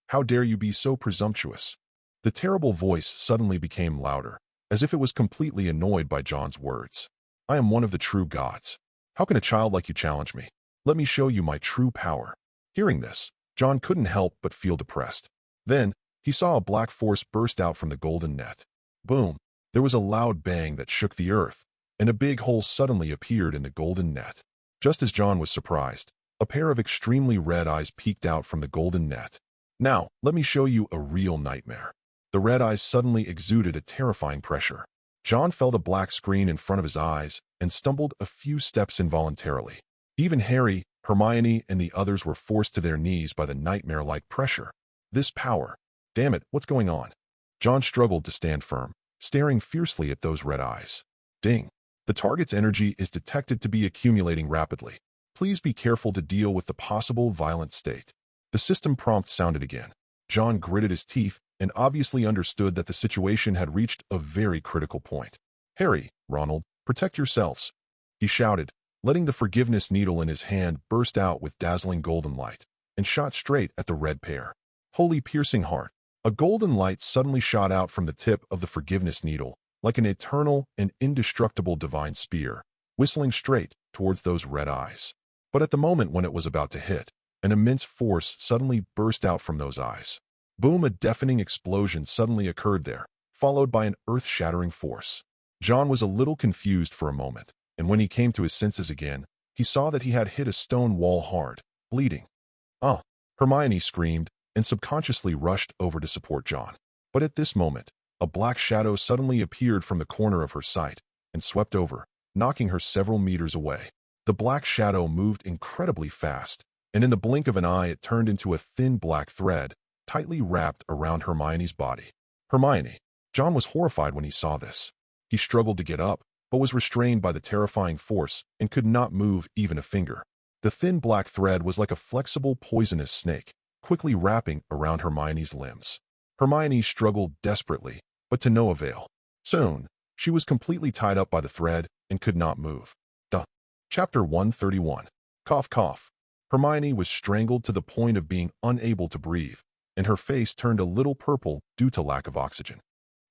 How dare you be so presumptuous?" The terrible voice suddenly became louder, as if it was completely annoyed by John's words. "I am one of the true gods. How can a child like you challenge me? Let me show you my true power." Hearing this, John couldn't help but feel depressed. Then, he saw a black force burst out from the golden net. Boom! There was a loud bang that shook the earth, and a big hole suddenly appeared in the golden net. Just as John was surprised, a pair of extremely red eyes peeked out from the golden net. "Now, let me show you a real nightmare." The red eyes suddenly exuded a terrifying pressure. John felt a black screen in front of his eyes and stumbled a few steps involuntarily. Even Harry, Hermione, and the others were forced to their knees by the nightmare-like pressure. This power. Damn it, what's going on? John struggled to stand firm, staring fiercely at those red eyes. Ding. The target's energy is detected to be accumulating rapidly. Please be careful to deal with the possible violent state. The system prompt sounded again. John gritted his teeth and obviously understood that the situation had reached a very critical point. "Harry, Ronald, protect yourselves," he shouted, letting the forgiveness needle in his hand burst out with dazzling golden light, and shot straight at the red pair. Holy piercing heart! A golden light suddenly shot out from the tip of the forgiveness needle, like an eternal and indestructible divine spear, whistling straight towards those red eyes. But at the moment when it was about to hit, an immense force suddenly burst out from those eyes. Boom! A deafening explosion suddenly occurred there, followed by an earth-shattering force. John was a little confused for a moment, and when he came to his senses again, he saw that he had hit a stone wall hard, bleeding. "Ah!" Hermione screamed, and subconsciously rushed over to support John. But at this moment, a black shadow suddenly appeared from the corner of her sight and swept over, knocking her several meters away. The black shadow moved incredibly fast, and in the blink of an eye it turned into a thin black thread, tightly wrapped around Hermione's body. Hermione. John was horrified when he saw this. He struggled to get up, but was restrained by the terrifying force and could not move even a finger. The thin black thread was like a flexible, poisonous snake, quickly wrapping around Hermione's limbs. Hermione struggled desperately, but to no avail. Soon, she was completely tied up by the thread and could not move. Chapter 131. Cough, cough. Hermione was strangled to the point of being unable to breathe, and her face turned a little purple due to lack of oxygen.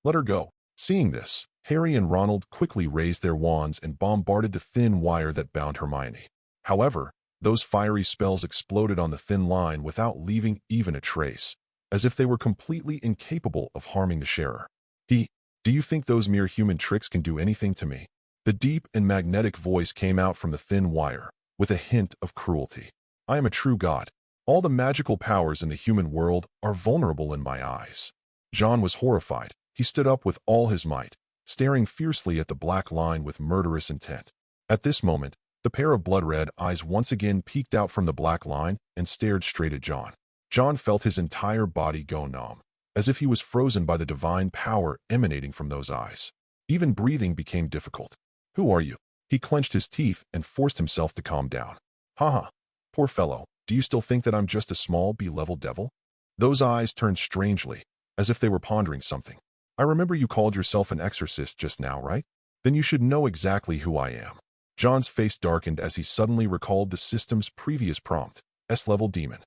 "Let her go." Seeing this, Harry and Ronald quickly raised their wands and bombarded the thin wire that bound Hermione. However, those fiery spells exploded on the thin line without leaving even a trace, as if they were completely incapable of harming the sharer. Do you think those mere human tricks can do anything to me? The deep and magnetic voice came out from the thin wire, with a hint of cruelty. I am a true god. All the magical powers in the human world are vulnerable in my eyes. John was horrified. He stood up with all his might, staring fiercely at the black line with murderous intent. At this moment, the pair of blood-red eyes once again peeked out from the black line and stared straight at John. John felt his entire body go numb, as if he was frozen by the divine power emanating from those eyes. Even breathing became difficult. Who are you? He clenched his teeth and forced himself to calm down. Haha, poor fellow, do you still think that I'm just a small B-level devil? Those eyes turned strangely, as if they were pondering something. I remember you called yourself an exorcist just now, right? Then you should know exactly who I am. John's face darkened as he suddenly recalled the system's previous prompt, S-level demon.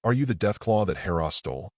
Are you the Deathclaw that Hera stole?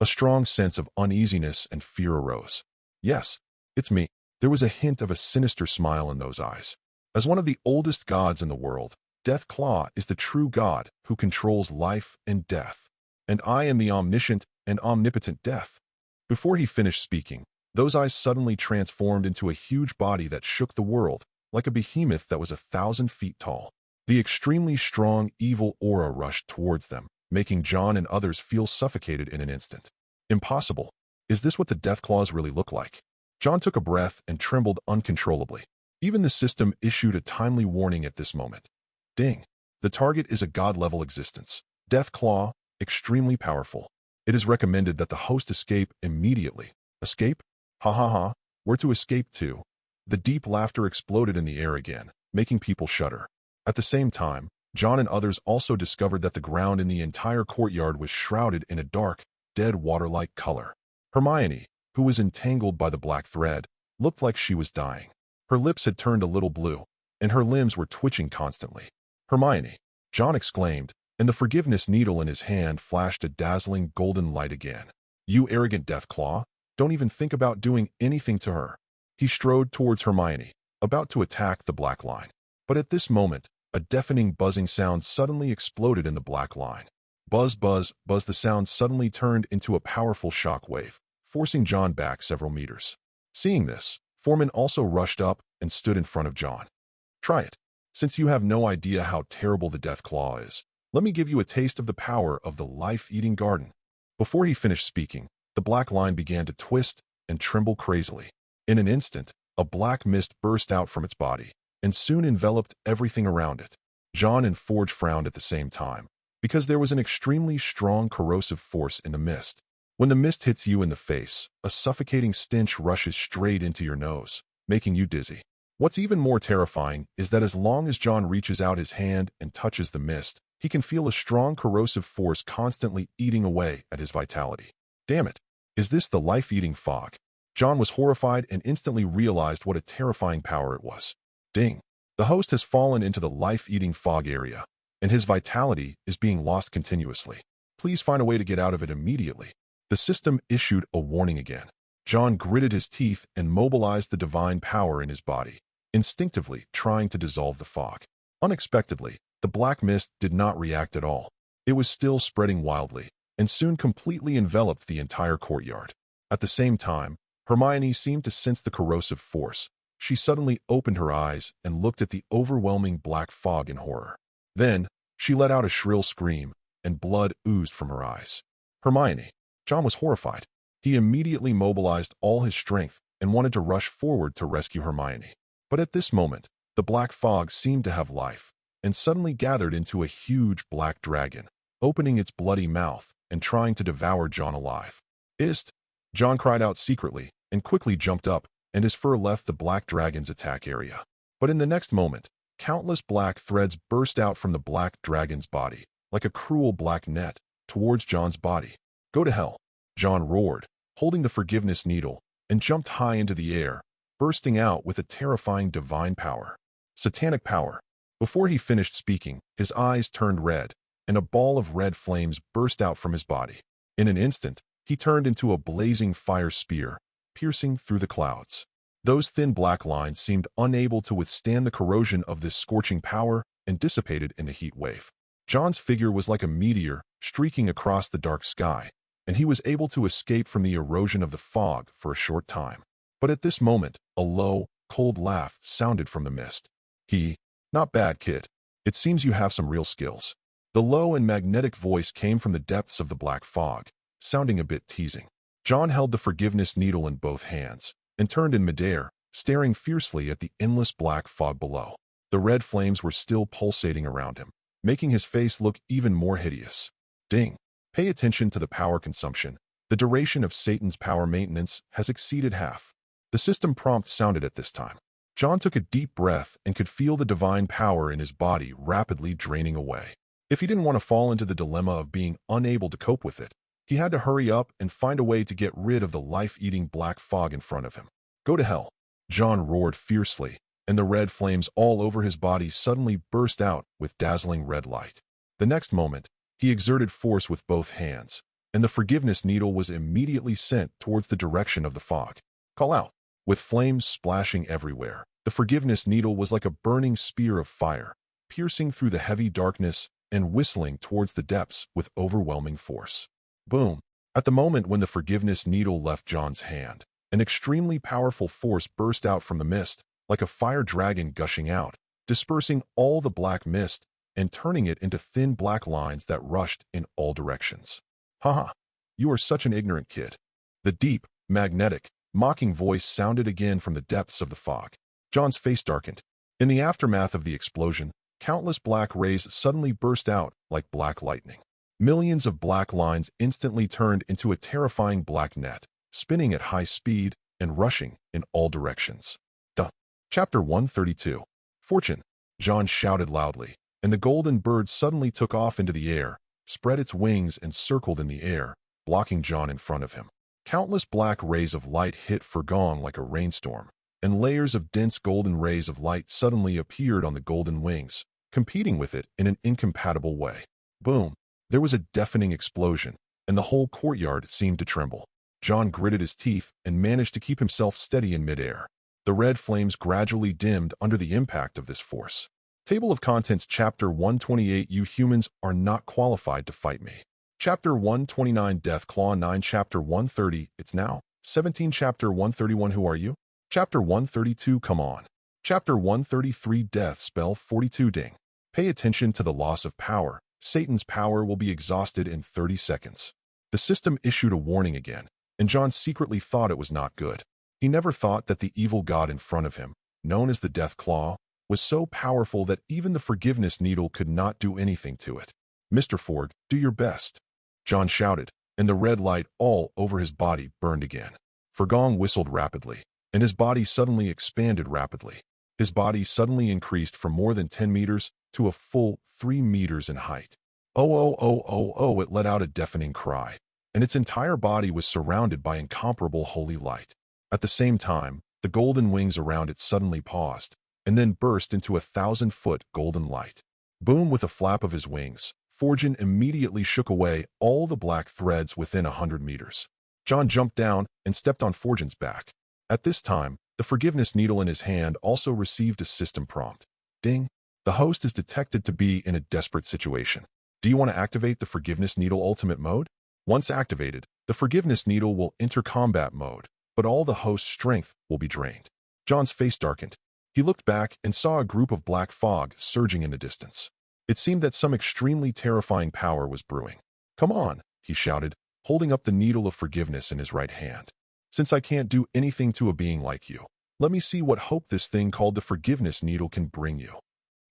A strong sense of uneasiness and fear arose. Yes, it's me. There was a hint of a sinister smile in those eyes. As one of the oldest gods in the world, Deathclaw is the true god who controls life and death. And I am the omniscient and omnipotent Death. Before he finished speaking, those eyes suddenly transformed into a huge body that shook the world, like a behemoth that was 1,000 feet tall. The extremely strong, evil aura rushed towards them, making John and others feel suffocated in an instant. Impossible. Is this what the Deathclaws really look like? John took a breath and trembled uncontrollably. Even the system issued a timely warning at this moment. Ding. The target is a god-level existence. Deathclaw, extremely powerful. It is recommended that the host escape immediately. Escape? Ha ha ha. Where to escape to? The deep laughter exploded in the air again, making people shudder. At the same time, John and others also discovered that the ground in the entire courtyard was shrouded in a dark, dead water-like color. Hermione, who was entangled by the black thread, looked like she was dying. Her lips had turned a little blue, and her limbs were twitching constantly. Hermione, John exclaimed, and the forgiveness needle in his hand flashed a dazzling golden light again. You arrogant Deathclaw, don't even think about doing anything to her. He strode towards Hermione, about to attack the black line. But at this moment, a deafening buzzing sound suddenly exploded in the black line. Buzz, buzz, buzz. The sound suddenly turned into a powerful shock wave, forcing John back several meters. Seeing this, Foreman also rushed up and stood in front of John. Try it. Since you have no idea how terrible the Deathclaw is, let me give you a taste of the power of the life-eating garden. Before he finished speaking, the black line began to twist and tremble crazily. In an instant, a black mist burst out from its body, and soon enveloped everything around it. John and Forge frowned at the same time, because there was an extremely strong corrosive force in the mist. When the mist hits you in the face, a suffocating stench rushes straight into your nose, making you dizzy. What's even more terrifying is that as long as John reaches out his hand and touches the mist, he can feel a strong corrosive force constantly eating away at his vitality. Damn it! Is this the life-eating fog? John was horrified and instantly realized what a terrifying power it was. Ding! The host has fallen into the life-eating fog area, and his vitality is being lost continuously. Please find a way to get out of it immediately. The system issued a warning again. John gritted his teeth and mobilized the divine power in his body, instinctively trying to dissolve the fog. Unexpectedly, the black mist did not react at all. It was still spreading wildly, and soon completely enveloped the entire courtyard. At the same time, Hermione seemed to sense the corrosive force. She suddenly opened her eyes and looked at the overwhelming black fog in horror. Then, she let out a shrill scream, and blood oozed from her eyes. Hermione. John was horrified. He immediately mobilized all his strength and wanted to rush forward to rescue Hermione. But at this moment, the black fog seemed to have life, and suddenly gathered into a huge black dragon, opening its bloody mouth and trying to devour John alive. Ist! John cried out secretly, and quickly jumped up, and his fur left the black dragon's attack area. But in the next moment, countless black threads burst out from the black dragon's body, like a cruel black net, towards John's body. Go to hell! John roared, holding the forgiveness needle, and jumped high into the air, bursting out with a terrifying divine power. Satanic power. Before he finished speaking, his eyes turned red, and a ball of red flames burst out from his body. In an instant, he turned into a blazing fire spear, piercing through the clouds. Those thin black lines seemed unable to withstand the corrosion of this scorching power and dissipated in a heat wave. John's figure was like a meteor streaking across the dark sky, and he was able to escape from the erosion of the fog for a short time. But at this moment, a low, cold laugh sounded from the mist. Not bad, kid. It seems you have some real skills. The low and magnetic voice came from the depths of the black fog, sounding a bit teasing. John held the forgiveness needle in both hands and turned in midair, staring fiercely at the endless black fog below. The red flames were still pulsating around him, making his face look even more hideous. Ding! Pay attention to the power consumption. The duration of Satan's power maintenance has exceeded half. The system prompt sounded at this time. John took a deep breath and could feel the divine power in his body rapidly draining away. If he didn't want to fall into the dilemma of being unable to cope with it, he had to hurry up and find a way to get rid of the life-eating black fog in front of him. Go to hell! John roared fiercely, and the red flames all over his body suddenly burst out with dazzling red light. The next moment, he exerted force with both hands, and the forgiveness needle was immediately sent towards the direction of the fog. Call out! With flames splashing everywhere, the forgiveness needle was like a burning spear of fire, piercing through the heavy darkness and whistling towards the depths with overwhelming force. Boom! At the moment when the forgiveness needle left John's hand, an extremely powerful force burst out from the mist, like a fire dragon gushing out, dispersing all the black mist and turning it into thin black lines that rushed in all directions. Haha! You are such an ignorant kid. The deep, magnetic, mocking voice sounded again from the depths of the fog. John's face darkened. In the aftermath of the explosion, countless black rays suddenly burst out like black lightning. Millions of black lines instantly turned into a terrifying black net, spinning at high speed and rushing in all directions. Chapter 132. Fortune! John shouted loudly, and the golden bird suddenly took off into the air, spread its wings and circled in the air, blocking John in front of him. Countless black rays of light hit Fergong like a rainstorm, and layers of dense golden rays of light suddenly appeared on the golden wings, competing with it in an incompatible way. Boom! There was a deafening explosion, and the whole courtyard seemed to tremble. John gritted his teeth and managed to keep himself steady in midair. The red flames gradually dimmed under the impact of this force. Table of Contents Chapter 128 You humans are not qualified to fight me. Chapter 129 Death Claw 9 Chapter 130 It's now 17 Chapter 131 Who are you? Chapter 132 Come on. Chapter 133 Death Spell 42 Ding. Pay attention to the loss of power. Satan's power will be exhausted in 30 seconds. The system issued a warning again, and John secretly thought it was not good. He never thought that the evil god in front of him, known as the Death Claw, was so powerful that even the forgiveness needle could not do anything to it. Mr. Forg, do your best. John shouted, and the red light all over his body burned again. Fergong whistled rapidly, and his body suddenly expanded rapidly. His body suddenly increased from more than 10 meters to a full 3 meters in height. Oh, it let out a deafening cry, and its entire body was surrounded by incomparable holy light. At the same time, the golden wings around it suddenly paused, and then burst into 1,000-foot golden light. Boom! With a flap of his wings, Fortune immediately shook away all the black threads within 100 meters. John jumped down and stepped on Fortune's back. At this time, the forgiveness needle in his hand also received a system prompt. Ding! The host is detected to be in a desperate situation. Do you want to activate the forgiveness needle ultimate mode? Once activated, the forgiveness needle will enter combat mode, but all the host's strength will be drained. John's face darkened. He looked back and saw a group of black fog surging in the distance. It seemed that some extremely terrifying power was brewing. Come on, he shouted, holding up the needle of forgiveness in his right hand. Since I can't do anything to a being like you, let me see what hope this thing called the forgiveness needle can bring you.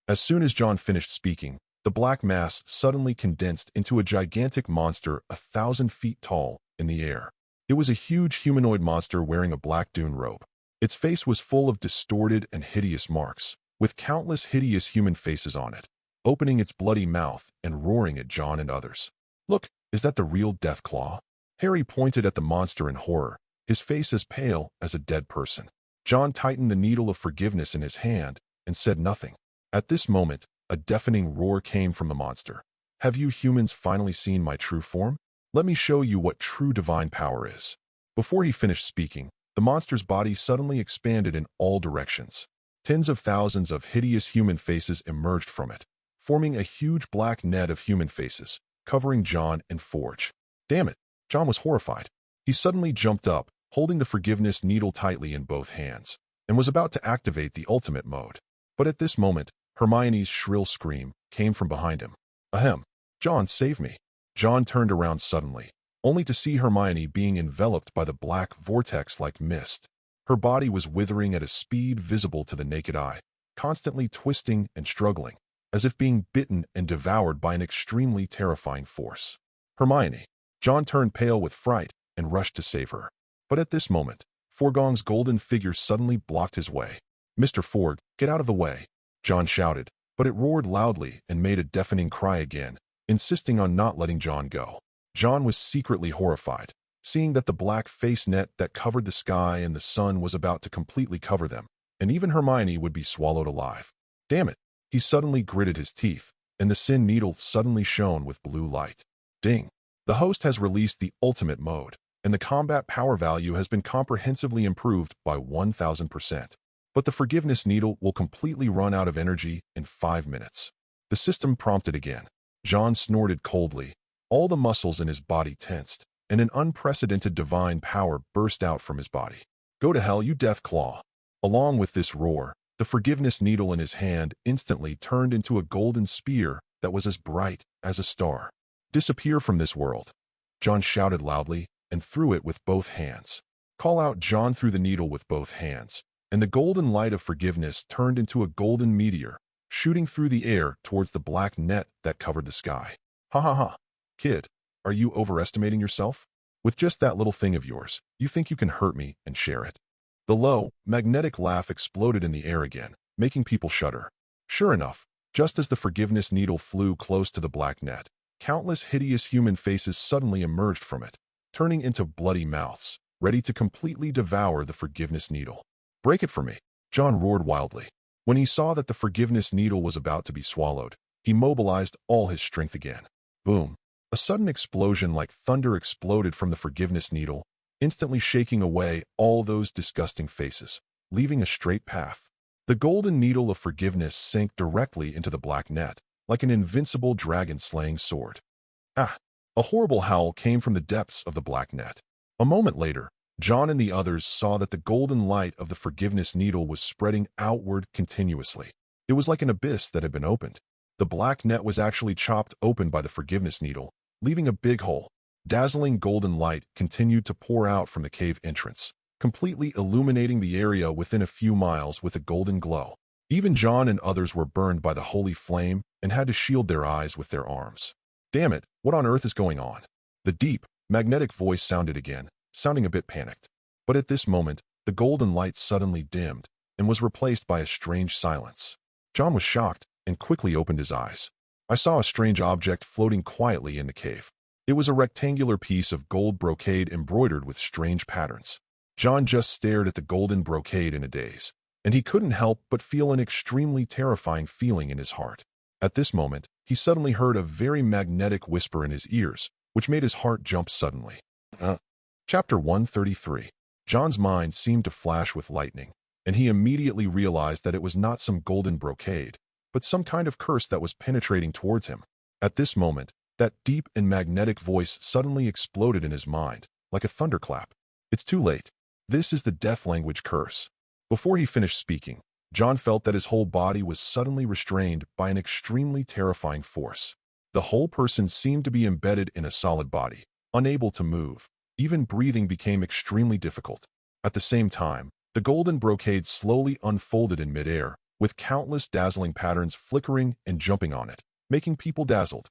As soon as John finished speaking, the black mass suddenly condensed into a gigantic monster 1,000 feet tall in the air. It was a huge humanoid monster wearing a black dune robe. Its face was full of distorted and hideous marks, with countless hideous human faces on it, opening its bloody mouth and roaring at John and others. Look, is that the real Death Claw? Harry pointed at the monster in horror, his face as pale as a dead person. John tightened the needle of forgiveness in his hand and said nothing. At this moment, a deafening roar came from the monster. Have you humans finally seen my true form? Let me show you what true divine power is. Before he finished speaking, The monster's body suddenly expanded in all directions. Tens of thousands of hideous human faces emerged from it, forming a huge black net of human faces, covering John and Forge. Damn it! John was horrified. He suddenly jumped up, holding the forgiveness needle tightly in both hands, and was about to activate the ultimate mode. But at this moment, Hermione's shrill scream came from behind him. Ahem! John, save me! John turned around suddenly, only to see Hermione being enveloped by the black vortex like mist. Her body was withering at a speed visible to the naked eye, constantly twisting and struggling, as if being bitten and devoured by an extremely terrifying force. Hermione! John turned pale with fright and rushed to save her. But at this moment, Forgong's golden figure suddenly blocked his way. Mr. Forg, get out of the way! John shouted, but it roared loudly and made a deafening cry again, insisting on not letting John go. John was secretly horrified, seeing that the black face net that covered the sky and the sun was about to completely cover them, and even Hermione would be swallowed alive. Damn it! He suddenly gritted his teeth, and the sin needle suddenly shone with blue light. Ding! The host has released the ultimate mode, and the combat power value has been comprehensively improved by 1000%. But the forgiveness needle will completely run out of energy in 5 minutes. The system prompted again. John snorted coldly. All the muscles in his body tensed, and an unprecedented divine power burst out from his body. Go to hell, you death claw! Along with this roar, the forgiveness needle in his hand instantly turned into a golden spear that was as bright as a star. Disappear from this world! John shouted loudly and threw it with both hands. Call out! John threw the needle with both hands, and the golden light of forgiveness turned into a golden meteor, shooting through the air towards the black net that covered the sky. Ha ha ha! Kid, are you overestimating yourself? With just that little thing of yours, you think you can hurt me and share it? The low, magnetic laugh exploded in the air again, making people shudder. Sure enough, just as the forgiveness needle flew close to the black net, countless hideous human faces suddenly emerged from it, turning into bloody mouths, ready to completely devour the forgiveness needle. Break it for me! John roared wildly. When he saw that the forgiveness needle was about to be swallowed, he mobilized all his strength again. Boom! A sudden explosion like thunder exploded from the forgiveness needle, instantly shaking away all those disgusting faces, leaving a straight path. The golden needle of forgiveness sank directly into the black net, like an invincible dragon-slaying sword. Ah! A horrible howl came from the depths of the black net. A moment later, John and the others saw that the golden light of the forgiveness needle was spreading outward continuously. It was like an abyss that had been opened. The black net was actually chopped open by the forgiveness needle, leaving a big hole. Dazzling golden light continued to pour out from the cave entrance, completely illuminating the area within a few miles with a golden glow. Even John and others were burned by the holy flame and had to shield their eyes with their arms. Damn it, what on earth is going on? The deep, magnetic voice sounded again, sounding a bit panicked. But at this moment, the golden light suddenly dimmed and was replaced by a strange silence. John was shocked and quickly opened his eyes. I saw a strange object floating quietly in the cave. It was a rectangular piece of gold brocade embroidered with strange patterns. John just stared at the golden brocade in a daze, and he couldn't help but feel an extremely terrifying feeling in his heart. At this moment, he suddenly heard a very magnetic whisper in his ears, which made his heart jump suddenly. Chapter 133. John's mind seemed to flash with lightning, and he immediately realized that it was not some golden brocade, but some kind of curse that was penetrating towards him. At this moment, that deep and magnetic voice suddenly exploded in his mind, like a thunderclap. It's too late. This is the death language curse. Before he finished speaking, John felt that his whole body was suddenly restrained by an extremely terrifying force. The whole person seemed to be embedded in a solid body, unable to move. Even breathing became extremely difficult. At the same time, the golden brocade slowly unfolded in midair, with countless dazzling patterns flickering and jumping on it, making people dazzled.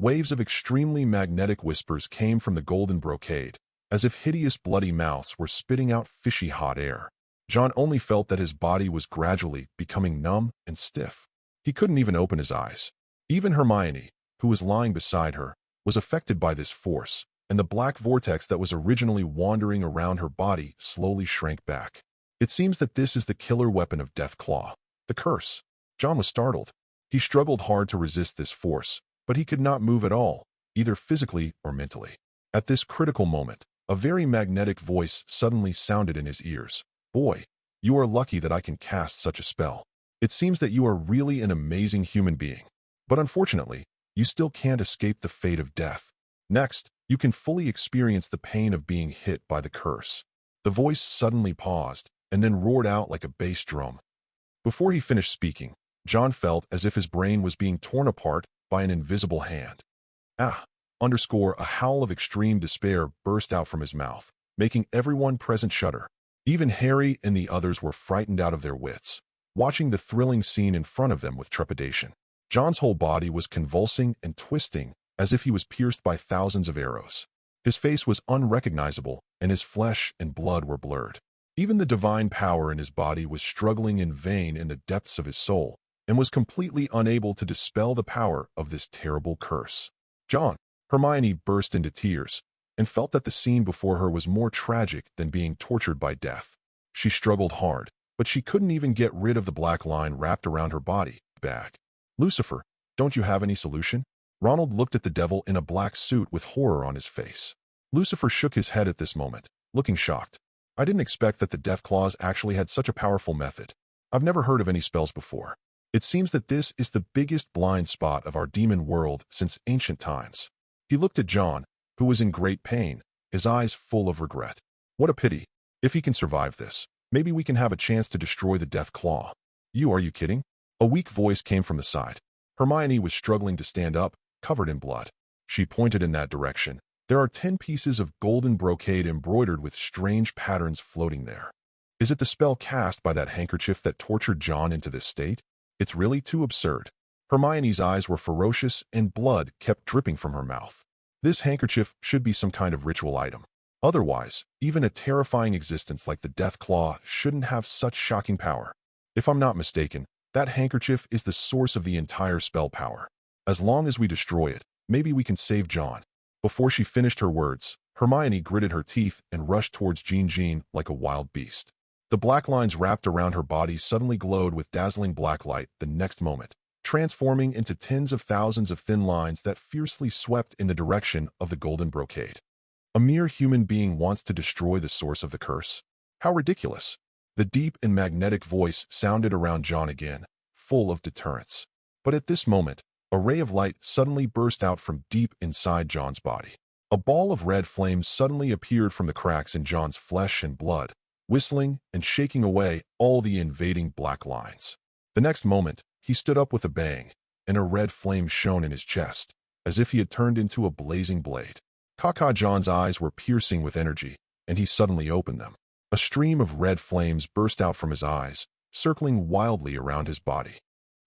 Waves of extremely magnetic whispers came from the golden brocade, as if hideous bloody mouths were spitting out fishy hot air. John only felt that his body was gradually becoming numb and stiff. He couldn't even open his eyes. Even Hermione, who was lying beside her, was affected by this force, and the black vortex that was originally wandering around her body slowly shrank back. It seems that this is the killer weapon of Deathclaw, the curse. John was startled. He struggled hard to resist this force, but he could not move at all, either physically or mentally. At this critical moment, A very magnetic voice suddenly sounded in his ears. "Boy, you are lucky that I can cast such a spell. It seems that you are really an amazing human being. But unfortunately, you still can't escape the fate of death. Next, you can fully experience the pain of being hit by the curse." The voice suddenly paused and then roared out like a bass drum. Before he finished speaking, John felt as if his brain was being torn apart by an invisible hand. "Ah!" A howl of extreme despair burst out from his mouth, making everyone present shudder. Even Harry and the others were frightened out of their wits, watching the thrilling scene in front of them with trepidation. John's whole body was convulsing and twisting as if he was pierced by thousands of arrows. His face was unrecognizable, and his flesh and blood were blurred. Even the divine power in his body was struggling in vain in the depths of his soul, and was completely unable to dispel the power of this terrible curse. "John!" Hermione burst into tears, and felt that the scene before her was more tragic than being tortured by death. She struggled hard, but she couldn't even get rid of the black line wrapped around her body bag. "Lucifer, don't you have any solution?" Ronald looked at the devil in a black suit with horror on his face. Lucifer shook his head at this moment, looking shocked. "I didn't expect that the Death Claws actually had such a powerful method. I've never heard of any spells before. It seems that this is the biggest blind spot of our demon world since ancient times." He looked at John, who was in great pain, his eyes full of regret. "What a pity. If he can survive this, maybe we can have a chance to destroy the Death Claw." Are you kidding?" A weak voice came from the side. Hermione was struggling to stand up, covered in blood. She pointed in that direction. "There are 10 pieces of golden brocade embroidered with strange patterns floating there. Is it the spell cast by that handkerchief that tortured John into this state? It's really too absurd." Hermione's eyes were ferocious and blood kept dripping from her mouth. This handkerchief should be some kind of ritual item. Otherwise, even a terrifying existence like the Death Claw shouldn't have such shocking power. If I'm not mistaken, that handkerchief is the source of the entire spell power. As long as we destroy it, maybe we can save John. Before she finished her words, Hermione gritted her teeth and rushed towards Jean like a wild beast. The black lines wrapped around her body suddenly glowed with dazzling black light the next moment, transforming into tens of thousands of thin lines that fiercely swept in the direction of the golden brocade. A mere human being wants to destroy the source of the curse? How ridiculous! The deep and magnetic voice sounded around John again, full of deterrence. But at this moment, a ray of light suddenly burst out from deep inside John's body. A ball of red flame suddenly appeared from the cracks in John's flesh and blood, whistling and shaking away all the invading black lines. The next moment, he stood up with a bang, and a red flame shone in his chest, as if he had turned into a blazing blade. John's eyes were piercing with energy, and he suddenly opened them. A stream of red flames burst out from his eyes, circling wildly around his body.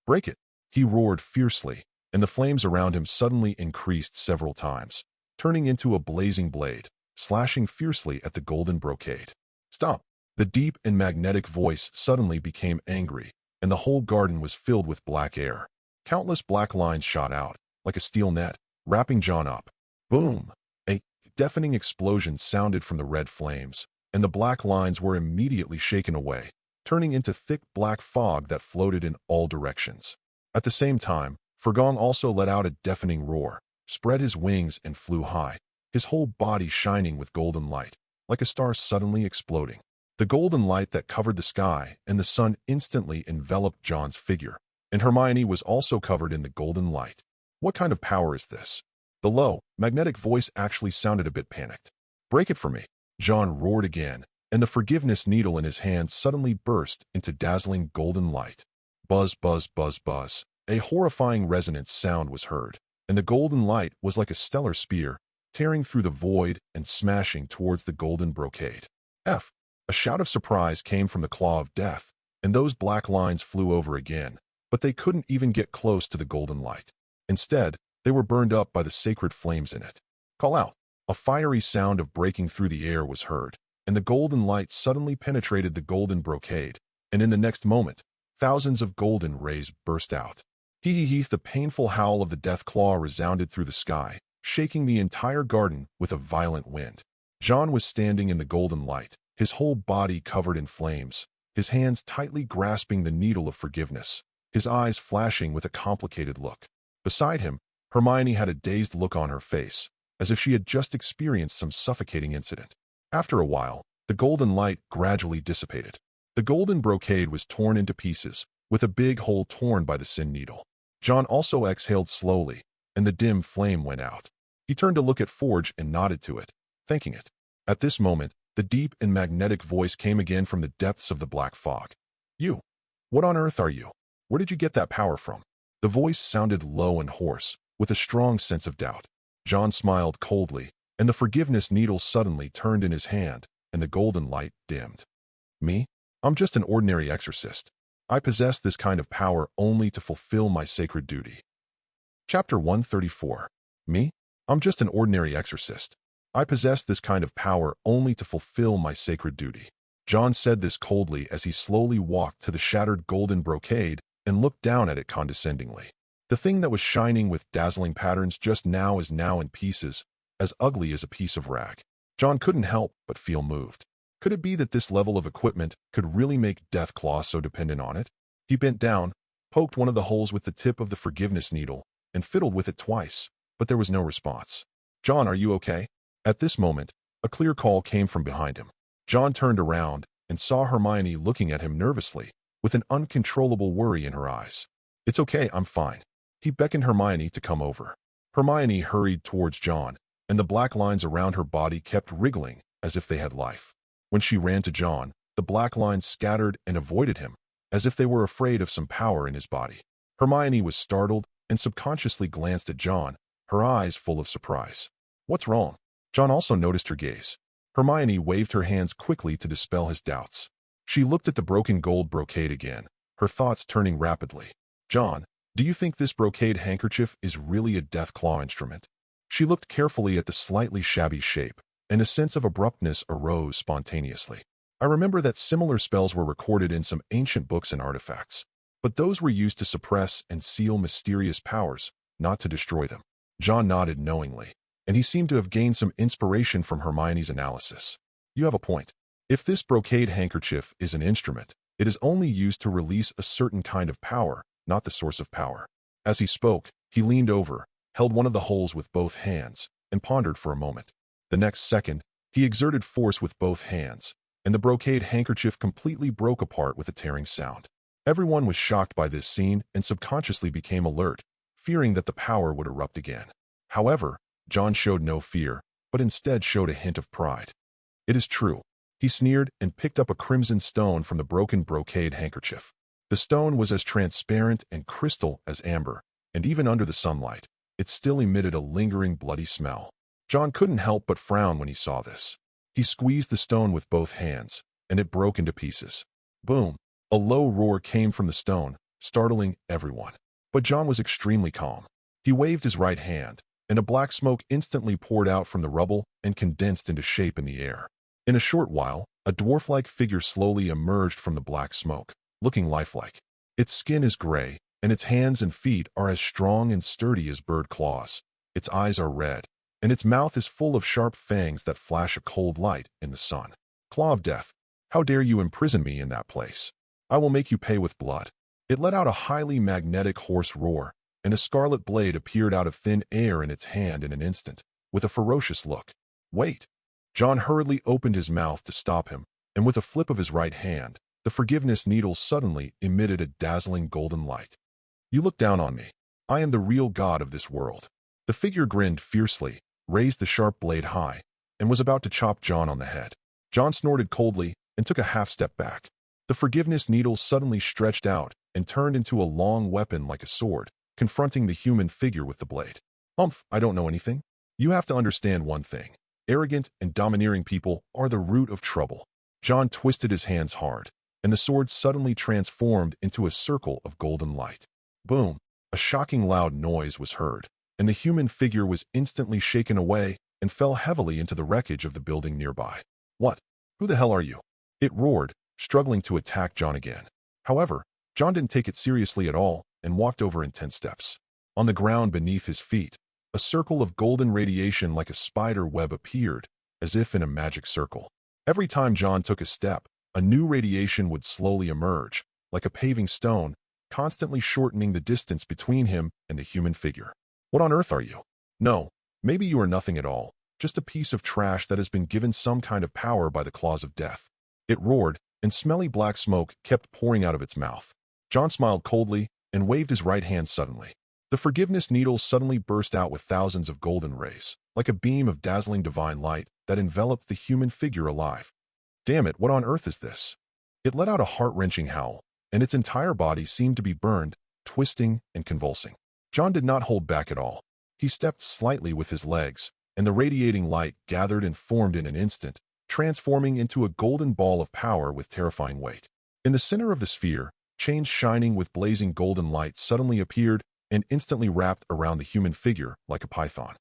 "Break it!" he roared fiercely, and the flames around him suddenly increased several times, turning into a blazing blade, slashing fiercely at the golden brocade. "Stop!" The deep and magnetic voice suddenly became angry, and the whole garden was filled with black air. Countless black lines shot out, like a steel net, wrapping John up. Boom! A deafening explosion sounded from the red flames, and the black lines were immediately shaken away, turning into thick black fog that floated in all directions. At the same time, Fergong also let out a deafening roar, spread his wings and flew high, his whole body shining with golden light, like a star suddenly exploding. The golden light that covered the sky and the sun instantly enveloped John's figure, and Hermione was also covered in the golden light. What kind of power is this? The low, magnetic voice actually sounded a bit panicked. "Break it for me!" John roared again, and the forgiveness needle in his hand suddenly burst into dazzling golden light. Buzz, buzz, buzz, buzz. A horrifying resonance sound was heard, and the golden light was like a stellar spear, tearing through the void and smashing towards the golden brocade. A shout of surprise came from the Claw of Death, and those black lines flew over again, but they couldn't even get close to the golden light. Instead, they were burned up by the sacred flames in it. "Call out!" A fiery sound of breaking through the air was heard, and the golden light suddenly penetrated the golden brocade, and in the next moment, thousands of golden rays burst out. Hee-hee-hee! The painful howl of the Death Claw resounded through the sky, shaking the entire garden with a violent wind. John was standing in the golden light, his whole body covered in flames, his hands tightly grasping the needle of forgiveness, his eyes flashing with a complicated look. Beside him, Hermione had a dazed look on her face, as if she had just experienced some suffocating incident. After a while, the golden light gradually dissipated. The golden brocade was torn into pieces, with a big hole torn by the sin needle. John also exhaled slowly, and the dim flame went out. He turned to look at Forge and nodded to it, thanking it. At this moment, the deep and magnetic voice came again from the depths of the black fog. "You. What on earth are you? Where did you get that power from?" The voice sounded low and hoarse, with a strong sense of doubt. John smiled coldly, and the forgiveness needle suddenly turned in his hand, and the golden light dimmed. "Me? I'm just an ordinary exorcist. I possess this kind of power only to fulfill my sacred duty." Chapter 134. Me? I'm just an ordinary exorcist. I possess this kind of power only to fulfill my sacred duty. John said this coldly as he slowly walked to the shattered golden brocade and looked down at it condescendingly. The thing that was shining with dazzling patterns just now is now in pieces, as ugly as a piece of rag. John couldn't help but feel moved. Could it be that this level of equipment could really make Deathclaw so dependent on it? He bent down, poked one of the holes with the tip of the forgiveness needle, and fiddled with it twice, but there was no response. "John, are you okay?" At this moment, a clear call came from behind him. John turned around and saw Hermione looking at him nervously, with an uncontrollable worry in her eyes. "It's okay, I'm fine." He beckoned Hermione to come over. Hermione hurried towards John, and the black lines around her body kept wriggling as if they had life. When she ran to John, the black lines scattered and avoided him, as if they were afraid of some power in his body. Hermione was startled and subconsciously glanced at John, her eyes full of surprise. "What's wrong?" John also noticed her gaze. Hermione waved her hands quickly to dispel his doubts. She looked at the broken gold brocade again, her thoughts turning rapidly. "John, do you think this brocade handkerchief is really a Deathclaw instrument?" She looked carefully at the slightly shabby shape, and a sense of abruptness arose spontaneously. "I remember that similar spells were recorded in some ancient books and artifacts, but those were used to suppress and seal mysterious powers, not to destroy them." John nodded knowingly, and he seemed to have gained some inspiration from Hermione's analysis. "You have a point. If this brocade handkerchief is an instrument, it is only used to release a certain kind of power, not the source of power." As he spoke, he leaned over, held one of the holes with both hands, and pondered for a moment. The next second, he exerted force with both hands, and the brocade handkerchief completely broke apart with a tearing sound. Everyone was shocked by this scene and subconsciously became alert, fearing that the power would erupt again. However, John showed no fear, but instead showed a hint of pride. "It is true." He sneered and picked up a crimson stone from the broken brocade handkerchief. The stone was as transparent and crystal as amber, and even under the sunlight, it still emitted a lingering bloody smell. John couldn't help but frown when he saw this. He squeezed the stone with both hands, and it broke into pieces. Boom! A low roar came from the stone, startling everyone. But John was extremely calm. He waved his right hand, and a black smoke instantly poured out from the rubble and condensed into shape in the air. In a short while, a dwarf-like figure slowly emerged from the black smoke, looking lifelike. Its skin is gray, and its hands and feet are as strong and sturdy as bird claws. Its eyes are red, and its mouth is full of sharp fangs that flash a cold light in the sun. "Claw of Death, how dare you imprison me in that place? I will make you pay with blood." It let out a highly magnetic hoarse roar, and a scarlet blade appeared out of thin air in its hand in an instant, with a ferocious look. "Wait!" John hurriedly opened his mouth to stop him, and with a flip of his right hand, the forgiveness needle suddenly emitted a dazzling golden light. "You look down on me. I am the real god of this world." The figure grinned fiercely, raised the sharp blade high, and was about to chop John on the head. John snorted coldly and took a half-step back. The forgiveness needle suddenly stretched out and turned into a long weapon like a sword, confronting the human figure with the blade. "Humph, I don't know anything. You have to understand one thing. Arrogant and domineering people are the root of trouble." John twisted his hands hard, and the sword suddenly transformed into a circle of golden light. Boom! A shocking loud noise was heard, and the human figure was instantly shaken away and fell heavily into the wreckage of the building nearby. "What? Who the hell are you?" It roared, struggling to attack John again. However, John didn't take it seriously at all and walked over in 10 steps. On the ground beneath his feet, a circle of golden radiation like a spider web appeared, as if in a magic circle. Every time John took a step, a new radiation would slowly emerge, like a paving stone, constantly shortening the distance between him and the human figure. "What on earth are you?" "No, Maybe you are nothing at all, just a piece of trash that has been given some kind of power by the claws of death. It roared, and smelly black smoke kept pouring out of its mouth. John smiled coldly and waved his right hand suddenly. The forgiveness needle suddenly burst out with thousands of golden rays, like a beam of dazzling divine light that enveloped the human figure alive. Damn it, what on earth is this? It let out a heart-wrenching howl, and its entire body seemed to be burned, twisting and convulsing. John did not hold back at all. He stepped slightly with his legs, and the radiating light gathered and formed in an instant, transforming into a golden ball of power with terrifying weight. In the center of the sphere, chains shining with blazing golden light suddenly appeared and instantly wrapped around the human figure like a python.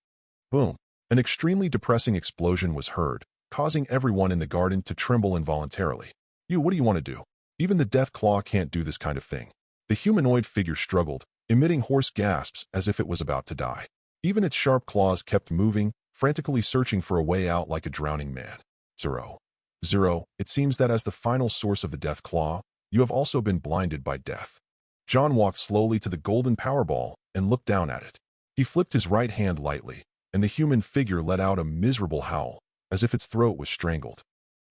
Boom! An extremely depressing explosion was heard, causing everyone in the garden to tremble involuntarily. What do you want to do? Even the Death Claw can't do this kind of thing. The humanoid figure struggled, emitting hoarse gasps as if it was about to die. Even its sharp claws kept moving, frantically searching for a way out like a drowning man. Zero. It seems that as the final source of the Death Claw, you have also been blinded by death. John walked slowly to the golden power ball and looked down at it. He flipped his right hand lightly, and the human figure let out a miserable howl, as if its throat was strangled.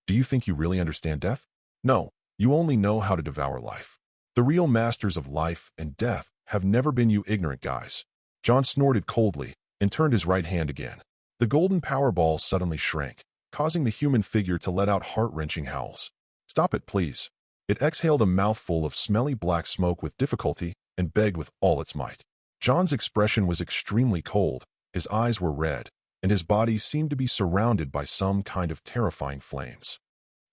Do you think you really understand death? No, you only know how to devour life. The real masters of life and death have never been you ignorant guys. John snorted coldly and turned his right hand again. The golden power ball suddenly shrank, causing the human figure to let out heart-wrenching howls. Stop it, please. It exhaled a mouthful of smelly black smoke with difficulty and begged with all its might. John's expression was extremely cold, his eyes were red, and his body seemed to be surrounded by some kind of terrifying flames.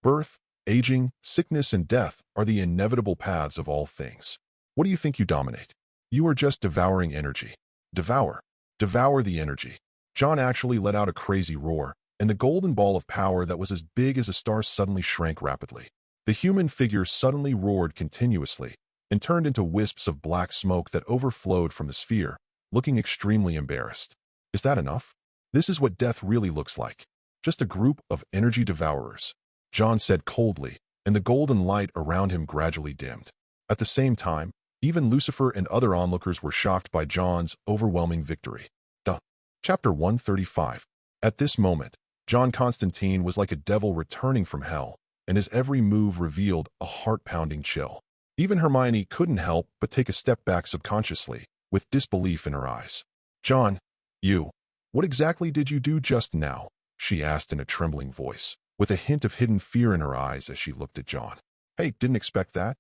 Birth, aging, sickness, and death are the inevitable paths of all things. What do you think you dominate? You are just devouring energy. Devour. Devour the energy. John actually let out a crazy roar, and the golden ball of power that was as big as a star suddenly shrank rapidly. The human figure suddenly roared continuously and turned into wisps of black smoke that overflowed from the sphere, looking extremely embarrassed. Is that enough? This is what death really looks like. Just a group of energy devourers. John said coldly, and the golden light around him gradually dimmed. At the same time, even Lucifer and other onlookers were shocked by John's overwhelming victory. Chapter 135. At this moment, John Konstantin was like a devil returning from hell, and his every move revealed a heart-pounding chill. Even Hermione couldn't help but take a step back subconsciously, with disbelief in her eyes. John, what exactly did you do just now? She asked in a trembling voice, with a hint of hidden fear in her eyes as she looked at John. Hey, didn't expect that?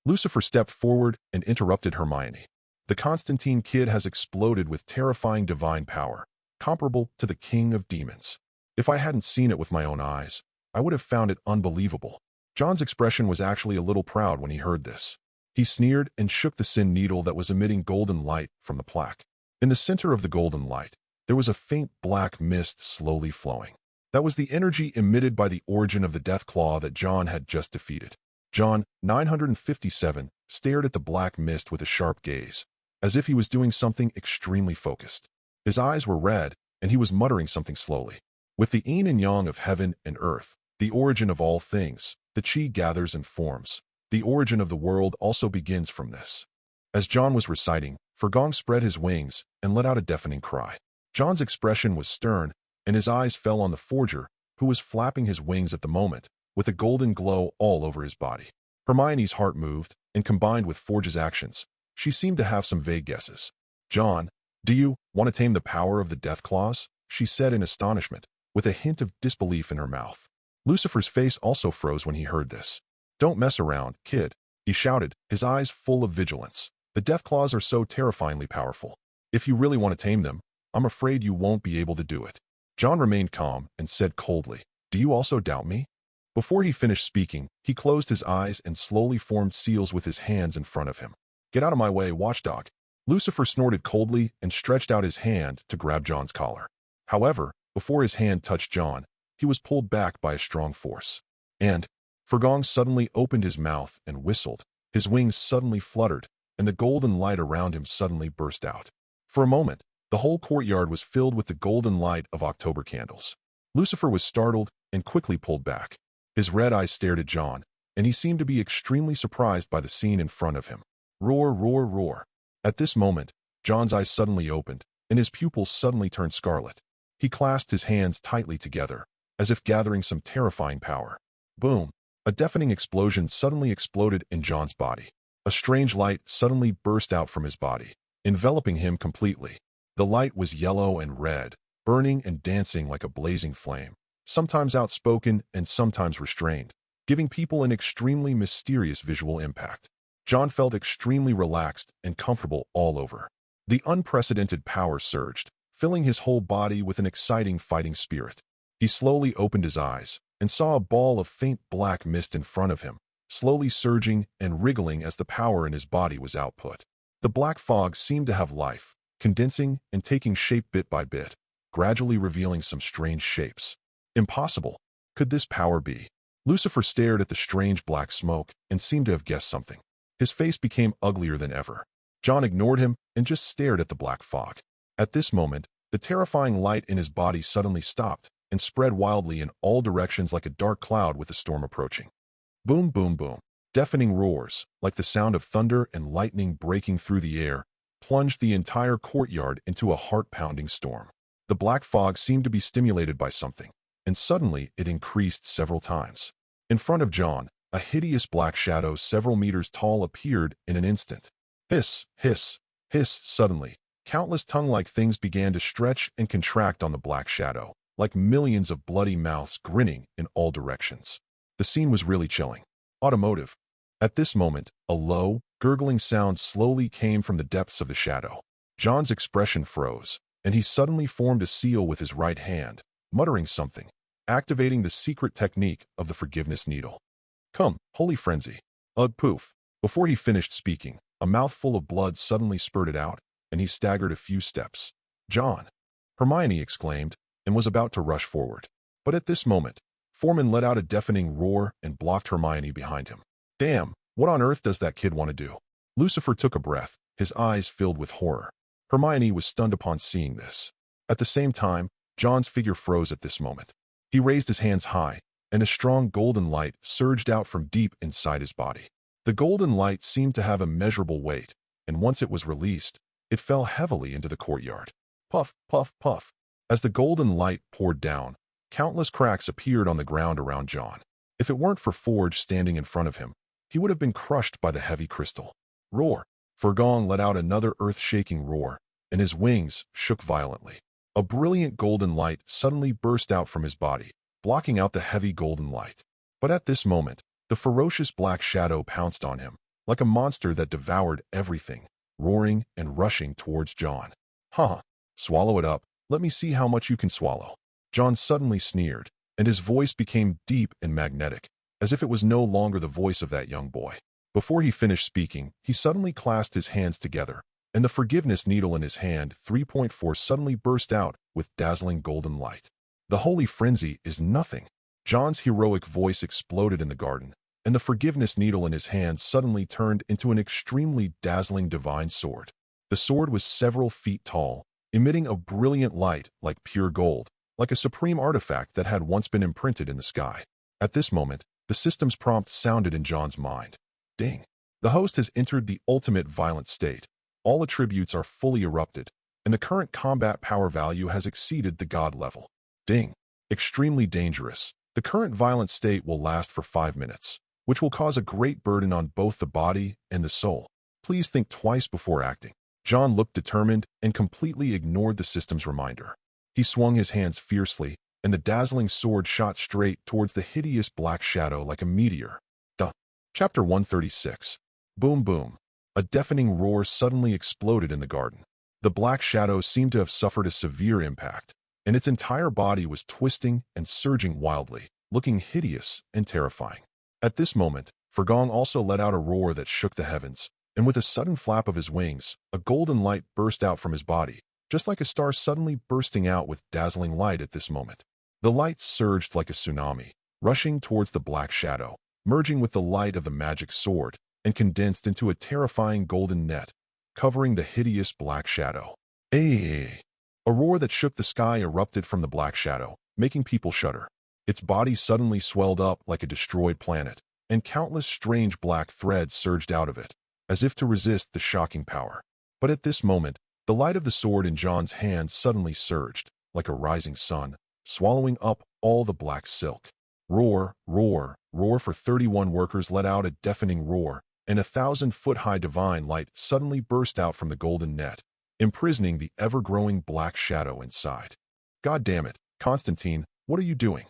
Lucifer stepped forward and interrupted Hermione. The Konstantin kid has exploded with terrifying divine power, comparable to the king of demons. If I hadn't seen it with my own eyes, I would have found it unbelievable. John's expression was actually a little proud when he heard this. He sneered and shook the sin needle that was emitting golden light from the plaque. In the center of the golden light, there was a faint black mist slowly flowing. That was the energy emitted by the origin of the Death Claw that John had just defeated. John, 957, stared at the black mist with a sharp gaze, as if he was doing something extremely focused. His eyes were red, and he was muttering something slowly. With the yin and yang of heaven and earth, the origin of all things, the chi gathers and forms. The origin of the world also begins from this. As John was reciting, Fergong spread his wings and let out a deafening cry. John's expression was stern, and his eyes fell on the forger, who was flapping his wings at the moment, with a golden glow all over his body. Hermione's heart moved, and combined with Forge's actions, she seemed to have some vague guesses. John, do you want to tame the power of the Death Claws? She said in astonishment, with a hint of disbelief in her mouth. Lucifer's face also froze when he heard this. Don't mess around, kid, he shouted, his eyes full of vigilance. The Death Claws are so terrifyingly powerful. If you really want to tame them, I'm afraid you won't be able to do it. John remained calm and said coldly, Do you also doubt me? Before he finished speaking, he closed his eyes and slowly formed seals with his hands in front of him. Get out of my way, watchdog. Lucifer snorted coldly and stretched out his hand to grab John's collar. However, before his hand touched John, he was pulled back by a strong force. And Fergong suddenly opened his mouth and whistled. His wings suddenly fluttered, and the golden light around him suddenly burst out. For a moment, the whole courtyard was filled with the golden light of October candles. Lucifer was startled and quickly pulled back. His red eyes stared at John, and he seemed to be extremely surprised by the scene in front of him. Roar, roar, roar. At this moment, John's eyes suddenly opened, and his pupils suddenly turned scarlet. He clasped his hands tightly together, as if gathering some terrifying power. Boom! A deafening explosion suddenly exploded in John's body. A strange light suddenly burst out from his body, enveloping him completely. The light was yellow and red, burning and dancing like a blazing flame, sometimes outspoken and sometimes restrained, giving people an extremely mysterious visual impact. John felt extremely relaxed and comfortable all over. The unprecedented power surged, filling his whole body with an exciting fighting spirit. He slowly opened his eyes and saw a ball of faint black mist in front of him, slowly surging and wriggling as the power in his body was output. The black fog seemed to have life, condensing and taking shape bit by bit, gradually revealing some strange shapes. Impossible. Could this power be? Lucifer stared at the strange black smoke and seemed to have guessed something. His face became uglier than ever. John ignored him and just stared at the black fog. At this moment, the terrifying light in his body suddenly stopped and spread wildly in all directions like a dark cloud with a storm approaching. Boom, boom, boom. Deafening roars, like the sound of thunder and lightning breaking through the air, plunged the entire courtyard into a heart-pounding storm. The black fog seemed to be stimulated by something, and suddenly it increased several times. In front of John, a hideous black shadow several meters tall appeared in an instant. Hiss, hiss, hiss. Suddenly, countless tongue-like things began to stretch and contract on the black shadow, like millions of bloody mouths grinning in all directions. The scene was really chilling. Automotive. At this moment, a low, gurgling sound slowly came from the depths of the shadow. John's expression froze, and he suddenly formed a seal with his right hand, muttering something, activating the secret technique of the forgiveness needle. Come, holy frenzy. Ugh, poof. Before he finished speaking, a mouthful of blood suddenly spurted out, and he staggered a few steps. John! Hermione exclaimed, and was about to rush forward. But at this moment, Foreman let out a deafening roar and blocked Hermione behind him. Damn, what on earth does that kid want to do? Lucifer took a breath, his eyes filled with horror. Hermione was stunned upon seeing this. At the same time, John's figure froze at this moment. He raised his hands high, and a strong golden light surged out from deep inside his body. The golden light seemed to have immeasurable weight, and once it was released, it fell heavily into the courtyard. Puff, puff, puff. As the golden light poured down, countless cracks appeared on the ground around John. If it weren't for Forge standing in front of him, he would have been crushed by the heavy crystal. Roar! Fergong let out another earth-shaking roar, and his wings shook violently. A brilliant golden light suddenly burst out from his body, blocking out the heavy golden light. But at this moment, the ferocious black shadow pounced on him, like a monster that devoured everything, roaring and rushing towards John. Huh! Swallow it up. Let me see how much you can swallow. John suddenly sneered, and his voice became deep and magnetic, as if it was no longer the voice of that young boy. Before he finished speaking, he suddenly clasped his hands together, and the forgiveness needle in his hand 3.4 suddenly burst out with dazzling golden light. The holy frenzy is nothing. John's heroic voice exploded in the garden, and the forgiveness needle in his hand suddenly turned into an extremely dazzling divine sword. The sword was several feet tall, emitting a brilliant light like pure gold, like a supreme artifact that had once been imprinted in the sky. At this moment, the system's prompt sounded in John's mind. Ding! The host has entered the ultimate violent state. All attributes are fully erupted, and the current combat power value has exceeded the god level. Ding! Extremely dangerous. The current violent state will last for 5 minutes, which will cause a great burden on both the body and the soul. Please think twice before acting. John looked determined and completely ignored the system's reminder. He swung his hands fiercely, and the dazzling sword shot straight towards the hideous black shadow like a meteor. Chapter 136. Boom, boom. A deafening roar suddenly exploded in the garden. The black shadow seemed to have suffered a severe impact, and its entire body was twisting and surging wildly, looking hideous and terrifying. At this moment, Fergong also let out a roar that shook the heavens, and with a sudden flap of his wings, a golden light burst out from his body, just like a star suddenly bursting out with dazzling light at this moment. The light surged like a tsunami, rushing towards the black shadow, merging with the light of the magic sword, and condensed into a terrifying golden net, covering the hideous black shadow. A roar that shook the sky erupted from the black shadow, making people shudder. Its body suddenly swelled up like a destroyed planet, and countless strange black threads surged out of it, as if to resist the shocking power. But at this moment, The light of the sword in John's hand suddenly surged, like a rising sun, swallowing up all the black silk. Roar, roar, roar for 31 workers let out a deafening roar, and 1,000-foot-high divine light suddenly burst out from the golden net, imprisoning the ever-growing black shadow inside. God damn it, Konstantin, what are you doing?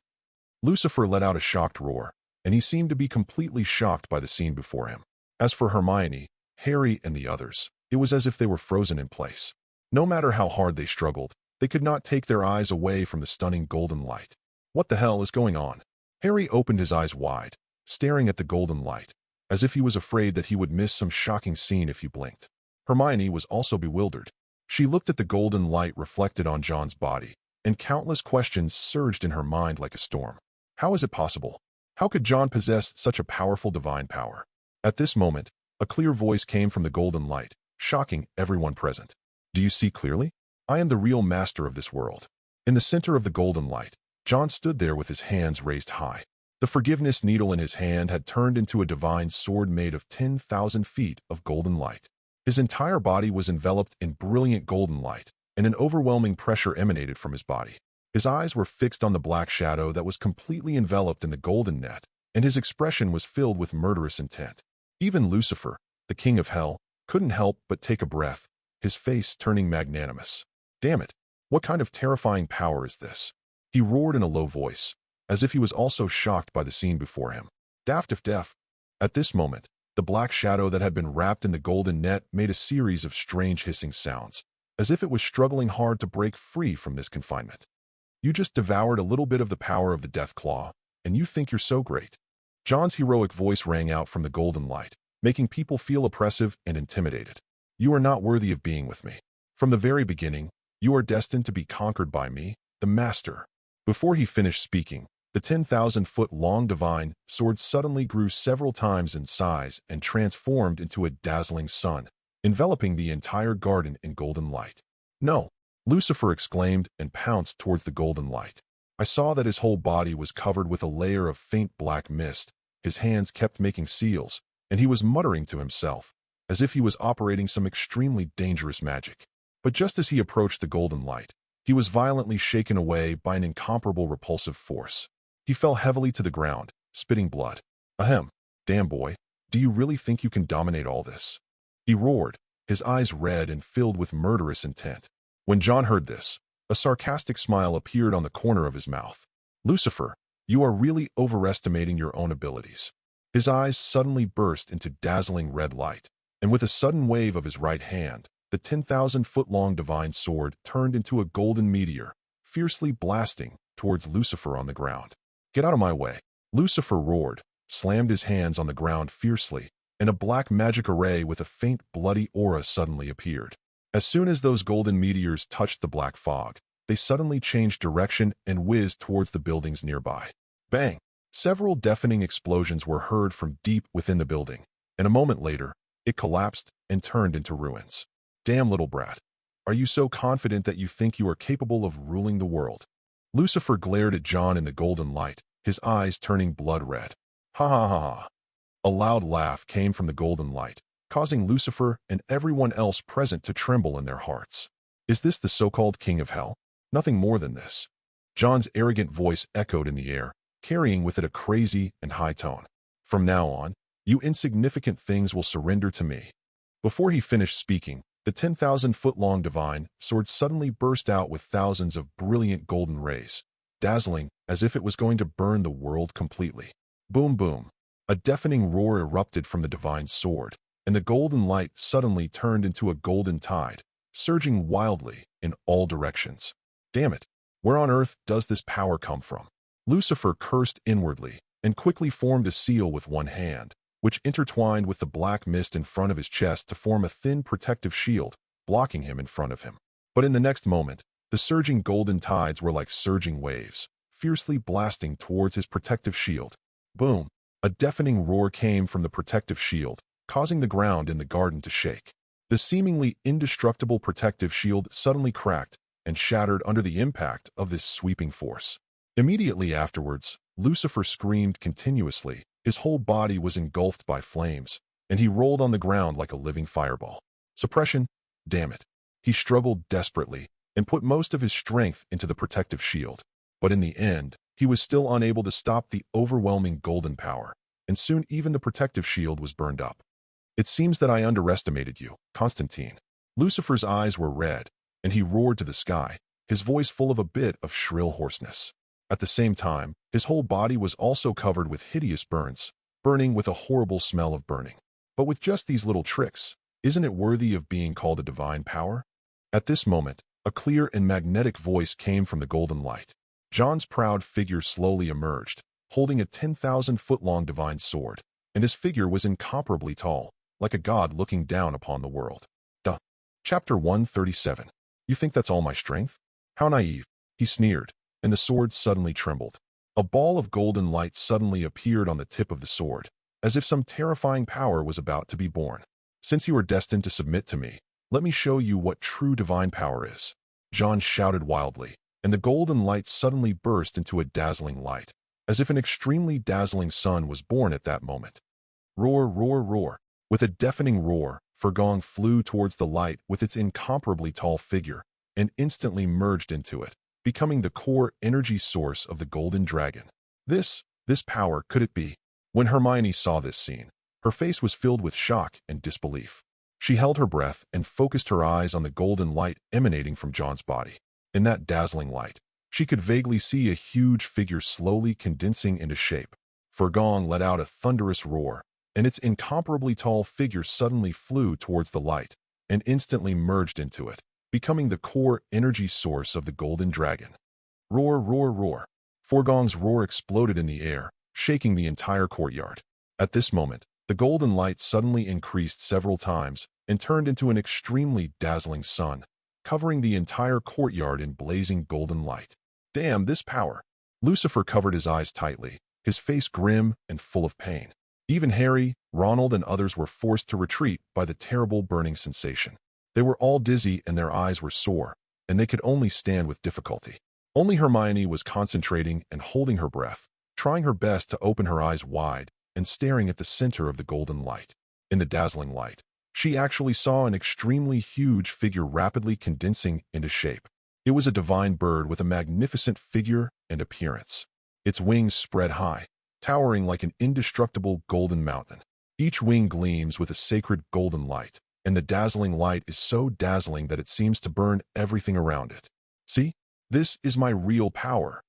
Lucifer let out a shocked roar, and he seemed to be completely shocked by the scene before him. As for Hermione, Harry, and the others, it was as if they were frozen in place. No matter how hard they struggled, they could not take their eyes away from the stunning golden light. What the hell is going on? Harry opened his eyes wide, staring at the golden light, as if he was afraid that he would miss some shocking scene if he blinked. Hermione was also bewildered. She looked at the golden light reflected on John's body, and countless questions surged in her mind like a storm. How is it possible? How could John possess such a powerful divine power? At this moment, a clear voice came from the golden light, shocking everyone present. Do you see clearly? I am the real master of this world. In the center of the golden light, John stood there with his hands raised high. The forgiveness needle in his hand had turned into a divine sword made of 10,000 feet of golden light. His entire body was enveloped in brilliant golden light, and an overwhelming pressure emanated from his body. His eyes were fixed on the black shadow that was completely enveloped in the golden net, and his expression was filled with murderous intent. Even Lucifer, the king of hell, couldn't help but take a breath, his face turning magnanimous. Damn it, what kind of terrifying power is this? He roared in a low voice, as if he was also shocked by the scene before him. Daft if deaf. At this moment, the black shadow that had been wrapped in the golden net made a series of strange hissing sounds, as if it was struggling hard to break free from this confinement. You just devoured a little bit of the power of the Death Claw, and you think you're so great. John's heroic voice rang out from the golden light, making people feel oppressive and intimidated. You are not worthy of being with me. From the very beginning, you are destined to be conquered by me, the Master. Before he finished speaking, the 10,000-foot-long divine sword suddenly grew several times in size and transformed into a dazzling sun, enveloping the entire garden in golden light. No! Lucifer exclaimed and pounced towards the golden light. I saw that his whole body was covered with a layer of faint black mist, his hands kept making seals, and he was muttering to himself, as if he was operating some extremely dangerous magic. But just as he approached the golden light, he was violently shaken away by an incomparable repulsive force. He fell heavily to the ground, spitting blood. Ahem, damn boy, do you really think you can dominate all this? He roared, his eyes red and filled with murderous intent. When John heard this, a sarcastic smile appeared on the corner of his mouth. Lucifer, you are really overestimating your own abilities. His eyes suddenly burst into dazzling red light, and with a sudden wave of his right hand, the 10,000-foot-long divine sword turned into a golden meteor, fiercely blasting towards Lucifer on the ground. Get out of my way! Lucifer roared, slammed his hands on the ground fiercely, and a black magic array with a faint bloody aura suddenly appeared. As soon as those golden meteors touched the black fog, they suddenly changed direction and whizzed towards the buildings nearby. Bang! Several deafening explosions were heard from deep within the building, and a moment later, it collapsed and turned into ruins. Damn little brat. Are you so confident that you think you are capable of ruling the world? Lucifer glared at John in the golden light, his eyes turning blood red. Ha ha ha ha. A loud laugh came from the golden light, causing Lucifer and everyone else present to tremble in their hearts. Is this the so-called king of hell? Nothing more than this. John's arrogant voice echoed in the air, carrying with it a crazy and high tone. From now on, you insignificant things will surrender to me. Before he finished speaking, the 10,000-foot-long divine sword suddenly burst out with thousands of brilliant golden rays, dazzling as if it was going to burn the world completely. Boom boom. A deafening roar erupted from the divine sword, and the golden light suddenly turned into a golden tide, surging wildly in all directions. Damn it! Where on earth does this power come from? Lucifer cursed inwardly and quickly formed a seal with one hand, which intertwined with the black mist in front of his chest to form a thin protective shield, blocking him in front of him. But in the next moment, the surging golden tides were like surging waves, fiercely blasting towards his protective shield. Boom! A deafening roar came from the protective shield, causing the ground in the garden to shake. The seemingly indestructible protective shield suddenly cracked and shattered under the impact of this sweeping force. Immediately afterwards, Lucifer screamed continuously. His whole body was engulfed by flames, and he rolled on the ground like a living fireball. Suppression? Damn it. He struggled desperately and put most of his strength into the protective shield. But in the end, he was still unable to stop the overwhelming golden power, and soon even the protective shield was burned up. It seems that I underestimated you, Konstantin. Lucifer's eyes were red, and he roared to the sky, his voice full of a bit of shrill hoarseness. At the same time, his whole body was also covered with hideous burns, burning with a horrible smell of burning. But with just these little tricks, isn't it worthy of being called a divine power? At this moment, a clear and magnetic voice came from the golden light. John's proud figure slowly emerged, holding a 10,000-foot-long divine sword, and his figure was incomparably tall, like a god looking down upon the world. Chapter 137. You think that's all my strength? How naive, he sneered, and the sword suddenly trembled. A ball of golden light suddenly appeared on the tip of the sword, as if some terrifying power was about to be born. Since you are destined to submit to me, let me show you what true divine power is. John shouted wildly, and the golden light suddenly burst into a dazzling light, as if an extremely dazzling sun was born at that moment. Roar, roar, roar. With a deafening roar, Fergong flew towards the light with its incomparably tall figure and instantly merged into it, becoming the core energy source of the golden dragon. This power, could it be? When Hermione saw this scene, her face was filled with shock and disbelief. She held her breath and focused her eyes on the golden light emanating from John's body. In that dazzling light, she could vaguely see a huge figure slowly condensing into shape. Fergong let out a thunderous roar, and its incomparably tall figure suddenly flew towards the light and instantly merged into it, becoming the core energy source of the golden dragon. Roar, roar, roar. Fergong's roar exploded in the air, shaking the entire courtyard. At this moment, the golden light suddenly increased several times and turned into an extremely dazzling sun, covering the entire courtyard in blazing golden light. Damn this power! Lucifer covered his eyes tightly, his face grim and full of pain. Even Harry, Ronald, and others were forced to retreat by the terrible burning sensation. They were all dizzy and their eyes were sore, and they could only stand with difficulty. Only Hermione was concentrating and holding her breath, trying her best to open her eyes wide and staring at the center of the golden light. In the dazzling light, she actually saw an extremely huge figure rapidly condensing into shape. It was a divine bird with a magnificent figure and appearance. Its wings spread high, towering like an indestructible golden mountain. Each wing gleams with a sacred golden light, and the dazzling light is so dazzling that it seems to burn everything around it. See, this is my real power.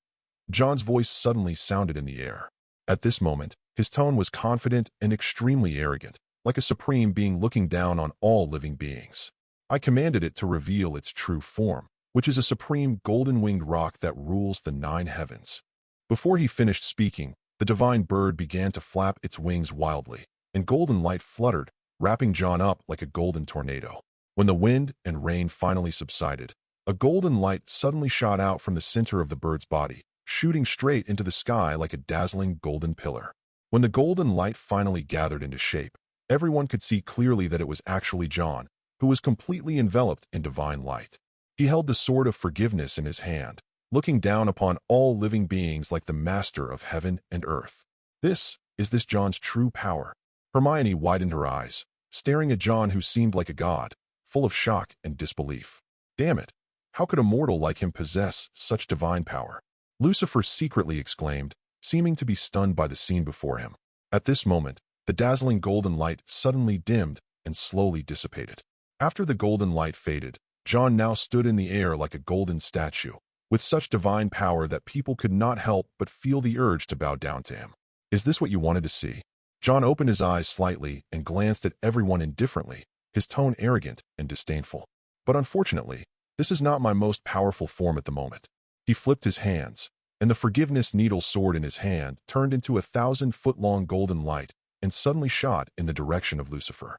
John's voice suddenly sounded in the air. At this moment, his tone was confident and extremely arrogant, like a supreme being looking down on all living beings. I commanded it to reveal its true form, which is a supreme golden-winged rock that rules the 9 heavens. Before he finished speaking, the divine bird began to flap its wings wildly, and golden light fluttered, wrapping John up like a golden tornado. When the wind and rain finally subsided, a golden light suddenly shot out from the center of the bird's body, shooting straight into the sky like a dazzling golden pillar. When the golden light finally gathered into shape, everyone could see clearly that it was actually John, who was completely enveloped in divine light. He held the sword of forgiveness in his hand, looking down upon all living beings like the master of heaven and earth. Is this John's true power? Hermione widened her eyes, staring at John, who seemed like a god, full of shock and disbelief. Damn it! How could a mortal like him possess such divine power? Lucifer secretly exclaimed, seeming to be stunned by the scene before him. At this moment, the dazzling golden light suddenly dimmed and slowly dissipated. After the golden light faded, John now stood in the air like a golden statue, with such divine power that people could not help but feel the urge to bow down to him. Is this what you wanted to see? John opened his eyes slightly and glanced at everyone indifferently, his tone arrogant and disdainful. But unfortunately, this is not my most powerful form at the moment. He flipped his hands, and the forgiveness needle sword in his hand turned into a 1,000-foot-long golden light and suddenly shot in the direction of Lucifer.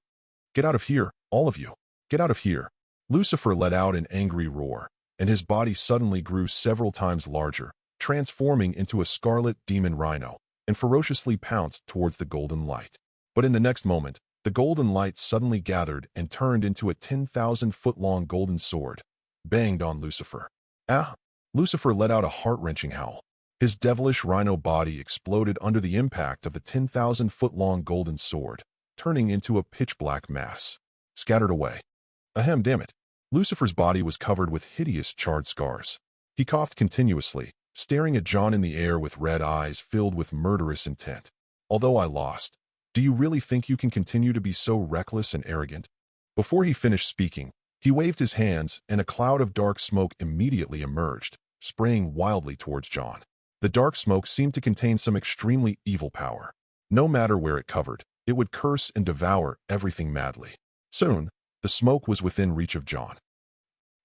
Get out of here, all of you! Get out of here! Lucifer let out an angry roar, and his body suddenly grew several times larger, transforming into a scarlet demon rhino, and ferociously pounced towards the golden light. But in the next moment, the golden light suddenly gathered and turned into a 10,000-foot-long golden sword, banged on Lucifer. Ah! Lucifer let out a heart-wrenching howl. His devilish rhino body exploded under the impact of the 10,000-foot-long golden sword, turning into a pitch-black mass. Scattered away. Ahem, damn it. Lucifer's body was covered with hideous charred scars. He coughed continuously, staring at John in the air with red eyes filled with murderous intent. Although I lost, do you really think you can continue to be so reckless and arrogant? Before he finished speaking, he waved his hands and a cloud of dark smoke immediately emerged, spraying wildly towards John. The dark smoke seemed to contain some extremely evil power. No matter where it covered, it would curse and devour everything madly. Soon, the smoke was within reach of John.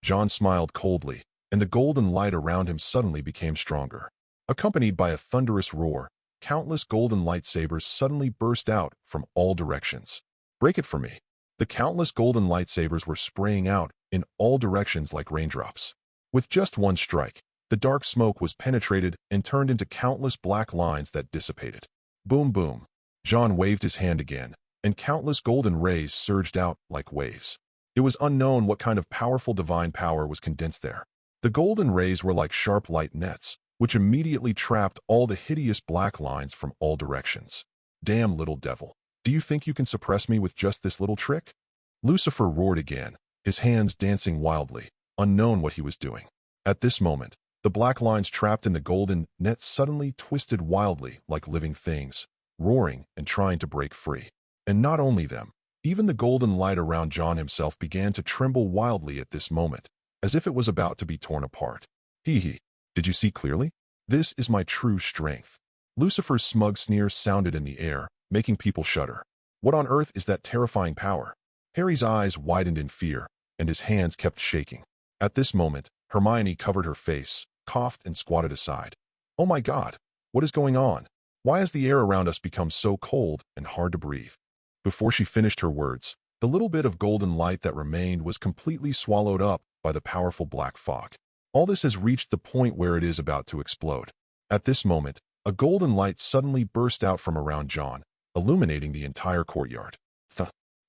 John smiled coldly, and the golden light around him suddenly became stronger. Accompanied by a thunderous roar, countless golden lightsabers suddenly burst out from all directions. Break it for me. The countless golden lightsabers were spraying out in all directions like raindrops. With just one strike, the dark smoke was penetrated and turned into countless black lines that dissipated. Boom, boom. John waved his hand again, and countless golden rays surged out like waves. It was unknown what kind of powerful divine power was condensed there. The golden rays were like sharp light nets, which immediately trapped all the hideous black lines from all directions. Damn little devil. Do you think you can suppress me with just this little trick? Lucifer roared again, his hands dancing wildly, unknown what he was doing. At this moment, the black lines trapped in the golden net suddenly twisted wildly like living things, roaring and trying to break free. And not only them, even the golden light around John himself began to tremble wildly at this moment, as if it was about to be torn apart. Hee. Did you see clearly? This is my true strength. Lucifer's smug sneer sounded in the air, making people shudder. What on earth is that terrifying power? Harry's eyes widened in fear, and his hands kept shaking. At this moment, Hermione covered her face, coughed, and squatted aside. Oh my God, what is going on? Why has the air around us become so cold and hard to breathe? Before she finished her words, the little bit of golden light that remained was completely swallowed up by the powerful black fog. All this has reached the point where it is about to explode. At this moment, a golden light suddenly burst out from around John, illuminating the entire courtyard.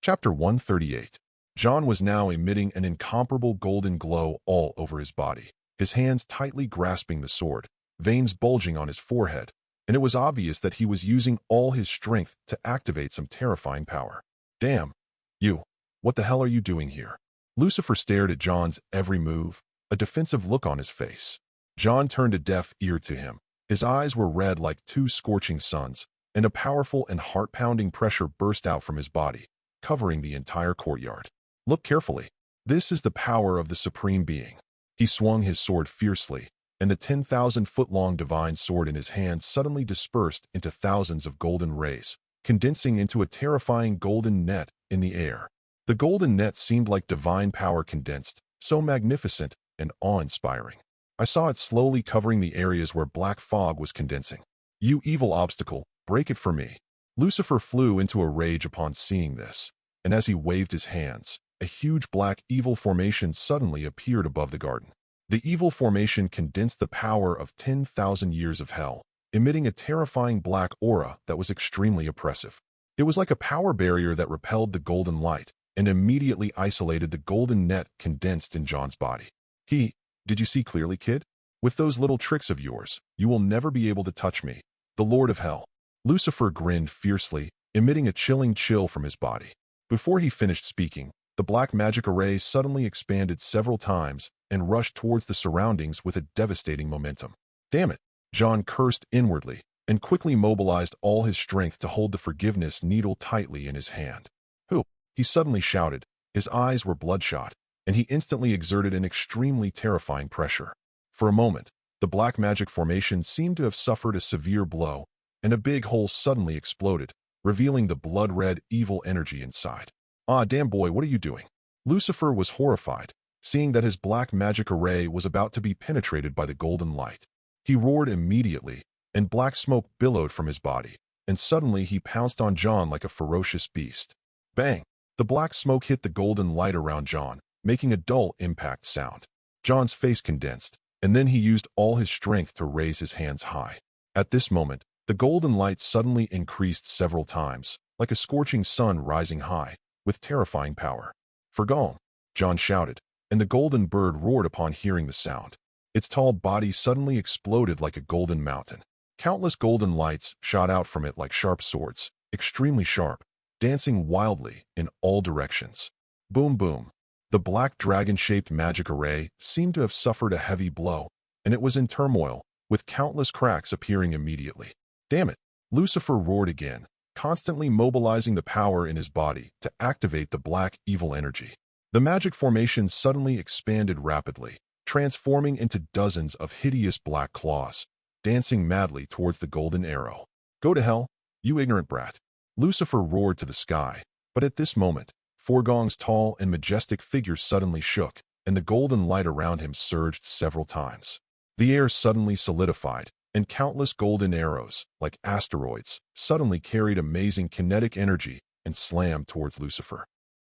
Chapter 138. John was now emitting an incomparable golden glow all over his body, his hands tightly grasping the sword, veins bulging on his forehead, and it was obvious that he was using all his strength to activate some terrifying power. Damn, you, what the hell are you doing here? Lucifer stared at John's every move, a defensive look on his face. John turned a deaf ear to him. His eyes were red like two scorching suns, and a powerful and heart-pounding pressure burst out from his body, covering the entire courtyard. Look carefully. This is the power of the Supreme Being. He swung his sword fiercely, and the 10,000-foot-long divine sword in his hand suddenly dispersed into thousands of golden rays, condensing into a terrifying golden net in the air. The golden net seemed like divine power condensed, so magnificent and awe-inspiring. I saw it slowly covering the areas where black fog was condensing. You evil obstacle, break it for me. Lucifer flew into a rage upon seeing this, and as he waved his hands, a huge black evil formation suddenly appeared above the garden. The evil formation condensed the power of 10,000 years of hell, emitting a terrifying black aura that was extremely oppressive. It was like a power barrier that repelled the golden light and immediately isolated the golden net condensed in John's body. Did you see clearly, kid? With those little tricks of yours, you will never be able to touch me, the Lord of Hell. Lucifer grinned fiercely, emitting a chilling chill from his body. Before he finished speaking, the black magic array suddenly expanded several times and rushed towards the surroundings with a devastating momentum. Damn it! John cursed inwardly and quickly mobilized all his strength to hold the forgiveness needle tightly in his hand. Who? He suddenly shouted. His eyes were bloodshot, and he instantly exerted an extremely terrifying pressure. For a moment, the black magic formation seemed to have suffered a severe blow, and a big hole suddenly exploded, revealing the blood-red evil energy inside. Ah, damn boy, what are you doing? Lucifer was horrified, seeing that his black magic array was about to be penetrated by the golden light. He roared immediately, and black smoke billowed from his body, and suddenly he pounced on John like a ferocious beast. Bang! The black smoke hit the golden light around John, making a dull impact sound. John's face condensed, and then he used all his strength to raise his hands high. At this moment, the golden light suddenly increased several times, like a scorching sun rising high, with terrifying power. Forgone! John shouted, and the golden bird roared upon hearing the sound. Its tall body suddenly exploded like a golden mountain. Countless golden lights shot out from it like sharp swords, extremely sharp, dancing wildly in all directions. Boom, boom. The black dragon-shaped magic array seemed to have suffered a heavy blow, and it was in turmoil, with countless cracks appearing immediately. Damn it! Lucifer roared again, constantly mobilizing the power in his body to activate the black evil energy. The magic formation suddenly expanded rapidly, transforming into dozens of hideous black claws, dancing madly towards the golden arrow. Go to hell, you ignorant brat! Lucifer roared to the sky, but at this moment, Forgong's tall and majestic figure suddenly shook, and the golden light around him surged several times. The air suddenly solidified, and countless golden arrows, like asteroids, suddenly carried amazing kinetic energy and slammed towards Lucifer.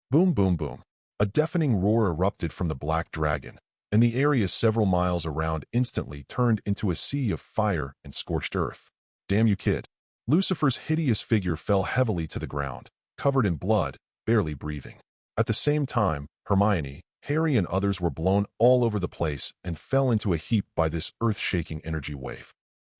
Boom, boom, boom. A deafening roar erupted from the black dragon, and the area several miles around instantly turned into a sea of fire and scorched earth. Damn you, kid. Lucifer's hideous figure fell heavily to the ground, covered in blood, barely breathing. At the same time, Hermione, Harry, and others were blown all over the place and fell into a heap by this earth-shaking energy wave.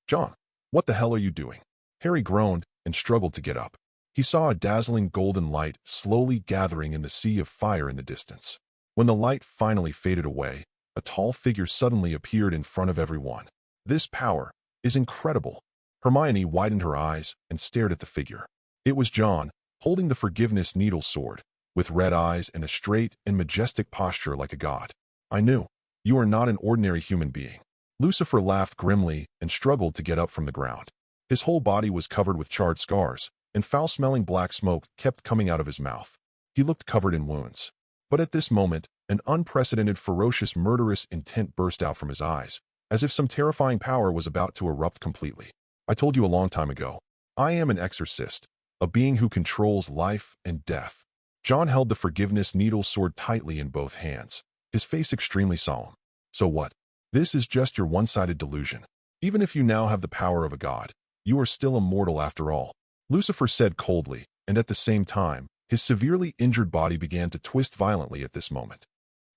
John, what the hell are you doing? Harry groaned and struggled to get up. He saw a dazzling golden light slowly gathering in the sea of fire in the distance. When the light finally faded away, a tall figure suddenly appeared in front of everyone. This power is incredible. Hermione widened her eyes and stared at the figure. It was John, holding the forgiveness needle sword, with red eyes and a straight and majestic posture like a god. I knew. You are not an ordinary human being. Lucifer laughed grimly and struggled to get up from the ground. His whole body was covered with charred scars, and foul-smelling black smoke kept coming out of his mouth. He looked covered in wounds. But at this moment, an unprecedented, ferocious, murderous intent burst out from his eyes, as if some terrifying power was about to erupt completely. I told you a long time ago. I am an exorcist, a being who controls life and death. John held the forgiveness needle sword tightly in both hands, his face extremely solemn. So what? This is just your one-sided delusion. Even if you now have the power of a god, you are still a mortal after all, Lucifer said coldly, and at the same time, his severely injured body began to twist violently at this moment.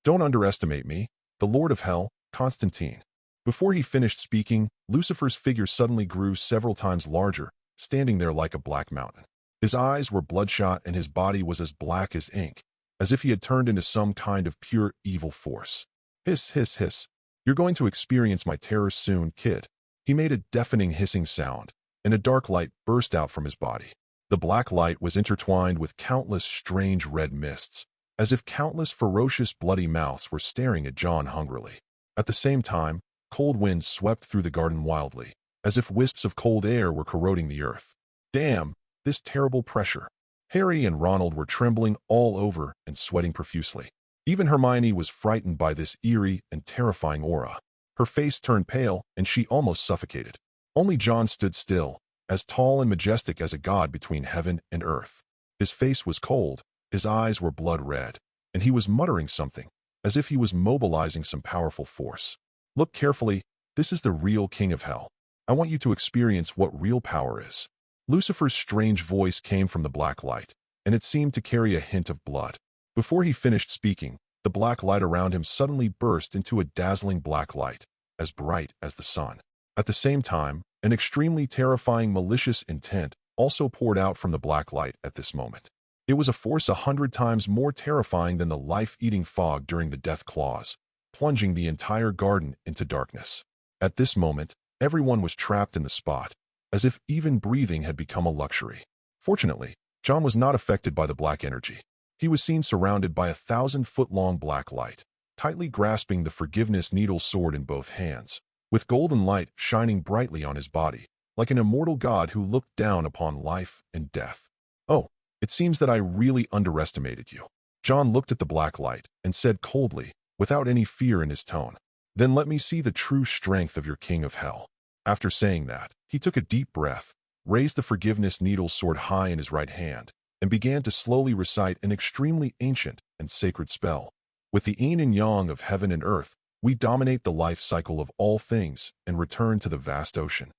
Don't underestimate me, the Lord of Hell, Konstantin. Before he finished speaking, Lucifer's figure suddenly grew several times larger, standing there like a black mountain. His eyes were bloodshot and his body was as black as ink, as if he had turned into some kind of pure evil force. Hiss, hiss, hiss. You're going to experience my terror soon, kid. He made a deafening hissing sound, and a dark light burst out from his body. The black light was intertwined with countless strange red mists, as if countless ferocious bloody mouths were staring at John hungrily. At the same time, cold winds swept through the garden wildly, as if wisps of cold air were corroding the earth. Damn, this terrible pressure. Harry and Ronald were trembling all over and sweating profusely. Even Hermione was frightened by this eerie and terrifying aura. Her face turned pale and she almost suffocated. Only John stood still, as tall and majestic as a god between heaven and earth. His face was cold, his eyes were blood red, and he was muttering something, as if he was mobilizing some powerful force. Look carefully, this is the real king of hell. I want you to experience what real power is. Lucifer's strange voice came from the black light, and it seemed to carry a hint of blood. Before he finished speaking, the black light around him suddenly burst into a dazzling black light, as bright as the sun. At the same time, an extremely terrifying malicious intent also poured out from the black light at this moment. It was a force 100 times more terrifying than the life-eating fog during the death claws, plunging the entire garden into darkness. At this moment, everyone was trapped in the spot, as if even breathing had become a luxury. Fortunately, John was not affected by the black energy. He was seen surrounded by a 1,000-foot-long black light, tightly grasping the forgiveness needle sword in both hands, with golden light shining brightly on his body, like an immortal god who looked down upon life and death. Oh, it seems that I really underestimated you. John looked at the black light and said coldly, without any fear in his tone, "Then let me see the true strength of your king of hell." After saying that, he took a deep breath, raised the forgiveness needle sword high in his right hand, and began to slowly recite an extremely ancient and sacred spell. With the yin and yang of heaven and earth, we dominate the life cycle of all things and return to the vast ocean.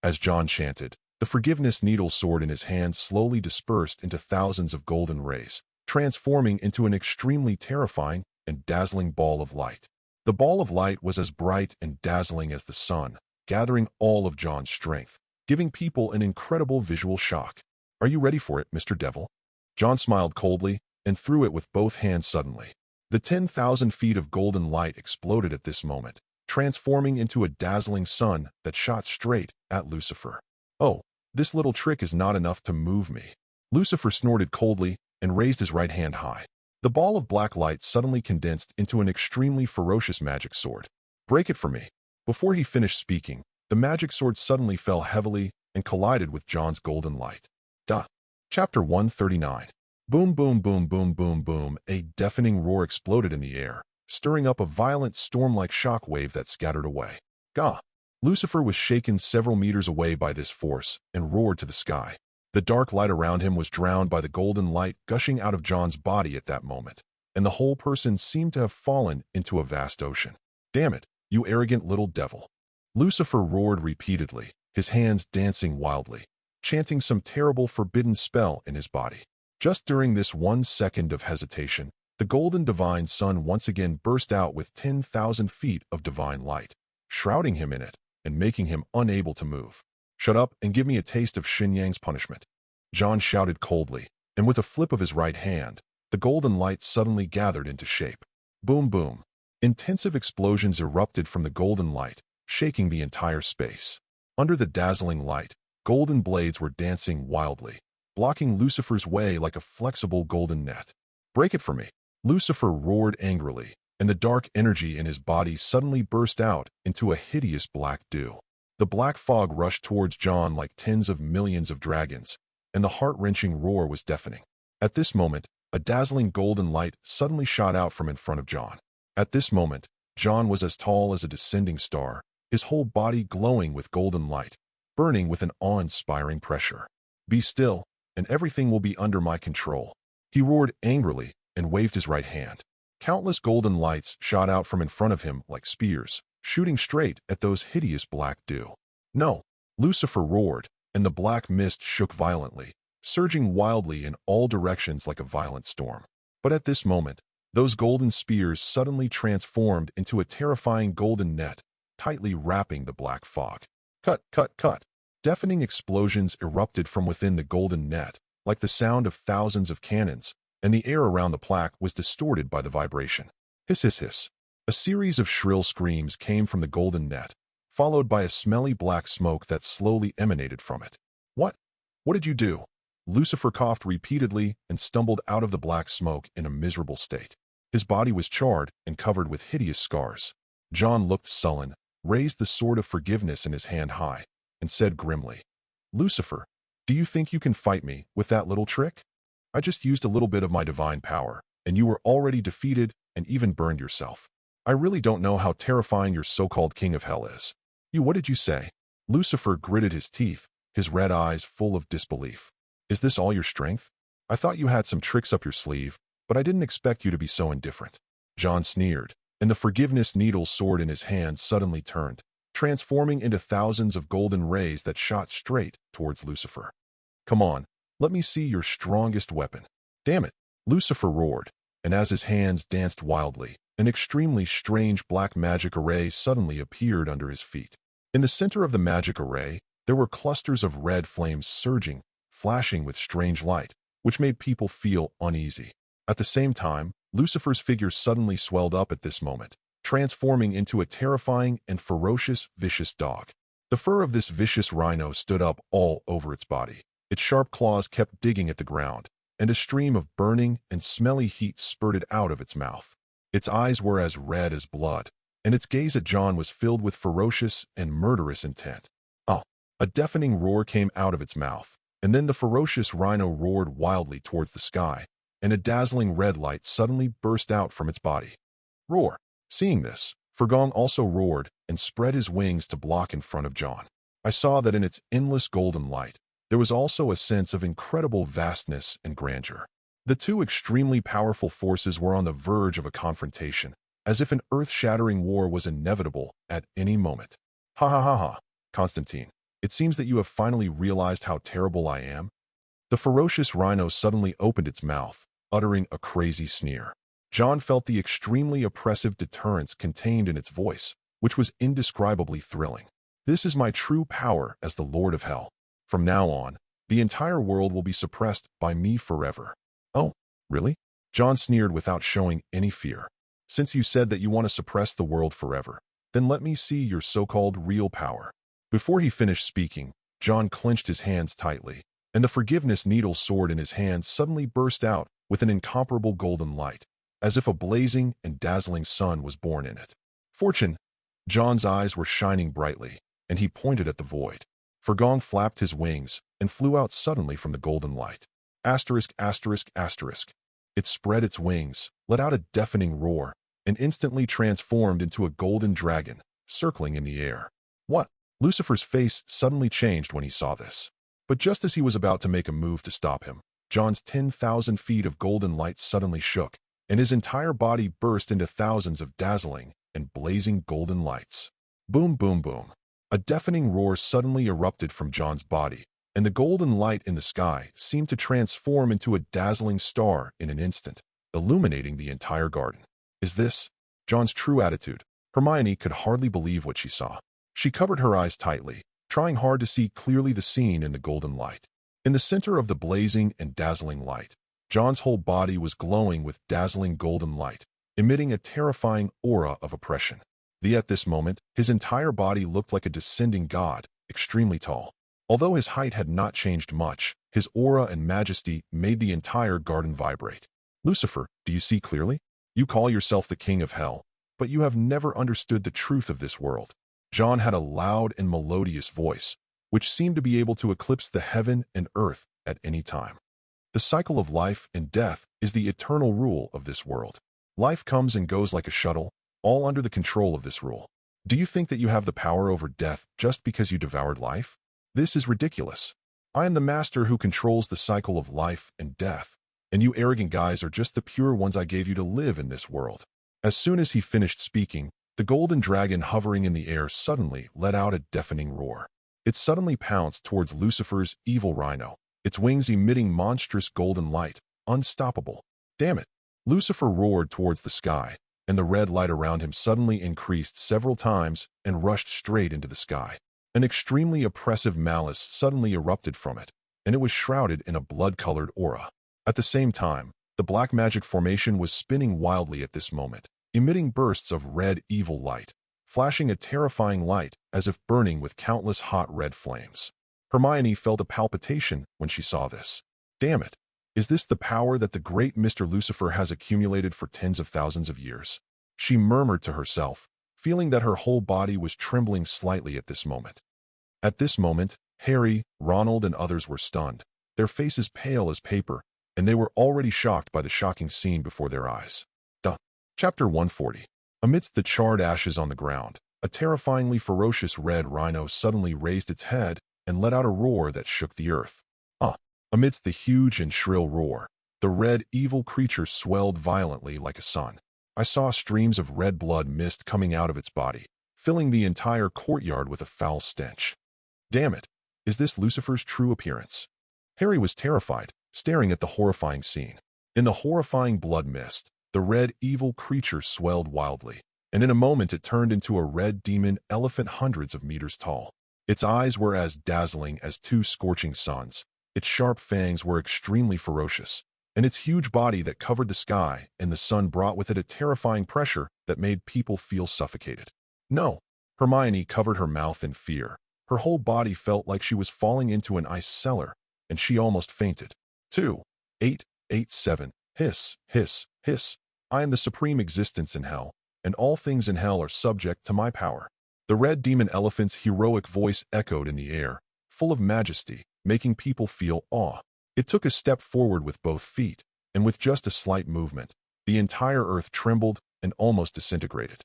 As John chanted, the forgiveness needle sword in his hand slowly dispersed into thousands of golden rays, transforming into an extremely terrifying and dazzling ball of light. The ball of light was as bright and dazzling as the sun, gathering all of John's strength, giving people an incredible visual shock. Are you ready for it, Mr. Devil? John smiled coldly and threw it with both hands suddenly. The 10,000 feet of golden light exploded at this moment, transforming into a dazzling sun that shot straight at Lucifer. "Oh, this little trick is not enough to move me." Lucifer snorted coldly and raised his right hand high. The ball of black light suddenly condensed into an extremely ferocious magic sword. "Break it for me." Before he finished speaking, the magic sword suddenly fell heavily and collided with John's golden light. Chapter 139. Boom, boom, boom, boom, boom, boom. A deafening roar exploded in the air, stirring up a violent storm-like shock wave that scattered away. Gah! Lucifer was shaken several meters away by this force and roared to the sky. The dark light around him was drowned by the golden light gushing out of John's body at that moment, and the whole person seemed to have fallen into a vast ocean. "Damn it, you arrogant little devil!" Lucifer roared repeatedly, his hands dancing wildly, chanting some terrible forbidden spell in his body. Just during this 1 second of hesitation, the golden divine sun once again burst out with 10,000 feet of divine light, shrouding him in it and making him unable to move. "Shut up and give me a taste of Xinyang's punishment," John shouted coldly, and with a flip of his right hand, the golden light suddenly gathered into shape. Boom, boom. Intensive explosions erupted from the golden light, shaking the entire space. Under the dazzling light, golden blades were dancing wildly, blocking Lucifer's way like a flexible golden net. "Break it for me." Lucifer roared angrily, and the dark energy in his body suddenly burst out into a hideous black dew. The black fog rushed towards John like tens of millions of dragons, and the heart-wrenching roar was deafening. At this moment, a dazzling golden light suddenly shot out from in front of John. At this moment, John was as tall as a descending star, his whole body glowing with golden light, burning with an awe-inspiring pressure. "Be still, and everything will be under my control." He roared angrily and waved his right hand. Countless golden lights shot out from in front of him like spears, shooting straight at those hideous black dew. "No!" Lucifer roared, and the black mist shook violently, surging wildly in all directions like a violent storm. But at this moment, those golden spears suddenly transformed into a terrifying golden net, tightly wrapping the black fog. Cut, cut, cut. Deafening explosions erupted from within the golden net, like the sound of thousands of cannons, and the air around the plaque was distorted by the vibration. Hiss, hiss, hiss. A series of shrill screams came from the golden net, followed by a smelly black smoke that slowly emanated from it. What did you do?" Lucifer coughed repeatedly and stumbled out of the black smoke in a miserable state. His body was charred and covered with hideous scars. John looked sullen, raised the sword of forgiveness in his hand high, and said grimly, "Lucifer, do you think you can fight me with that little trick? I just used a little bit of my divine power, and you were already defeated and even burned yourself. I really don't know how terrifying your so-called king of hell is." What did you say?" Lucifer gritted his teeth, his red eyes full of disbelief. "Is this all your strength? I thought you had some tricks up your sleeve, but I didn't expect you to be so indifferent." John sneered, and the forgiveness needle sword in his hand suddenly turned, transforming into thousands of golden rays that shot straight towards Lucifer. "Come on, let me see your strongest weapon." "Damn it!" Lucifer roared, and as his hands danced wildly, an extremely strange black magic array suddenly appeared under his feet. In the center of the magic array, there were clusters of red flames surging, flashing with strange light, which made people feel uneasy. At the same time, Lucifer's figure suddenly swelled up at this moment, transforming into a terrifying and ferocious, vicious dog. The fur of this vicious rhino stood up all over its body. Its sharp claws kept digging at the ground, and a stream of burning and smelly heat spurted out of its mouth. Its eyes were as red as blood, and its gaze at John was filled with ferocious and murderous intent. "Oh!" A deafening roar came out of its mouth, and then the ferocious rhino roared wildly towards the sky, and a dazzling red light suddenly burst out from its body. "Roar!" Seeing this, Fergong also roared and spread his wings to block in front of John. I saw that in its endless golden light, there was also a sense of incredible vastness and grandeur. The two extremely powerful forces were on the verge of a confrontation, as if an earth-shattering war was inevitable at any moment. "Ha ha ha ha, Konstantin, it seems that you have finally realized how terrible I am." The ferocious rhino suddenly opened its mouth, uttering a crazy sneer. John felt the extremely oppressive deterrence contained in its voice, which was indescribably thrilling. "This is my true power as the Lord of Hell. From now on, the entire world will be suppressed by me forever." "Oh, really?" John sneered without showing any fear. Since you said that you want to suppress the world forever, then let me see your so-called real power. Before he finished speaking, John clenched his hands tightly, and the forgiveness needle sword in his hand suddenly burst out with an incomparable golden light, as if a blazing and dazzling sun was born in it. Fortune! John's eyes were shining brightly, and he pointed at the void. Fergong flapped his wings and flew out suddenly from the golden light. Asterisk, asterisk, asterisk. It spread its wings, let out a deafening roar, and instantly transformed into a golden dragon, circling in the air. What? Lucifer's face suddenly changed when he saw this. But just as he was about to make a move to stop him, John's 10,000 feet of golden light suddenly shook, and his entire body burst into thousands of dazzling and blazing golden lights. Boom, boom, boom. A deafening roar suddenly erupted from John's body, and the golden light in the sky seemed to transform into a dazzling star in an instant, illuminating the entire garden. Is this John's true attitude? Hermione could hardly believe what she saw. She covered her eyes tightly, trying hard to see clearly the scene in the golden light. In the center of the blazing and dazzling light, John's whole body was glowing with dazzling golden light, emitting a terrifying aura of oppression. At this moment, his entire body looked like a descending god, extremely tall. Although his height had not changed much, his aura and majesty made the entire garden vibrate. Lucifer, do you see clearly? You call yourself the king of hell, but you have never understood the truth of this world. John had a loud and melodious voice, which seemed to be able to eclipse the heaven and earth at any time. The cycle of life and death is the eternal rule of this world. Life comes and goes like a shuttle, all under the control of this rule. Do you think that you have the power over death just because you devoured life? This is ridiculous. I am the master who controls the cycle of life and death, and you arrogant guys are just the pure ones I gave you to live in this world. As soon as he finished speaking, the golden dragon hovering in the air suddenly let out a deafening roar. It suddenly pounced towards Lucifer's evil rhino, its wings emitting monstrous golden light, unstoppable. Damn it! Lucifer roared towards the sky, and the red light around him suddenly increased several times and rushed straight into the sky. An extremely oppressive malice suddenly erupted from it, and it was shrouded in a blood-colored aura. At the same time, the black magic formation was spinning wildly at this moment, emitting bursts of red evil light, flashing a terrifying light as if burning with countless hot red flames. Hermione felt a palpitation when she saw this. Damn it! Is this the power that the great Mr. Lucifer has accumulated for tens of thousands of years? She murmured to herself, feeling that her whole body was trembling slightly at this moment. At this moment, Harry, Ronald, and others were stunned, their faces pale as paper, and they were already shocked by the shocking scene before their eyes. Chapter 140. Amidst the charred ashes on the ground, a terrifyingly ferocious red rhino suddenly raised its head and let out a roar that shook the earth. Amidst the huge and shrill roar, the red evil creature swelled violently like a sun. I saw streams of red blood mist coming out of its body, filling the entire courtyard with a foul stench. Damn it! Is this Lucifer's true appearance? Harry was terrified, staring at the horrifying scene. In the horrifying blood mist, the red evil creature swelled wildly, and in a moment it turned into a red demon elephant hundreds of meters tall. Its eyes were as dazzling as two scorching suns, its sharp fangs were extremely ferocious, and its huge body that covered the sky and the sun brought with it a terrifying pressure that made people feel suffocated. No! Hermione covered her mouth in fear. Her whole body felt like she was falling into an ice cellar, and she almost fainted. 2887. Hiss, hiss, hiss. I am the supreme existence in hell, and all things in hell are subject to my power. The red demon elephant's heroic voice echoed in the air, full of majesty, making people feel awe. It took a step forward with both feet, and with just a slight movement, the entire earth trembled and almost disintegrated.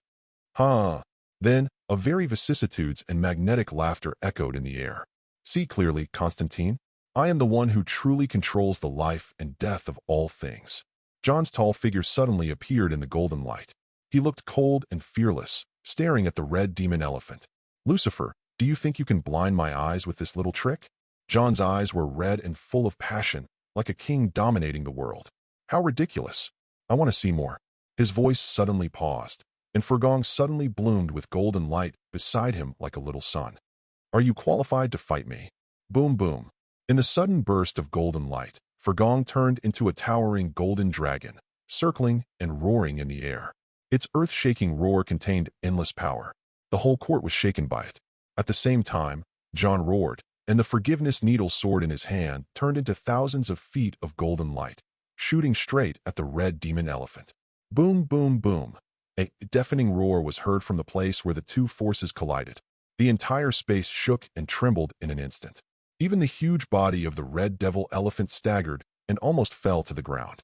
Then, a very vicissitudes and magnetic laughter echoed in the air. See clearly, Konstantin, I am the one who truly controls the life and death of all things. John's tall figure suddenly appeared in the golden light. He looked cold and fearless, staring at the red demon elephant. Lucifer, do you think you can blind my eyes with this little trick? John's eyes were red and full of passion, like a king dominating the world. How ridiculous! I want to see more. His voice suddenly paused, and Fergong suddenly bloomed with golden light beside him like a little sun. Are you qualified to fight me? Boom, boom. In the sudden burst of golden light, Fergong turned into a towering golden dragon, circling and roaring in the air. Its earth-shaking roar contained endless power. The whole court was shaken by it. At the same time, John roared, and the forgiveness needle sword in his hand turned into thousands of feet of golden light, shooting straight at the red demon elephant. Boom, boom, boom. A deafening roar was heard from the place where the two forces collided. The entire space shook and trembled in an instant. Even the huge body of the red devil elephant staggered and almost fell to the ground.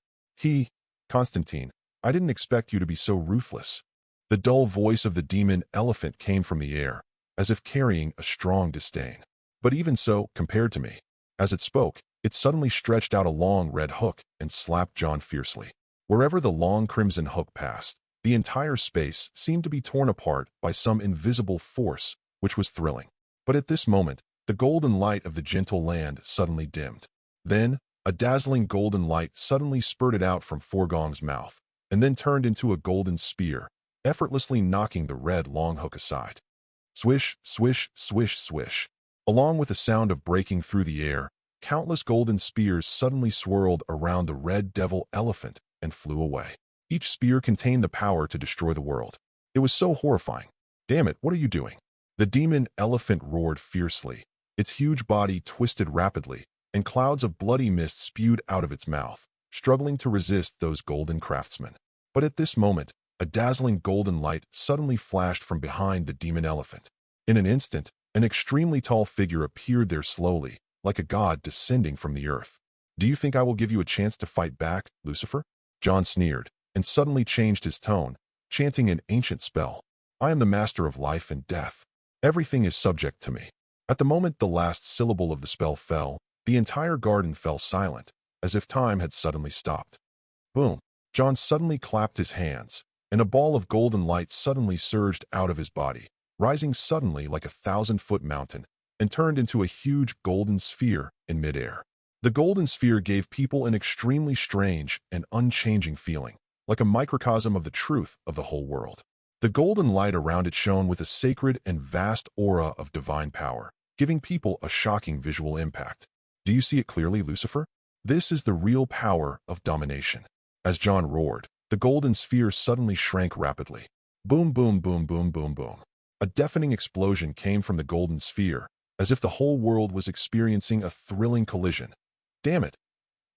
Konstantin, I didn't expect you to be so ruthless. The dull voice of the demon elephant came from the air, as if carrying a strong disdain. But even so, compared to me. As it spoke, it suddenly stretched out a long red hook and slapped John fiercely. Wherever the long crimson hook passed, the entire space seemed to be torn apart by some invisible force, which was thrilling. But at this moment, the golden light of the gentle land suddenly dimmed. Then, a dazzling golden light suddenly spurted out from Forgong's mouth, and then turned into a golden spear, effortlessly knocking the red long hook aside. Swish, swish, swish, swish. Along with the sound of breaking through the air, countless golden spears suddenly swirled around the red devil elephant and flew away. Each spear contained the power to destroy the world. It was so horrifying. Damn it, what are you doing? The demon elephant roared fiercely. Its huge body twisted rapidly, and clouds of bloody mist spewed out of its mouth, struggling to resist those golden craftsmen. But at this moment, a dazzling golden light suddenly flashed from behind the demon elephant. In an instant, an extremely tall figure appeared there slowly, like a god descending from the earth. Do you think I will give you a chance to fight back, Lucifer? John sneered, and suddenly changed his tone, chanting an ancient spell. I am the master of life and death. Everything is subject to me. At the moment the last syllable of the spell fell, the entire garden fell silent, as if time had suddenly stopped. Boom! John suddenly clapped his hands, and a ball of golden light suddenly surged out of his body, rising suddenly like a 1,000-foot mountain, and turned into a huge golden sphere in midair. The golden sphere gave people an extremely strange and unchanging feeling, like a microcosm of the truth of the whole world. The golden light around it shone with a sacred and vast aura of divine power, giving people a shocking visual impact. Do you see it clearly, Lucifer? This is the real power of domination. As John roared, the golden sphere suddenly shrank rapidly. Boom, boom, boom, boom, boom, boom. A deafening explosion came from the golden sphere, as if the whole world was experiencing a thrilling collision. Damn it!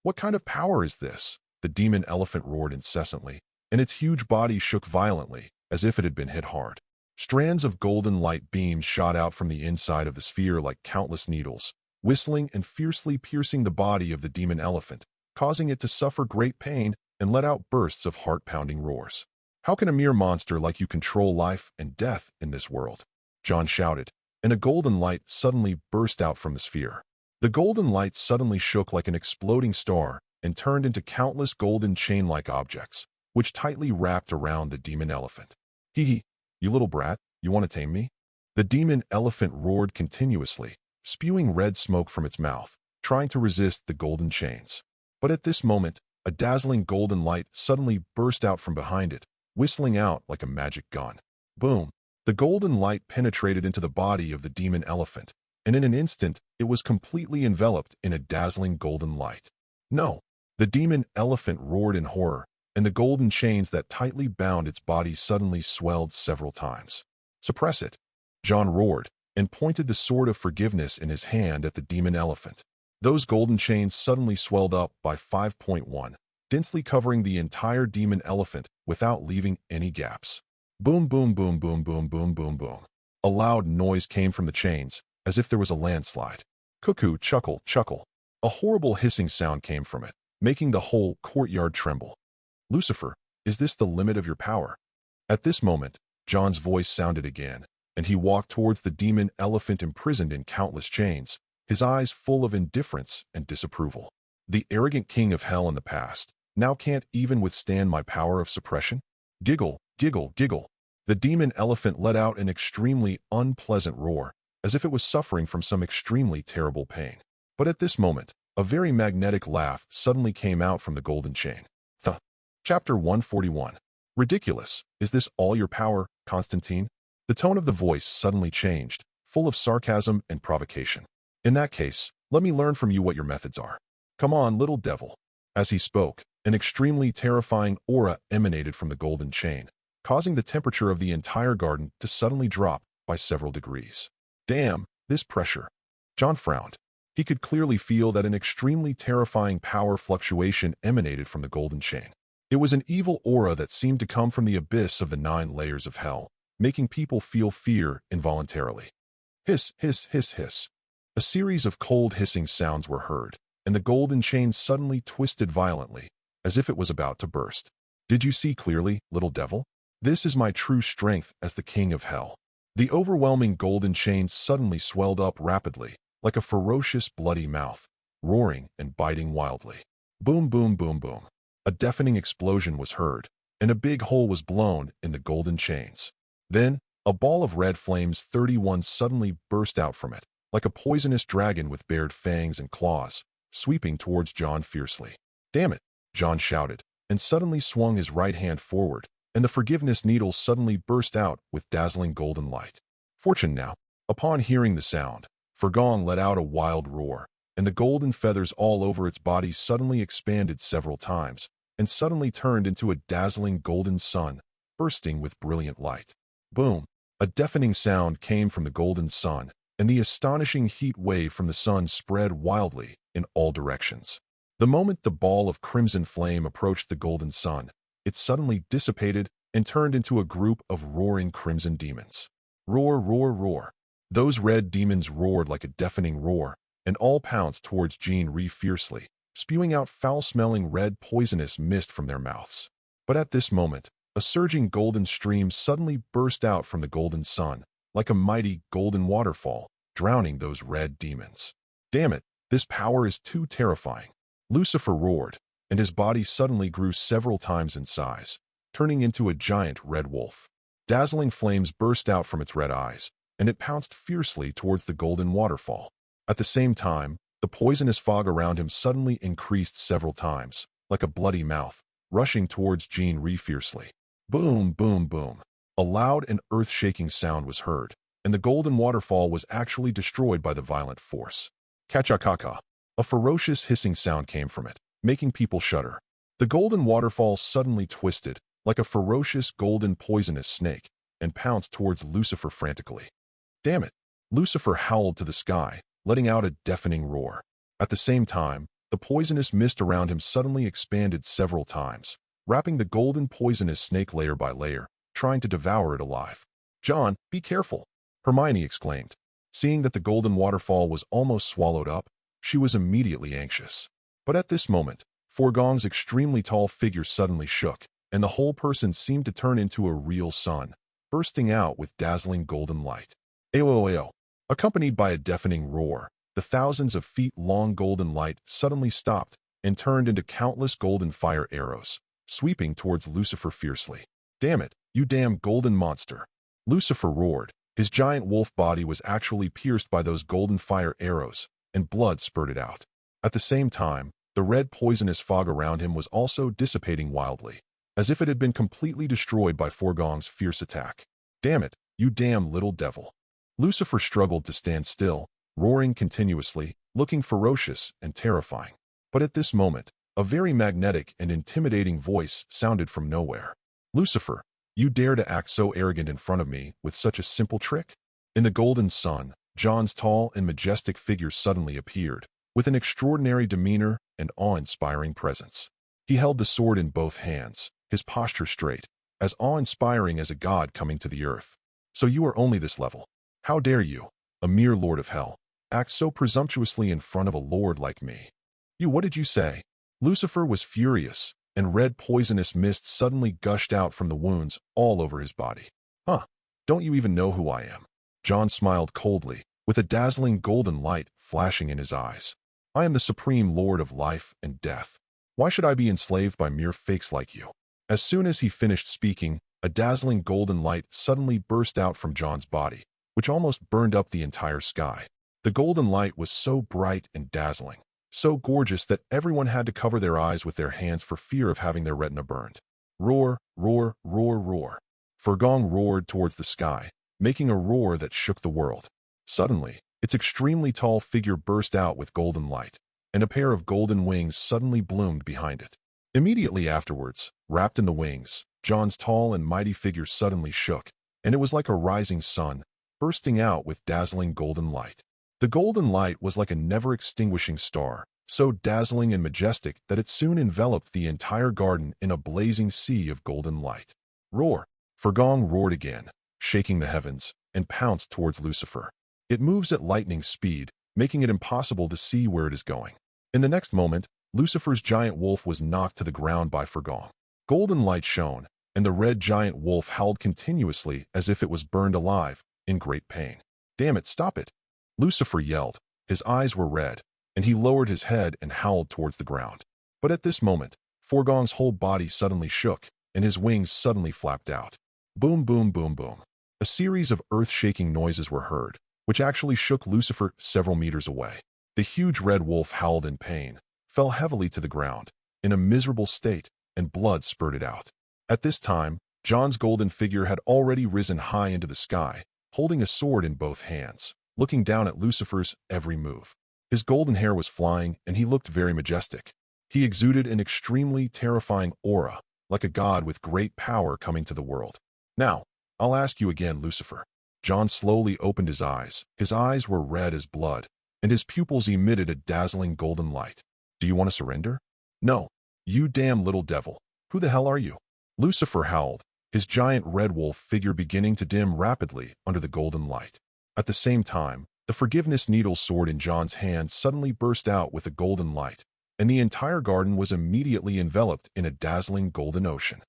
What kind of power is this? The demon elephant roared incessantly, and its huge body shook violently, as if it had been hit hard. Strands of golden light beams shot out from the inside of the sphere like countless needles, whistling and fiercely piercing the body of the demon elephant, causing it to suffer great pain and let out bursts of heart-pounding roars. How can a mere monster like you control life and death in this world? John shouted, and a golden light suddenly burst out from the sphere. The golden light suddenly shook like an exploding star and turned into countless golden chain-like objects, which tightly wrapped around the demon elephant. Hee, you little brat, you want to tame me? The demon elephant roared continuously, spewing red smoke from its mouth, trying to resist the golden chains. But at this moment, a dazzling golden light suddenly burst out from behind it, whistling out like a magic gun. Boom! The golden light penetrated into the body of the demon elephant, and in an instant, it was completely enveloped in a dazzling golden light. No! The demon elephant roared in horror, and the golden chains that tightly bound its body suddenly swelled several times. Suppress it! John roared, and pointed the sword of forgiveness in his hand at the demon elephant. Those golden chains suddenly swelled up by 5.1, densely covering the entire demon elephant without leaving any gaps. Boom, boom, boom, boom, boom, boom, boom, boom. A loud noise came from the chains, as if there was a landslide. Cuckoo, chuckle, chuckle. A horrible hissing sound came from it, making the whole courtyard tremble. Lucifer, is this the limit of your power? At this moment, John's voice sounded again, and he walked towards the demon elephant imprisoned in countless chains, his eyes full of indifference and disapproval. The arrogant king of hell in the past now can't even withstand my power of suppression? Giggle, giggle, giggle. The demon elephant let out an extremely unpleasant roar, as if it was suffering from some extremely terrible pain. But at this moment, a very magnetic laugh suddenly came out from the golden chain. Chapter 141. Ridiculous. Is this all your power, Konstantin? The tone of the voice suddenly changed, full of sarcasm and provocation. In that case, let me learn from you what your methods are. Come on, little devil. As he spoke, An extremely terrifying aura emanated from the golden chain, causing the temperature of the entire garden to suddenly drop by several degrees. Damn, this pressure. John frowned. He could clearly feel that an extremely terrifying power fluctuation emanated from the golden chain. It was an evil aura that seemed to come from the abyss of the 9 layers of hell, making people feel fear involuntarily. Hiss, hiss, hiss, hiss. A series of cold hissing sounds were heard, and the golden chain suddenly twisted violently, as if it was about to burst. Did you see clearly, little devil? This is my true strength as the king of hell. The overwhelming golden chain suddenly swelled up rapidly, like a ferocious bloody mouth, roaring and biting wildly. Boom, boom, boom, boom. A deafening explosion was heard, and a big hole was blown in the golden chains. Then, a ball of red flames 31 suddenly burst out from it, like a poisonous dragon with bared fangs and claws, sweeping towards John fiercely. Damn it, John shouted, and suddenly swung his right hand forward, and the forgiveness needle suddenly burst out with dazzling golden light. Fortune now. Upon hearing the sound, Fergong let out a wild roar, and the golden feathers all over its body suddenly expanded several times, and suddenly turned into a dazzling golden sun, bursting with brilliant light. Boom! A deafening sound came from the golden sun, and the astonishing heat wave from the sun spread wildly in all directions. The moment the ball of crimson flame approached the golden sun, it suddenly dissipated and turned into a group of roaring crimson demons. Roar, roar, roar. Those red demons roared like a deafening roar, and all pounced towards Jean-Ree fiercely, spewing out foul-smelling red poisonous mist from their mouths. But at this moment, a surging golden stream suddenly burst out from the golden sun, like a mighty golden waterfall, drowning those red demons. Damn it, this power is too terrifying. Lucifer roared, and his body suddenly grew several times in size, turning into a giant red wolf. Dazzling flames burst out from its red eyes, and it pounced fiercely towards the golden waterfall. At the same time, the poisonous fog around him suddenly increased several times, like a bloody mouth, rushing towards Jean-Ree fiercely. Boom, boom, boom. A loud and earth-shaking sound was heard, and the golden waterfall was actually destroyed by the violent force. Kachakaka. A ferocious hissing sound came from it, making people shudder. The golden waterfall suddenly twisted, like a ferocious golden poisonous snake, and pounced towards Lucifer frantically. Damn it! Lucifer howled to the sky, letting out a deafening roar. At the same time, the poisonous mist around him suddenly expanded several times, wrapping the golden poisonous snake layer by layer, trying to devour it alive. John, be careful! Hermione exclaimed. Seeing that the golden waterfall was almost swallowed up, she was immediately anxious. But at this moment, Forgong's extremely tall figure suddenly shook, and the whole person seemed to turn into a real sun, bursting out with dazzling golden light. Ayo! Accompanied by a deafening roar, the thousands of feet-long golden light suddenly stopped and turned into countless golden fire arrows, sweeping towards Lucifer fiercely. Damn it, you damn golden monster! Lucifer roared. His giant wolf body was actually pierced by those golden fire arrows, and blood spurted out. At the same time, the red poisonous fog around him was also dissipating wildly, as if it had been completely destroyed by Forgong's fierce attack. Damn it, you damn little devil! Lucifer struggled to stand still, roaring continuously, looking ferocious and terrifying. But at this moment, a very magnetic and intimidating voice sounded from nowhere. Lucifer, you dare to act so arrogant in front of me with such a simple trick? In the golden sun, John's tall and majestic figure suddenly appeared, with an extraordinary demeanor and awe-inspiring presence. He held the sword in both hands, his posture straight, as awe-inspiring as a god coming to the earth. So you are only this level. How dare you, a mere lord of hell, act so presumptuously in front of a lord like me? You, what did you say? Lucifer was furious, and red poisonous mist suddenly gushed out from the wounds all over his body. Huh, don't you even know who I am? John smiled coldly, with a dazzling golden light flashing in his eyes. I am the supreme lord of life and death. Why should I be enslaved by mere fakes like you? As soon as he finished speaking, a dazzling golden light suddenly burst out from John's body, which almost burned up the entire sky. The golden light was so bright and dazzling, so gorgeous that everyone had to cover their eyes with their hands for fear of having their retina burned. Roar, roar, roar, roar. Forgong roared towards the sky, making a roar that shook the world. Suddenly, its extremely tall figure burst out with golden light, and a pair of golden wings suddenly bloomed behind it. Immediately afterwards, wrapped in the wings, John's tall and mighty figure suddenly shook, and it was like a rising sun, bursting out with dazzling golden light. The golden light was like a never-extinguishing star, so dazzling and majestic that it soon enveloped the entire garden in a blazing sea of golden light. Roar! Fergong roared again, shaking the heavens, and pounced towards Lucifer. It moves at lightning speed, making it impossible to see where it is going. In the next moment, Lucifer's giant wolf was knocked to the ground by Fergong. Golden light shone, and the red giant wolf howled continuously as if it was burned alive, in great pain. "Damn it, stop it!" Lucifer yelled. His eyes were red, and he lowered his head and howled towards the ground. But at this moment, Fergong's whole body suddenly shook, and his wings suddenly flapped out. Boom, boom, boom, boom. A series of earth-shaking noises were heard, which actually shook Lucifer several meters away. The huge red wolf howled in pain, fell heavily to the ground, in a miserable state, and blood spurted out. At this time, John's golden figure had already risen high into the sky, holding a sword in both hands, looking down at Lucifer's every move. His golden hair was flying, and he looked very majestic. He exuded an extremely terrifying aura, like a god with great power coming to the world. "Now, I'll ask you again, Lucifer." John slowly opened his eyes. His eyes were red as blood, and his pupils emitted a dazzling golden light. "Do you want to surrender?" "No. You damn little devil. Who the hell are you?" Lucifer howled, his giant red wolf figure beginning to dim rapidly under the golden light. At the same time, the forgiveness needle sword in John's hand suddenly burst out with a golden light, and the entire garden was immediately enveloped in a dazzling golden ocean.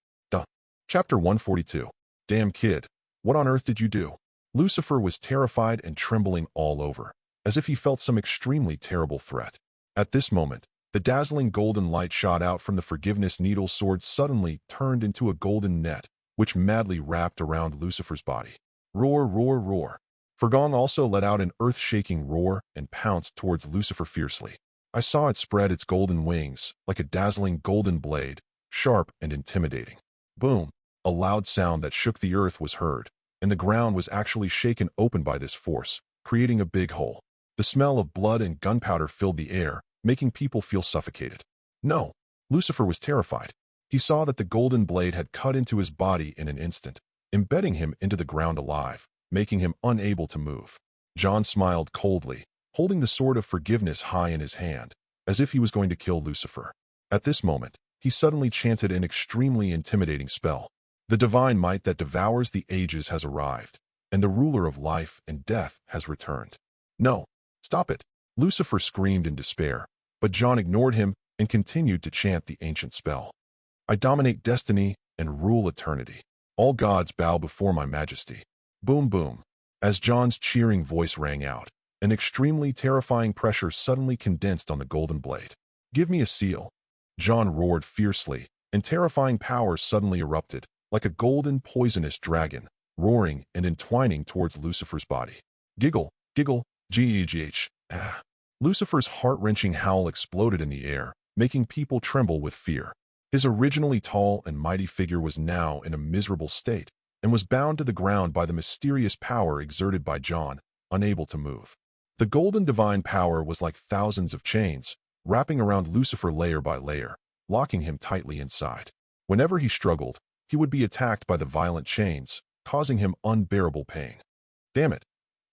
Chapter 142. Damn kid, what on earth did you do? Lucifer was terrified and trembling all over, as if he felt some extremely terrible threat. At this moment, the dazzling golden light shot out from the forgiveness needle sword suddenly turned into a golden net, which madly wrapped around Lucifer's body. Roar, roar, roar. Fergong also let out an earth-shaking roar and pounced towards Lucifer fiercely. I saw it spread its golden wings, like a dazzling golden blade, sharp and intimidating. Boom! A loud sound that shook the earth was heard, and the ground was actually shaken open by this force, creating a big hole. The smell of blood and gunpowder filled the air, making people feel suffocated. No! Lucifer was terrified. He saw that the golden blade had cut into his body in an instant, embedding him into the ground alive, making him unable to move. John smiled coldly, holding the sword of forgiveness high in his hand, as if he was going to kill Lucifer. At this moment, he suddenly chanted an extremely intimidating spell. The divine might that devours the ages has arrived, and the ruler of life and death has returned. No! Stop it! Lucifer screamed in despair, but John ignored him and continued to chant the ancient spell. I dominate destiny and rule eternity. All gods bow before my majesty. Boom, boom. As John's cheering voice rang out, an extremely terrifying pressure suddenly condensed on the golden blade. Give me a seal. John roared fiercely, and terrifying power suddenly erupted, like a golden poisonous dragon, roaring and entwining towards Lucifer's body. Giggle, giggle, g-e-g-h, ah. Lucifer's heart-wrenching howl exploded in the air, making people tremble with fear. His originally tall and mighty figure was now in a miserable state, and was bound to the ground by the mysterious power exerted by John, unable to move. The golden divine power was like thousands of chains, wrapping around Lucifer layer by layer, locking him tightly inside. Whenever he struggled, he would be attacked by the violent chains, causing him unbearable pain. Damn it!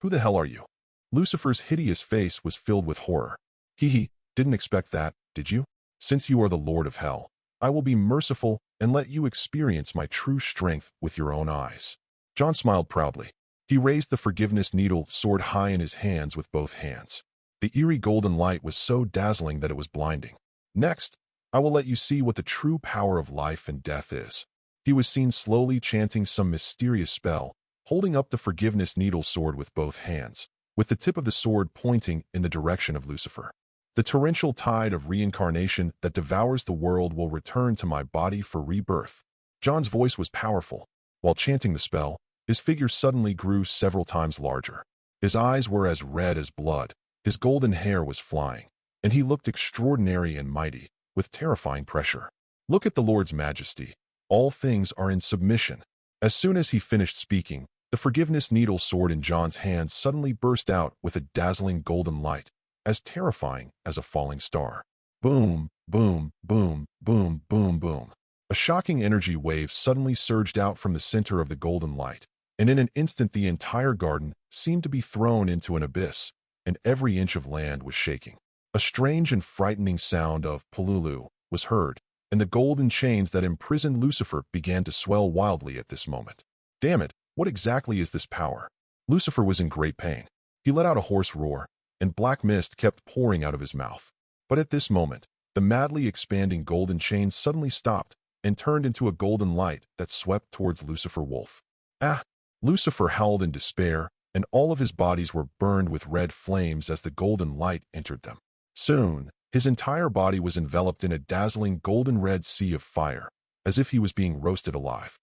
Who the hell are you? Lucifer's hideous face was filled with horror. Hee, didn't expect that, did you? Since you are the Lord of Hell, I will be merciful and let you experience my true strength with your own eyes. John smiled proudly. He raised the forgiveness needle sword high in his hands with both hands. The eerie golden light was so dazzling that it was blinding. Next, I will let you see what the true power of life and death is. He was seen slowly chanting some mysterious spell, holding up the forgiveness needle sword with both hands, with the tip of the sword pointing in the direction of Lucifer. The torrential tide of reincarnation that devours the world will return to my body for rebirth. John's voice was powerful. While chanting the spell, his figure suddenly grew several times larger. His eyes were as red as blood, his golden hair was flying, and he looked extraordinary and mighty, with terrifying pressure. Look at the Lord's majesty. All things are in submission. As soon as he finished speaking, the forgiveness needle sword in John's hand suddenly burst out with a dazzling golden light, as terrifying as a falling star. Boom, boom, boom, boom, boom, boom. A shocking energy wave suddenly surged out from the center of the golden light, and in an instant the entire garden seemed to be thrown into an abyss, and every inch of land was shaking. A strange and frightening sound of "Palulu" was heard, and the golden chains that imprisoned Lucifer began to swell wildly at this moment. Damn it, what exactly is this power? Lucifer was in great pain. He let out a hoarse roar, and black mist kept pouring out of his mouth. But at this moment, the madly expanding golden chains suddenly stopped and turned into a golden light that swept towards Lucifer Wolf. Ah! Lucifer howled in despair, and all of his bodies were burned with red flames as the golden light entered them. Soon, his entire body was enveloped in a dazzling golden-red sea of fire, as if he was being roasted alive.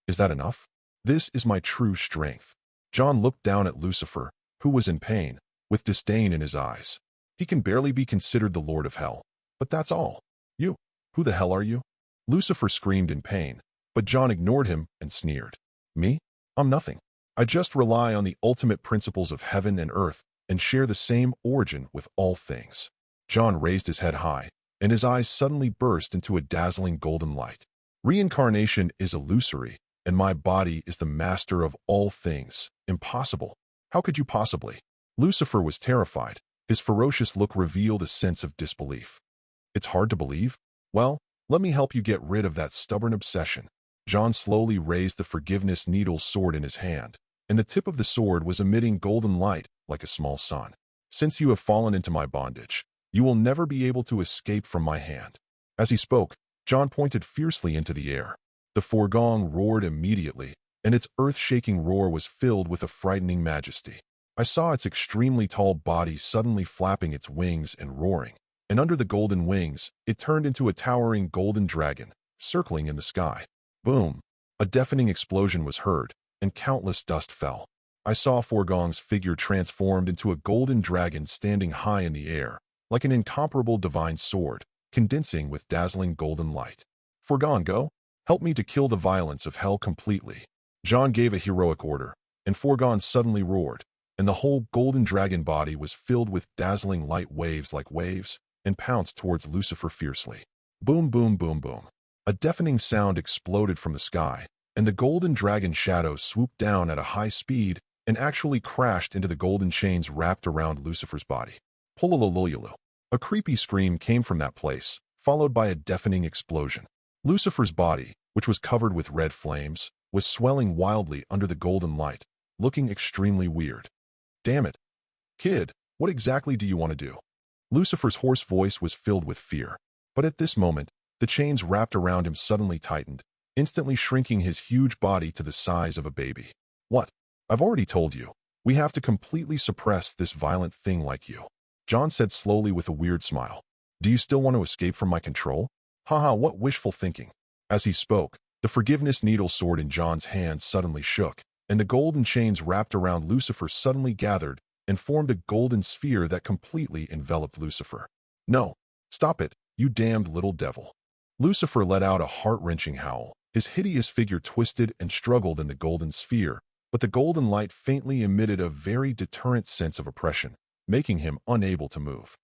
Is that enough? This is my true strength. John looked down at Lucifer, who was in pain, with disdain in his eyes. He can barely be considered the Lord of Hell, but that's all. You, who the hell are you? Lucifer screamed in pain, but John ignored him and sneered. Me? I'm nothing. I just rely on the ultimate principles of heaven and earth and share the same origin with all things. John raised his head high, and his eyes suddenly burst into a dazzling golden light. Reincarnation is illusory, and my body is the master of all things. Impossible. How could you possibly? Lucifer was terrified. His ferocious look revealed a sense of disbelief. It's hard to believe? Well, let me help you get rid of that stubborn obsession. John slowly raised the forgiveness needle sword in his hand, and the tip of the sword was emitting golden light like a small sun. Since you have fallen into my bondage, you will never be able to escape from my hand. As he spoke, John pointed fiercely into the air. The foregong roared immediately, and its earth-shaking roar was filled with a frightening majesty. I saw its extremely tall body suddenly flapping its wings and roaring, and under the golden wings, it turned into a towering golden dragon, circling in the sky. Boom! A deafening explosion was heard, and countless dust fell. I saw Forgong's figure transformed into a golden dragon standing high in the air, like an incomparable divine sword, condensing with dazzling golden light. Forgong, go! Help me to kill the violence of hell completely. John gave a heroic order, and Forgong suddenly roared, and the whole golden dragon body was filled with dazzling light waves like waves, and pounced towards Lucifer fiercely. Boom, boom, boom, boom. A deafening sound exploded from the sky, and the golden dragon shadow swooped down at a high speed and actually crashed into the golden chains wrapped around Lucifer's body. Pululululu. A creepy scream came from that place, followed by a deafening explosion. Lucifer's body, which was covered with red flames, was swelling wildly under the golden light, looking extremely weird. Damn it. Kid, what exactly do you want to do? Lucifer's hoarse voice was filled with fear, but at this moment, the chains wrapped around him suddenly tightened, instantly shrinking his huge body to the size of a baby. What? I've already told you. We have to completely suppress this violent thing like you. John said slowly with a weird smile. Do you still want to escape from my control? Haha, what wishful thinking. As he spoke, the forgiveness needle sword in John's hand suddenly shook, and the golden chains wrapped around Lucifer suddenly gathered and formed a golden sphere that completely enveloped Lucifer. No, stop it, you damned little devil. Lucifer let out a heart-wrenching howl. His hideous figure twisted and struggled in the golden sphere, but the golden light faintly emitted a very deterrent sense of oppression, making him unable to move.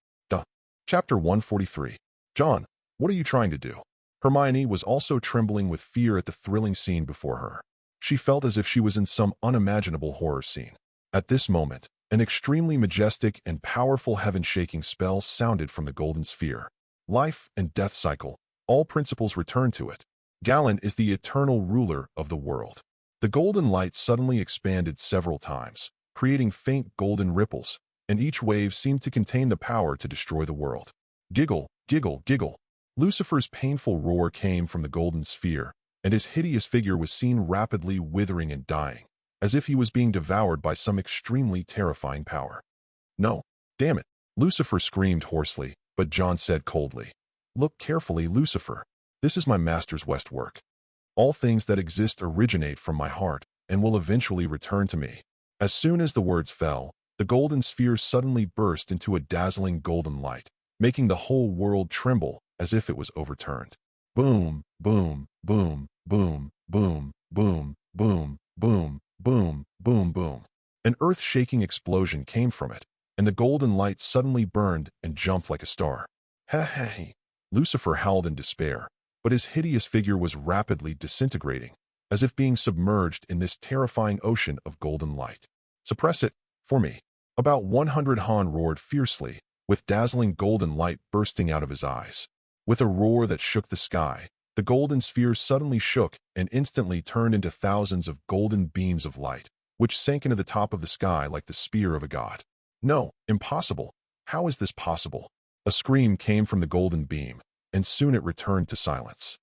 Chapter 143. John, what are you trying to do? Hermione was also trembling with fear at the thrilling scene before her. She felt as if she was in some unimaginable horror scene. At this moment, an extremely majestic and powerful heaven-shaking spell sounded from the golden sphere. Life and death cycle, all principles return to it. Galen is the eternal ruler of the world. The golden light suddenly expanded several times, creating faint golden ripples, and each wave seemed to contain the power to destroy the world. Giggle, giggle, giggle. Lucifer's painful roar came from the golden sphere, and his hideous figure was seen rapidly withering and dying, as if he was being devoured by some extremely terrifying power. No, damn it, Lucifer screamed hoarsely, but John said coldly, Look carefully, Lucifer. This is my master's West work. All things that exist originate from my heart and will eventually return to me. As soon as the words fell, the golden sphere suddenly burst into a dazzling golden light, making the whole world tremble as if it was overturned. Boom, boom, boom, boom, boom, boom, boom, boom, boom, boom, boom. An earth-shaking explosion came from it, and the golden light suddenly burned and jumped like a star. Heh. Lucifer howled in despair, but his hideous figure was rapidly disintegrating, as if being submerged in this terrifying ocean of golden light. Suppress it, for me. About 100 Han roared fiercely, with dazzling golden light bursting out of his eyes. With a roar that shook the sky, the golden sphere suddenly shook and instantly turned into thousands of golden beams of light, which sank into the top of the sky like the spear of a god. No, impossible. How is this possible? A scream came from the golden beam, and soon it returned to silence.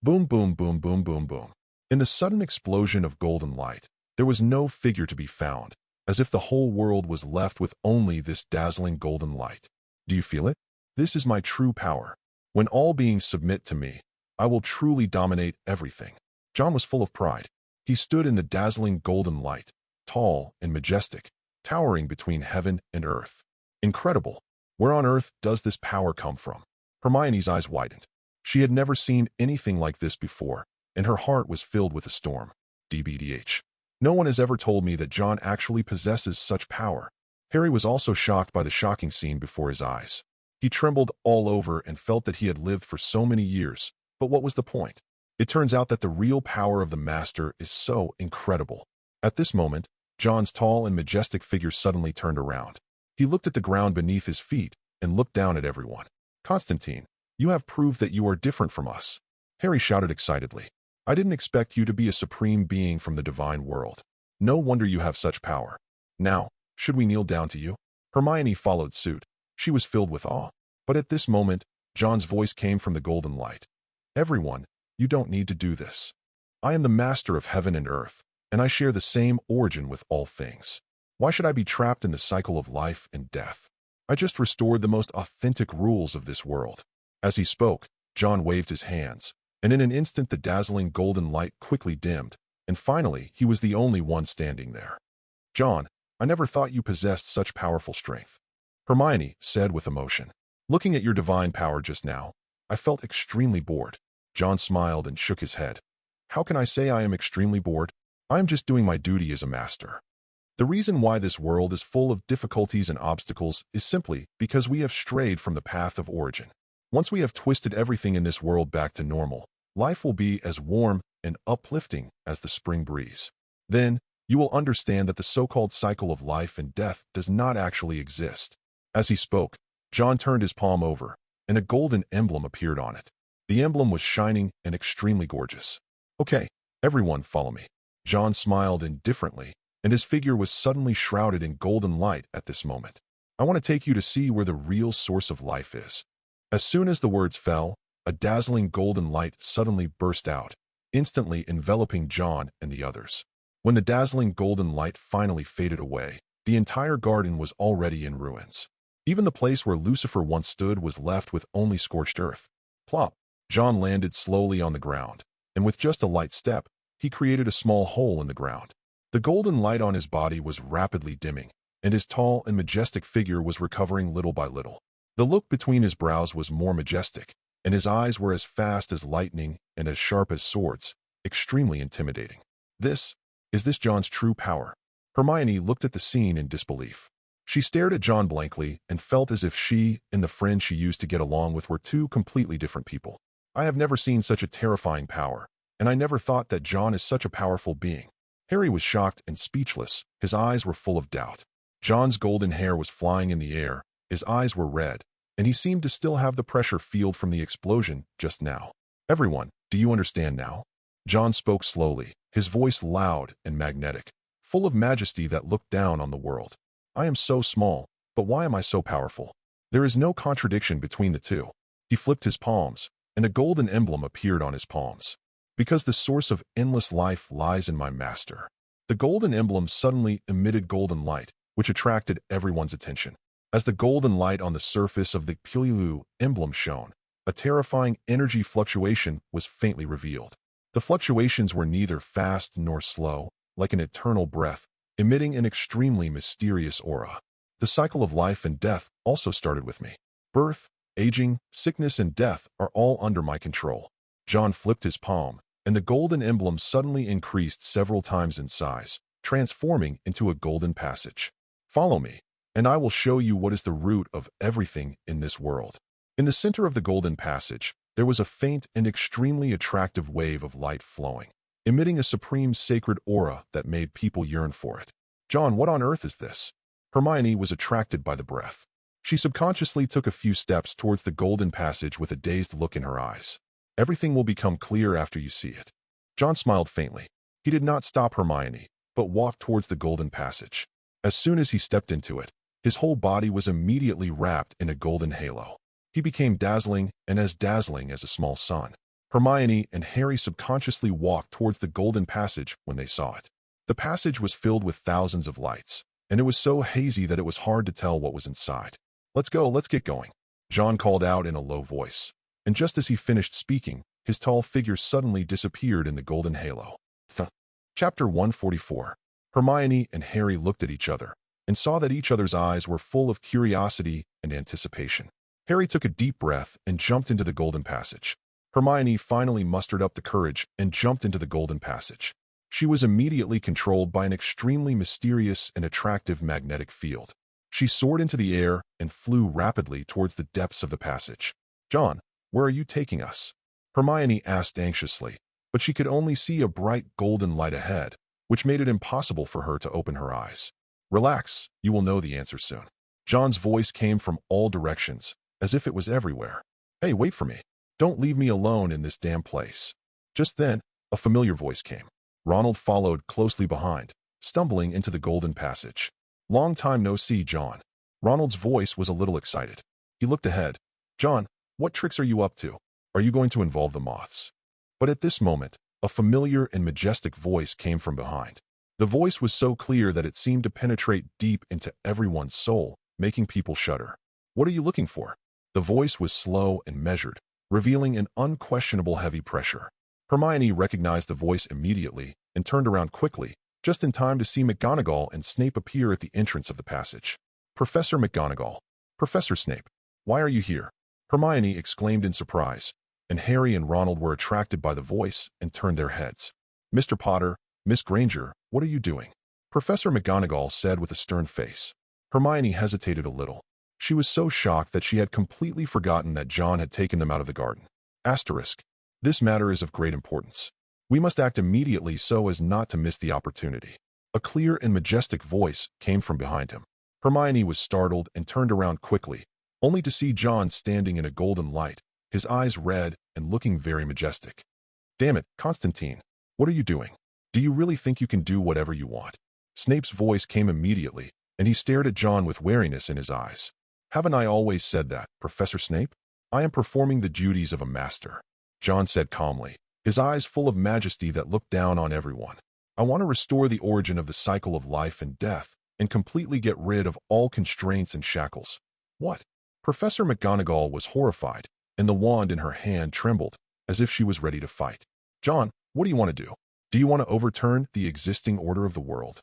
Boom, boom, boom, boom, boom, boom. In the sudden explosion of golden light, there was no figure to be found, as if the whole world was left with only this dazzling golden light. Do you feel it? This is my true power. When all beings submit to me, I will truly dominate everything. John was full of pride. He stood in the dazzling golden light, tall and majestic, towering between heaven and earth. Incredible. Where on earth does this power come from? Hermione's eyes widened. She had never seen anything like this before, and her heart was filled with a storm. DBDH. No one has ever told me that John actually possesses such power. Harry was also shocked by the shocking scene before his eyes. He trembled all over and felt that he had lived for so many years, but what was the point? It turns out that the real power of the Master is so incredible. At this moment, John's tall and majestic figure suddenly turned around. He looked at the ground beneath his feet and looked down at everyone. Konstantin, you have proved that you are different from us. Harry shouted excitedly. I didn't expect you to be a supreme being from the divine world. No wonder you have such power. Now, should we kneel down to you? Hermione followed suit. She was filled with awe. But at this moment, John's voice came from the golden light. Everyone, you don't need to do this. I am the master of heaven and earth, and I share the same origin with all things. Why should I be trapped in the cycle of life and death? I just restored the most authentic rules of this world. As he spoke, John waved his hands, and in an instant the dazzling golden light quickly dimmed, and finally he was the only one standing there. John, I never thought you possessed such powerful strength. Hermione said with emotion. Looking at your divine power just now, I felt extremely bored. John smiled and shook his head. How can I say I am extremely bored? I am just doing my duty as a master. The reason why this world is full of difficulties and obstacles is simply because we have strayed from the path of origin. Once we have twisted everything in this world back to normal, life will be as warm and uplifting as the spring breeze. Then, you will understand that the so-called cycle of life and death does not actually exist. As he spoke, John turned his palm over, and a golden emblem appeared on it. The emblem was shining and extremely gorgeous. Okay, everyone follow me. John smiled indifferently, and his figure was suddenly shrouded in golden light at this moment. I want to take you to see where the real source of life is. As soon as the words fell, a dazzling golden light suddenly burst out, instantly enveloping John and the others. When the dazzling golden light finally faded away, the entire garden was already in ruins. Even the place where Lucifer once stood was left with only scorched earth. Plop! John landed slowly on the ground, and with just a light step, he created a small hole in the ground. The golden light on his body was rapidly dimming, and his tall and majestic figure was recovering little by little. The look between his brows was more majestic, and his eyes were as fast as lightning and as sharp as swords, extremely intimidating. Is this John's true power? Hermione looked at the scene in disbelief. She stared at John blankly and felt as if she and the friend she used to get along with were two completely different people. I have never seen such a terrifying power, and I never thought that John is such a powerful being. Harry was shocked and speechless. His eyes were full of doubt. John's golden hair was flying in the air, his eyes were red, and he seemed to still have the pressure field from the explosion just now. Everyone, do you understand now? John spoke slowly, his voice loud and magnetic, full of majesty that looked down on the world. I am so small, but why am I so powerful? There is no contradiction between the two. He flipped his palms, and a golden emblem appeared on his palms. Because the source of endless life lies in my master. The golden emblem suddenly emitted golden light, which attracted everyone's attention. As the golden light on the surface of the Pilu emblem shone, a terrifying energy fluctuation was faintly revealed. The fluctuations were neither fast nor slow, like an eternal breath, emitting an extremely mysterious aura. The cycle of life and death also started with me. Birth, aging, sickness, and death are all under my control. John flipped his palm, and the golden emblem suddenly increased several times in size, transforming into a golden passage. Follow me, and I will show you what is the root of everything in this world. In the center of the golden passage, there was a faint and extremely attractive wave of light flowing, emitting a supreme sacred aura that made people yearn for it. John, what on earth is this? Hermione was attracted by the breath. She subconsciously took a few steps towards the golden passage with a dazed look in her eyes. Everything will become clear after you see it. John smiled faintly. He did not stop Hermione, but walked towards the golden passage. As soon as he stepped into it, his whole body was immediately wrapped in a golden halo. He became dazzling and as dazzling as a small sun. Hermione and Harry subconsciously walked towards the golden passage when they saw it. The passage was filled with thousands of lights, and it was so hazy that it was hard to tell what was inside. Let's go, let's get going, John called out in a low voice. And just as he finished speaking, his tall figure suddenly disappeared in the golden halo. Chapter 144. Hermione and Harry looked at each other and saw that each other's eyes were full of curiosity and anticipation. Harry took a deep breath and jumped into the golden passage. Hermione finally mustered up the courage and jumped into the golden passage. She was immediately controlled by an extremely mysterious and attractive magnetic field. She soared into the air and flew rapidly towards the depths of the passage. John, where are you taking us? Hermione asked anxiously, but she could only see a bright golden light ahead, which made it impossible for her to open her eyes. Relax, you will know the answer soon. John's voice came from all directions, as if it was everywhere. Hey, wait for me. Don't leave me alone in this damn place. Just then, a familiar voice came. Ronald followed closely behind, stumbling into the golden passage. Long time no see, John. Ronald's voice was a little excited. He looked ahead. John, what tricks are you up to? Are you going to involve the moths? But at this moment, a familiar and majestic voice came from behind. The voice was so clear that it seemed to penetrate deep into everyone's soul, making people shudder. What are you looking for? The voice was slow and measured, revealing an unquestionable heavy pressure. Hermione recognized the voice immediately and turned around quickly, just in time to see McGonagall and Snape appear at the entrance of the passage. Professor McGonagall. Professor Snape. Why are you here? Hermione exclaimed in surprise, and Harry and Ronald were attracted by the voice and turned their heads. Mr. Potter, Miss Granger, what are you doing? Professor McGonagall said with a stern face. Hermione hesitated a little. She was so shocked that she had completely forgotten that John had taken them out of the garden. Asterisk. This matter is of great importance. We must act immediately so as not to miss the opportunity. A clear and majestic voice came from behind him. Hermione was startled and turned around quickly, only to see John standing in a golden light, his eyes red and looking very majestic. Damn it, Konstantin, what are you doing? Do you really think you can do whatever you want? Snape's voice came immediately, and he stared at John with wariness in his eyes. Haven't I always said that, Professor Snape? I am performing the duties of a master, John said calmly, his eyes full of majesty that looked down on everyone. I want to restore the origin of the cycle of life and death and completely get rid of all constraints and shackles. What? Professor McGonagall was horrified, and the wand in her hand trembled, as if she was ready to fight. John, what do you want to do? Do you want to overturn the existing order of the world?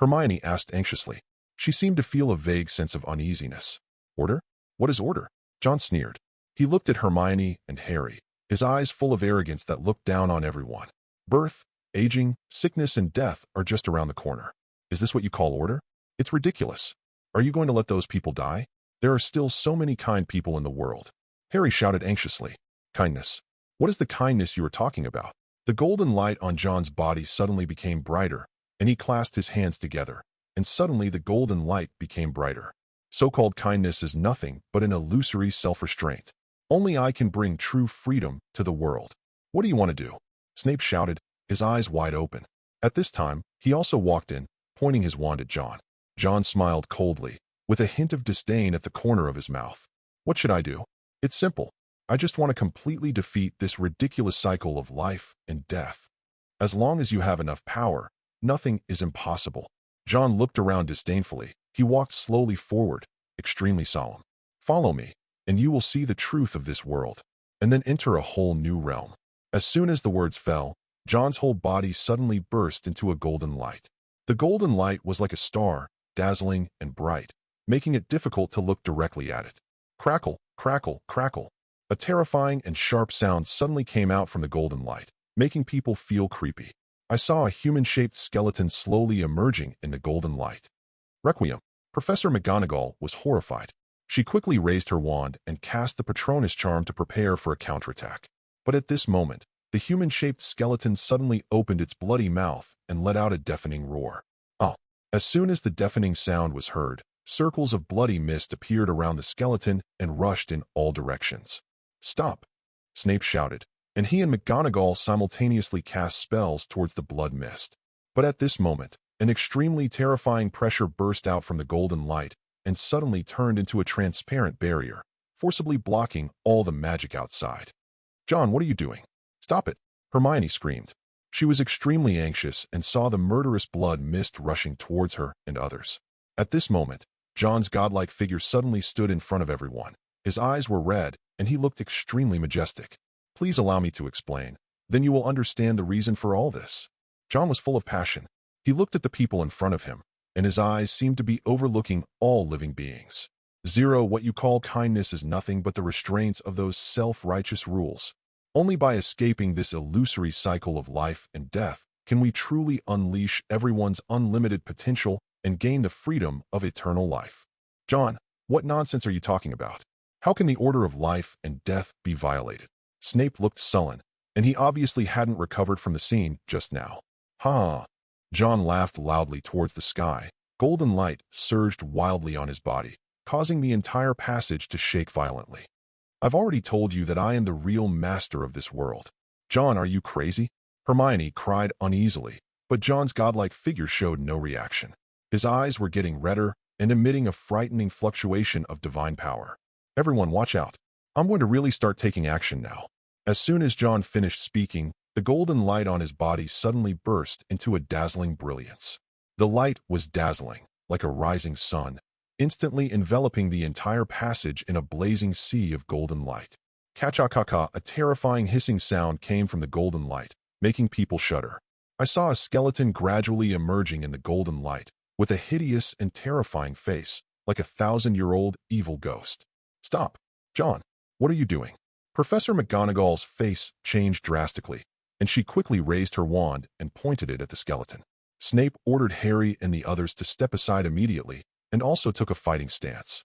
Hermione asked anxiously. She seemed to feel a vague sense of uneasiness. Order? What is order? John sneered. He looked at Hermione and Harry, his eyes full of arrogance that looked down on everyone. Birth, aging, sickness, and death are just around the corner. Is this what you call order? It's ridiculous. Are you going to let those people die? There are still so many kind people in the world. Harry shouted anxiously. Kindness. What is the kindness you are talking about? The golden light on John's body suddenly became brighter, and he clasped his hands together, and suddenly the golden light became brighter. So-called kindness is nothing but an illusory self-restraint. Only I can bring true freedom to the world. What do you want to do? Snape shouted, his eyes wide open. At this time, he also walked in, pointing his wand at John. John smiled coldly, with a hint of disdain at the corner of his mouth. What should I do? It's simple. I just want to completely defeat this ridiculous cycle of life and death. As long as you have enough power, nothing is impossible. John looked around disdainfully. He walked slowly forward, extremely solemn. Follow me, and you will see the truth of this world, and then enter a whole new realm. As soon as the words fell, John's whole body suddenly burst into a golden light. The golden light was like a star, dazzling and bright, making it difficult to look directly at it. Crackle, crackle, crackle. A terrifying and sharp sound suddenly came out from the golden light, making people feel creepy. I saw a human-shaped skeleton slowly emerging in the golden light. Requiem. Professor McGonagall was horrified. She quickly raised her wand and cast the Patronus charm to prepare for a counterattack. But at this moment, the human-shaped skeleton suddenly opened its bloody mouth and let out a deafening roar. Oh! As soon as the deafening sound was heard, circles of bloody mist appeared around the skeleton and rushed in all directions. "Stop!" Snape shouted, and he and McGonagall simultaneously cast spells towards the blood mist. But at this moment, an extremely terrifying pressure burst out from the golden light and suddenly turned into a transparent barrier, forcibly blocking all the magic outside. "John, what are you doing? Stop it!" Hermione screamed. She was extremely anxious and saw the murderous blood mist rushing towards her and others. At this moment, John's godlike figure suddenly stood in front of everyone. His eyes were red, and he looked extremely majestic. "Please allow me to explain. Then you will understand the reason for all this." John was full of passion. He looked at the people in front of him, and his eyes seemed to be overlooking all living beings. "Zero, what you call kindness is nothing but the restraints of those self-righteous rules. Only by escaping this illusory cycle of life and death can we truly unleash everyone's unlimited potential and gain the freedom of eternal life." "John, what nonsense are you talking about? How can the order of life and death be violated?" Snape looked sullen, and he obviously hadn't recovered from the scene just now. "Ha!" John laughed loudly towards the sky. Golden light surged wildly on his body, causing the entire passage to shake violently. "I've already told you that I am the real master of this world." "John, are you crazy?" Hermione cried uneasily, but John's godlike figure showed no reaction. His eyes were getting redder and emitting a frightening fluctuation of divine power. "Everyone, watch out. I'm going to really start taking action now." As soon as John finished speaking, the golden light on his body suddenly burst into a dazzling brilliance. The light was dazzling, like a rising sun, instantly enveloping the entire passage in a blazing sea of golden light. Ka-cha-ka-ka, a terrifying hissing sound came from the golden light, making people shudder. I saw a skeleton gradually emerging in the golden light, with a hideous and terrifying face, like a 1,000-year-old evil ghost. "Stop! John, what are you doing?" Professor McGonagall's face changed drastically, and she quickly raised her wand and pointed it at the skeleton. Snape ordered Harry and the others to step aside immediately, and also took a fighting stance.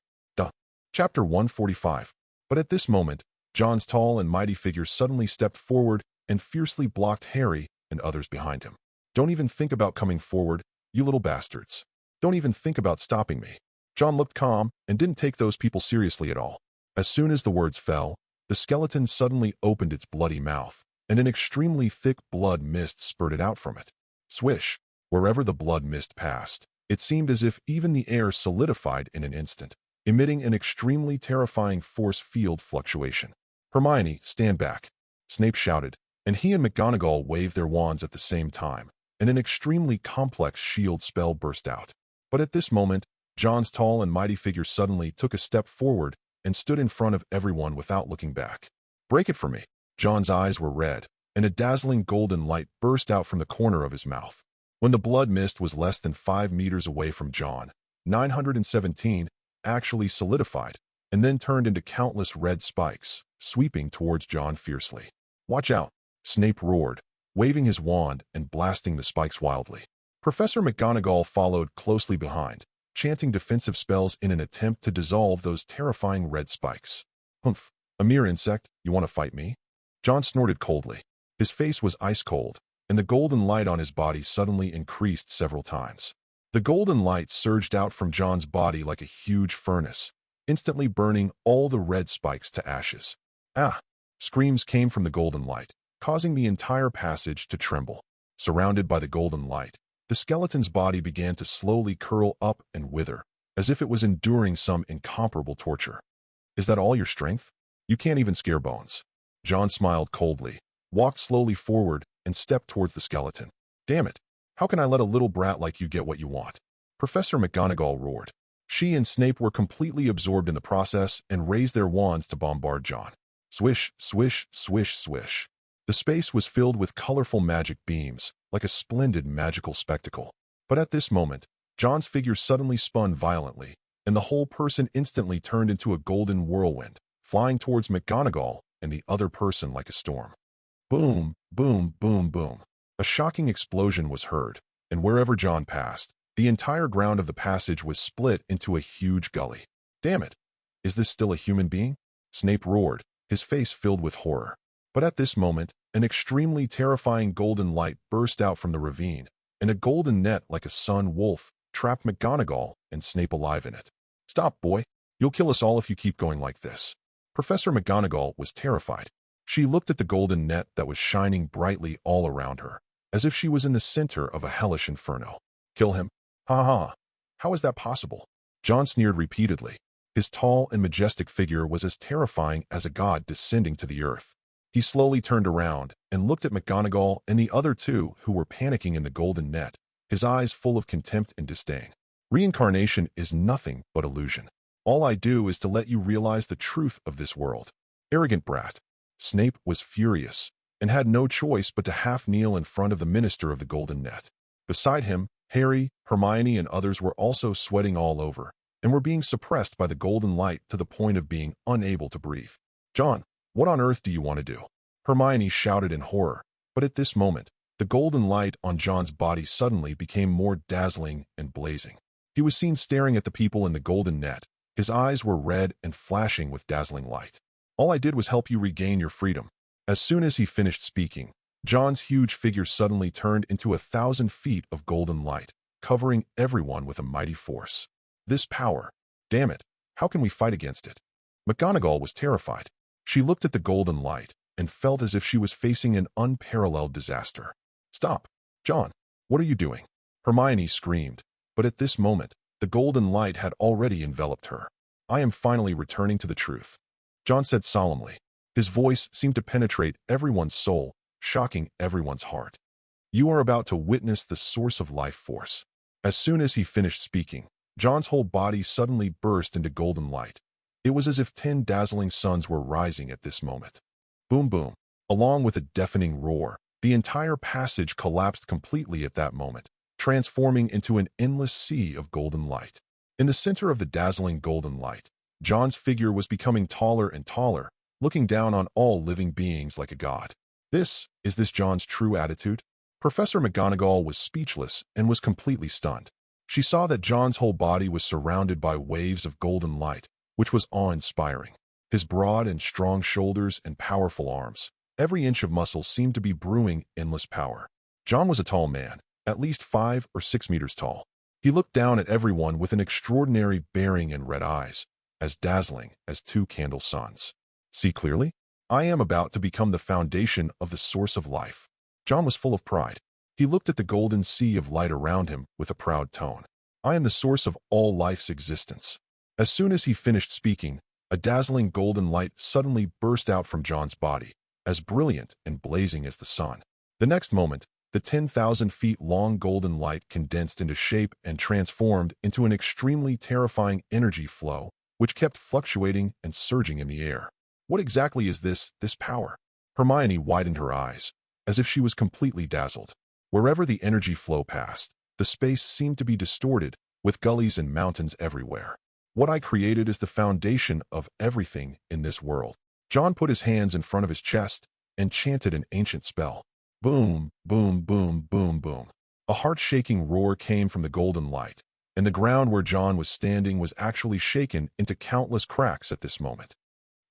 Chapter 145. But at this moment, John's tall and mighty figure suddenly stepped forward and fiercely blocked Harry and others behind him. "Don't even think about coming forward, you little bastards. Don't even think about stopping me." John looked calm and didn't take those people seriously at all. As soon as the words fell, the skeleton suddenly opened its bloody mouth, and an extremely thick blood mist spurted out from it. Swish! Wherever the blood mist passed, it seemed as if even the air solidified in an instant, emitting an extremely terrifying force field fluctuation. "Hermione, stand back!" Snape shouted, and he and McGonagall waved their wands at the same time, and an extremely complex shield spell burst out. But at this moment, John's tall and mighty figure suddenly took a step forward and stood in front of everyone without looking back. "Break it for me!" John's eyes were red, and a dazzling golden light burst out from the corner of his mouth. When the blood mist was less than 5 meters away from John, 917 actually solidified, and then turned into countless red spikes, sweeping towards John fiercely. "Watch out!" Snape roared, waving his wand and blasting the spikes wildly. Professor McGonagall followed closely behind, chanting defensive spells in an attempt to dissolve those terrifying red spikes. "Humph, a mere insect, you want to fight me?" John snorted coldly. His face was ice cold, and the golden light on his body suddenly increased several times. The golden light surged out from John's body like a huge furnace, instantly burning all the red spikes to ashes. "Ah!" Screams came from the golden light, causing the entire passage to tremble. Surrounded by the golden light, the skeleton's body began to slowly curl up and wither, as if it was enduring some incomparable torture. "Is that all your strength? You can't even scare bones." John smiled coldly, walked slowly forward, and stepped towards the skeleton. "Damn it! How can I let a little brat like you get what you want?" Professor McGonagall roared. She and Snape were completely absorbed in the process and raised their wands to bombard John. Swish, swish, swish, swish. The space was filled with colorful magic beams, like a splendid magical spectacle. But at this moment, John's figure suddenly spun violently, and the whole person instantly turned into a golden whirlwind, flying towards McGonagall and the other person like a storm. Boom, boom, boom, boom. A shocking explosion was heard, and wherever John passed, the entire ground of the passage was split into a huge gully. "Damn it! Is this still a human being? Snape roared, his face filled with horror. But at this moment, an extremely terrifying golden light burst out from the ravine, and a golden net like a sun wolf trapped McGonagall and Snape alive in it. Stop, boy. You'll kill us all if you keep going like this. Professor McGonagall was terrified. She looked at the golden net that was shining brightly all around her, as if she was in the center of a hellish inferno. Kill him? Ha ha. How is that possible? John sneered repeatedly. His tall and majestic figure was as terrifying as a god descending to the earth. He slowly turned around and looked at McGonagall and the other two who were panicking in the golden net, his eyes full of contempt and disdain. Reincarnation is nothing but illusion. All I do is to let you realize the truth of this world. Arrogant brat. Snape was furious and had no choice but to half kneel in front of the minister of the golden net. Beside him, Harry, Hermione, and others were also sweating all over and were being suppressed by the golden light to the point of being unable to breathe. John, what on earth do you want to do? Hermione shouted in horror, but at this moment, the golden light on John's body suddenly became more dazzling and blazing. He was seen staring at the people in the golden net. His eyes were red and flashing with dazzling light. All I did was help you regain your freedom. As soon as he finished speaking, John's huge figure suddenly turned into 1,000 feet of golden light, covering everyone with a mighty force. This power, damn it, how can we fight against it? McGonagall was terrified. She looked at the golden light and felt as if she was facing an unparalleled disaster. Stop, John, what are you doing? Hermione screamed, but at this moment, the golden light had already enveloped her. I am finally returning to the truth, John said solemnly. His voice seemed to penetrate everyone's soul, shocking everyone's heart. You are about to witness the source of life force. As soon as he finished speaking, John's whole body suddenly burst into golden light. It was as if 10 dazzling suns were rising at this moment. Boom, boom. Along with a deafening roar, the entire passage collapsed completely at that moment, transforming into an endless sea of golden light. In the center of the dazzling golden light, John's figure was becoming taller and taller, looking down on all living beings like a god. Is this John's true attitude? Professor McGonagall was speechless and was completely stunned. She saw that John's whole body was surrounded by waves of golden light, which was awe-inspiring. His broad and strong shoulders and powerful arms, every inch of muscle seemed to be brewing endless power. John was a tall man, at least 5 or 6 meters tall. He looked down at everyone with an extraordinary bearing and red eyes, as dazzling as 2 candle suns. See clearly? I am about to become the foundation of the source of life. John was full of pride. He looked at the golden sea of light around him with a proud tone. I am the source of all life's existence. As soon as he finished speaking, a dazzling golden light suddenly burst out from John's body, as brilliant and blazing as the sun. The next moment, the 10,000 feet long golden light condensed into shape and transformed into an extremely terrifying energy flow, which kept fluctuating and surging in the air. What exactly is this power? Hermione widened her eyes, as if she was completely dazzled. Wherever the energy flow passed, the space seemed to be distorted, with gullies and mountains everywhere. What I created is the foundation of everything in this world. John put his hands in front of his chest and chanted an ancient spell. Boom, boom, boom, boom, boom. A heart-shaking roar came from the golden light, and the ground where John was standing was actually shaken into countless cracks at this moment.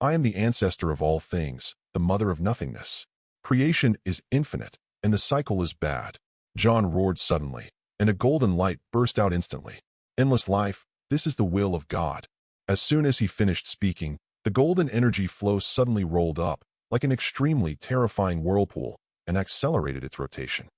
I am the ancestor of all things, the mother of nothingness. Creation is infinite, and the cycle is bad. John roared suddenly, and a golden light burst out instantly. Endless life, this is the will of God. As soon as he finished speaking, the golden energy flow suddenly rolled up, like an extremely terrifying whirlpool, and accelerated its rotation.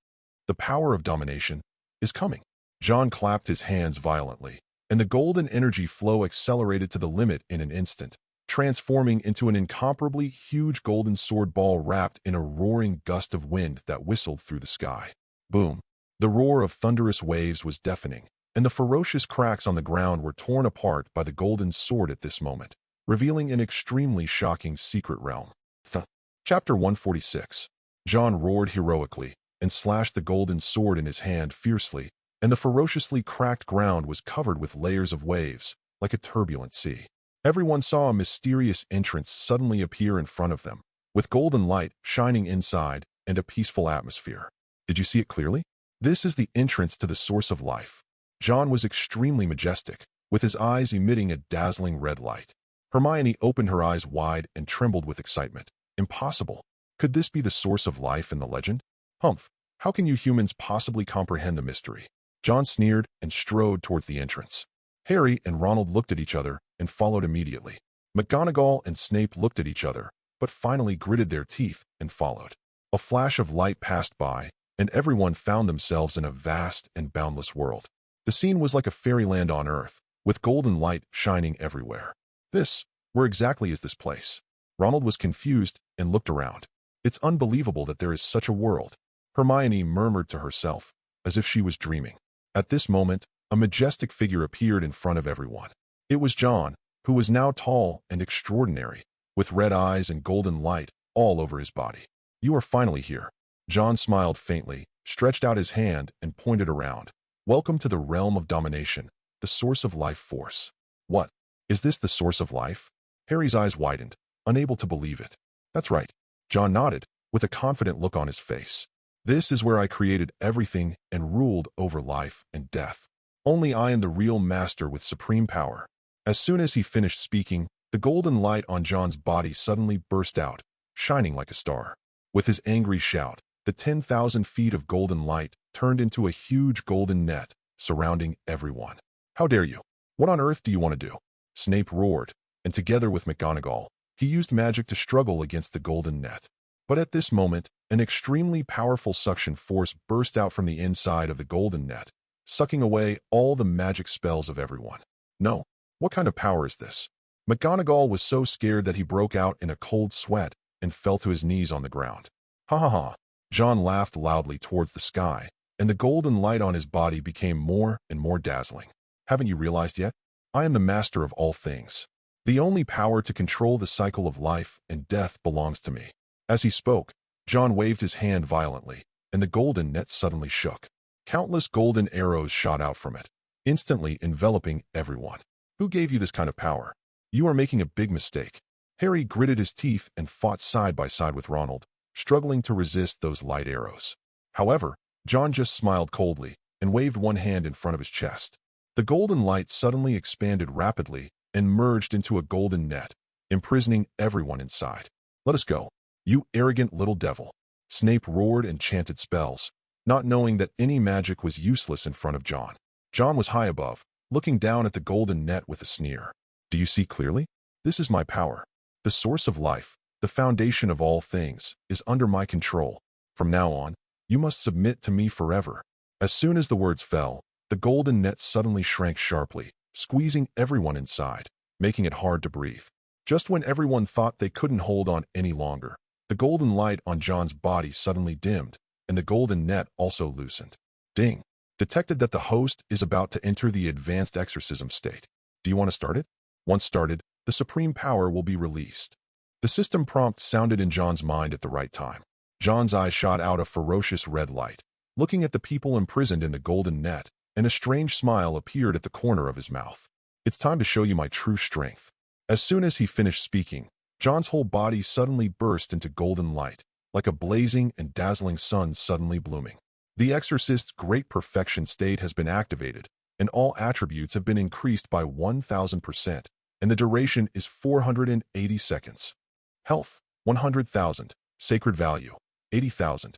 The power of domination is coming. John clapped his hands violently, and the golden energy flow accelerated to the limit in an instant, transforming into an incomparably huge golden sword ball wrapped in a roaring gust of wind that whistled through the sky. Boom! The roar of thunderous waves was deafening, and the ferocious cracks on the ground were torn apart by the golden sword at this moment, revealing an extremely shocking secret realm. Chapter 146. John roared heroically and slashed the golden sword in his hand fiercely, and the ferociously cracked ground was covered with layers of waves, like a turbulent sea. Everyone saw a mysterious entrance suddenly appear in front of them, with golden light shining inside and a peaceful atmosphere. Did you see it clearly? This is the entrance to the source of life. John was extremely majestic, with his eyes emitting a dazzling red light. Hermione opened her eyes wide and trembled with excitement. Impossible. Could this be the source of life in the legend? Humph. How can you humans possibly comprehend the mystery? John sneered and strode towards the entrance. Harry and Ronald looked at each other and followed immediately. McGonagall and Snape looked at each other, but finally gritted their teeth and followed. A flash of light passed by, and everyone found themselves in a vast and boundless world. The scene was like a fairyland on Earth, with golden light shining everywhere. Where exactly is this place? Ronald was confused and looked around. It's unbelievable that there is such a world. Hermione murmured to herself, as if she was dreaming. At this moment, a majestic figure appeared in front of everyone. It was John, who was now tall and extraordinary, with red eyes and golden light all over his body. You are finally here. John smiled faintly, stretched out his hand, and pointed around. Welcome to the realm of domination, the source of life force. What? Is this the source of life? Harry's eyes widened, unable to believe it. That's right. John nodded, with a confident look on his face. This is where I created everything and ruled over life and death. Only I am the real master with supreme power. As soon as he finished speaking, the golden light on John's body suddenly burst out, shining like a star. With his angry shout, the 10,000 feet of golden light turned into a huge golden net, surrounding everyone. How dare you? What on earth do you want to do? Snape roared, and together with McGonagall, he used magic to struggle against the golden net. But at this moment, an extremely powerful suction force burst out from the inside of the golden net, sucking away all the magic spells of everyone. No, what kind of power is this? McGonagall was so scared that he broke out in a cold sweat and fell to his knees on the ground. Ha ha ha. John laughed loudly towards the sky, and the golden light on his body became more and more dazzling. Haven't you realized yet? I am the master of all things. The only power to control the cycle of life and death belongs to me. As he spoke, John waved his hand violently, and the golden net suddenly shook. Countless golden arrows shot out from it, instantly enveloping everyone. Who gave you this kind of power? You are making a big mistake. Harry gritted his teeth and fought side by side with Ronald, struggling to resist those light arrows. However, John just smiled coldly and waved one hand in front of his chest. The golden light suddenly expanded rapidly and merged into a golden net, imprisoning everyone inside. Let us go, you arrogant little devil. Snape roared and chanted spells, not knowing that any magic was useless in front of John. John was high above, looking down at the golden net with a sneer. Do you see clearly? This is my power. The source of life, the foundation of all things, is under my control. From now on, you must submit to me forever. As soon as the words fell, the golden net suddenly shrank sharply, squeezing everyone inside, making it hard to breathe. Just when everyone thought they couldn't hold on any longer, the golden light on John's body suddenly dimmed, and the golden net also loosened. Ding! Detected that the host is about to enter the advanced exorcism state. Do you want to start it? Once started, the supreme power will be released. The system prompt sounded in John's mind at the right time. John's eyes shot out a ferocious red light, looking at the people imprisoned in the golden net, and a strange smile appeared at the corner of his mouth. It's time to show you my true strength. As soon as he finished speaking, John's whole body suddenly burst into golden light, like a blazing and dazzling sun suddenly blooming. The Exorcist's great perfection state has been activated, and all attributes have been increased by 1,000%, and the duration is 480 seconds. Health, 100,000. Sacred value, 80,000.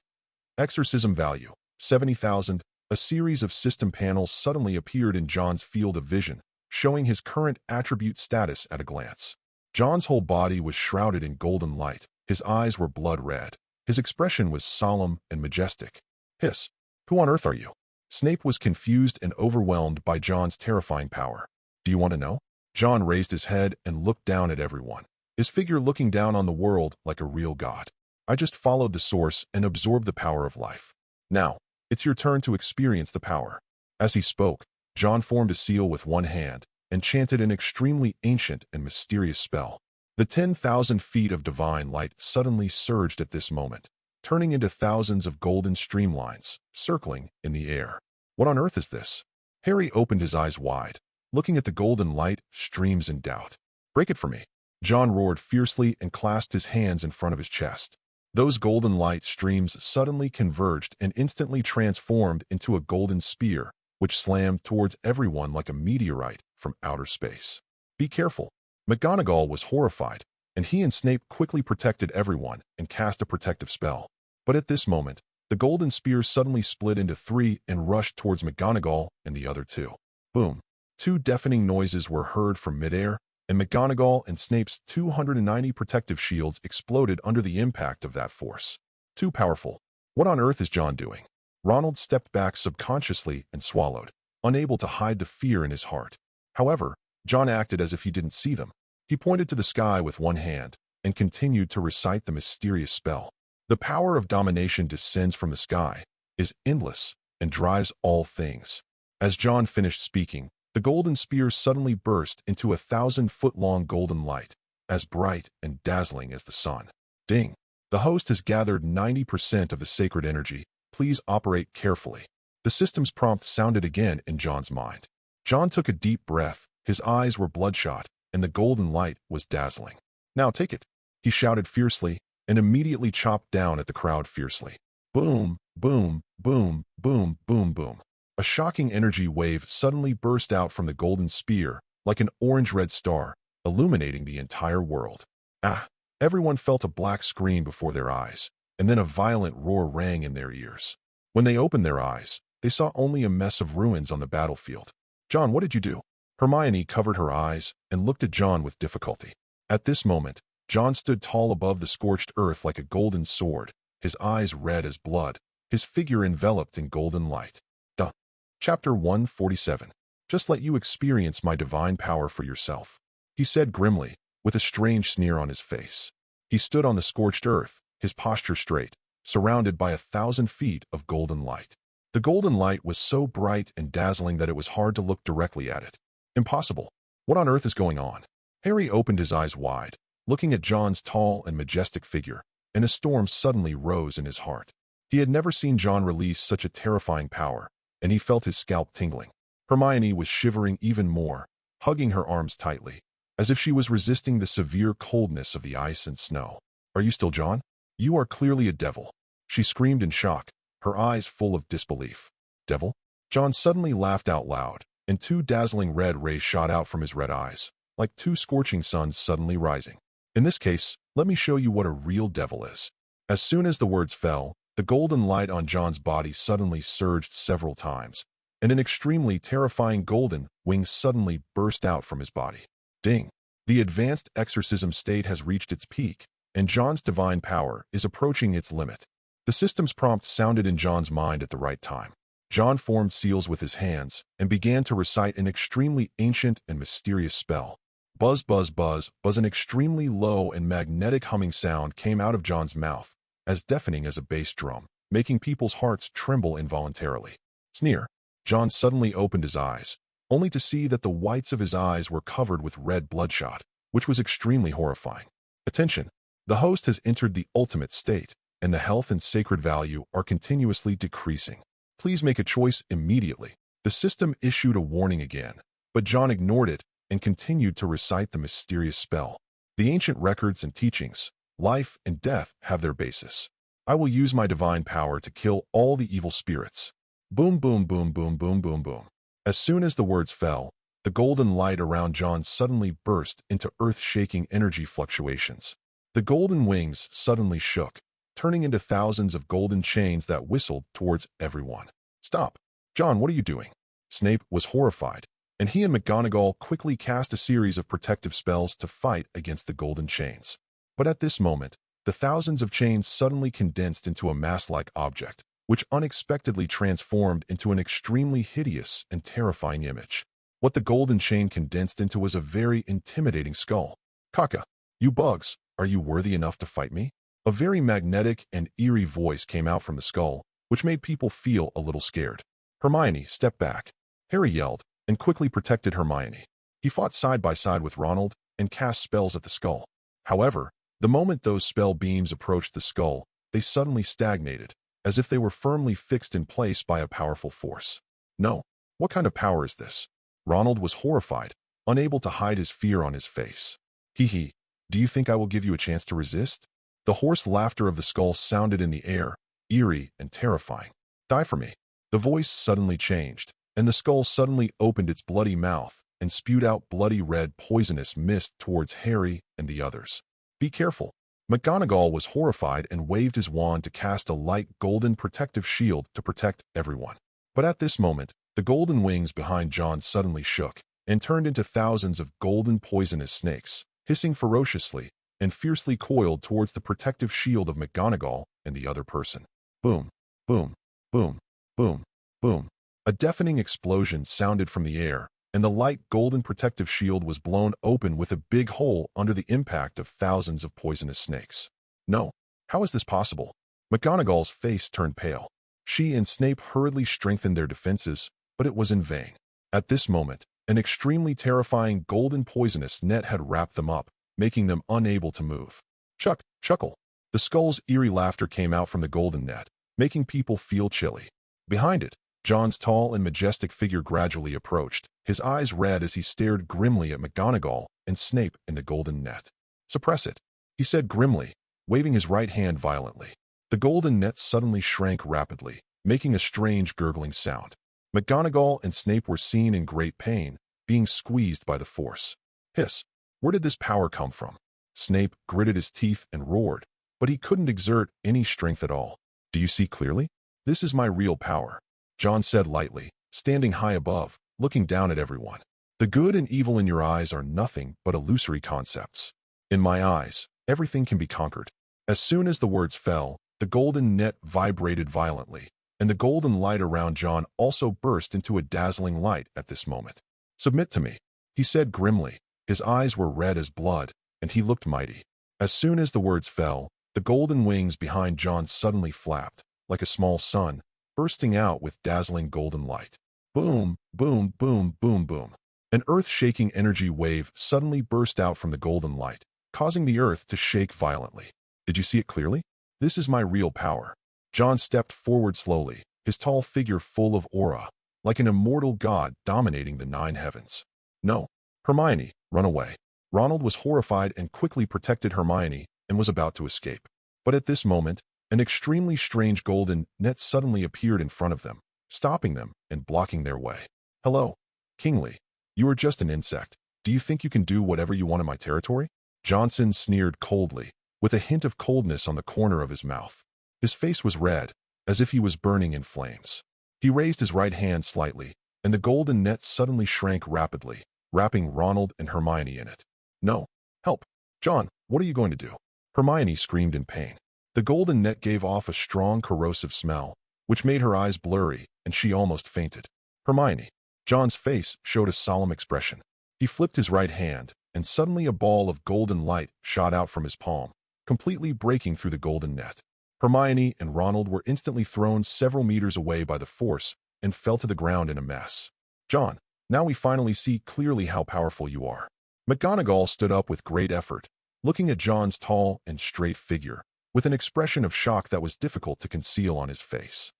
Exorcism value, 70,000. A series of system panels suddenly appeared in John's field of vision, showing his current attribute status at a glance. John's whole body was shrouded in golden light. His eyes were blood red. His expression was solemn and majestic. Hiss! Who on earth are you? Snape was confused and overwhelmed by John's terrifying power. Do you want to know? John raised his head and looked down at everyone, his figure looking down on the world like a real god. I just followed the source and absorbed the power of life. Now, it's your turn to experience the power. As he spoke, John formed a seal with one hand and chanted an extremely ancient and mysterious spell. The 10,000 feet of divine light suddenly surged at this moment, turning into thousands of golden streamlines, circling in the air. What on earth is this? Harry opened his eyes wide, looking at the golden light streams in doubt. Break it for me. John roared fiercely and clasped his hands in front of his chest. Those golden light streams suddenly converged and instantly transformed into a golden spear, which slammed towards everyone like a meteorite from outer space. Be careful. McGonagall was horrified, and he and Snape quickly protected everyone and cast a protective spell. But at this moment, the golden spear suddenly split into three and rushed towards McGonagall and the other two. Boom. Two deafening noises were heard from midair, and McGonagall and Snape's 290 protective shields exploded under the impact of that force. Too powerful. What on earth is John doing? Ronald stepped back subconsciously and swallowed, unable to hide the fear in his heart. However, John acted as if he didn't see them. He pointed to the sky with one hand and continued to recite the mysterious spell. The power of domination descends from the sky, is endless, and drives all things. As John finished speaking, the golden spear suddenly burst into a 1,000-foot-long golden light, as bright and dazzling as the sun. Ding! The host has gathered 90% of the sacred energy. Please operate carefully. The system's prompt sounded again in John's mind. John took a deep breath, his eyes were bloodshot, and the golden light was dazzling. Now take it, he shouted fiercely, and immediately chopped down at the crowd fiercely. Boom, boom, boom, boom, boom, boom. A shocking energy wave suddenly burst out from the golden spear, like an orange-red star, illuminating the entire world. Ah! Everyone felt a black screen before their eyes, and then a violent roar rang in their ears. When they opened their eyes, they saw only a mess of ruins on the battlefield. John, what did you do? Hermione covered her eyes and looked at John with difficulty. At this moment, John stood tall above the scorched earth like a golden sword, his eyes red as blood, his figure enveloped in golden light. Duh. Chapter 147. Just let you experience my divine power for yourself, he said grimly, with a strange sneer on his face. He stood on the scorched earth, his posture straight, surrounded by 1,000 feet of golden light. The golden light was so bright and dazzling that it was hard to look directly at it. Impossible. What on earth is going on? Harry opened his eyes wide, looking at John's tall and majestic figure, and a storm suddenly rose in his heart. He had never seen John release such a terrifying power, and he felt his scalp tingling. Hermione was shivering even more, hugging her arms tightly, as if she was resisting the severe coldness of the ice and snow. Are you still John? You are clearly a devil, she screamed in shock, her eyes full of disbelief. Devil? John suddenly laughed out loud, and two dazzling red rays shot out from his red eyes, like two scorching suns suddenly rising. In this case, let me show you what a real devil is. As soon as the words fell, the golden light on John's body suddenly surged several times, and an extremely terrifying golden wing suddenly burst out from his body. Ding! The advanced exorcism state has reached its peak, and John's divine power is approaching its limit. The system's prompt sounded in John's mind at the right time. John formed seals with his hands and began to recite an extremely ancient and mysterious spell. Buzz, buzz, buzz, buzz. An extremely low and magnetic humming sound came out of John's mouth, as deafening as a bass drum, making people's hearts tremble involuntarily. Sneer. John suddenly opened his eyes, only to see that the whites of his eyes were covered with red bloodshot, which was extremely horrifying. Attention! The host has entered the ultimate state, and the health and sacred value are continuously decreasing. Please make a choice immediately. The system issued a warning again, but John ignored it and continued to recite the mysterious spell. The ancient records and teachings, life and death, have their basis. I will use my divine power to kill all the evil spirits. Boom, boom, boom, boom, boom, boom, boom. As soon as the words fell, the golden light around John suddenly burst into earth-shaking energy fluctuations. The golden wings suddenly shook, turning into thousands of golden chains that whistled towards everyone. Stop! John, what are you doing? Snape was horrified, and he and McGonagall quickly cast a series of protective spells to fight against the golden chains. But at this moment, the thousands of chains suddenly condensed into a mass-like object, which unexpectedly transformed into an extremely hideous and terrifying image. What the golden chain condensed into was a very intimidating skull. Kaka, you bugs, are you worthy enough to fight me? A very magnetic and eerie voice came out from the skull, which made people feel a little scared. Hermione, step back, Harry yelled, and quickly protected Hermione. He fought side by side with Ronald and cast spells at the skull. However, the moment those spell beams approached the skull, they suddenly stagnated, as if they were firmly fixed in place by a powerful force. No, what kind of power is this? Ronald was horrified, unable to hide his fear on his face. Hee, do you think I will give you a chance to resist? The hoarse laughter of the skull sounded in the air, eerie and terrifying. Die for me. The voice suddenly changed, and the skull suddenly opened its bloody mouth, and spewed out bloody red poisonous mist towards Harry and the others. "Be careful." McGonagall was horrified and waved his wand to cast a light golden protective shield to protect everyone. But at this moment, the golden wings behind John suddenly shook and turned into thousands of golden poisonous snakes, hissing ferociously and fiercely coiled towards the protective shield of McGonagall and the other person. Boom, boom, boom, boom, boom. A deafening explosion sounded from the air, and the light golden protective shield was blown open with a big hole under the impact of thousands of poisonous snakes. No, how is this possible? McGonagall's face turned pale. She and Snape hurriedly strengthened their defenses, but it was in vain. At this moment, an extremely terrifying golden poisonous net had wrapped them up, making them unable to move. Chuckle. The skull's eerie laughter came out from the golden net, making people feel chilly. Behind it, John's tall and majestic figure gradually approached, his eyes red as he stared grimly at McGonagall and Snape in the golden net. "Suppress it," he said grimly, waving his right hand violently. The golden net suddenly shrank rapidly, making a strange gurgling sound. McGonagall and Snape were seen in great pain, being squeezed by the force. Hiss! Where did this power come from? Snape gritted his teeth and roared, but he couldn't exert any strength at all. "Do you see clearly? This is my real power," John said lightly, standing high above, looking down at everyone. "The good and evil in your eyes are nothing but illusory concepts. In my eyes, everything can be conquered." As soon as the words fell, the golden net vibrated violently, and the golden light around John also burst into a dazzling light at this moment. "Submit to me," he said grimly. His eyes were red as blood, and he looked mighty. As soon as the words fell, the golden wings behind John suddenly flapped, like a small sun, bursting out with dazzling golden light. Boom, boom, boom, boom, boom. An earth-shaking energy wave suddenly burst out from the golden light, causing the earth to shake violently. "Did you see it clearly? This is my real power." John stepped forward slowly, his tall figure full of aura, like an immortal god dominating the 9 heavens. "No, Hermione, run away." Ronald was horrified and quickly protected Hermione and was about to escape. But at this moment, an extremely strange golden net suddenly appeared in front of them, stopping them and blocking their way. "Hello, Kingsley. You are just an insect. Do you think you can do whatever you want in my territory?" Johnson sneered coldly, with a hint of coldness on the corner of his mouth. His face was red, as if he was burning in flames. He raised his right hand slightly, and the golden net suddenly shrank rapidly, wrapping Ronald and Hermione in it. "No, help. John, what are you going to do?" Hermione screamed in pain. The golden net gave off a strong corrosive smell, which made her eyes blurry, and she almost fainted. "Hermione." John's face showed a solemn expression. He flipped his right hand, and suddenly a ball of golden light shot out from his palm, completely breaking through the golden net. Hermione and Ronald were instantly thrown several meters away by the force and fell to the ground in a mess. "John, now we finally see clearly how powerful you are." McGonagall stood up with great effort, looking at John's tall and straight figure, with an expression of shock that was difficult to conceal on his face.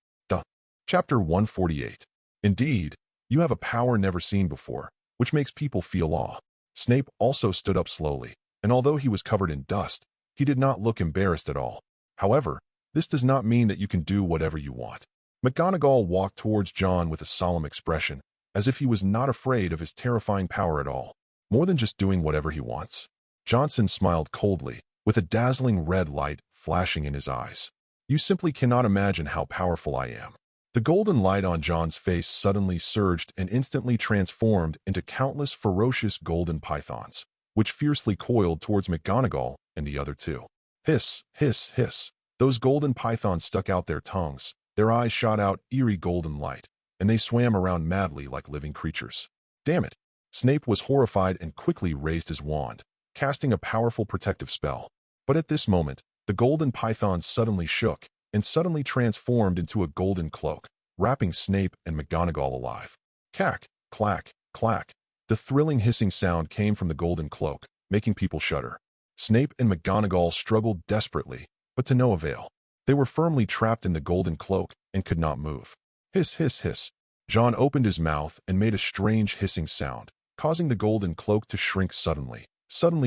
Chapter 148. Indeed, you have a power never seen before, which makes people feel awe. Snape also stood up slowly, and although he was covered in dust, he did not look embarrassed at all. However, this does not mean that you can do whatever you want. McGonagall walked towards John with a solemn expression, as if he was not afraid of his terrifying power at all. More than just doing whatever he wants. Johnson smiled coldly, with a dazzling red light flashing in his eyes. "You simply cannot imagine how powerful I am." The golden light on John's face suddenly surged and instantly transformed into countless ferocious golden pythons, which fiercely coiled towards McGonagall and the other two. Hiss, hiss, hiss. Those golden pythons stuck out their tongues, their eyes shot out eerie golden light, and they swam around madly like living creatures. "Damn it!" Snape was horrified and quickly raised his wand, casting a powerful protective spell. But at this moment, the golden pythons suddenly shook and suddenly transformed into a golden cloak, wrapping Snape and McGonagall alive. Cack, clack, clack. The thrilling hissing sound came from the golden cloak, making people shudder. Snape and McGonagall struggled desperately, but to no avail. They were firmly trapped in the golden cloak and could not move. Hiss, hiss, hiss. John opened his mouth and made a strange hissing sound, causing the golden cloak to shrink suddenly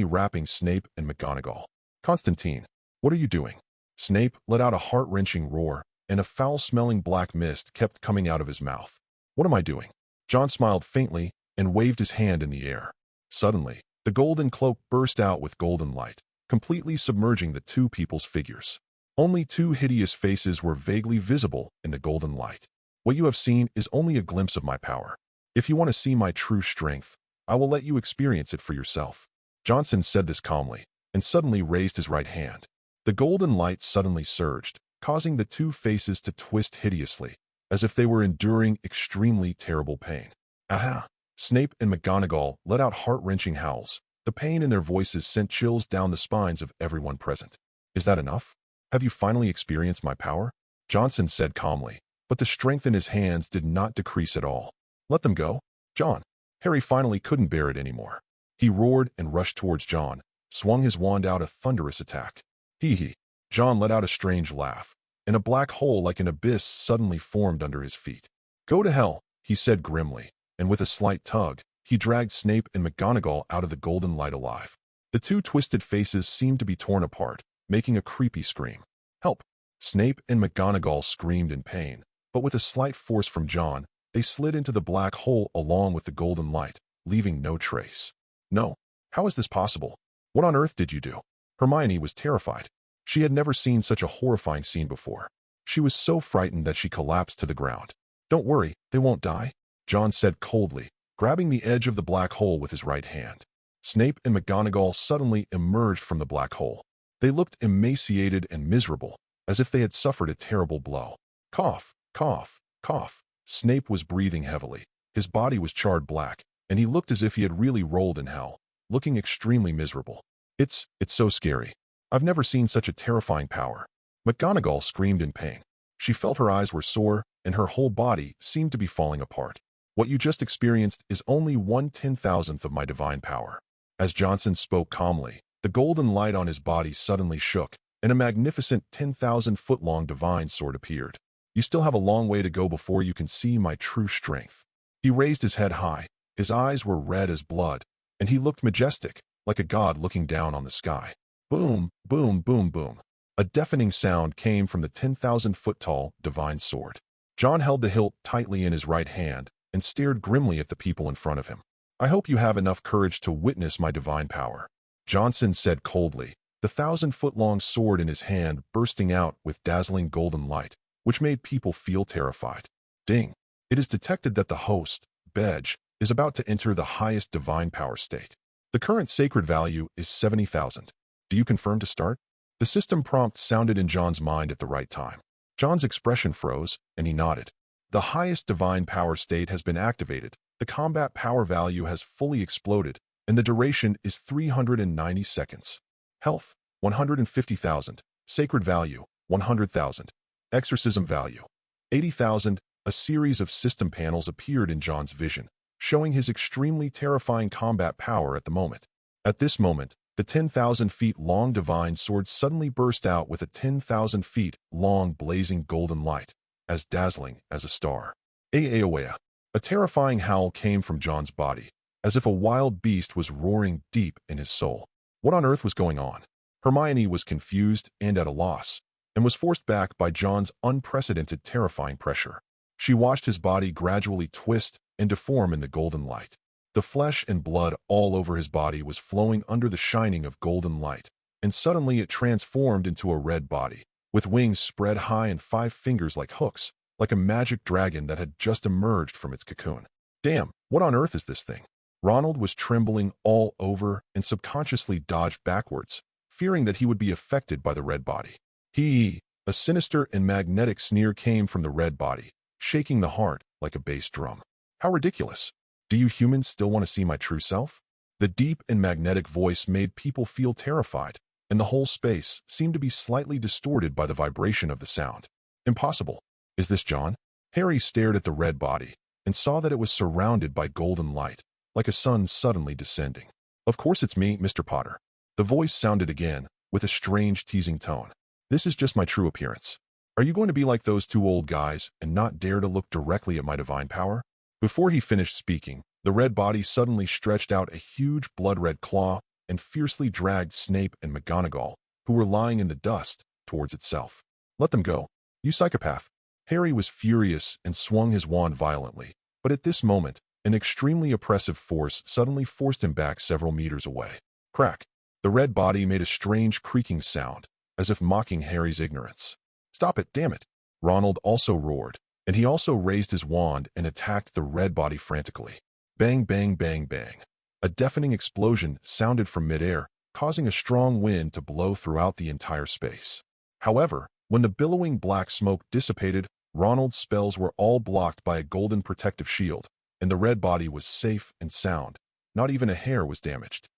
wrapping Snape and McGonagall. "Konstantin, what are you doing?" Snape let out a heart-wrenching roar, and a foul-smelling black mist kept coming out of his mouth. "What am I doing?" John smiled faintly and waved his hand in the air. Suddenly, the golden cloak burst out with golden light, completely submerging the two people's figures. Only two hideous faces were vaguely visible in the golden light. What you have seen is only a glimpse of my power. If you want to see my true strength, I will let you experience it for yourself. Johnson said this calmly, and suddenly raised his right hand. The golden light suddenly surged, causing the two faces to twist hideously, as if they were enduring extremely terrible pain. Aha! Snape and McGonagall let out heart-wrenching howls. The pain in their voices sent chills down the spines of everyone present. Is that enough? Have you finally experienced my power? Johnson said calmly, but the strength in his hands did not decrease at all. Let them go, John. Harry finally couldn't bear it anymore. He roared and rushed towards John, swung his wand out a thunderous attack. Hee. John let out a strange laugh, and a black hole like an abyss suddenly formed under his feet. Go to hell, he said grimly, and with a slight tug, he dragged Snape and McGonagall out of the golden light alive. The two twisted faces seemed to be torn apart, making a creepy scream. Help! Snape and McGonagall screamed in pain, but with a slight force from John, they slid into the black hole along with the golden light, leaving no trace. No. How is this possible? What on earth did you do? Hermione was terrified. She had never seen such a horrifying scene before. She was so frightened that she collapsed to the ground. Don't worry, they won't die, John said coldly, grabbing the edge of the black hole with his right hand. Snape and McGonagall suddenly emerged from the black hole. They looked emaciated and miserable, as if they had suffered a terrible blow. Cough, cough, cough. Snape was breathing heavily. His body was charred black, and he looked as if he had really rolled in hell, looking extremely miserable. It's so scary. I've never seen such a terrifying power. McGonagall screamed in pain. She felt her eyes were sore, and her whole body seemed to be falling apart. What you just experienced is only 1/10,000th of my divine power. As Johnson spoke calmly, the golden light on his body suddenly shook, and a magnificent 10,000-foot-long divine sword appeared. You still have a long way to go before you can see my true strength. He raised his head high, his eyes were red as blood, and he looked majestic, like a god looking down on the sky. Boom, boom, boom, boom. A deafening sound came from the 10,000-foot-tall divine sword. John held the hilt tightly in his right hand and stared grimly at the people in front of him. I hope you have enough courage to witness my divine power, Johnson said coldly, the 1,000-foot-long sword in his hand bursting out with dazzling golden light, which made people feel terrified. Ding! It is detected that the host, Bedge, is about to enter the highest divine power state. The current sacred value is 70,000. Do you confirm to start? The system prompt sounded in John's mind at the right time. John's expression froze, and he nodded. The highest divine power state has been activated, the combat power value has fully exploded, and the duration is 390 seconds. Health, 150,000. Sacred value, 100,000. Exorcism value, 80,000. A series of system panels appeared in John's vision, showing his extremely terrifying combat power at the moment. At this moment, the 10,000-feet-long divine sword suddenly burst out with a 10,000-feet-long blazing golden light, as dazzling as a star. Aawaya. A terrifying howl came from John's body, as if a wild beast was roaring deep in his soul. What on earth was going on? Hermione was confused and at a loss, and was forced back by John's unprecedented terrifying pressure. She watched his body gradually twist and deform in the golden light. The flesh and blood all over his body was flowing under the shining of golden light, and suddenly it transformed into a red body, with wings spread high and 5 fingers like hooks, like a magic dragon that had just emerged from its cocoon. Damn, what on earth is this thing? Ronald was trembling all over and subconsciously dodged backwards, fearing that he would be affected by the red body. A sinister and magnetic sneer came from the red body, shaking the heart like a bass drum. How ridiculous! Do you humans still want to see my true self? The deep and magnetic voice made people feel terrified, and the whole space seemed to be slightly distorted by the vibration of the sound. Impossible. Is this John? Harry stared at the red body and saw that it was surrounded by golden light, like a sun suddenly descending. Of course it's me, Mr. Potter. The voice sounded again, with a strange teasing tone. This is just my true appearance. Are you going to be like those 2 old guys and not dare to look directly at my divine power? Before he finished speaking, the red body suddenly stretched out a huge blood-red claw and fiercely dragged Snape and McGonagall, who were lying in the dust, towards itself. Let them go. You psychopath. Harry was furious and swung his wand violently, but at this moment, an extremely oppressive force suddenly forced him back several meters away. Crack! The red body made a strange creaking sound, as if mocking Harry's ignorance. "Stop it, damn it!" Ronald also roared, and he also raised his wand and attacked the red body frantically. Bang, bang, bang, bang. A deafening explosion sounded from midair, causing a strong wind to blow throughout the entire space. However, when the billowing black smoke dissipated, Ronald's spells were all blocked by a golden protective shield, and the red body was safe and sound. Not even a hair was damaged.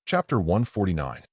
Chapter 149.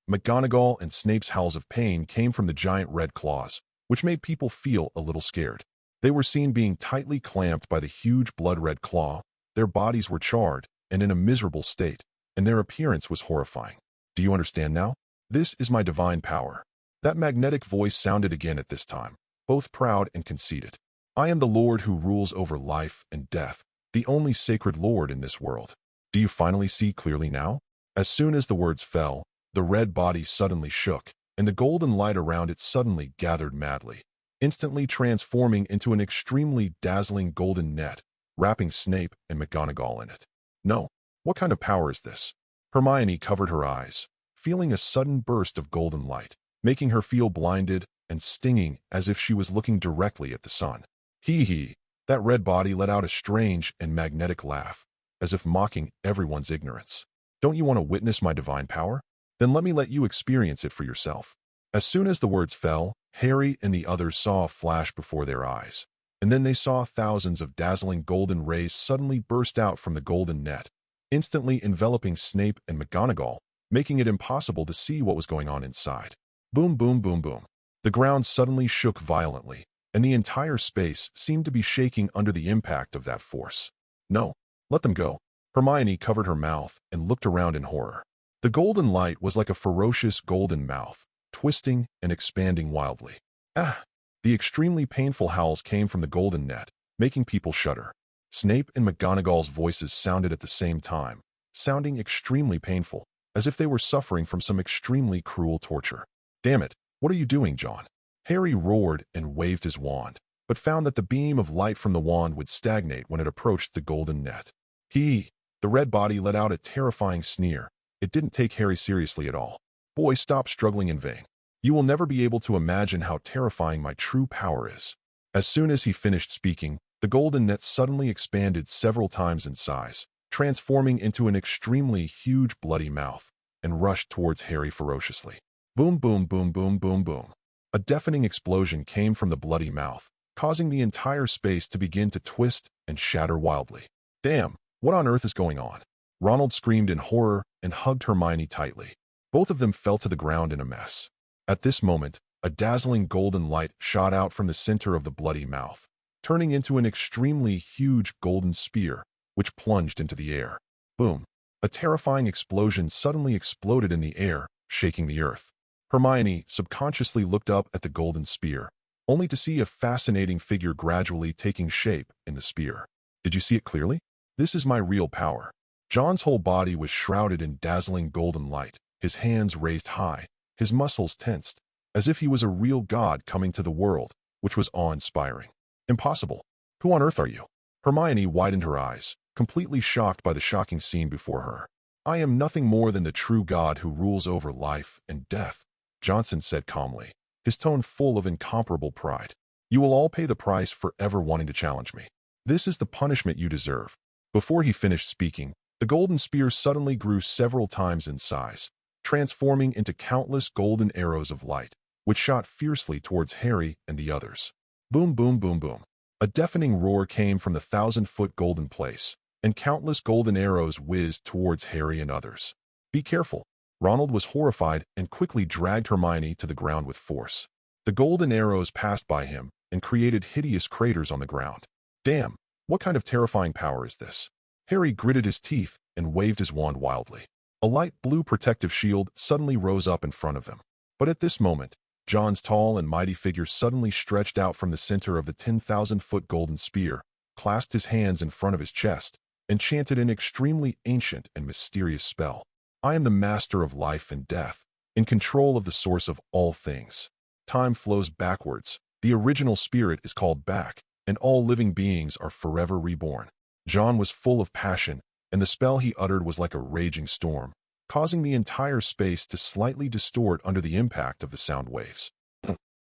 McGonagall and Snape's howls of pain came from the giant red claws, which made people feel a little scared. They were seen being tightly clamped by the huge blood-red claw, their bodies were charred and in a miserable state, and their appearance was horrifying. "Do you understand now? This is my divine power." That magnetic voice sounded again at this time, both proud and conceited. "I am the Lord who rules over life and death, the only sacred Lord in this world. Do you finally see clearly now?" As soon as the words fell, the red body suddenly shook, and the golden light around it suddenly gathered madly, instantly transforming into an extremely dazzling golden net, wrapping Snape and McGonagall in it. "No, what kind of power is this?" Hermione covered her eyes, feeling a sudden burst of golden light, making her feel blinded and stinging as if she was looking directly at the sun. Hee. That red body let out a strange and magnetic laugh, as if mocking everyone's ignorance. "Don't you want to witness my divine power? Then let me let you experience it for yourself." As soon as the words fell, Harry and the others saw a flash before their eyes, and then they saw thousands of dazzling golden rays suddenly burst out from the golden net, instantly enveloping Snape and McGonagall, making it impossible to see what was going on inside. Boom, boom, boom, boom. The ground suddenly shook violently, and the entire space seemed to be shaking under the impact of that force. "No, let them go." Hermione covered her mouth and looked around in horror. The golden light was like a ferocious golden mouth, twisting and expanding wildly. "Ah!" The extremely painful howls came from the golden net, making people shudder. Snape and McGonagall's voices sounded at the same time, sounding extremely painful, as if they were suffering from some extremely cruel torture. "Damn it, what are you doing, John?" Harry roared and waved his wand, but found that the beam of light from the wand would stagnate when it approached the golden net. The red body let out a terrifying sneer. It didn't take Harry seriously at all. "Boy, stop struggling in vain. You will never be able to imagine how terrifying my true power is." As soon as he finished speaking, the golden net suddenly expanded several times in size, transforming into an extremely huge bloody mouth, and rushed towards Harry ferociously. Boom, boom, boom, boom, boom, boom. A deafening explosion came from the bloody mouth, causing the entire space to begin to twist and shatter wildly. "Damn, what on earth is going on?" Ronald screamed in horror and hugged Hermione tightly. Both of them fell to the ground in a mess. At this moment, a dazzling golden light shot out from the center of the bloody mouth, turning into an extremely huge golden spear, which plunged into the air. Boom! A terrifying explosion suddenly exploded in the air, shaking the earth. Hermione subconsciously looked up at the golden spear, only to see a fascinating figure gradually taking shape in the spear. "Did you see it clearly? This is my real power." John's whole body was shrouded in dazzling golden light, his hands raised high, his muscles tensed, as if he was a real god coming to the world, which was awe-inspiring. "Impossible. Who on earth are you?" Hermione widened her eyes, completely shocked by the shocking scene before her. "I am nothing more than the true God who rules over life and death," Johnson said calmly, his tone full of incomparable pride. "You will all pay the price for ever wanting to challenge me. This is the punishment you deserve." Before he finished speaking, the golden spear suddenly grew several times in size, transforming into countless golden arrows of light, which shot fiercely towards Harry and the others. Boom, boom, boom, boom. A deafening roar came from the 1,000-foot golden place, and countless golden arrows whizzed towards Harry and others. "Be careful." Ronald was horrified and quickly dragged Hermione to the ground with force. The golden arrows passed by him and created hideous craters on the ground. "Damn, what kind of terrifying power is this?" Harry gritted his teeth and waved his wand wildly. A light blue protective shield suddenly rose up in front of them. But at this moment, John's tall and mighty figure suddenly stretched out from the center of the 10,000-foot golden spear, clasped his hands in front of his chest, and chanted an extremely ancient and mysterious spell. "I am the master of life and death, in control of the source of all things. Time flows backwards, the original spirit is called back, and all living beings are forever reborn." John was full of passion, and the spell he uttered was like a raging storm, causing the entire space to slightly distort under the impact of the sound waves.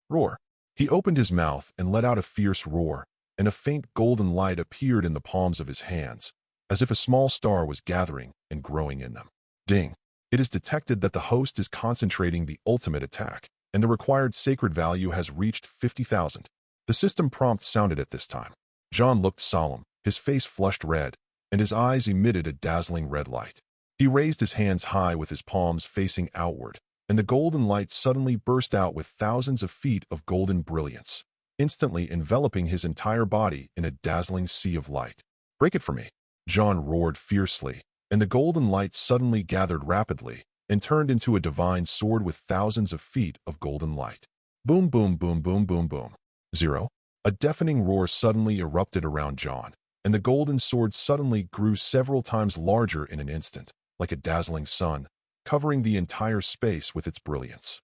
Roar. He opened his mouth and let out a fierce roar, and a faint golden light appeared in the palms of his hands, as if a small star was gathering and growing in them. Ding. It is detected that the host is concentrating the ultimate attack, and the required sacred value has reached 50,000. The system prompt sounded at this time. John looked solemn, his face flushed red, and his eyes emitted a dazzling red light. He raised his hands high with his palms facing outward, and the golden light suddenly burst out with thousands of feet of golden brilliance, instantly enveloping his entire body in a dazzling sea of light. "Break it for me," John roared fiercely, and the golden light suddenly gathered rapidly and turned into a divine sword with thousands of feet of golden light. Boom, boom, boom, boom, boom, boom. Zero. A deafening roar suddenly erupted around John, and the golden sword suddenly grew several times larger in an instant, like a dazzling sun, covering the entire space with its brilliance.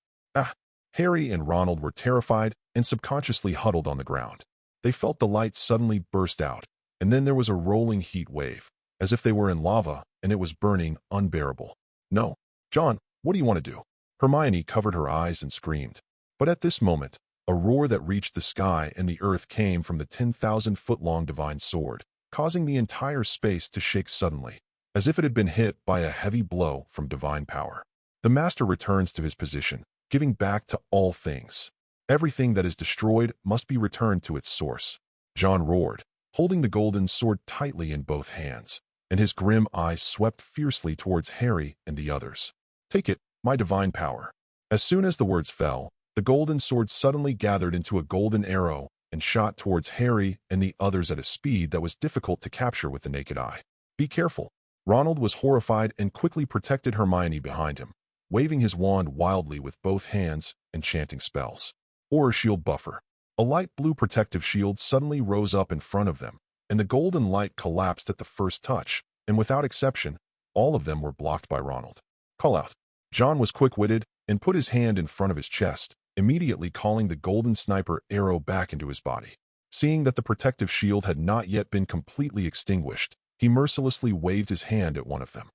Harry and Ronald were terrified and subconsciously huddled on the ground. They felt the light suddenly burst out, and then there was a rolling heat wave, as if they were in lava, and it was burning unbearable. "No. John, what do you want to do?" Hermione covered her eyes and screamed. But at this moment, a roar that reached the sky and the earth came from the 10,000-foot-long divine sword, causing the entire space to shake suddenly, as if it had been hit by a heavy blow from divine power. The master returns to his position, giving back to all things. Everything that is destroyed must be returned to its source. John roared, holding the golden sword tightly in both hands, and his grim eyes swept fiercely towards Harry and the others. "Take it, my divine power." As soon as the words fell, the golden sword suddenly gathered into a golden arrow and shot towards Harry and the others at a speed that was difficult to capture with the naked eye. "Be careful." Ronald was horrified and quickly protected Hermione behind him, waving his wand wildly with both hands and chanting spells. Aura Shield Buffer. A light blue protective shield suddenly rose up in front of them, and the golden light collapsed at the first touch, and without exception, all of them were blocked by Ronald. "Call out." John was quick-witted and put his hand in front of his chest, immediately calling the golden sniper arrow back into his body. Seeing that the protective shield had not yet been completely extinguished, he mercilessly waved his hand at one of them.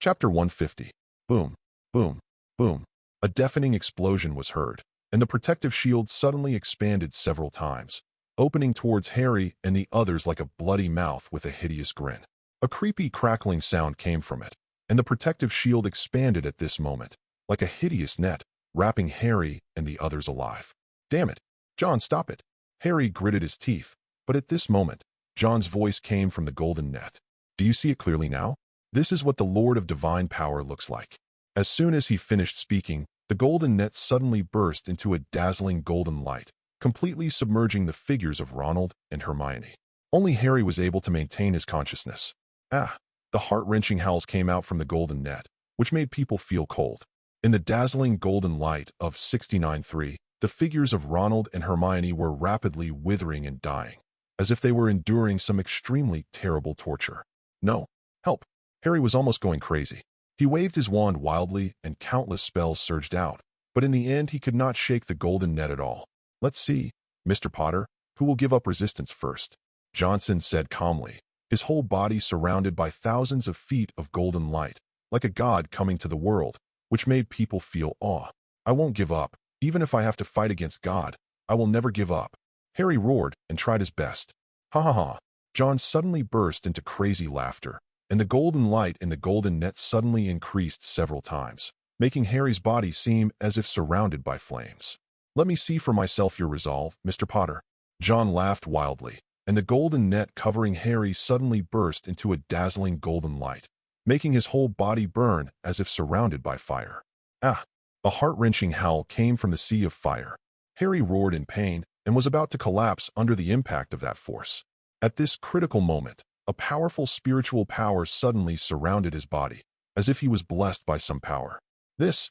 Chapter 150. Boom, boom, boom. A deafening explosion was heard, and the protective shield suddenly expanded several times, opening towards Harry and the others like a bloody mouth with a hideous grin. A creepy crackling sound came from it, and the protective shield expanded at this moment, like a hideous net, wrapping Harry and the others alive. "Damn it! John, stop it!" Harry gritted his teeth, but at this moment, John's voice came from the golden net. "Do you see it clearly now? This is what the Lord of Divine Power looks like." As soon as he finished speaking, the golden net suddenly burst into a dazzling golden light, completely submerging the figures of Ronald and Hermione. Only Harry was able to maintain his consciousness. The heart-wrenching howls came out from the golden net, which made people feel cold. In the dazzling golden light of 69-3, the figures of Ronald and Hermione were rapidly withering and dying, as if they were enduring some extremely terrible torture. "No, help." Harry was almost going crazy. He waved his wand wildly and countless spells surged out, but in the end he could not shake the golden net at all. "Let's see, Mr. Potter, who will give up resistance first?" Johnson said calmly, his whole body surrounded by thousands of feet of golden light, like a god coming to the world, which made people feel awe. "I won't give up. Even if I have to fight against God, I will never give up." Harry roared and tried his best. "Ha ha ha." John suddenly burst into crazy laughter, and the golden light in the golden net suddenly increased several times, making Harry's body seem as if surrounded by flames. "Let me see for myself your resolve, Mr. Potter." John laughed wildly, and the golden net covering Harry suddenly burst into a dazzling golden light, making his whole body burn as if surrounded by fire. A heart-wrenching howl came from the sea of fire. Harry roared in pain and was about to collapse under the impact of that force. At this critical moment, a powerful spiritual power suddenly surrounded his body, as if he was blessed by some power. This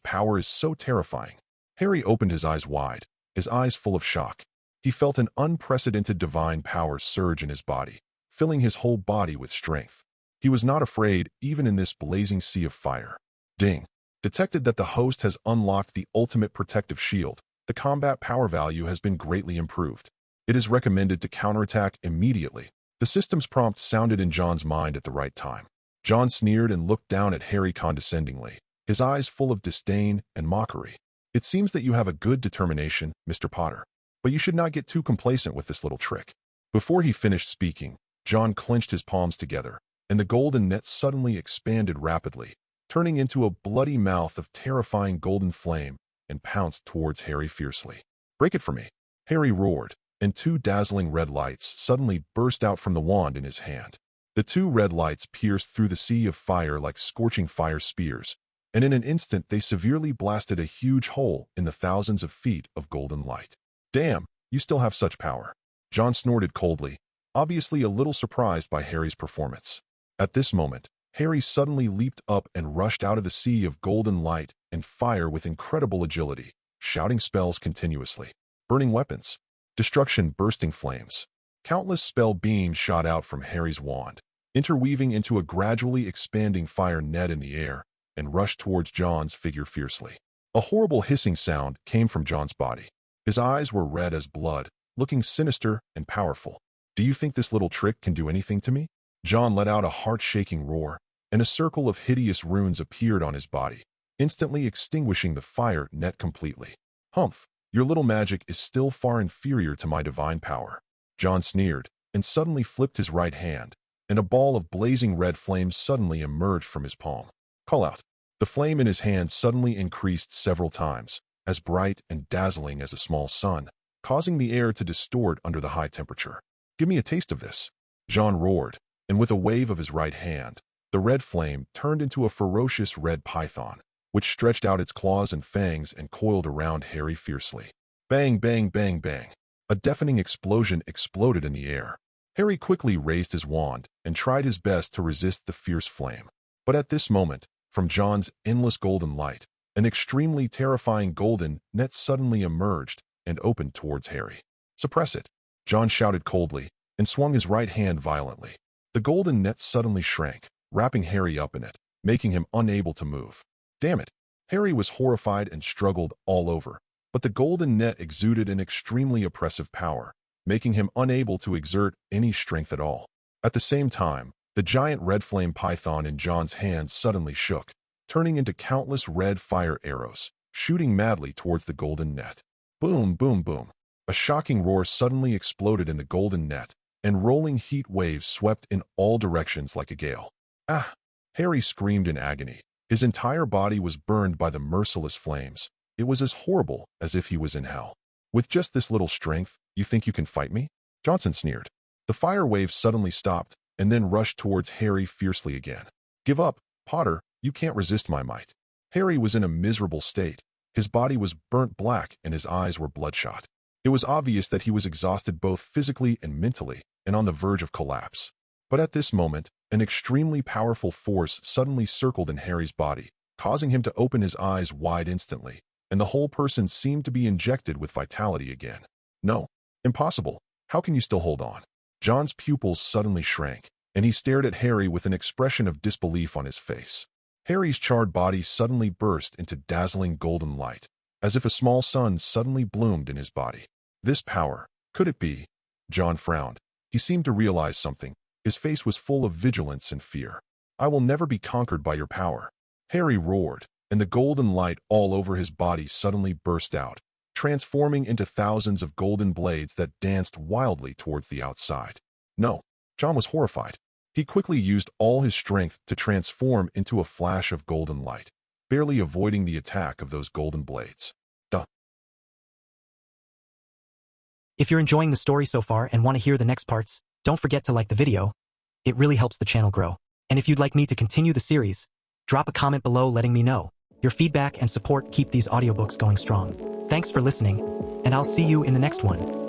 power is so terrifying. Harry opened his eyes wide, his eyes full of shock. He felt an unprecedented divine power surge in his body, filling his whole body with strength. He was not afraid even in this blazing sea of fire. Ding. Detected that the host has unlocked the ultimate protective shield. The combat power value has been greatly improved. It is recommended to counterattack immediately. The system's prompt sounded in John's mind at the right time. John sneered and looked down at Harry condescendingly, his eyes full of disdain and mockery. It seems that you have a good determination, Mr. Potter, but you should not get too complacent with this little trick. Before he finished speaking, John clenched his palms together, and the golden net suddenly expanded rapidly, turning into a bloody mouth of terrifying golden flame, and pounced towards Harry fiercely. "Break it for me," Harry roared, and two dazzling red lights suddenly burst out from the wand in his hand. The two red lights pierced through the sea of fire like scorching fire spears, and in an instant they severely blasted a huge hole in the thousands of feet of golden light. "Damn, you still have such power," John snorted coldly, obviously a little surprised by Harry's performance. At this moment, Harry suddenly leaped up and rushed out of the sea of golden light and fire with incredible agility, shouting spells continuously. Burning weapons, destruction, bursting flames. Countless spell beams shot out from Harry's wand, interweaving into a gradually expanding fire net in the air, and rushed towards John's figure fiercely. A horrible hissing sound came from John's body. His eyes were red as blood, looking sinister and powerful. "Do you think this little trick can do anything to me?" John let out a heart-shaking roar, and a circle of hideous runes appeared on his body, instantly extinguishing the fire net completely. "Humph, your little magic is still far inferior to my divine power." John sneered, and suddenly flipped his right hand, and a ball of blazing red flame suddenly emerged from his palm. "Call out." The flame in his hand suddenly increased several times, as bright and dazzling as a small sun, causing the air to distort under the high temperature. "Give me a taste of this," John roared, and with a wave of his right hand, the red flame turned into a ferocious red python, which stretched out its claws and fangs and coiled around Harry fiercely. Bang, bang, bang, bang. A deafening explosion exploded in the air. Harry quickly raised his wand and tried his best to resist the fierce flame. But at this moment, from John's endless golden light, an extremely terrifying golden net suddenly emerged and opened towards Harry. "Suppress it," John shouted coldly, and swung his right hand violently. The golden net suddenly shrank, wrapping Harry up in it, making him unable to move. Damn it! Harry was horrified and struggled all over, but the golden net exuded an extremely oppressive power, making him unable to exert any strength at all. At the same time, the giant red flame python in John's hand suddenly shook, turning into countless red fire arrows, shooting madly towards the golden net. Boom, boom, boom. A shocking roar suddenly exploded in the golden net, and rolling heat waves swept in all directions like a gale. "Ah!" Harry screamed in agony. His entire body was burned by the merciless flames. It was as horrible as if he was in hell. "With just this little strength, you think you can fight me?" Johnson sneered. The fire waves suddenly stopped, and then rushed towards Harry fiercely again. "Give up, Potter, you can't resist my might." Harry was in a miserable state. His body was burnt black and his eyes were bloodshot. It was obvious that he was exhausted both physically and mentally, and on the verge of collapse. But at this moment, an extremely powerful force suddenly circled in Harry's body, causing him to open his eyes wide instantly, and the whole person seemed to be injected with vitality again. "No, impossible. How can you still hold on?" John's pupils suddenly shrank, and he stared at Harry with an expression of disbelief on his face. Harry's charred body suddenly burst into dazzling golden light, as if a small sun suddenly bloomed in his body. This power, could it be? John frowned. He seemed to realize something. His face was full of vigilance and fear. "I will never be conquered by your power." Harry roared, and the golden light all over his body suddenly burst out, transforming into thousands of golden blades that danced wildly towards the outside. No, John was horrified. He quickly used all his strength to transform into a flash of golden light, barely avoiding the attack of those golden blades. Duh. If you're enjoying the story so far and want to hear the next parts, don't forget to like the video. It really helps the channel grow. And if you'd like me to continue the series, drop a comment below letting me know. Your feedback and support keep these audiobooks going strong. Thanks for listening, and I'll see you in the next one.